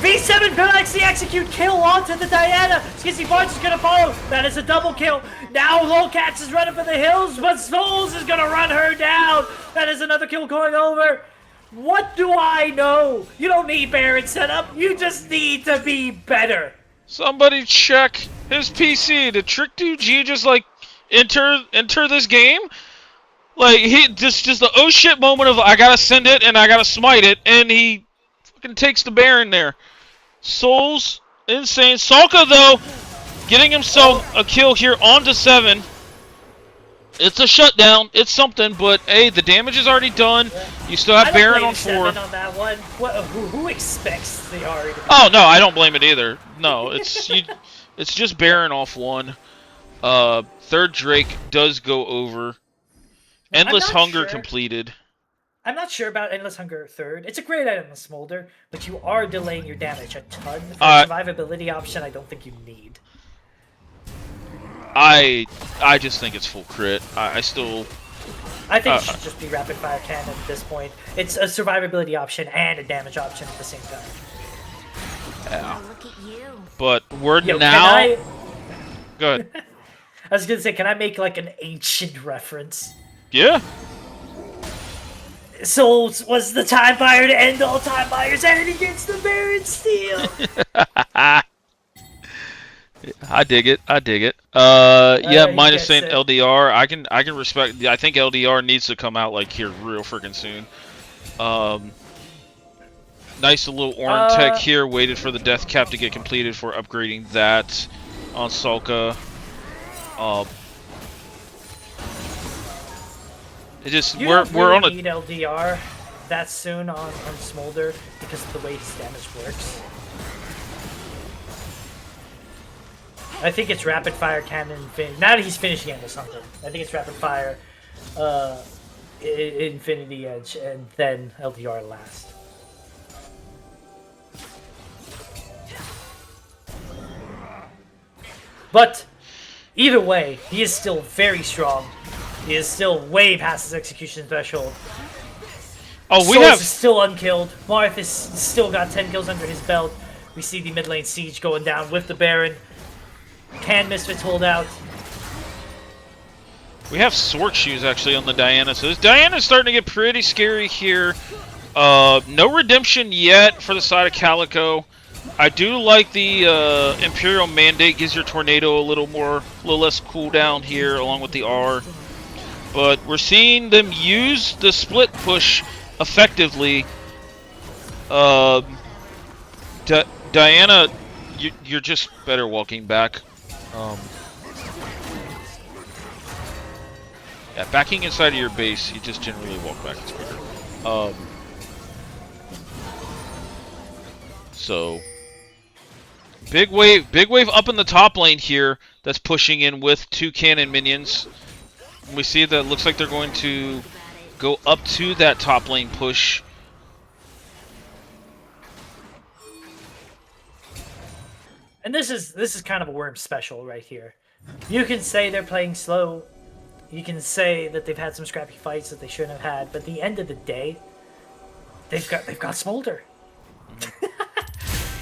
V7 connects the execute kill onto the Diana. Skizzy Barnes is gonna follow. That is a double kill. Now Lolcats is running for the hills, but Souls is gonna run her down. That is another kill going over. What do I know? You don't need Baron setup. You just need to be better. Somebody check his PC. Did Trick 2G just like enter this game? Like he just the oh shit moment of I gotta send it and I gotta smite it, and he fucking takes the Baron there. Souls insane. Salka though getting himself a kill here onto 7. It's a shutdown. It's something, but hey, the damage is already done. You still have Baron on 4. On that one. Who expects the Ari? Oh no, I don't blame it either. No, it's it's just Baron off 1. Third Drake does go over. Endless Hunger completed. I'm not sure about Endless Hunger third. It's a great item in Smolder, but you are delaying your damage a ton. For a survivability option, I don't think you need. I just think it's full crit. I think it should just be rapid fire cannon at this point. It's a survivability option and a damage option at the same time. Yeah. But we're now... Go ahead. I was gonna say, can I make like an ancient reference? Yeah. Souls was the time buyer to end all time buyers, and he gets the Baron steal. I dig it. Yeah, minus saying it. LDR. I can respect. I think LDR needs to come out like here real freaking soon. Nice little orange tech here. Waited for the death cap to get completed for upgrading that on Salka. It just we're on a need LDR that soon on Smolder because of the way his damage works. I think it's rapid fire cannon. Now that he's finishing it or something, I think it's rapid fire, Infinity Edge, and then LDR last. But either way, he is still very strong. He is still way past his execution threshold. Oh, we Souls is still unkilled. Marth has still got 10 kills under his belt. We see the mid lane siege going down with the Baron. Can Misfits hold out? We have Sword Shoes actually on the Diana, so this Diana's starting to get pretty scary here. No redemption yet for the side of Calico. I do like the Imperial Mandate, gives your Tornado a little less cooldown here along with the R. But we're seeing them use the split push effectively. Diana, you're just better walking back. Yeah, backing inside of your base, you just generally walk back. It's quicker. So Big wave up in the top lane here. That's pushing in with 2 cannon minions. And we see that it looks like they're going to go up to that top lane push. And this is kind of a Worm special right here. You can say they're playing slow. You can say that they've had some scrappy fights that they shouldn't have had, but at the end of the day, they've got Smolder.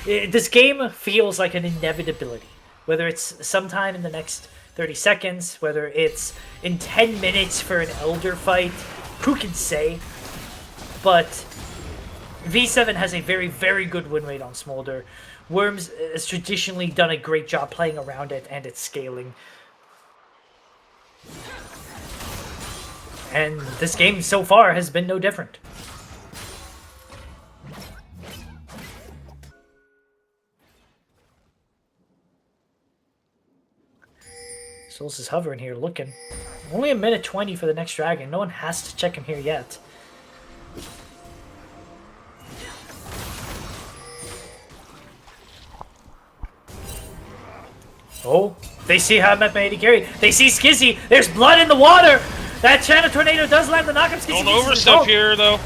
This game feels like an inevitability. Whether it's sometime in the next 30 seconds, whether it's in 10 minutes for an Elder fight, who can say? But V7 has a very, very good win rate on Smolder. Worms has traditionally done a great job playing around it and its scaling. And this game so far has been no different. Souls is hovering here, looking. Only a minute 20 for the next dragon. No one has to check him here yet. Oh, they see how Met made carry. They see Skizzy. There's blood in the water. That China Tornado does land the knockup. Skizzy Don't overstep here, though.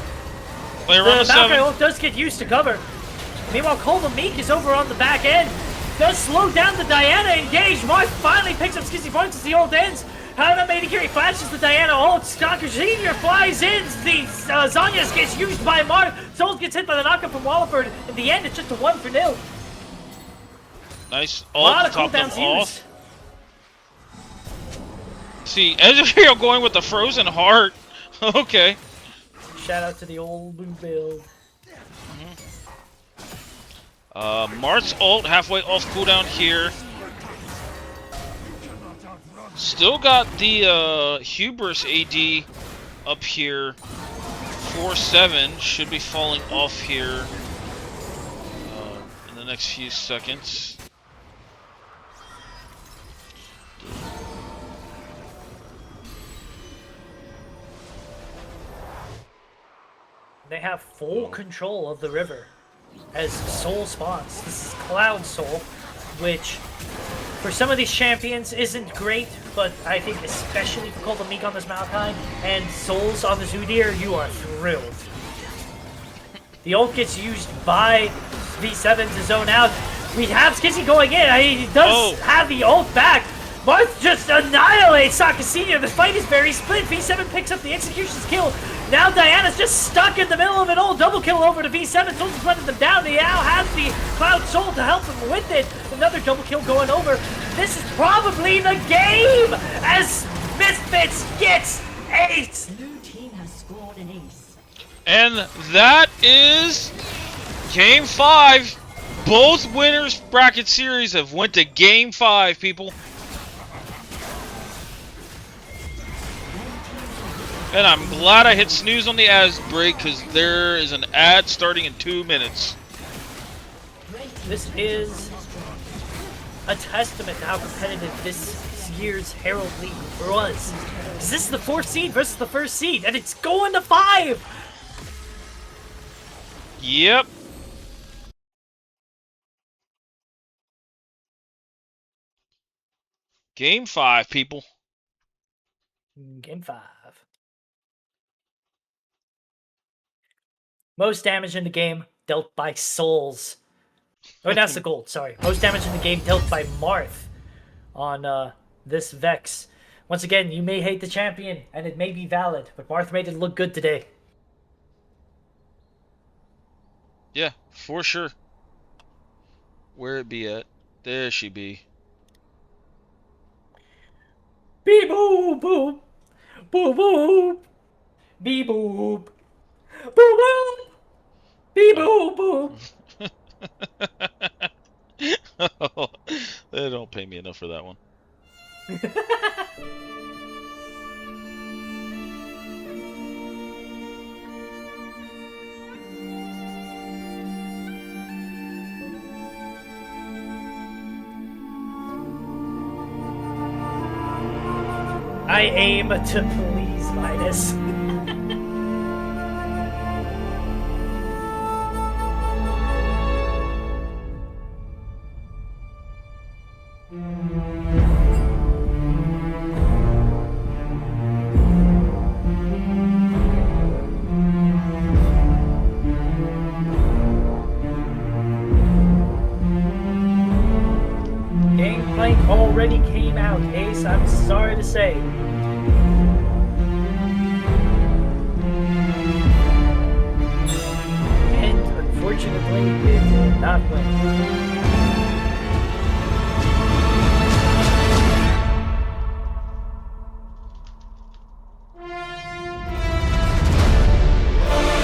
Play around the 7. Valkyrie does get used to cover. Meanwhile, Cole the Meek is over on the back end. Does slow down the Diana engage. Marth finally picks up Skizzy points as the ult ends. How that made carry flashes the Diana ult. Stalker Senior flies in. The Zanyas gets used by Marth. Souls gets hit by the knockup from Walliford. In the end, it's just a 1-0. Nice A lot ult of to top them cooldowns off. See, Ezreal going with the frozen heart. Okay. Shout out to the old blue build. Marth's ult halfway off cooldown here. Still got the Hubris AD up here. 4-7 should be falling off here in the next few seconds. They have full control of the river as Soul spawns. This is Cloud Soul, which for some of these champions isn't great, but I think especially for Cole the Meek on this Malphite and Souls on the Zudir, you are thrilled. The ult gets used by V7 to zone out. We have Skizzy going in. He does have the ult back. Marth just annihilates Sokka Senior. The fight is very split. V7 picks up the execution's kill. Now Diana's just stuck in the middle of it all. Double kill over to V7. Souls is running them down. He now has the Cloud Soul to help him with it. Another double kill going over. This is probably the game as Misfits gets ace. Blue team has scored an ace. And that is Game 5. Both winners bracket series have went to Game 5, people. And I'm glad I hit snooze on the ads break because there is an ad starting in 2 minutes. This is a testament to how competitive this year's Herald League was. This is the 4th seed versus the 1st seed, and it's going to 5! Yep. Game 5, people. Game 5. Most damage in the game dealt by Souls. Oh, that's the gold, sorry. Most damage in the game dealt by Marth on this Vex. Once again, you may hate the champion, and it may be valid, but Marth made it look good today. Yeah, for sure. Where it be at? There she be. Beep boop boop. Boop boop. Beep boop. Boop boop. Beep boop boop. They don't pay me enough for that one. I aim to please Midas. already came out, Ace. I'm sorry to say. And unfortunately, it did not win.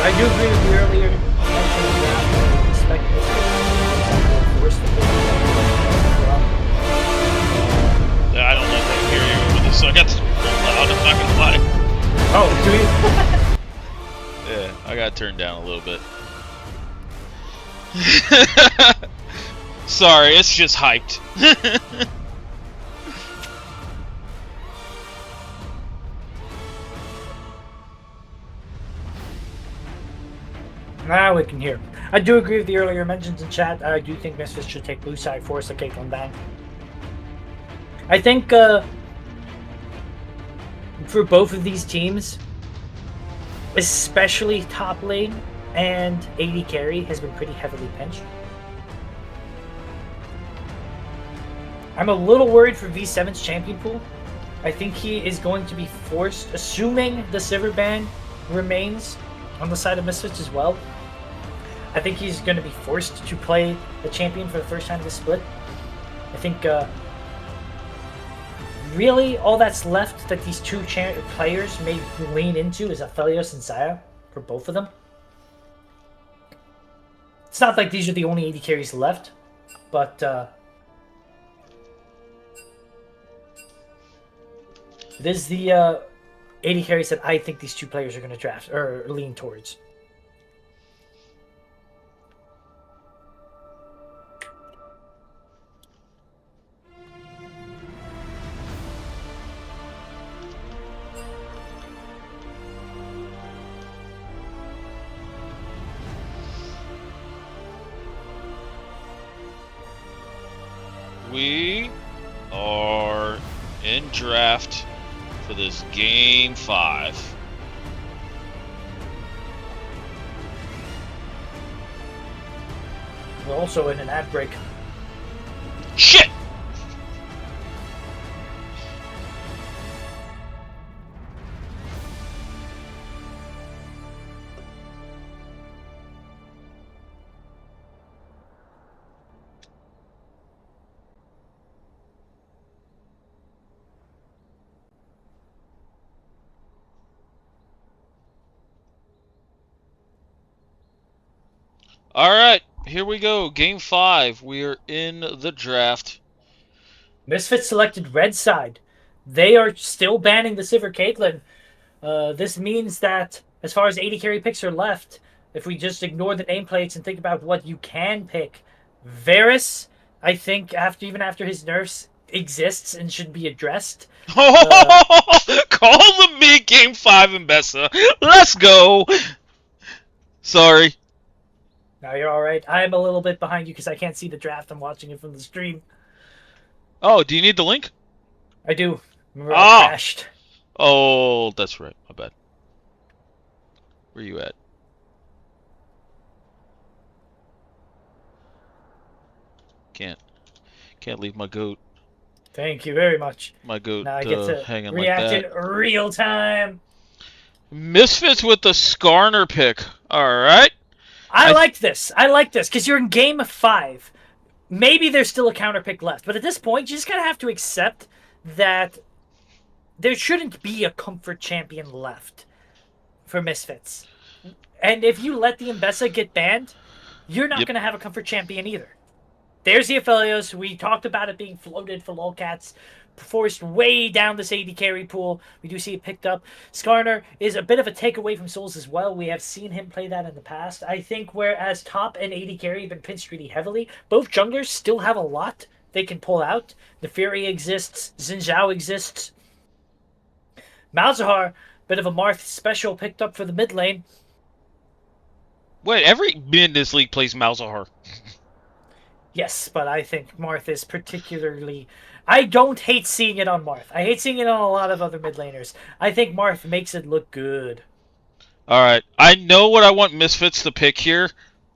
I do agree with you earlier. I don't know if I can hear you over this, so I got to loud. I'm not gonna lie. Oh, do you? Yeah, I got turned down a little bit. Sorry, it's just hyped. Now we can hear. I do agree with the earlier mentions in chat. I do think Misfits should take blue side, force the Caitlyn ban. I think for both of these teams, especially top lane and AD carry has been pretty heavily pinched. I'm a little worried for V7's champion pool. I think he is going to be forced, assuming the Sivir ban remains on the side of Misfits as well. I think he's going to be forced to play the champion for the first time this split. I think really all that's left that these two players may lean into is Aphelios and Xayah for both of them. It's not like these are the only AD carries left, but it is the AD carries that I think these two players are going to draft or lean towards. We are in draft for this game 5. We're also in an ad break. Shit! All right, here we go. Game 5. We are in the draft. Misfits selected red side. They are still banning the Sivir Caitlyn. This means that as far as AD carry picks are left, if we just ignore the nameplates and think about what you can pick, Varus, I think even after his nerfs exists and should be addressed. Call the me game 5 in Bessa. Let's go. Sorry. No, you're all right. I'm a little bit behind you because I can't see the draft. I'm watching it from the stream. Oh, do you need the link? I do. Remember, I crashed. Oh, that's right. My bad. Where you at? Can't leave my goat. Thank you very much. My goat now I get to hanging react like that. in real time. Misfits with the Skarner pick. All right. I like this. I like this because you're in game 5. Maybe there's still a counter pick left, but at this point, you just gotta have to accept that there shouldn't be a comfort champion left for Misfits. And if you let the Mbessa get banned, you're not gonna have a comfort champion either. There's the Aphelios. We talked about it being floated for lolcats, forced way down this AD carry pool. We do see it picked up. Skarner is a bit of a takeaway from Souls as well. We have seen him play that in the past. I think whereas top and AD carry have been pinched really heavily, both junglers still have a lot they can pull out. The Fury exists. Xin Zhao exists. Malzahar, bit of a Marth special picked up for the mid lane. Wait, every mid in this league plays Malzahar. Yes, but I think Marth is particularly... I don't hate seeing it on Marth. I hate seeing it on a lot of other mid laners. I think Marth makes it look good. All right, I know what I want Misfits to pick here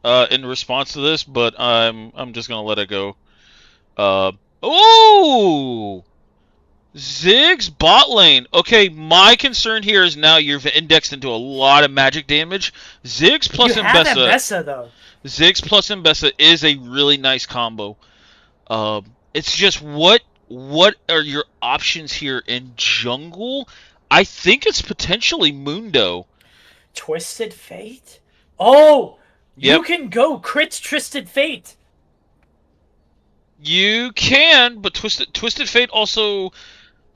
in response to this, but I'm just gonna let it go. Ooh! Ziggs bot lane. Okay, my concern here is now you've indexed into a lot of magic damage. Ziggs plus You have Mbessa. Mbessa, though. Ziggs plus Mbessa is a really nice combo. It's just what are your options here in jungle? I think it's potentially Mundo. Twisted Fate? Oh! Yep. You can go crit Twisted Fate! You can, but Twisted Fate also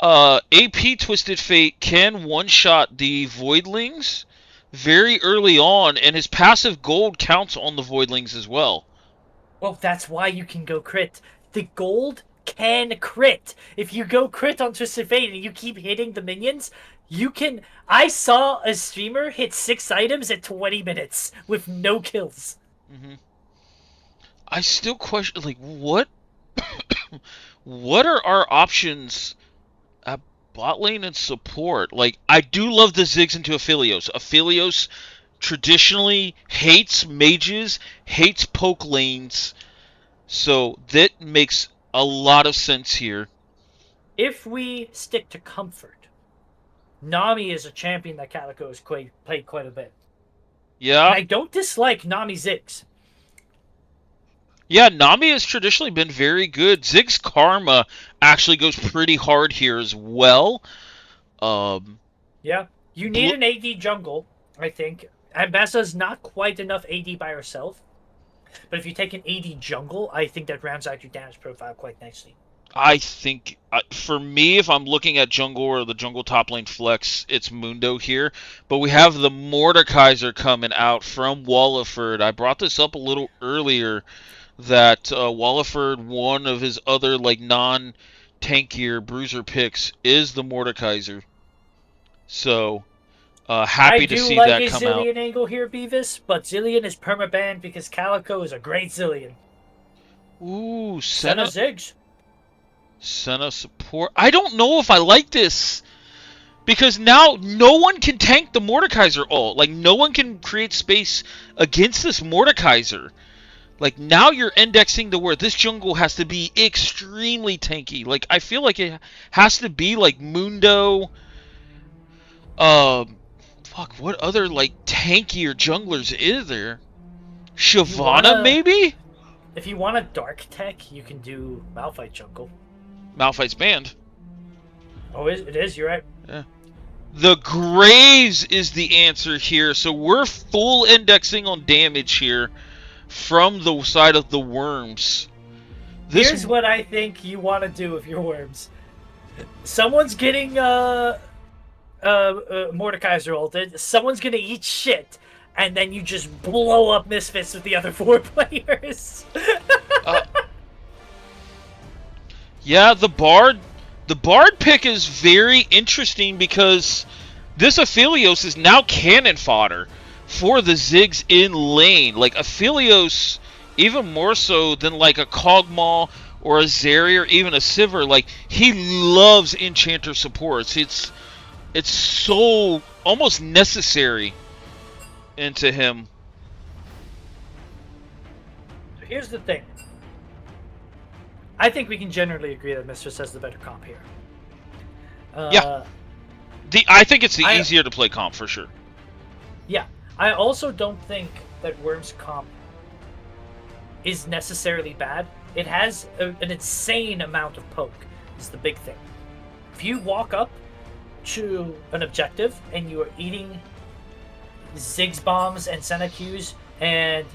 AP Twisted Fate can one-shot the Voidlings very early on, and his passive gold counts on the Voidlings as well. Well, that's why you can go crit. The gold can crit. If you go crit on Twisted Fate and you keep hitting the minions, you can... I saw a streamer hit 6 items at 20 minutes with no kills. Mm-hmm. I still question, like, what are our options at bot lane and support? Like, I do love the Ziggs into Aphelios. Aphelios traditionally hates mages, hates poke lanes, so that makes a lot of sense here. If we stick to comfort, Nami is a champion that Calico has played quite a bit. Yeah. And I don't dislike Nami Ziggs. Yeah, Nami has traditionally been very good. Ziggs Karma actually goes pretty hard here as well. Yeah. You need an AD jungle, I think. Ambassa's not quite enough AD by herself. But if you take an AD jungle, I think that rounds out your damage profile quite nicely. I think, for me, if I'm looking at jungle or the jungle top lane flex, it's Mundo here. But we have the Mordekaiser coming out from Walliford. I brought this up a little earlier, that Walliford, one of his other like non-tankier bruiser picks, is the Mordekaiser. So, happy to see that come out. I do like a Zillion angle here, Beavis, but Zillion is permabanned because Calico is a great Zillion. Ooh, Senna Ziggs. Senna support. I don't know if I like this, because now no one can tank the Mordekaiser ult. Like, no one can create space against this Mordekaiser. Like, now you're indexing to where this jungle has to be extremely tanky. Like, I feel like it has to be like Mundo. What other like tankier junglers is there? Shyvana, maybe? If you want a dark tech, you can do Malphite jungle. Malphite's banned. Oh, it is? You're right. Yeah. The Graves is the answer here, so we're full indexing on damage here from the side of the Worms. Here's what I think you want to do with your Worms. Someone's getting Mordekaiser ulted, someone's gonna eat shit, and then you just blow up Misfits with the other 4 players. Yeah, the Bard pick is very interesting because this Aphelios is now cannon fodder for the Ziggs in lane. Like, Aphelios, even more so than like a Kog'Maw or a Zeri or even a Sivir, like, he loves Enchanter supports. It's so almost necessary into him. Here's the thing. I think we can generally agree that Mistress has the better comp here. Yeah. I think it's the easier to play comp for sure. Yeah. I also don't think that Worm's comp is necessarily bad. It has an insane amount of poke, is the big thing. If you walk up to an objective and you are eating Ziggs bombs and Senna Qs and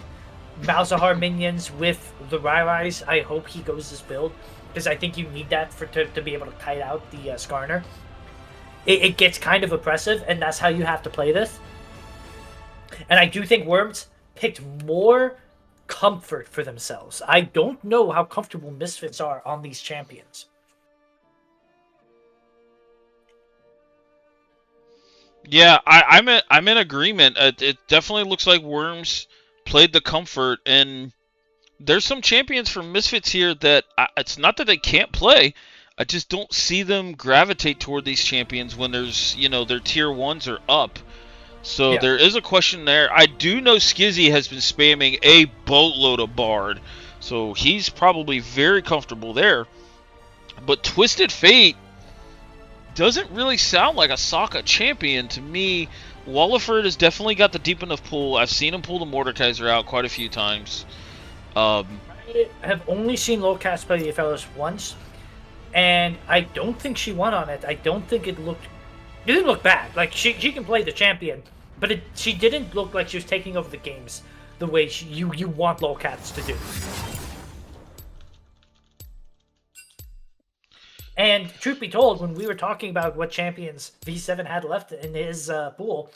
Malzahar minions with the Rairais, I hope he goes this build, because I think you need that to be able to kite out the Skarner. It gets kind of oppressive, and that's how you have to play this. And I do think Worms picked more comfort for themselves. I don't know how comfortable Misfits are on these champions. Yeah, I'm in agreement. It definitely looks like Worms played the comfort, and there's some champions from Misfits here that it's not that they can't play. I just don't see them gravitate toward these champions when there's, their tier 1s are up. So There is a question there. I do know Skizzy has been spamming a boatload of Bard, so he's probably very comfortable there. But Twisted Fate doesn't really sound like a Sokka champion to me. Walliford has definitely got the deep enough pull. I've seen him pull the Mordekaiser out quite a few times. I have only seen Lowcast play the fellas once, and I don't think she won on it. I don't think it looked. It didn't look bad. Like she can play the champion, but she didn't look like she was taking over the games the way you want Lowcats to do. And truth be told, when we were talking about what champions V7 had left in his pool,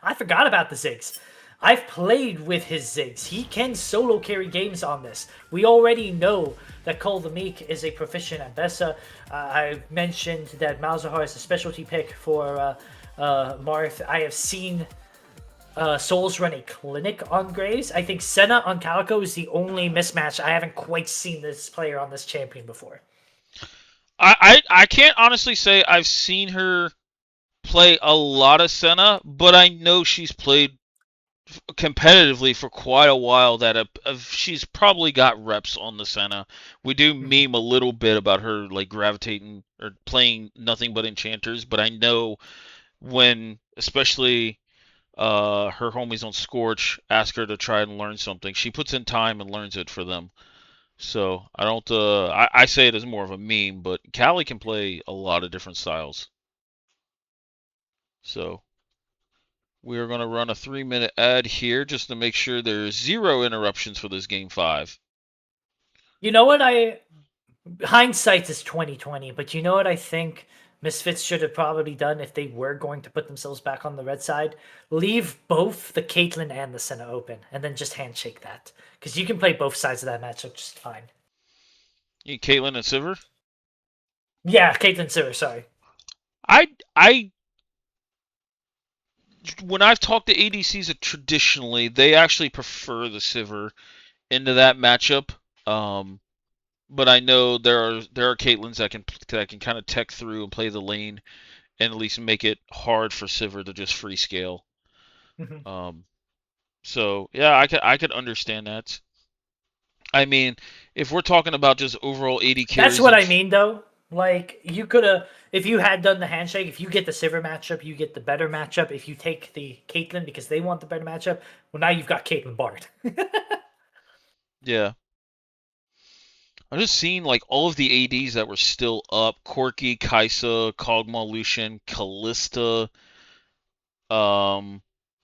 I forgot about the Ziggs. I've played with his Ziggs. He can solo carry games on this. We already know that Cole the Meek is a proficient at Bessa. I mentioned that Malzahar is a specialty pick for Marth. I have seen Souls run a clinic on Graves. I think Senna on Calico is the only mismatch. I haven't quite seen this player on this champion before. I can't honestly say I've seen her play a lot of Senna, but I know she's played competitively for quite a while. That she's probably got reps on the Senna. We do meme a little bit about her like gravitating or playing nothing but enchanters, but I know when, especially her homies on Scorch ask her to try and learn something, she puts in time and learns it for them. So I don't. I say it as more of a meme, but Callie can play a lot of different styles. So we are going to run a 3-minute ad here just to make sure there's 0 interruptions for this game 5. You know what? Hindsight is 2020, but you know what I think Misfits should have probably done if they were going to put themselves back on the red side? Leave both the Caitlyn and the Senna open, and then just handshake that. Because you can play both sides of that matchup just fine. You Caitlyn and Sivir? Yeah, Caitlyn Sivir, sorry. I when I've talked to ADCs traditionally, they actually prefer the Sivir into that matchup. But I know there are Caitlyn's that can kind of tech through and play the lane and at least make it hard for Sivir to just free scale. So yeah, I could understand that. I mean, if we're talking about just overall 80 carries, that's what I mean though. Like you could have, if you had done the handshake, if you get the Sivir matchup, you get the better matchup. If you take the Caitlyn because they want the better matchup, well now you've got Caitlyn Bard. Yeah. I'm just seeing like all of the ADs that were still up: Corki, Kaisa, Kog'Maw, Lucian, Callista.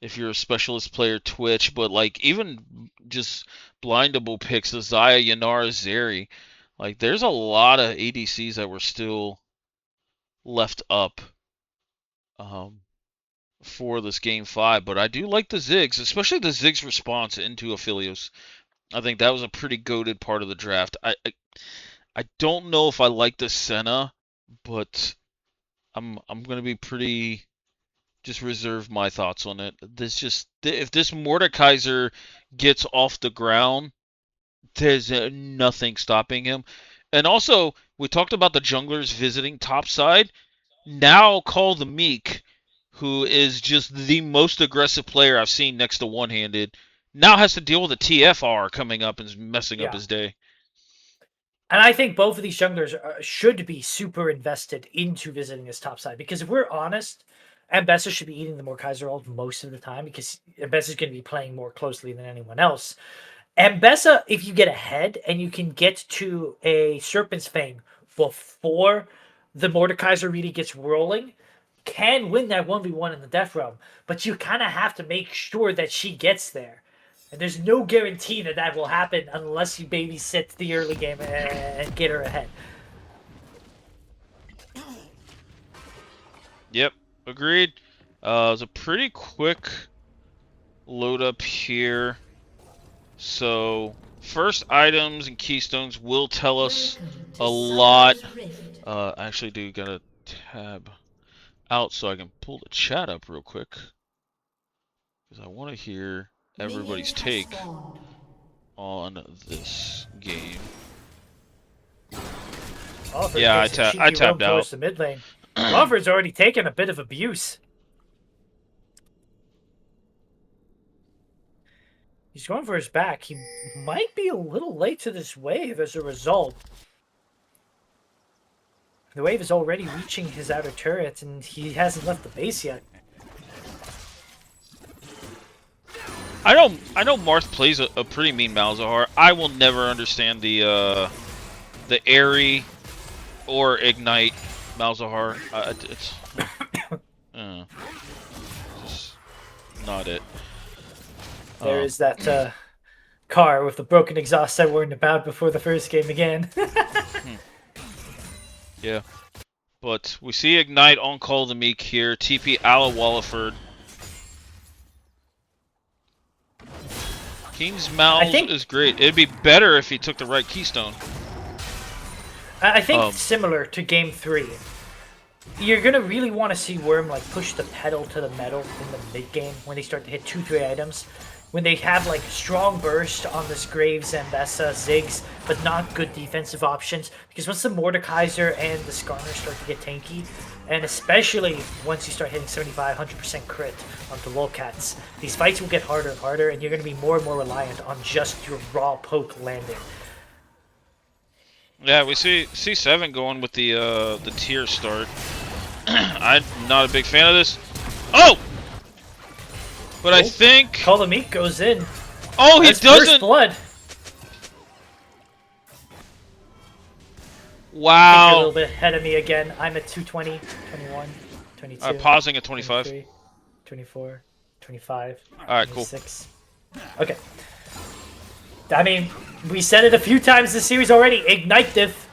If you're a specialist player, Twitch, but like even just blindable picks, Zaya, Yanara, Zeri. Like there's a lot of ADCs that were still left up for this game 5, but I do like the Ziggs, especially the Ziggs response into Aphelios. I think that was a pretty goated part of the draft. I don't know if I like the Senna, but I'm gonna be pretty just reserve my thoughts on it. If this Mordekaiser gets off the ground, there's nothing stopping him. And also, we talked about the junglers visiting topside. Now call the Meek, who is just the most aggressive player I've seen next to one-handed, now has to deal with a TFR coming up and messing up his day. And I think both of these junglers should be super invested into visiting this top side because if we're honest, Ambessa should be eating the Mordekaiser ult most of the time because Ambessa is going to be playing more closely than anyone else. Ambessa, if you get ahead and you can get to a Serpent's Fang before the Mordekaiser really gets rolling, can win that 1v1 in the Death Realm. But you kind of have to make sure that she gets there. And there's no guarantee that that will happen unless you babysit the early game and get her ahead. Yep, agreed. It was a pretty quick load up here. So, first items and keystones will tell us a lot. I actually do gotta tab out so I can pull the chat up real quick. Because I want to hear everybody's take on this game. Alfred Yeah, I tabbed out. The mid lane. Alfred's already taken a bit of abuse. He's going for his back. He might be a little late to this wave as a result. The wave is already reaching his outer turret, and he hasn't left the base yet. I know Marth plays a pretty mean Malzahar. I will never understand the Airy or Ignite Malzahar. It's just not it. There is that car with the broken exhaust I warned about before the first game began. Yeah. But we see Ignite on Call of the Meek here. TP Ala Walliford. King's Mouse is great. It'd be better if he took the right keystone. I think similar to Game 3. You're going to really want to see Worm like push the pedal to the metal in the mid-game when they start to hit 2-3 items. When they have like strong burst on this Graves and Vesa, Ziggs, but not good defensive options. Because once the Mordekaiser and the Skarner start to get tanky, and especially once you start hitting 75, 100% crit onto Lolcats, these fights will get harder and harder, and you're going to be more and more reliant on just your raw poke landing. Yeah, we see C7 going with the tier start. I'm not a big fan of this. Oh! But I think... Call the Meek goes in. Oh, he That's doesn't... First blood. Wow. You're a little bit ahead of me again. I'm at 220, 21, 22. Pausing at 25. 23, 24, 25. Alright, cool. 26. Okay. I mean, we said it a few times this series already. Ignite diff.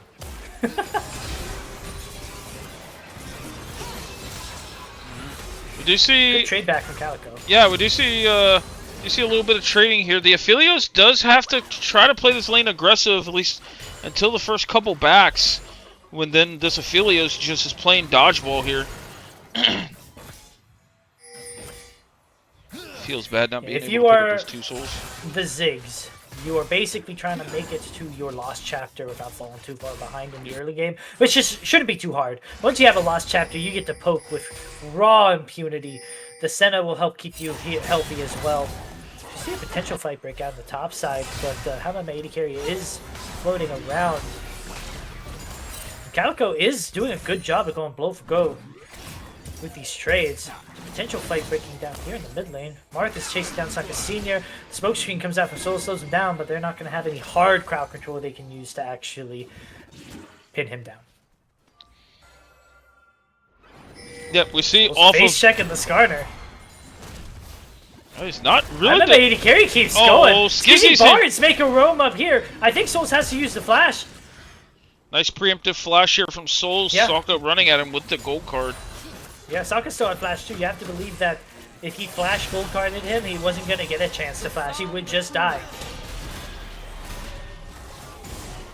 We do see... Good trade back from Calico. Yeah, we do see... you see a little bit of trading here. The Aphelios does have to try to play this lane aggressive, at least until the first couple backs, when then this Aphelios just is playing dodgeball here. Feels bad not being able to pick up those 2 souls. The Ziggs, you are basically trying to make it to your lost chapter without falling too far behind in the early game, which just shouldn't be too hard. Once you have a lost chapter, you get to poke with raw impunity. The Senna will help keep you healthy as well. You see a potential fight break out on the top side, but how about my AD carry is floating around. Calico is doing a good job of going blow for go with these trades. Potential fight breaking down here in the mid lane. Marth is chasing down Saka Senior. The smoke screen comes out from Solo, slows him down, but they're not going to have any hard crowd control they can use to actually pin him down. Yep, we see off of... Face checking the Skarner. Oh, he's not really... I bet the AD carry keeps going. Skizzy's Bards make a roam up here. I think Souls has to use the flash. Nice preemptive flash here from Souls. Yeah. Sokka running at him with the gold card. Yeah, Sokka still had flash too. You have to believe that if he flash gold carded him, he wasn't going to get a chance to flash. He would just die.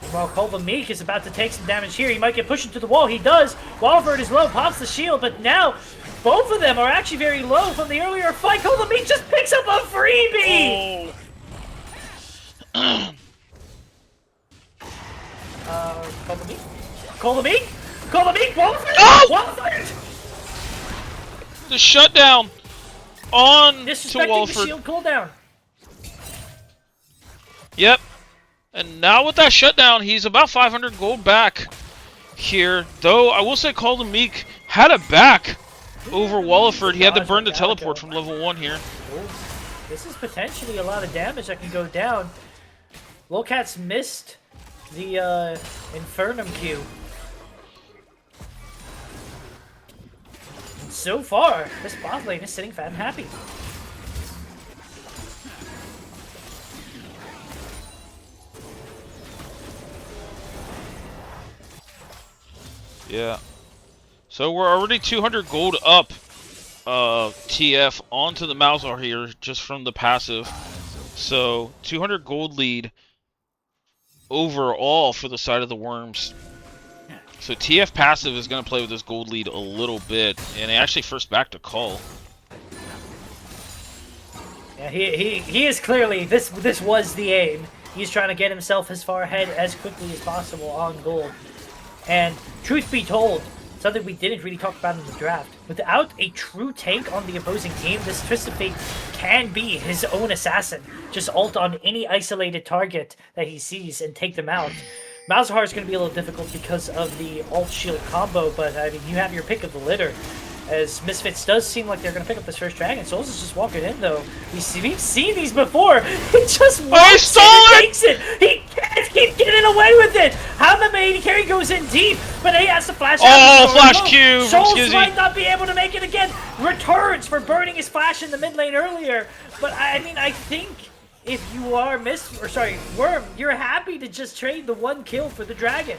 While Kolba Meek is about to take some damage here, he might get pushed into the wall. He does. Walford is low, pops the shield, but now both of them are actually very low from the earlier fight. Kolba Meek just picks up a freebie! Oh. Kolba Meek? Kolba Meek? Kolba Meek? Walford? Oh! Walford! The shutdown on to Disrespecting Walford. the shield cooldown. Yep. And now with that shutdown, he's about 500 gold back here. Though, I will say Call the Meek had a back over Walliford. He had to burn the teleport from level 1 here. Ooh, this is potentially a lot of damage that can go down. Lolcats missed the Infernum Q. And so far, this bot lane is sitting fat and happy. Yeah. So we're already 200 gold up, TF, onto the Malzahar here, just from the passive. So, 200 gold lead overall for the side of the Worms. So TF passive is going to play with this gold lead a little bit, and actually first back to call. Yeah, he is clearly, this was the aim. He's trying to get himself as far ahead as quickly as possible on gold. And truth be told, something we didn't really talk about in the draft, without a true tank on the opposing team, this Twisted Fate can be his own assassin. Just ult on any isolated target that he sees and take them out. Malzahar is going to be a little difficult because of the alt shield combo, but I mean, you have your pick of the litter. As Misfits does seem like they're going to pick up this first dragon. Souls is just walking in, though. We've seen these before. He just walks in and takes it. He can't keep getting away with it. How the main carry goes in deep, but he has to flash out. Oh, flash Q from Souls Skizzy. might not be able to make it again. Returns for burning his flash in the mid lane earlier. But I mean, I think if you are Worm, you're happy to just trade the one kill for the dragon.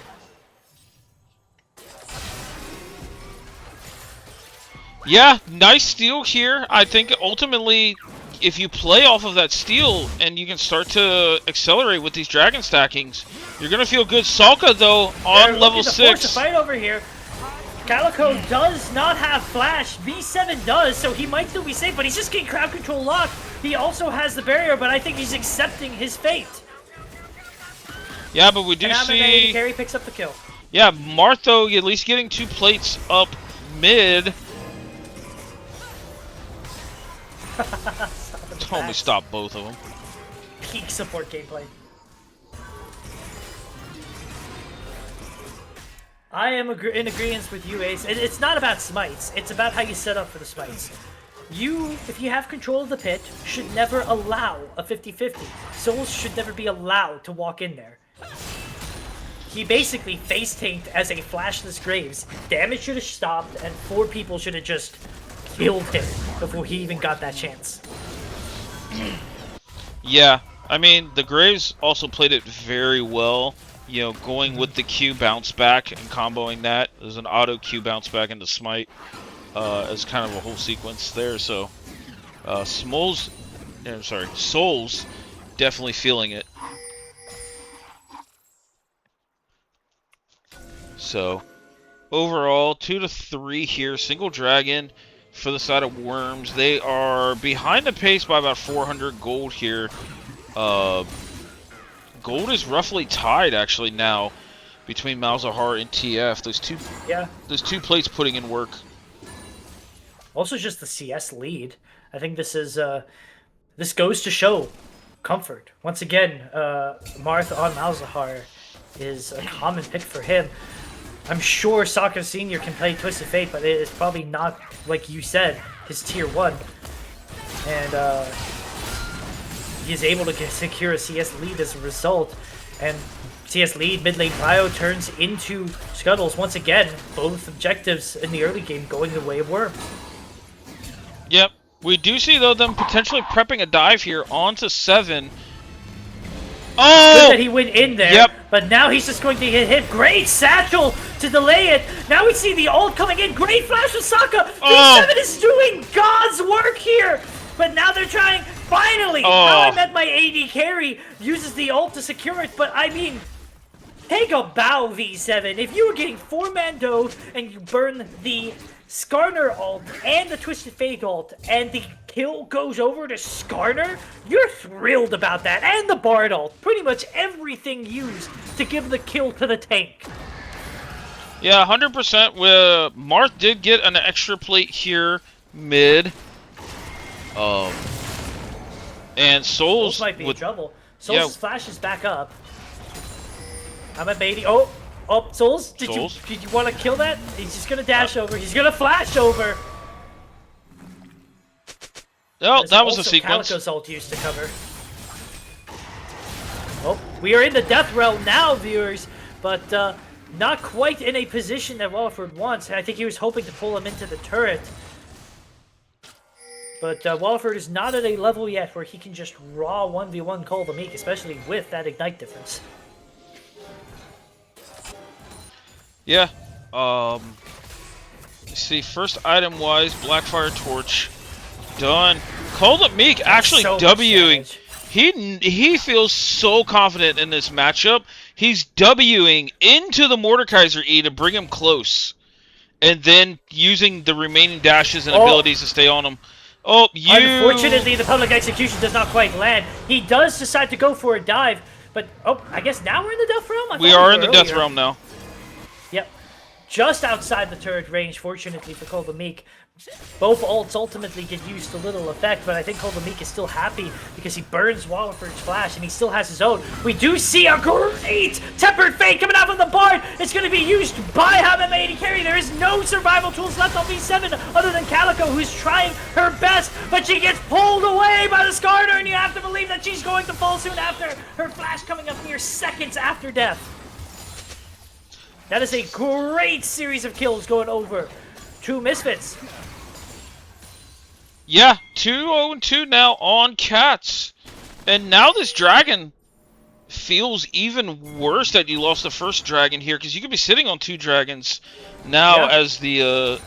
Yeah, nice steal here. I think ultimately, if you play off of that steal and you can start to accelerate with these dragon stackings, you're gonna feel good. Salka though on level 6. Force a fight over here. Calico does not have flash. V7 does, so he might still be safe, but he's just getting crowd control locked. He also has the barrier, but I think he's accepting his fate. Yeah, but we do see Carry picks up the kill. Yeah, Martho at least getting 2 plates up mid. Told me stop both of them. Peak support gameplay. I am in agreement with you, Ace. It's not about smites. It's about how you set up for the smites. If you have control of the pit, should never allow a 50-50. Souls should never be allowed to walk in there. He basically face tanked as a flashless Graves. Damage should have stopped, and 4 people should have just killed him before he even got that chance. Yeah, I mean, the Graves also played it very well. You know, going with the Q bounce back and comboing that. There's an auto Q bounce back into Smite as kind of a whole sequence there. So, Souls definitely feeling it. So, overall, 2 to 3 here. Single dragon for the side of Worms. They are behind the pace by about 400 gold here. Gold is roughly tied actually now between Malzahar and TF. Those two plates putting in work. Also, just the CS lead. I think this is this goes to show comfort. Once again, Marth on Malzahar is a common pick for him. I'm sure Soccer Senior can play Twisted Fate, but it is probably not, like you said, his tier 1. And he is able to secure a CS lead as a result. And CS lead, mid lane prio turns into Scuttles. Once again, both objectives in the early game going the way of Worms. Yep. We do see, though, them potentially prepping a dive here onto 7. Oh! Good that he went in there, yep. But now he's just going to get hit. Great satchel to delay it. Now we see the ult coming in. Great flash from Sokka. V7 is doing God's work here. But now they're trying, finally, how I met my AD carry uses the ult to secure it. But I mean, take a bow, V7. If you were getting 4-man dove and you burn the Skarner ult and the Twisted Fate ult, and the kill goes over to Skarner, you're thrilled about that. And the Bard ult. Pretty much everything used to give the kill to the tank. Yeah, 100%. Marth did get an extra plate here mid. And Souls might be in trouble. Souls' flash is back up. I'm at Beatty. Oh, Souls, did you want to kill that? He's just going to dash over. He's going to flash over. Oh, that was a sequence. Calico's ult used to cover. Oh, we are in the death realm now, viewers. But not quite in a position that Walliford wants. I think he was hoping to pull him into the turret. But Walliford is not at a level yet where he can just raw 1v1 Call the Meek, especially with that Ignite difference. Yeah. See, first item-wise, Blackfire Torch. Done. Call the Meek actually so Wing. He feels so confident in this matchup. He's Wing into the Mordekaiser E to bring him close. And then using the remaining dashes and abilities to stay on him. Oh, Unfortunately, the public execution does not quite land. He does decide to go for a dive, but I guess now we're in the death realm? We are in the death realm now. Yep. just outside the turret range, fortunately for Kolbamik. Both ults ultimately get used to little effect, but I think Kolbamik is still happy because he burns Wallenford's flash and he still has his own. We do see a great Tempered Fate coming out from the Bard. It's going to be used by Hamamady Carry. There is no survival tools left on V7 other than Calico, who's trying her best, but she gets pulled away by the Skarner, and you have to believe that she's going to fall soon after. Her flash coming up mere seconds after death. That is a great series of kills going over to Misfits. Yeah, 2-0-2 now on Cats. And now this dragon feels even worse that you lost the first dragon here, because you could be sitting on 2 dragons now as the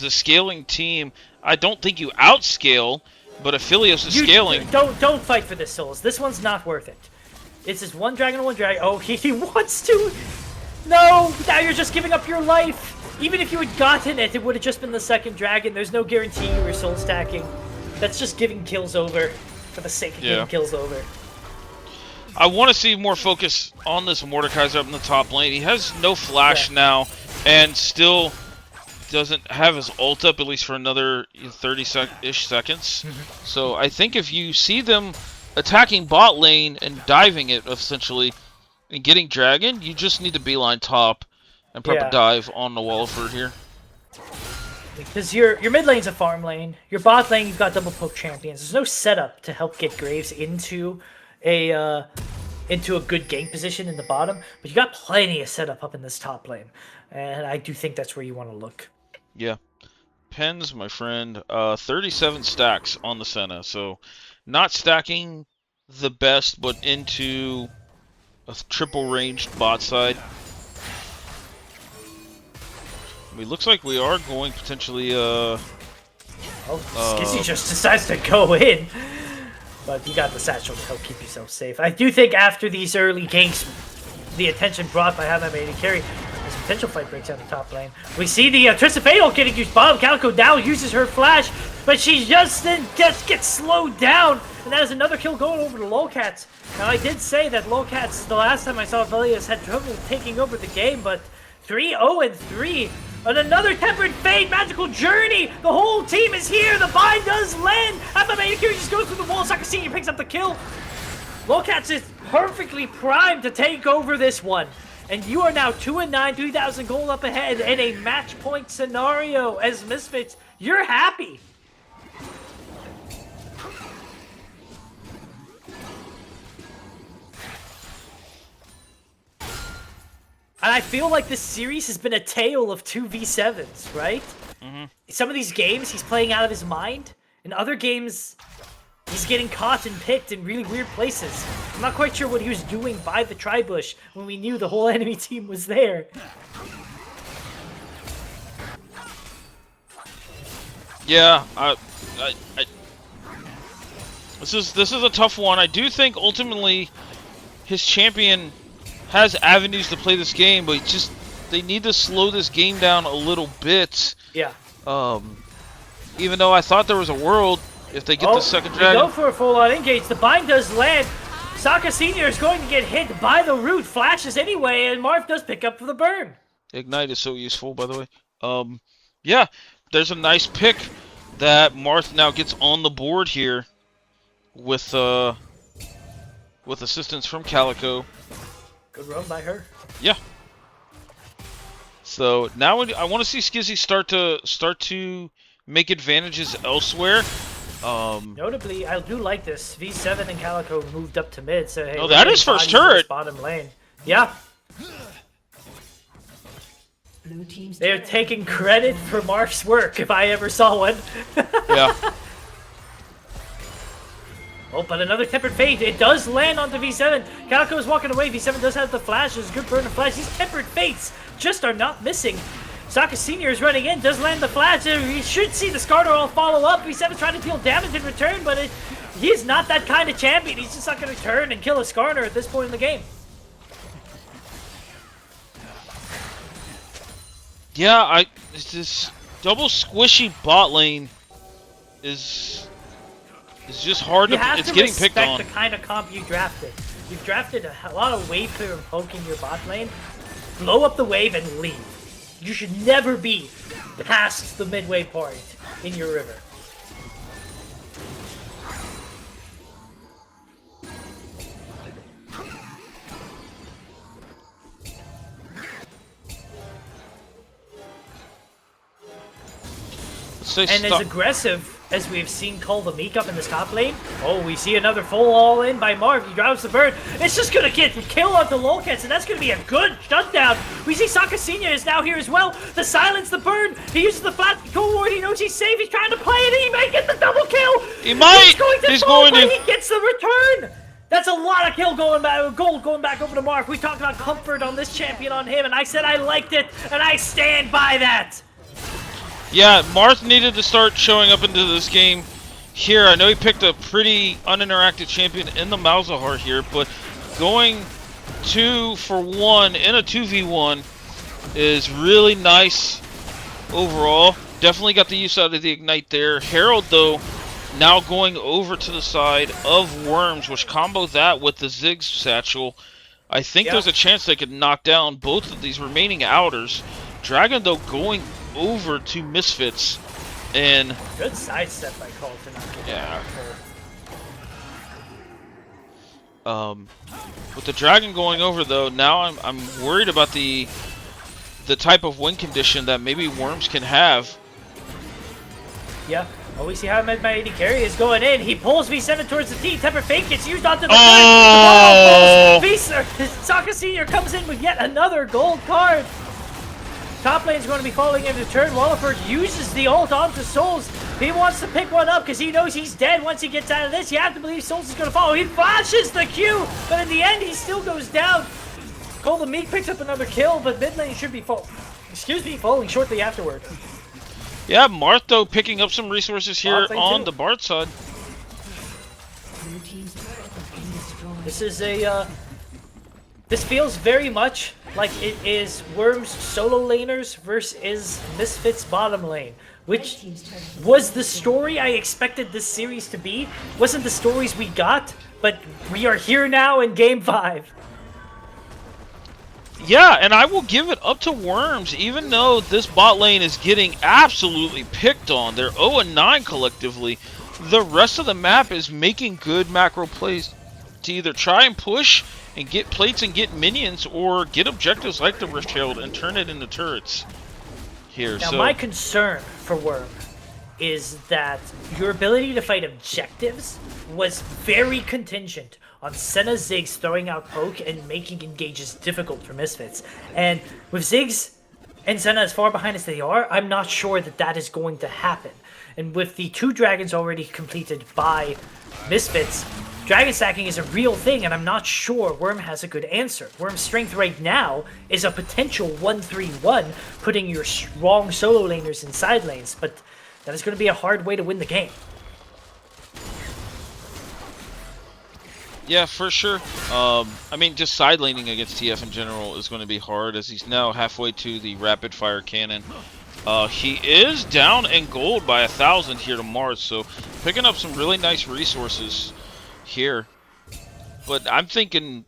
scaling team. I don't think you outscale, but Aphelios is scaling. Don't fight for this, Souls. This one's not worth it. It's just one dragon on one dragon. Oh, he wants to. No, now you're just giving up your life. Even if you had gotten it, it would have just been the second dragon. There's no guarantee you were soul stacking. That's just giving kills over for the sake of giving kills over. I want to see more focus on this Mordekaiser up in the top lane. He has no flash now, and still doesn't have his ult up, at least for another 30-ish seconds. So I think if you see them attacking bot lane and diving it, essentially, and getting dragon, you just need to beeline top and prep a dive on the Walford here. Because your mid lane's a farm lane. Your bot lane, you've got double poke champions. There's no setup to help get Graves into a good gank position in the bottom, but you got plenty of setup up in this top lane, and I do think that's where you want to look. Yeah, Pens, my friend, 37 stacks on the Senna, so not stacking the best, but into a triple ranged bot side. I mean, looks like we are going potentially, Skizzy just decides to go in. But you got the satchel to help keep yourself safe. I do think after these early ganks, the attention brought by Hamamady Carry, this potential fight breaks out the top lane. We see the Twisted Fatal getting used. Bottom Calico now uses her flash, but she just gets slowed down. And that is another kill going over to Lolcats. Now, I did say that Lolcats, the last time I saw Velius, had trouble taking over the game, but 3-0-3. And another Tempered Fate, Magical Journey! The whole team is here! The bind does land! Hamamady Carry just goes through the wall, Saka Senior picks up the kill! Lolcats is perfectly primed to take over this one. And you are now 2-9, 3,000 gold up ahead in a match point scenario as Misfits. You're happy! And I feel like this series has been a tale of 2 V7s, right? Some of these games, he's playing out of his mind. In other games, he's getting caught and picked in really weird places. I'm not quite sure what he was doing by the tri-bush when we knew the whole enemy team was there. Yeah, this is a tough one. I do think ultimately his champion has avenues to play this game, but they need to slow this game down a little bit. Yeah. Even though I thought there was a world if they get the second dragon. Go for a full-on engage. The bind does land. Saka Senior is going to get hit by the root. Flashes anyway, and Marv does pick up for the burn. Ignite is so useful, by the way. Yeah, there's a nice pick that Marth now gets on the board here with assistance from Calico. Good run by her. Yeah. So now I want to see Skizzy start to make advantages elsewhere. Notably, I do like this. V7 and Calico moved up to mid, so hey, that is first turret. Bottom lane. Yeah. Blue team's They're taking credit for Mark's work, if I ever saw one. Yeah. Oh, but another Tempered Fate. It does land onto V7. Calico is walking away. V7 does have the flashes. Good burn of flash. These Tempered Fates just are not missing. Saka Senior is running in. Does land the flash. You should see the Skarner all follow up. V7 trying to deal damage in return, but he's not that kind of champion. He's just not going to turn and kill a Skarner at this point in the game. Yeah, this double squishy bot lane is just hard to. It's getting picked on. You have to respect the kind of comp you drafted. You've drafted a lot of wave clear and poking your bot lane. Blow up the wave and leave. You should never be past the midway point in your river. And as aggressive as we've seen Call the Meek up in this top lane, oh, we see another full all-in by Marv. He drives the bird. It's just going to get the kill on the Lolcats, and that's going to be a good shutdown. We see Sokka Senior is now here as well. The silence, the burn. He uses the flat gold ward. He knows he's safe. He's trying to play it. He may get the double kill. He might. He's going to. He gets the return. That's a lot of kill going back, gold going back over to Marv. We talked about comfort on this champion on him, and I said I liked it, and I stand by that. Yeah, Marth needed to start showing up into this game here. I know he picked a pretty uninteractive champion in the Malzahar here, but going 2 for 1 in a 2v1 is really nice overall. Definitely got the use out of the Ignite there. Herald, though, now going over to the side of Worms, which combo that with the Ziggs satchel. I think there's a chance they could knock down both of these remaining outers. Dragon, though, going over to Misfits, and good sidestep by Cole for not getting with the Dragon going over, though, now I'm worried about the type of win condition that maybe Worms can have. Yeah. Oh, we see how my AD carry is going in. He pulls V7 towards the T. Temper Fake gets used onto the turret. The ball pulls. Sokka Senior comes in with yet another gold card. Top lane is going to be falling into turn. Walliford uses the ult onto Souls. He wants to pick one up because he knows he's dead once he gets out of this. You have to believe Souls is going to follow. He flashes the Q, but in the end, he still goes down. Cole the Meek picks up another kill, but mid lane should be falling shortly afterward. Yeah, Marth, though, picking up some resources here on the Bard side. This is a, this feels very much like it is Worms solo laners versus Misfits bottom lane, which was the story I expected this series to be. Wasn't the stories we got, but we are here now in Game 5. Yeah, and I will give it up to Worms, even though this bot lane is getting absolutely picked on. They're 0-9 collectively. The rest of the map is making good macro plays to either try and push and get plates and get minions, or get objectives like the Rift Herald and turn it into turrets here. Now, my concern for Worm is that your ability to fight objectives was very contingent on Senna Ziggs throwing out poke and making engages difficult for Misfits. And with Ziggs and Senna as far behind as they are, I'm not sure that that is going to happen. And with the 2 dragons already completed by Misfits, dragon stacking is a real thing, and I'm not sure Worm has a good answer. Worm's strength right now is a potential 1-3-1, putting your strong solo laners in side lanes, but that is going to be a hard way to win the game. Yeah, for sure. I mean, just side laning against TF in general is going to be hard, as he's now halfway to the rapid fire cannon. He is down in gold by 1,000 here to Mars, so picking up some really nice resources here. But I'm thinking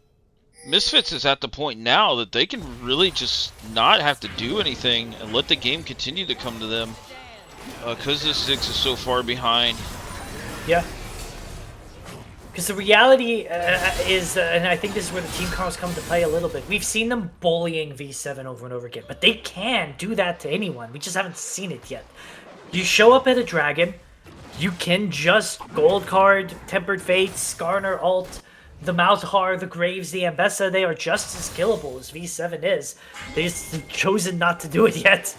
Misfits is at the point now that they can really just not have to do anything and let the game continue to come to them, because this Ziggs is so far behind. Yeah. Because the reality is, and I think this is where the team comms come to play a little bit, we've seen them bullying V7 over and over again, but they can do that to anyone. We just haven't seen it yet. You show up at a dragon, you can just gold card, Tempered Fates, Skarner ult, the Malzahar, the Graves, the Ambessa, they are just as killable as V7 is. They've just chosen not to do it yet.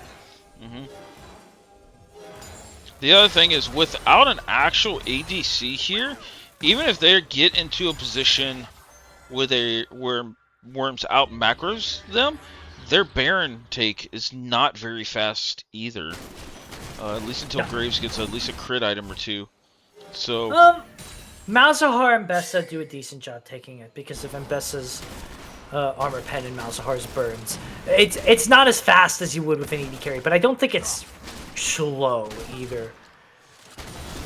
The other thing is, without an actual ADC here, even if they get into a position where Worms out macros them, their Baron take is not very fast either. At least until Graves gets at least a crit item or two. So Malzahar and Ambessa do a decent job taking it because of Ambessa's armor pen and Malzahar's burns. It's not as fast as you would with an AD carry, but I don't think it's slow either.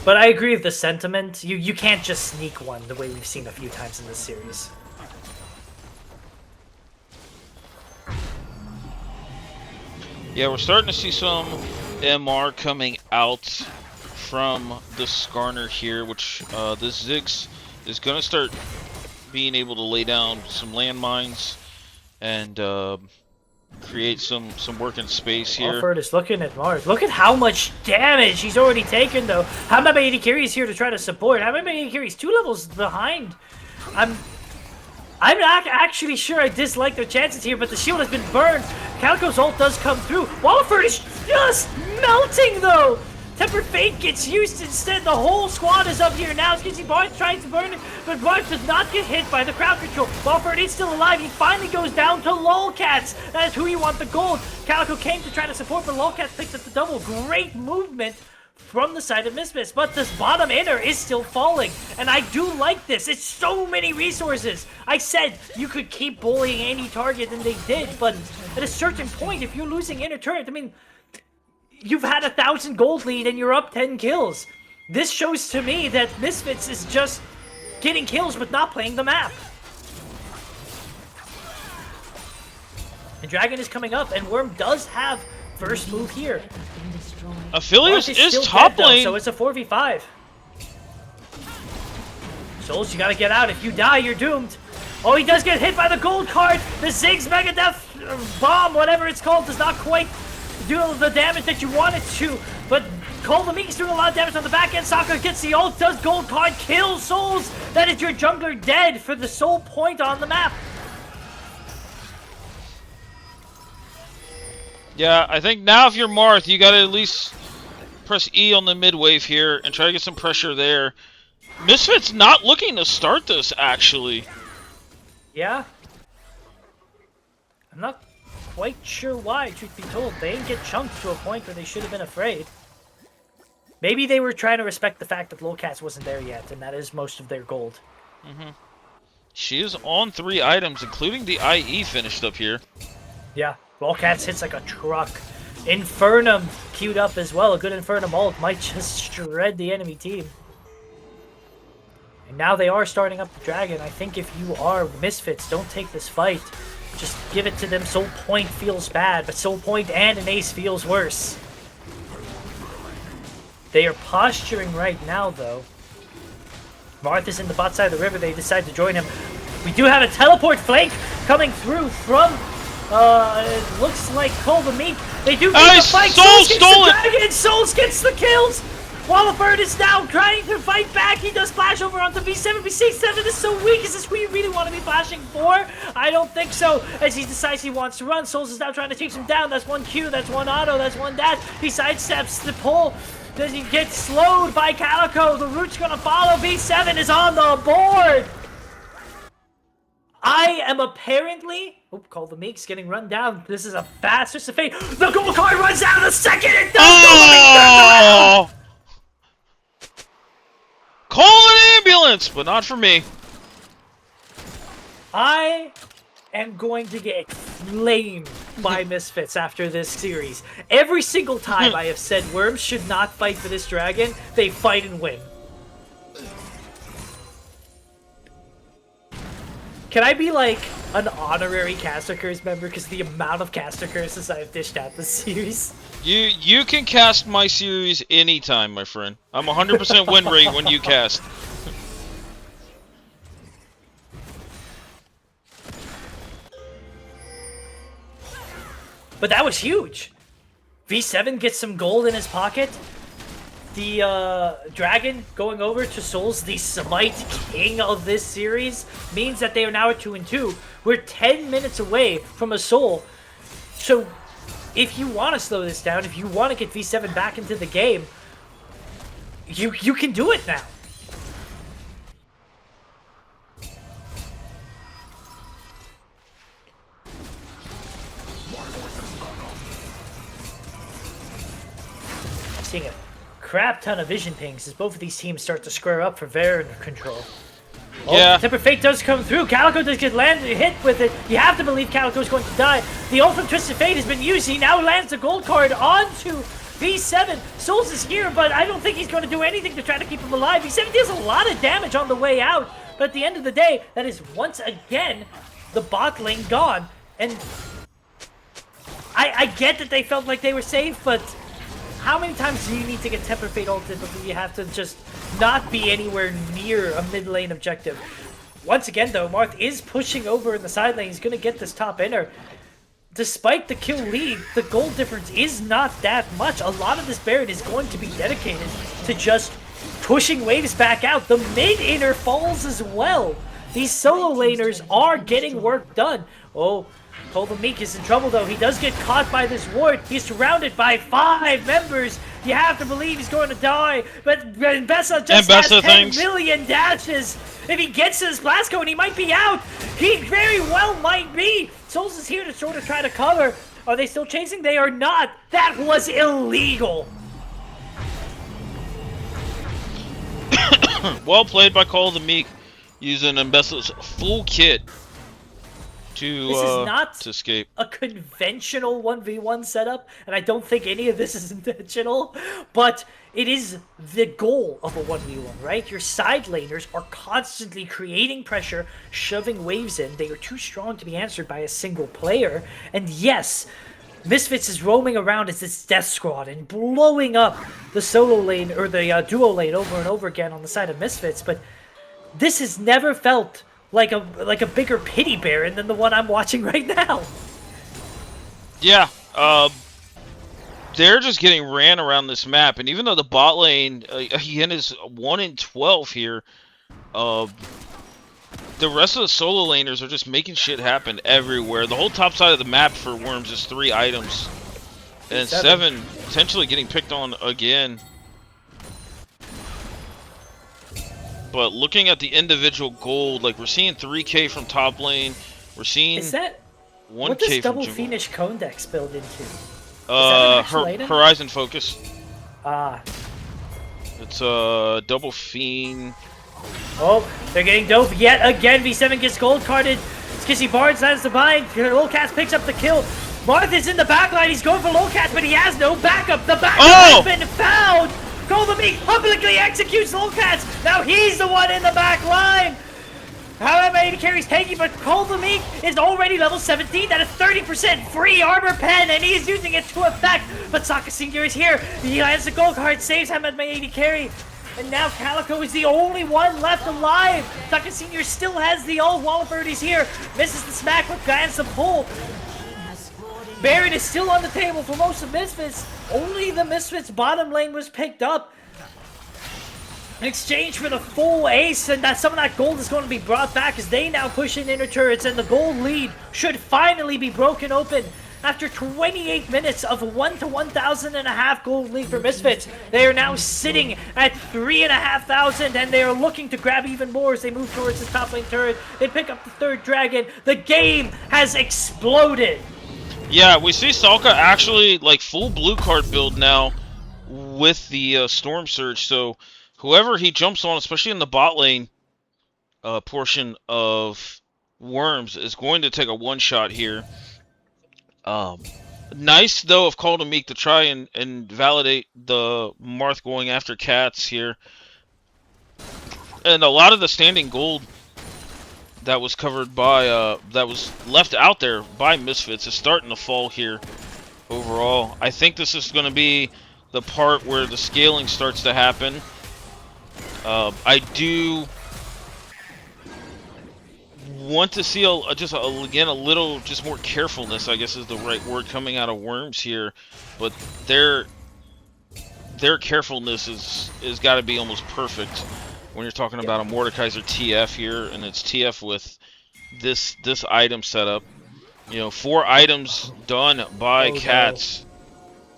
But I agree with the sentiment. You can't just sneak one the way we've seen a few times in this series. Yeah, we're starting to see some MR coming out from the Skarner here, which this Ziggs is going to start being able to lay down some landmines and create some working space here. Alfred is looking at Mars. Look at how much damage he's already taken, though. How many carries here to try to support? How many carries? 2 levels behind. I'm not actually sure I dislike their chances here, but the shield has been burned. Calico's ult does come through. Walliford is just melting, though. Tempered Fate gets used instead. The whole squad is up here now. Skizzy Barnes tries to burn it, but Barnes does not get hit by the crowd control. Walliford is still alive. He finally goes down to Lolcats. That is who you want the gold. Calico came to try to support, but Lolcats picks up the double. Great movement from the side of Misfits, but this bottom inner is still falling, and I do like this. It's so many resources. I said you could keep bullying any target, and they did, but at a certain point, if you're losing inner turret, I mean, you've had 1,000 gold lead and you're up 10 kills. This shows to me that Misfits is just getting kills but not playing the map. And Dragon is coming up, and Worm does have first move here. Aphelios is top lane. So it's a 4v5. Souls, you gotta get out. If you die, you're doomed. Oh, he does get hit by the gold card. The Ziggs Mega Death Bomb, whatever it's called, does not quite do the damage that you want it to. But Cole the Meek is doing a lot of damage on the back end. Sokka gets the ult, does gold card, kills Souls. That is your jungler dead for the sole point on the map. Yeah, I think now if you're Marth, you gotta at least press E on the mid wave here and try to get some pressure there. Misfits not looking to start this, actually. Yeah. I'm not quite sure why, truth be told. They didn't get chunked to a point where they should have been afraid. Maybe they were trying to respect the fact that Lolcats wasn't there yet, and that is most of their gold. She is on 3 items, including the IE finished up here. Yeah, Lolcats hits like a truck. Infernum queued up as well. A good Infernum ult might just shred the enemy team. And now they are starting up the Dragon. I think if you are Misfits, don't take this fight. Just give it to them. Soul Point feels bad, but Soul Point and an ace feels worse. They are posturing right now, though. Marth is in the bot side of the river. They decide to join him. We do have a teleport flank coming through from, it looks like Cole the Meek. They do get the fight. Souls gets the dragon. Souls gets the kills. Walliford is now trying to fight back. He does flash over onto V7. V7 is so weak. Is this who you really want to be flashing for? I don't think so. As he decides he wants to run, Souls is now trying to chase him down. That's one Q. That's one auto. That's one dash. He sidesteps the pull. Does he get slowed by Calico? The root's going to follow. V7 is on the board. I am apparently... Call the Meeks getting run down. This is a fast twist of fate. The gold card runs out the second it does. Oh! Call an ambulance, but not for me. I am going to get flamed by Misfits after this series. Every single time I have said Worms should not fight for this dragon, they fight and win. Can I be like an honorary Caster Curse member because the amount of Caster Curses I've dished out this series? You can cast my series anytime, my friend. I'm 100% win rate when you cast. But that was huge. V7 gets some gold in his pocket. The Dragon going over to Souls, the Smite King of this series, means that they are now at 2-2. We're 10 minutes away from a Soul. So, if you want to slow this down, if you want to get V7 back into the game, you can do it now. Seeing a crap ton of vision pings as both of these teams start to square up for Varen control. Yeah. Temper Fate does come through. Calico does get hit with it. You have to believe Calico is going to die. The ult from Twisted Fate has been used. He now lands the gold card onto V7. Souls is here, but I don't think he's going to do anything to try to keep him alive. V7 deals a lot of damage on the way out, but at the end of the day, that is once again the bot lane gone. And I get that they felt like they were safe, but how many times do you need to get Temper Fate ulted before you have to just not be anywhere near a mid lane objective? Once again, though, Marth is pushing over in the side lane. He's going to get this top inner. Despite the kill lead, the gold difference is not that much. A lot of this Baron is going to be dedicated to just pushing waves back out. The mid inner falls as well. These solo laners are getting work done. Oh, Cole the Meek is in trouble, though. He does get caught by this ward. He's surrounded by 5 members. You have to believe he's going to die. But Bessa just has 10 million dashes. If he gets to this blast cone, he might be out. He very well might be. Souls is here to sort of try to cover. Are they still chasing? They are not. That was illegal. Well played by Cole the Meek, using Mbessa's full kit to escape. A conventional 1v1 setup, and I don't think any of this is intentional, but it is the goal of a 1v1, right? Your side laners are constantly creating pressure, shoving waves in. They are too strong to be answered by a single player, and yes, Misfits is roaming around as this death squad and blowing up the solo lane, or the duo lane over and over again on the side of Misfits, but this has never felt like a bigger pity Baron than the one I'm watching right now. Yeah, they're just getting ran around this map, and even though the bot lane again is 1 in 12 here, the rest of the solo laners are just making shit happen everywhere. The whole top side of the map for Worms is 3 items, and 7 potentially getting picked on again. But looking at the individual gold, like we're seeing 3K from top lane, we're seeing 1K what does double Fiendish Cone decks build into? Horizon Focus. Ah. It's double Fiend. Oh, they're getting dope yet again. V7 gets gold carded. Skissy Barnes lands the bind. Lolcats picks up the kill. Marth is in the backline. He's going for Lolcats, but he has no backup. The backup has been found. Cole the Meek publicly executes Lolcats. Now he's the one in the back line. However, AD carries tanky, but Cole the Meek is already level 17. That is 30% free armor pen, and he's using it to effect. But Sokka Senior is here. He lands the gold card, saves him at my AD carry. And now Calico is the only one left alive. Sokka Senior still has the ult. Wallabird is here. Misses the smack, but lands the pull. Baron is still on the table for most of Misfits. Only the Misfits bottom lane was picked up in exchange for the full ace, and that some of that gold is going to be brought back as they now push in inner turrets, and the gold lead should finally be broken open. After 28 minutes of 1 to 1,500 gold lead for Misfits, they are now sitting at 3,500, and they are looking to grab even more as they move towards the top lane turret. They pick up the 3rd dragon. The game has exploded. Yeah, we see Salka actually like full blue card build now with the Storm Surge, so whoever he jumps on, especially in the bot lane portion of Worms, is going to take a one-shot here. Nice, though, of Call to Meek to try and validate the Marth going after Cats here. And a lot of the standing gold that was covered by, that was left out there by Misfits is starting to fall here overall. I think this is going to be the part where the scaling starts to happen. I do want to see again a little just more carefulness, I guess is the right word, coming out of Worms here, but their carefulness is got to be almost perfect when you're talking about a Mordekaiser TF here, and it's TF with this item setup. You know, 4 items done by Cats.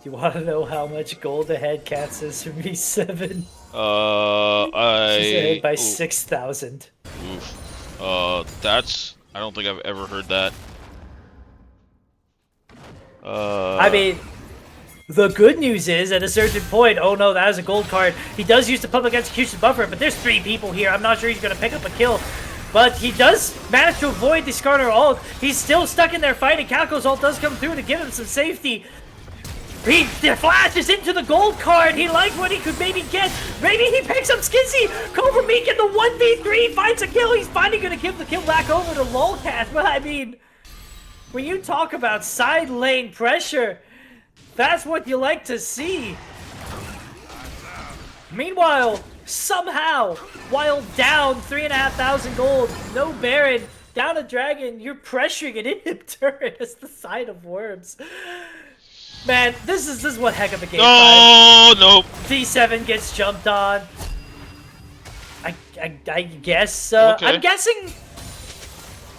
Do you want to know how much gold ahead Cats is from E7? She's ahead by 6,000. That's... I don't think I've ever heard that. I mean, the good news is, at a certain point, oh no, that is a gold card. He does use the public execution buffer, but there's 3 people here. I'm not sure he's going to pick up a kill. But he does manage to avoid the Skarner ult. He's still stuck in there fighting. Calico's ult does come through to give him some safety. He flashes into the gold card. He liked what he could maybe get. Maybe he picks up Skizzy. Cobra Meek in the 1v3 finds a kill. He's finally going to give the kill back over to Lolcat. But I mean, When you talk about side lane pressure, that's what you like to see. Meanwhile, somehow, while down 3,500 gold, no Baron, down a dragon, you're pressuring an inhib turret as the side of Worms. Man, this is one heck of a game. Oh, nope. D7 gets jumped on. I guess, Okay. I'm guessing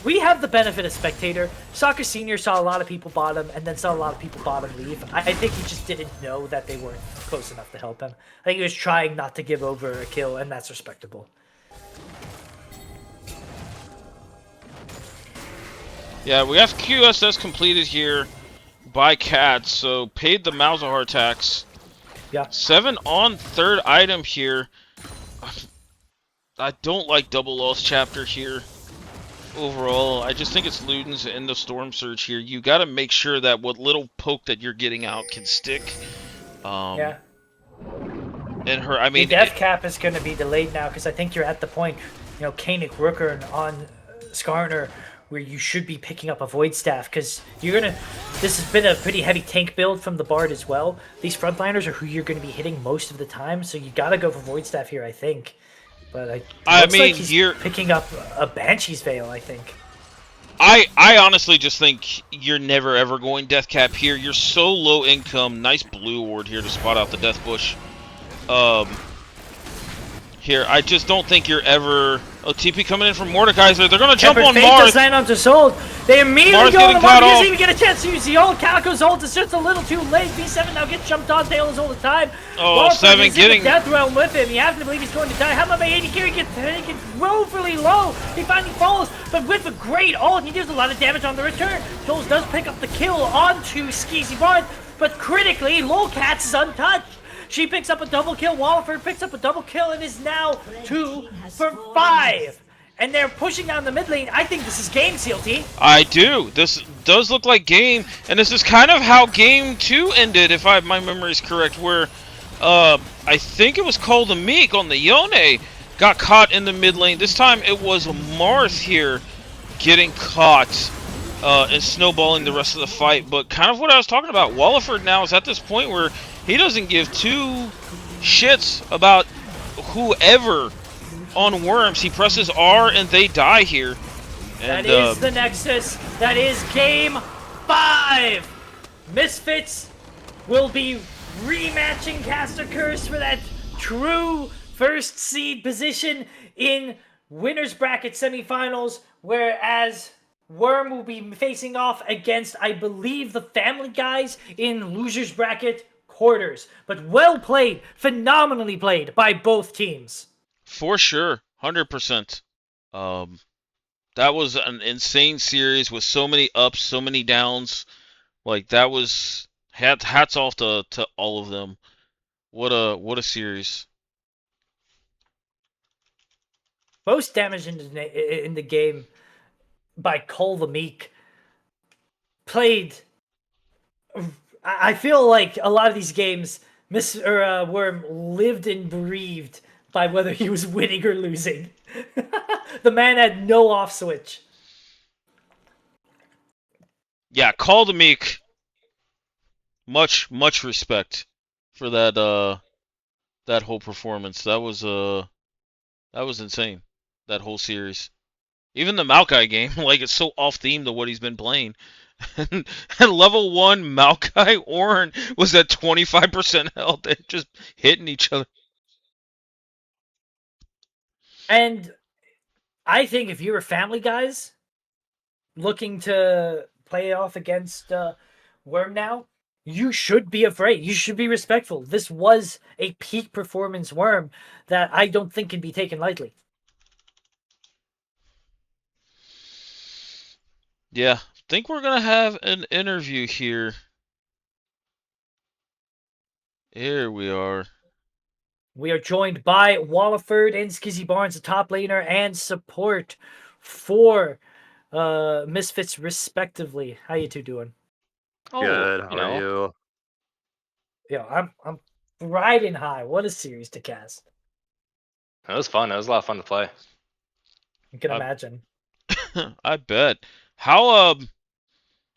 we have the benefit of spectator. Soccer Senior saw a lot of people bottom and then saw a lot of people bottom leave. I think he just didn't know that they weren't close enough to help him. I think he was trying not to give over a kill, and that's respectable. Yeah, we have QSS completed here by Cat, so paid the Malzahar tax. Yeah. 7 on third item here. I don't like double loss chapter here. Overall, I just think it's Luden's in the Storm Surge here. You got to make sure that what little poke that you're getting out can stick. Yeah. And her, I mean, The death cap is going to be delayed now because I think you're at the point, you know, Koenig Rooker on Skarner, where you should be picking up a Void Staff because you're going to. This has been a pretty heavy tank build from the Bard as well. These frontliners are who you're going to be hitting most of the time, so you got to go for Void Staff here, I think. But I looks mean, like he's you're picking up a Banshee's Veil, I think. I honestly just think you're never ever going death cap here. You're so low income. Nice blue ward here to spot out the death bush. Here, I just don't think you're ever. Oh, TP coming in from Mordekaiser. They're gonna jump on Fate Mars. does land onto Sold. They immediately Mars go getting to caught Mars. He off. doesn't even get a chance to use the ult. Calico's ult is just a little too late. V7 now gets jumped on. Tails all the time. Oh, Walford 7 is getting. in the death realm with him. You have to believe he's going to die. How about my 80 carry gets woefully low. He finally falls, but with a great ult, he does a lot of damage on the return. Jules does pick up the kill onto Skeezy Barnes, but critically, Lolcats is untouched. She picks up a double kill. Walford picks up a double kill and is now 2 for 5. And they're pushing down the mid lane. I think this is game, CLT. I do. This does look like game, and this is kind of how game 2 ended, if my memory is correct, where I think it was called the Meek on the Yone got caught in the mid lane. This time it was Marth here getting caught and snowballing the rest of the fight. But kind of what I was talking about, Walliford now is at this point where he doesn't give two shits about whoever on Worms. He presses R and they die here. And, that is the Nexus. That is game 5. Misfits will be rematching Caster Curse for that true first seed position in winners bracket semifinals, whereas Worm will be facing off against, I believe, the Family Guys in losers bracket quarters. But well played, phenomenally played by both teams. For sure, 100%. That was an insane series with so many ups, so many downs. Like that was hats off to all of them. What a series. Most damage in the game by Cole the Meek. Played. I feel like a lot of these games, Worm lived and breathed by whether he was winning or losing. The man had no off switch. Yeah, Call the Meek. Much respect for that that whole performance. That was insane. That whole series. Even the Maokai game, like it's so off theme to what he's been playing. And level 1 Maokai Ornn was at 25% health. They're just hitting each other. And I think if you were Family Guys looking to play off against Worm now, you should be afraid. You should be respectful. This was a peak performance Worm that I don't think can be taken lightly. Yeah, I think we're going to have an interview here. Here we are. We are joined by Walliford and Skizzy Barnes, the top laner and support for Misfits, respectively. How you two doing? Good. How are you? Yeah, I'm riding high. What a series to cast. It was fun. It was a lot of fun to play. You can imagine. I bet. How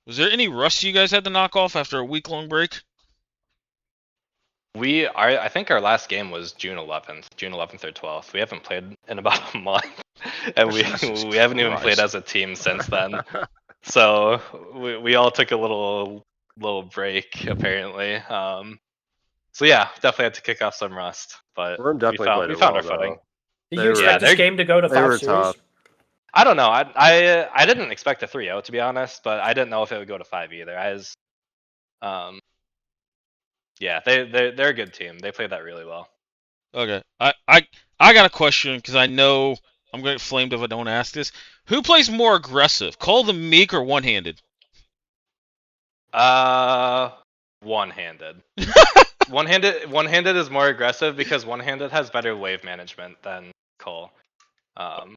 Was there any rust you guys had to knock off after a week-long break? I think our last game was June 11th or 12th. We haven't played in about a month, and we haven't even played as a team since then. So we all took a little break apparently. So yeah, definitely had to kick off some rust, but Worm definitely played we it found well, our footing. Do you expect this game to go to they 5 were series? tough. I don't know. I didn't expect a 3-0 to be honest, but I didn't know if it would go to 5 either. Yeah, they're a good team. They played that really well. Okay, I got a question because I know I'm gonna get flamed if I don't ask this. Who plays more aggressive, Cole the Meek or one-handed? One-handed. One-handed is more aggressive because one-handed has better wave management than Cole. I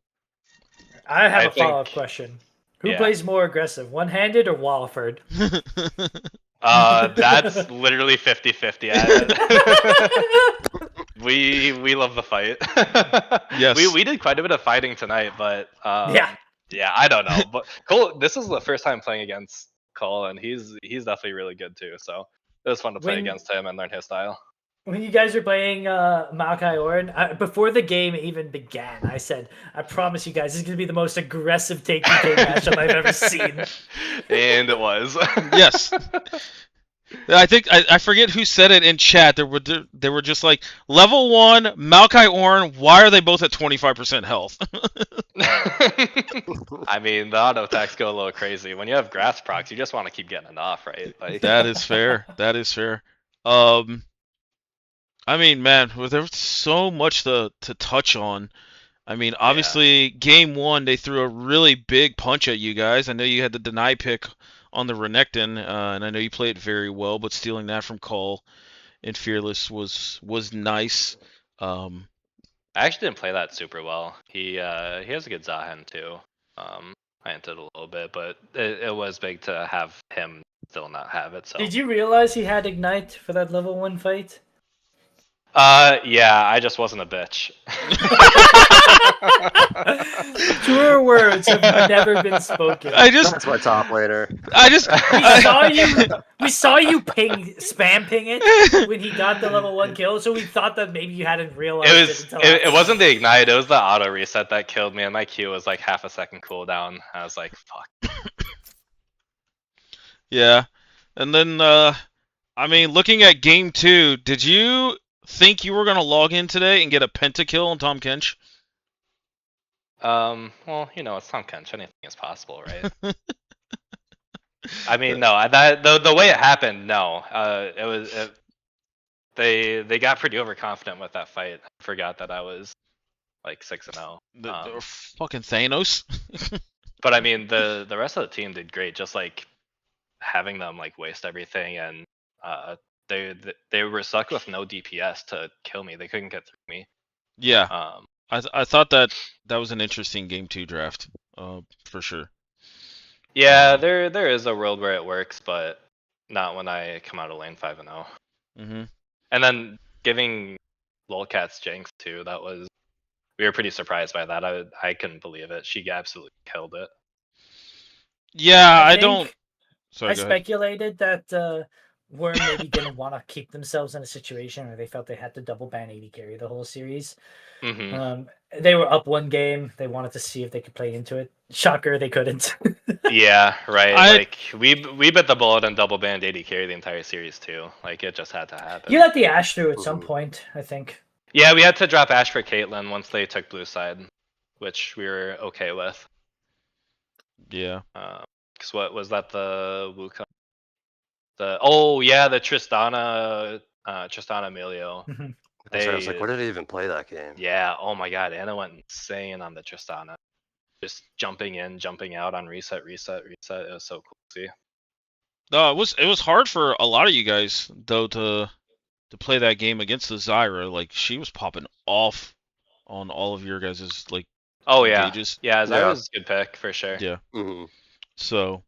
have a follow-up question. Who plays more aggressive, one-handed or Walford? That's literally 50-50. We love the fight. Yes. We did quite a bit of fighting tonight, but yeah, I don't know. But Cole, this is the first time playing against Cole, and he's definitely really good too. So it was fun to play against him and learn his style. When you guys were playing Maokai Orin, before the game even began, I said, I promise you guys, this is going to be the most aggressive take-to-take matchup I've ever seen. And it was. Yes. I think I forget who said it in chat. They were just like, level 1, Maokai Orin, why are they both at 25% health? I mean, the auto attacks go a little crazy. When you have grass procs, you just want to keep getting it off, right? Like... That is fair. That is fair. I mean, man, there's so much to touch on. I mean, obviously, game 1, they threw a really big punch at you guys. I know you had the deny pick on the Renekton, and I know you played it very well, but stealing that from Cole and Fearless was nice. I actually didn't play that super well. He has a good Zahen too. I entered a little bit, but it was big to have him still not have it. So did you realize he had Ignite for that level 1 fight? Yeah, I just wasn't a bitch. Truer words have never been spoken. That's my top laner. We saw you spam ping it when he got the level 1 kill, so we thought that maybe you hadn't realized it wasn't the Ignite, it was the auto reset that killed me, and my Q was like half a second cooldown. I was like, fuck. Yeah. And then, I mean, looking at game 2, did you think you were going to log in today and get a pentakill on Tom Kench? Well, you know, it's Tom Kench. Anything is possible, right? I mean, no. The way it happened, no. They got pretty overconfident with that fight. I forgot that I was like 6-0. Fucking Thanos. But I mean, the rest of the team did great. Just like having them like waste everything, and they were stuck with no DPS to kill me. They couldn't get through me. Yeah. I thought that was an interesting game 2 draft, for sure. Yeah, there is a world where it works, but not when I come out of lane 5-0. Mm-hmm. And then giving Lolcats Jinx too, we were pretty surprised by that. I couldn't believe it. She absolutely killed it. Yeah, I speculated that Worm maybe didn't want to keep themselves in a situation where they felt they had to double ban AD carry the whole series. Mm-hmm. They were up 1 game. They wanted to see if they could play into it. Shocker, they couldn't. Yeah, right. Like we bit the bullet and double banned AD carry the entire series too. Like it just had to happen. You let the Ashe through at some point, I think. Yeah, we had to drop Ashe for Caitlyn once they took blue side, which we were okay with. Yeah. Because what was that, the Wukong? The Tristana Emilio. I was like, where did he even play that game? Yeah, oh my god, Anna went insane on the Tristana. Just jumping in, jumping out on reset. It was so cool to see. No, it was hard for a lot of you guys though to play that game against the Zyra. Like she was popping off on all of your guys' like engages. Yeah, Zyra was a good pick for sure. Yeah. Mm-hmm. So,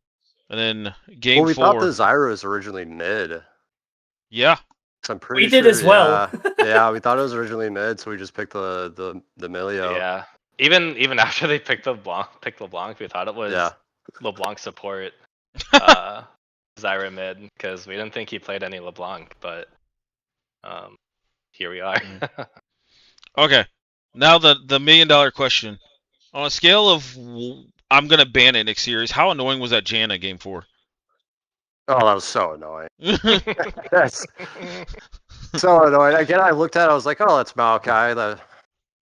and then game 4. We thought the Zyra was originally mid. Yeah. I'm pretty sure. We did as well. Yeah, we thought it was originally mid, so we just picked the Milio. Yeah. Even after they picked LeBlanc, we thought it was LeBlanc support. Zyra mid because we didn't think he played any LeBlanc, but here we are. Okay, now the $1 million question. On a scale of I'm gonna ban it next series, how annoying was that Janna game 4? Oh, that was so annoying. That's so annoying. Again, I looked at it, I was like, oh, that's Maokai.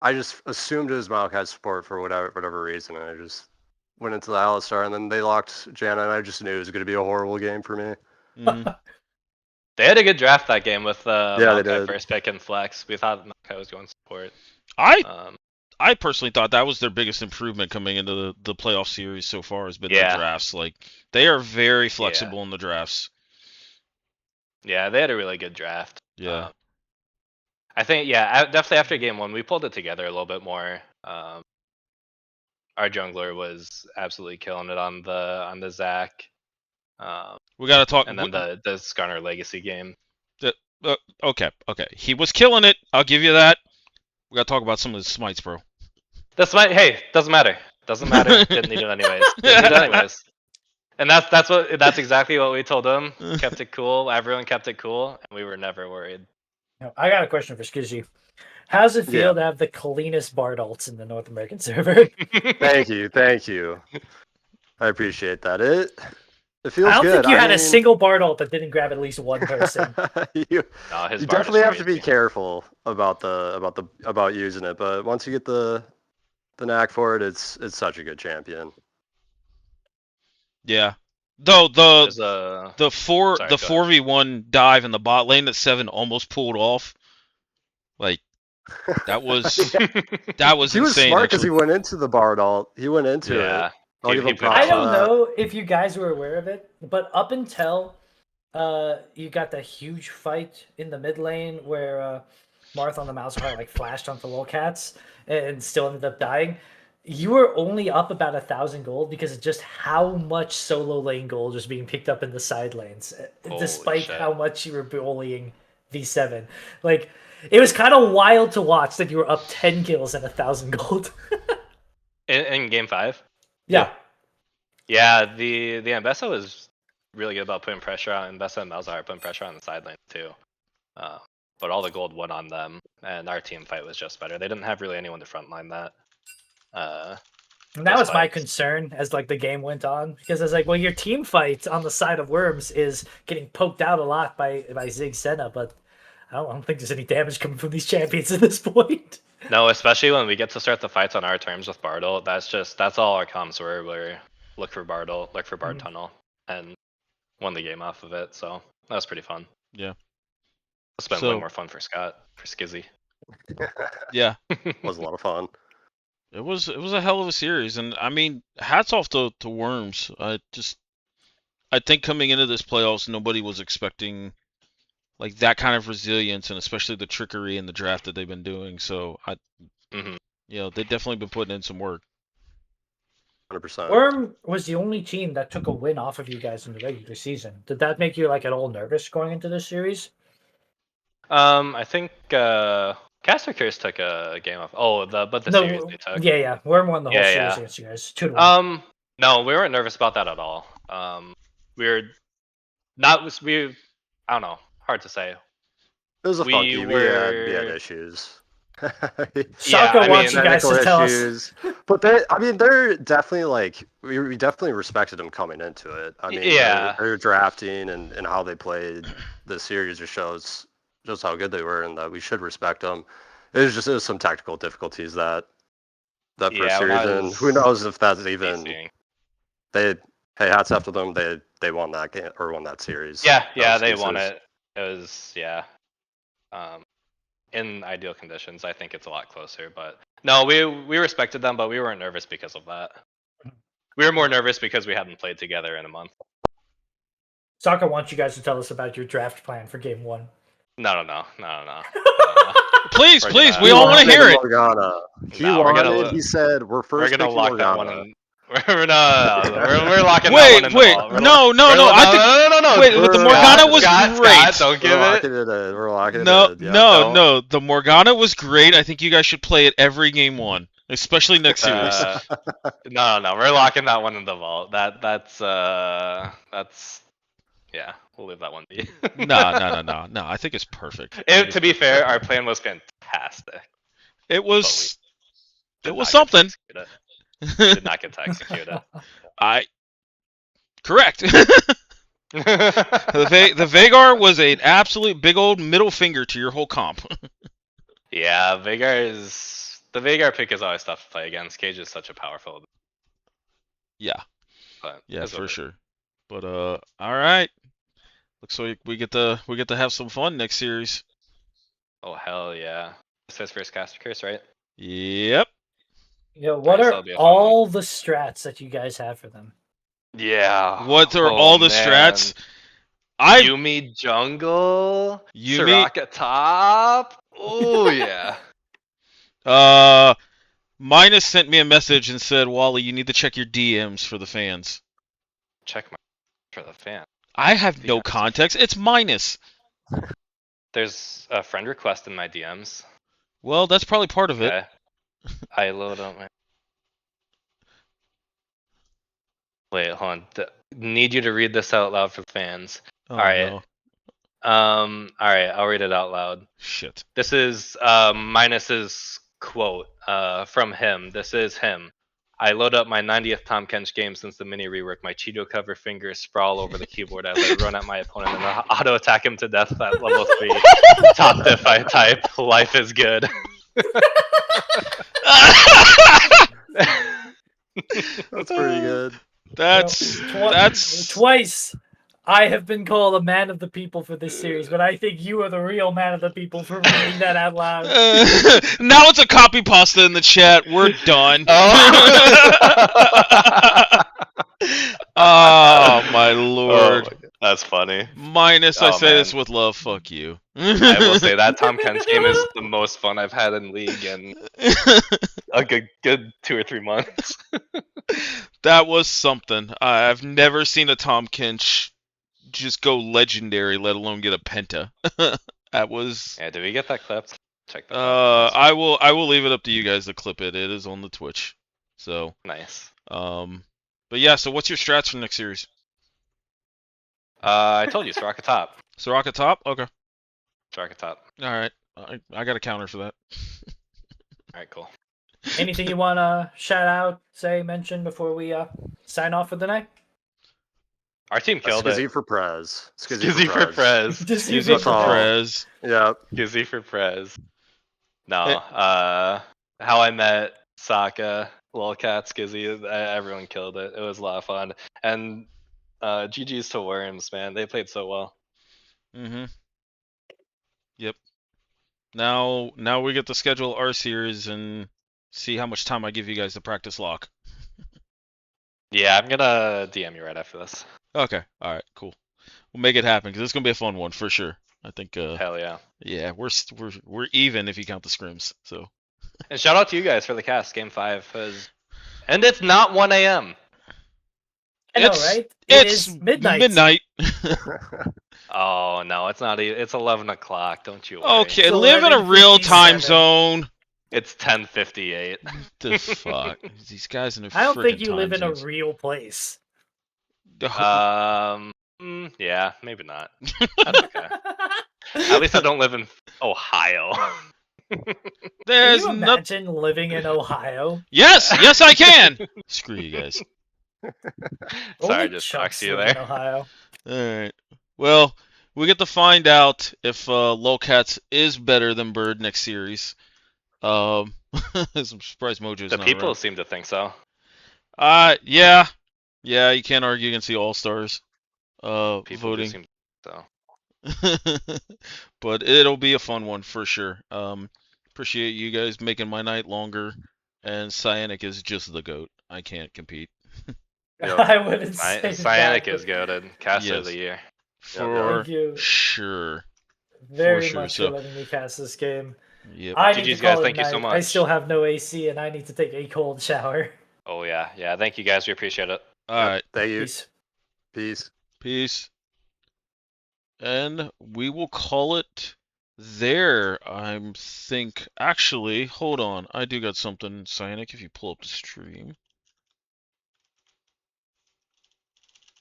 I just assumed it was Maokai's support for whatever reason, and I just went into the Alistar, and then they locked Janna, and I just knew it was going to be a horrible game for me. They had a good draft that game with Yeah, they Maokai did. first pick and flex. We thought Maokai was going support. I personally thought that was their biggest improvement coming into the playoff series so far has been the drafts. Like they are very flexible in the drafts. Yeah, they had a really good draft. Yeah. I think definitely after game 1 we pulled it together a little bit more. Our jungler was absolutely killing it on the Zac. We gotta talk. And then the Skarner Legacy game. Okay. He was killing it. I'll give you that. We gotta talk about some of the smites, bro. The smite, hey, doesn't matter. Doesn't matter. Didn't need it anyways. And that's exactly what we told him. Kept it cool. Everyone kept it cool, and we were never worried. I got a question for Skizzy. How's it feel to have the cleanest Bard ults in the North American server? Thank you. I appreciate that. It feels good. I don't think you had a single Bard ult that didn't grab at least one person. You definitely have to be careful about using it, but once you get the knack for it, it's such a good champion. Yeah. Though the 4v1 dive in the bot lane that 7 almost pulled off. Like that was he was insane. Smart because he went into the Bard ult. He went into it. I don't know if you guys were aware of it, but up until you got the huge fight in the mid lane where Marth on the Malzahar like flashed onto Lolcats and still ended up dying, you were only up about 1,000 gold because of just how much solo lane gold was being picked up in the side lanes, despite how much you were bullying V7. Like, it was kind of wild to watch that you were up 10 kills and 1,000 gold. in game 5? Yeah. Yeah, the Ambessa was really good about putting pressure on Ambessa and Malzahar putting pressure on the side lane too. But all the gold went on them, and our team fight was just better. They didn't have really anyone to frontline that. And that was my concern as like the game went on, because I was like, well, your team fight on the side of Worms is getting poked out a lot by Zig Senna, but I don't think there's any damage coming from these champions at this point. No, especially when we get to start the fights on our terms with Bardal. That's all our comms were look for Bardal, look for Bard Tunnel, and won the game off of it. So that was pretty fun. Yeah. It's been way more fun for Skizzy. Yeah. It was a lot of fun. It was a hell of a series, and I mean, hats off to Worms. I think coming into this playoffs, nobody was expecting like that kind of resilience, and especially the trickery in the draft that they've been doing. So they've definitely been putting in some work. 100%. Worm was the only team that took a win off of you guys in the regular season. Did that make you like at all nervous going into this series? I think Caster Curse took a game off. Series they took. Yeah. Worm won the whole series against you guys. 2-1. No, we weren't nervous about that at all. I don't know. Hard to say. It was a funky. We had issues. Soccer wants you guys to tell us. But they're definitely like we definitely respected them coming into it. I mean, their drafting and how they played the series just shows just how good they were, and that we should respect them. It was some technical difficulties that first series, and who knows if that's even. Hats off to them. They won that game or won that series. Yeah, they won it. It was in ideal conditions, I think it's a lot closer. But no, we respected them, but we weren't nervous because of that. We were more nervous because we hadn't played together in a month. Soccer wants you guys to tell us about your draft plan for game 1. No. Please, we all want to hear it. Morgana. He said, we're gonna lock Morgana. that one in. We're locking that one in. Wait, no. Wait, the Morgana was great. Don't give it. We're locking it in. No. The Morgana was great. I think you guys should play it every game 1. especially next series. No, we're locking that one in the vault. That's yeah, we'll leave that one be. No. I think it's perfect. To be fair, our plan was fantastic. It was Did not something. Get to execute it. We did not get to execute it. Correct. The Vagar was an absolute big old middle finger to your whole comp. Yeah, the Vagar pick is always tough to play against. Cage is such a powerful. Yeah. But Yeah, for sure. But all right. Looks like we get to have some fun next series. Oh hell yeah! This is first caster curse, right? Yep. Yeah, what are all the strats that you guys have for them? Yeah. What are all the strats? Yuumi jungle. Soraka top. Oh yeah. Minus sent me a message and said, Wally, you need to check your DMs for the fans. Check my for the fan. I have no context. It's Minus. There's a friend request in my DMs. Well, that's probably part of it. I load up my. Wait, hold on. Need you to read this out loud for the fans. Oh, all right. No. All right. I'll read it out loud. Shit. This is Minus's quote from him. This is him. I load up my 90th Tom Kench game since the mini rework. My Cheeto cover fingers sprawl over the keyboard as I run at my opponent and auto attack him to death at level 3. Top diff I type. Life is good. That's pretty good. That's twice. I have been called a man of the people for this series, but I think you are the real man of the people for reading that out loud. Now it's a copy pasta in the chat. We're done. Oh my lord. That's funny. Minus, I say this with love. Fuck you. I will say that Tom Kench game is the most fun I've had in League in a good 2 or 3 months. That was something. I've never seen a Tom Kench just go legendary, let alone get a penta. That was. Yeah, did we get that clip? Check that. I will leave it up to you guys to clip it. It is on the Twitch. So nice. But yeah. So what's your strats for next series? I told you, Soraka top. Soraka top. Okay. Soraka top. All right. I got a counter for that. All right, cool. Anything you want to shout out, mention before we sign off for the night? Our team killed it. Skizzy for Prez. Skizzy for Prez. Skizzy for Prez. Yep. Skizzy for Prez. No. How I Met Sokka, Lolcat, Skizzy. Everyone killed it. It was a lot of fun. And GG's to Worms, man. They played so well. Yep. Now we get to schedule our series and see how much time I give you guys to practice lock. Yeah, I'm gonna DM you right after this. Okay. All right. Cool. We'll make it happen because it's gonna be a fun one for sure. I think. Hell yeah. Yeah, we're even if you count the scrims. So. And shout out to you guys for the cast, Game 5, and it's not 1 a.m. I know, right? It's midnight. Oh no, it's not. It's 11 o'clock. Don't you worry. Okay, live in a real time zone. It's 10:58. The fuck? These guys in a I don't think you time live in a zones. real place. Yeah, maybe not. That's okay. At least I don't live in Ohio. There's can you imagine living in Ohio? Yes, I can. Screw you guys. Sorry, I just talked to you there. Ohio. All right. Well, we get to find out if Lolcats is better than Bird next series. I'm surprised Mojo's the not people around. seem to think so. Yeah, you can't argue against the All Stars. People Voting. seem so. But it'll be a fun one for sure. Appreciate you guys making my night longer. And Cyanic is just the GOAT. I can't compete. Yep. I wouldn't say Cyanic is goated. Caster of the year. For Thank you sure. very sure. much for letting me cast this game. Yep. I need GG's to call guys, it thank you so night. much. I still have no AC and I need to take a cold shower. Oh yeah. Thank you guys. We appreciate it. All right. Thank you. Peace. Peace. And we will call it there, I think, actually, hold on. I do got something, Cyanic, if you pull up the stream.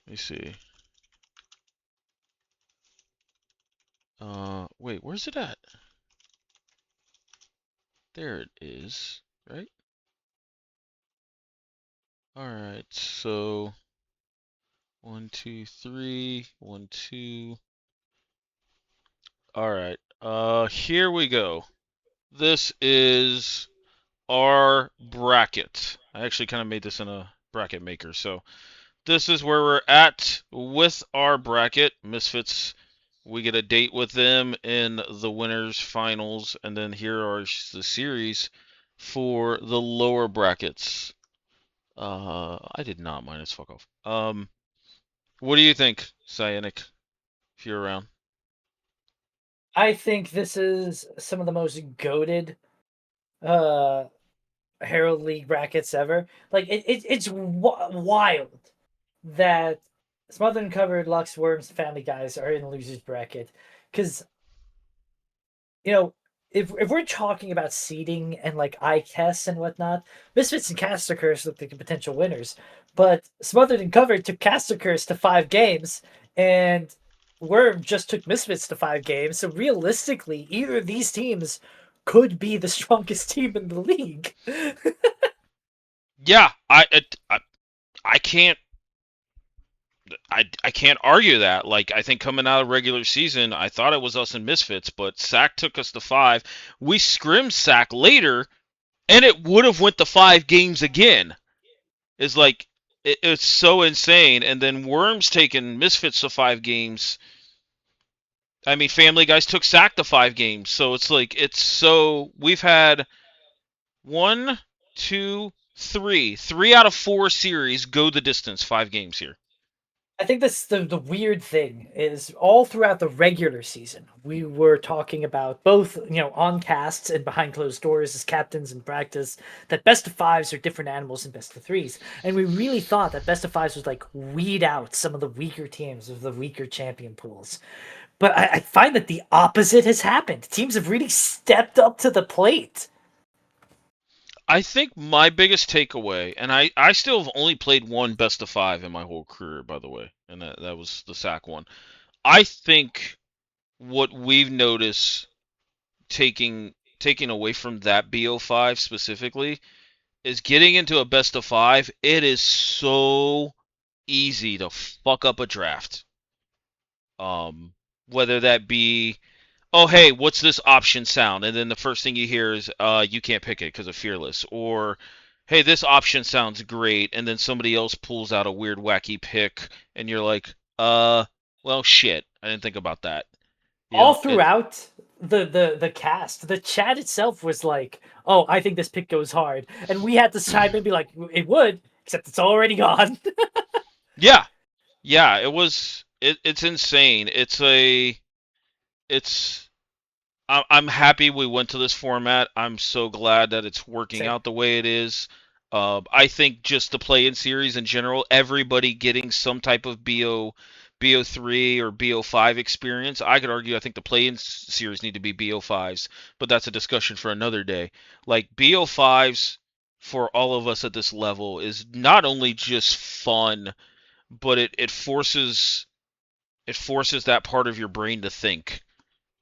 Let me see. Wait, where's it at? There it is, right? Alright, so 1, 2, 3, 1, 2. Alright, here we go. This is our bracket. I actually kind of made this in a bracket maker, so this is where we're at with our bracket. Misfits, we get a date with them in the winners finals, and then here are the series for the lower brackets. I did not minus fuck off. What do you think, Cyanic, if you're around? I think this is some of the most goated uh Herald League brackets ever. Like it's wild that Smothered and Covered, Lux, Worms, Family Guys are in the losers bracket because you know, if we're talking about seeding and like eye tests and whatnot, Misfits and Caster Curse look like the potential winners. But Smothered and Covered took Caster Curse to 5 games, and Worm just took Misfits to 5 games. So realistically, either of these teams could be the strongest team in the league. Yeah, I can't I can't argue that. Like, I think coming out of regular season, I thought it was us and Misfits, but Sac took us to 5. We scrimmed Sac later, and it would have went to 5 games again. It's like it's so insane. And then Worms taking Misfits to 5 games. I mean, Family Guys took Sac to 5 games. So it's like we've had 1, 2, 3 out of 4 series go the distance. 5 games here. I think that's the weird thing is all throughout the regular season, we were talking about both, on casts and behind closed doors as captains in practice, that best of fives are different animals than best of threes. And we really thought that best of fives would like weed out some of the weaker teams of the weaker champion pools. But I find that the opposite has happened. Teams have really stepped up to the plate. I think my biggest takeaway, and I still have only played one best of 5 in my whole career, by the way, and that was the Sac one. I think what we've noticed taking away from that BO5 specifically is getting into a best of 5. It is so easy to fuck up a draft. Whether that be, oh hey, what's this option sound? And then the first thing you hear is, you can't pick it because of Fearless. Or, hey, this option sounds great, and then somebody else pulls out a weird wacky pick, and you're like, well shit, I didn't think about that. All throughout the cast, the chat itself was like, "Oh, I think this pick goes hard," and we had to chime in and be like, "It would, except it's already gone." Yeah, it was. It's insane. I'm happy we went to this format. I'm so glad that it's working Same. out the way it is. I think just the play-in series in general, everybody getting some type of BO3 or BO5 experience. I could argue I think the play-in series need to be BO5s, but that's a discussion for another day. Like BO5s for all of us at this level is not only just fun, but it forces that part of your brain to think,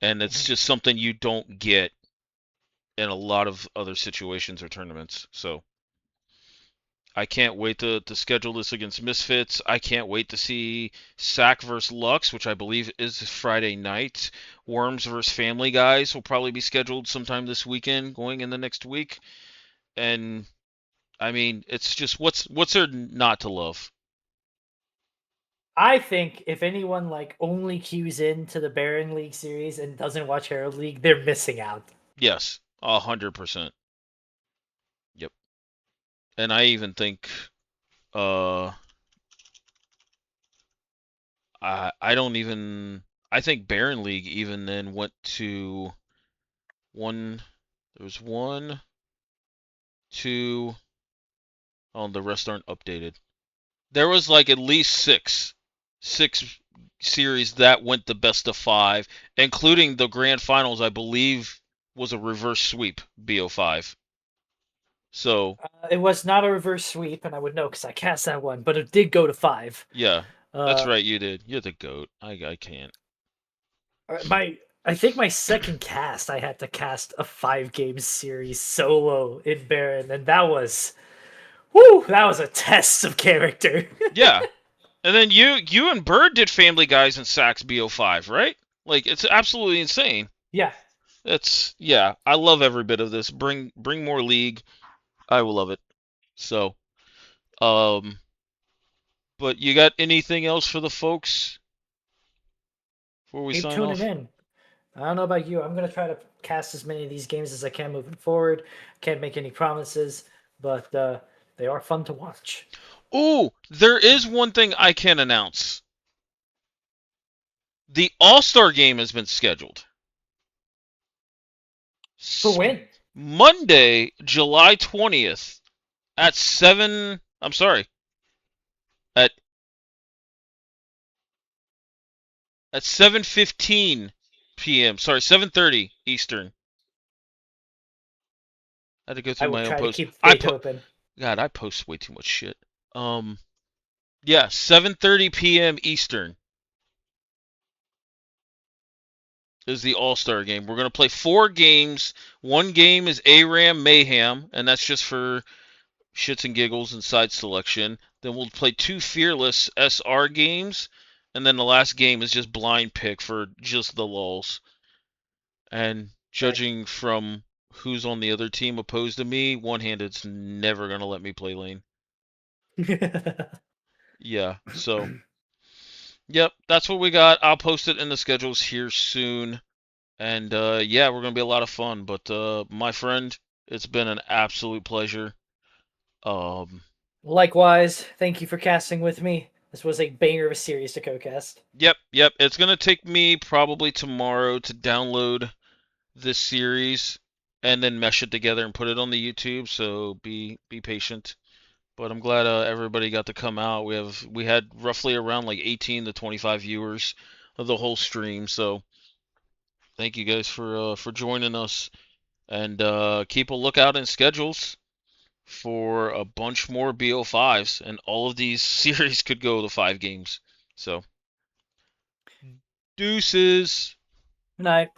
and it's just something you don't get in a lot of other situations or tournaments. So I can't wait to schedule this against Misfits. I can't wait to see Sac versus Lux, which I believe is Friday night. Worms versus Family Guys will probably be scheduled sometime this weekend, going in the next week. And I mean, it's just what's there not to love? I think if anyone like only cues in to the Baron League series and doesn't watch Herald League, they're missing out. Yes, 100%. Yep. And I even think, I don't even. I think Baron League even then went to one. There was 1, 2. Oh, the rest aren't updated. There was like at least six series that went the best of 5, including the grand finals. I believe was a reverse sweep BO5. So It was not a reverse sweep, and I would know because I cast that one, but it did go to 5. yeah, that's right. You did. You're the goat. I can't. I think my second cast, I had to cast a 5-game series solo in Baron, and that was a test of character. Yeah. And then you and Bird did Family Guys and Sax BO5, right? Like, it's absolutely insane. Yeah. I love every bit of this. Bring more League. I will love it. So, but you got anything else for the folks before we Keep sign tuning off? in. I don't know about you. I'm going to try to cast as many of these games as I can moving forward. Can't make any promises, but they are fun to watch. Ooh, there is one thing I can announce. The All-Star game has been scheduled. For when? Monday, July 20th at 7, I'm sorry, at 7:15 p.m. Sorry, 7:30 Eastern. I had to go I through will my own try to post. keep fate open. God, I post way too much shit. Yeah, 7:30 p.m. Eastern is the All-Star game. We're going to play 4 games. One game is ARAM Mayhem, and that's just for shits and giggles and side selection. Then we'll play 2 Fearless SR games, and then the last game is just blind pick for just the lulz. And judging from who's on the other team opposed to me, one-handed's never going to let me play lane. Yeah, so yep, that's what we got. I'll post it in the schedules here soon. And yeah, we're going to be a lot of fun. But my friend, it's been an absolute pleasure. Likewise, thank you for casting with me. This was a banger of a series to co-cast. Yep. It's going to take me probably tomorrow to download this series and then mesh it together and put it on the YouTube, so be patient. But I'm glad everybody got to come out. We had roughly around like 18 to 25 viewers of the whole stream, so thank you guys for joining us, and keep a lookout in schedules for a bunch more BO5s, and all of these series could go to 5 games. So deuces. Good night.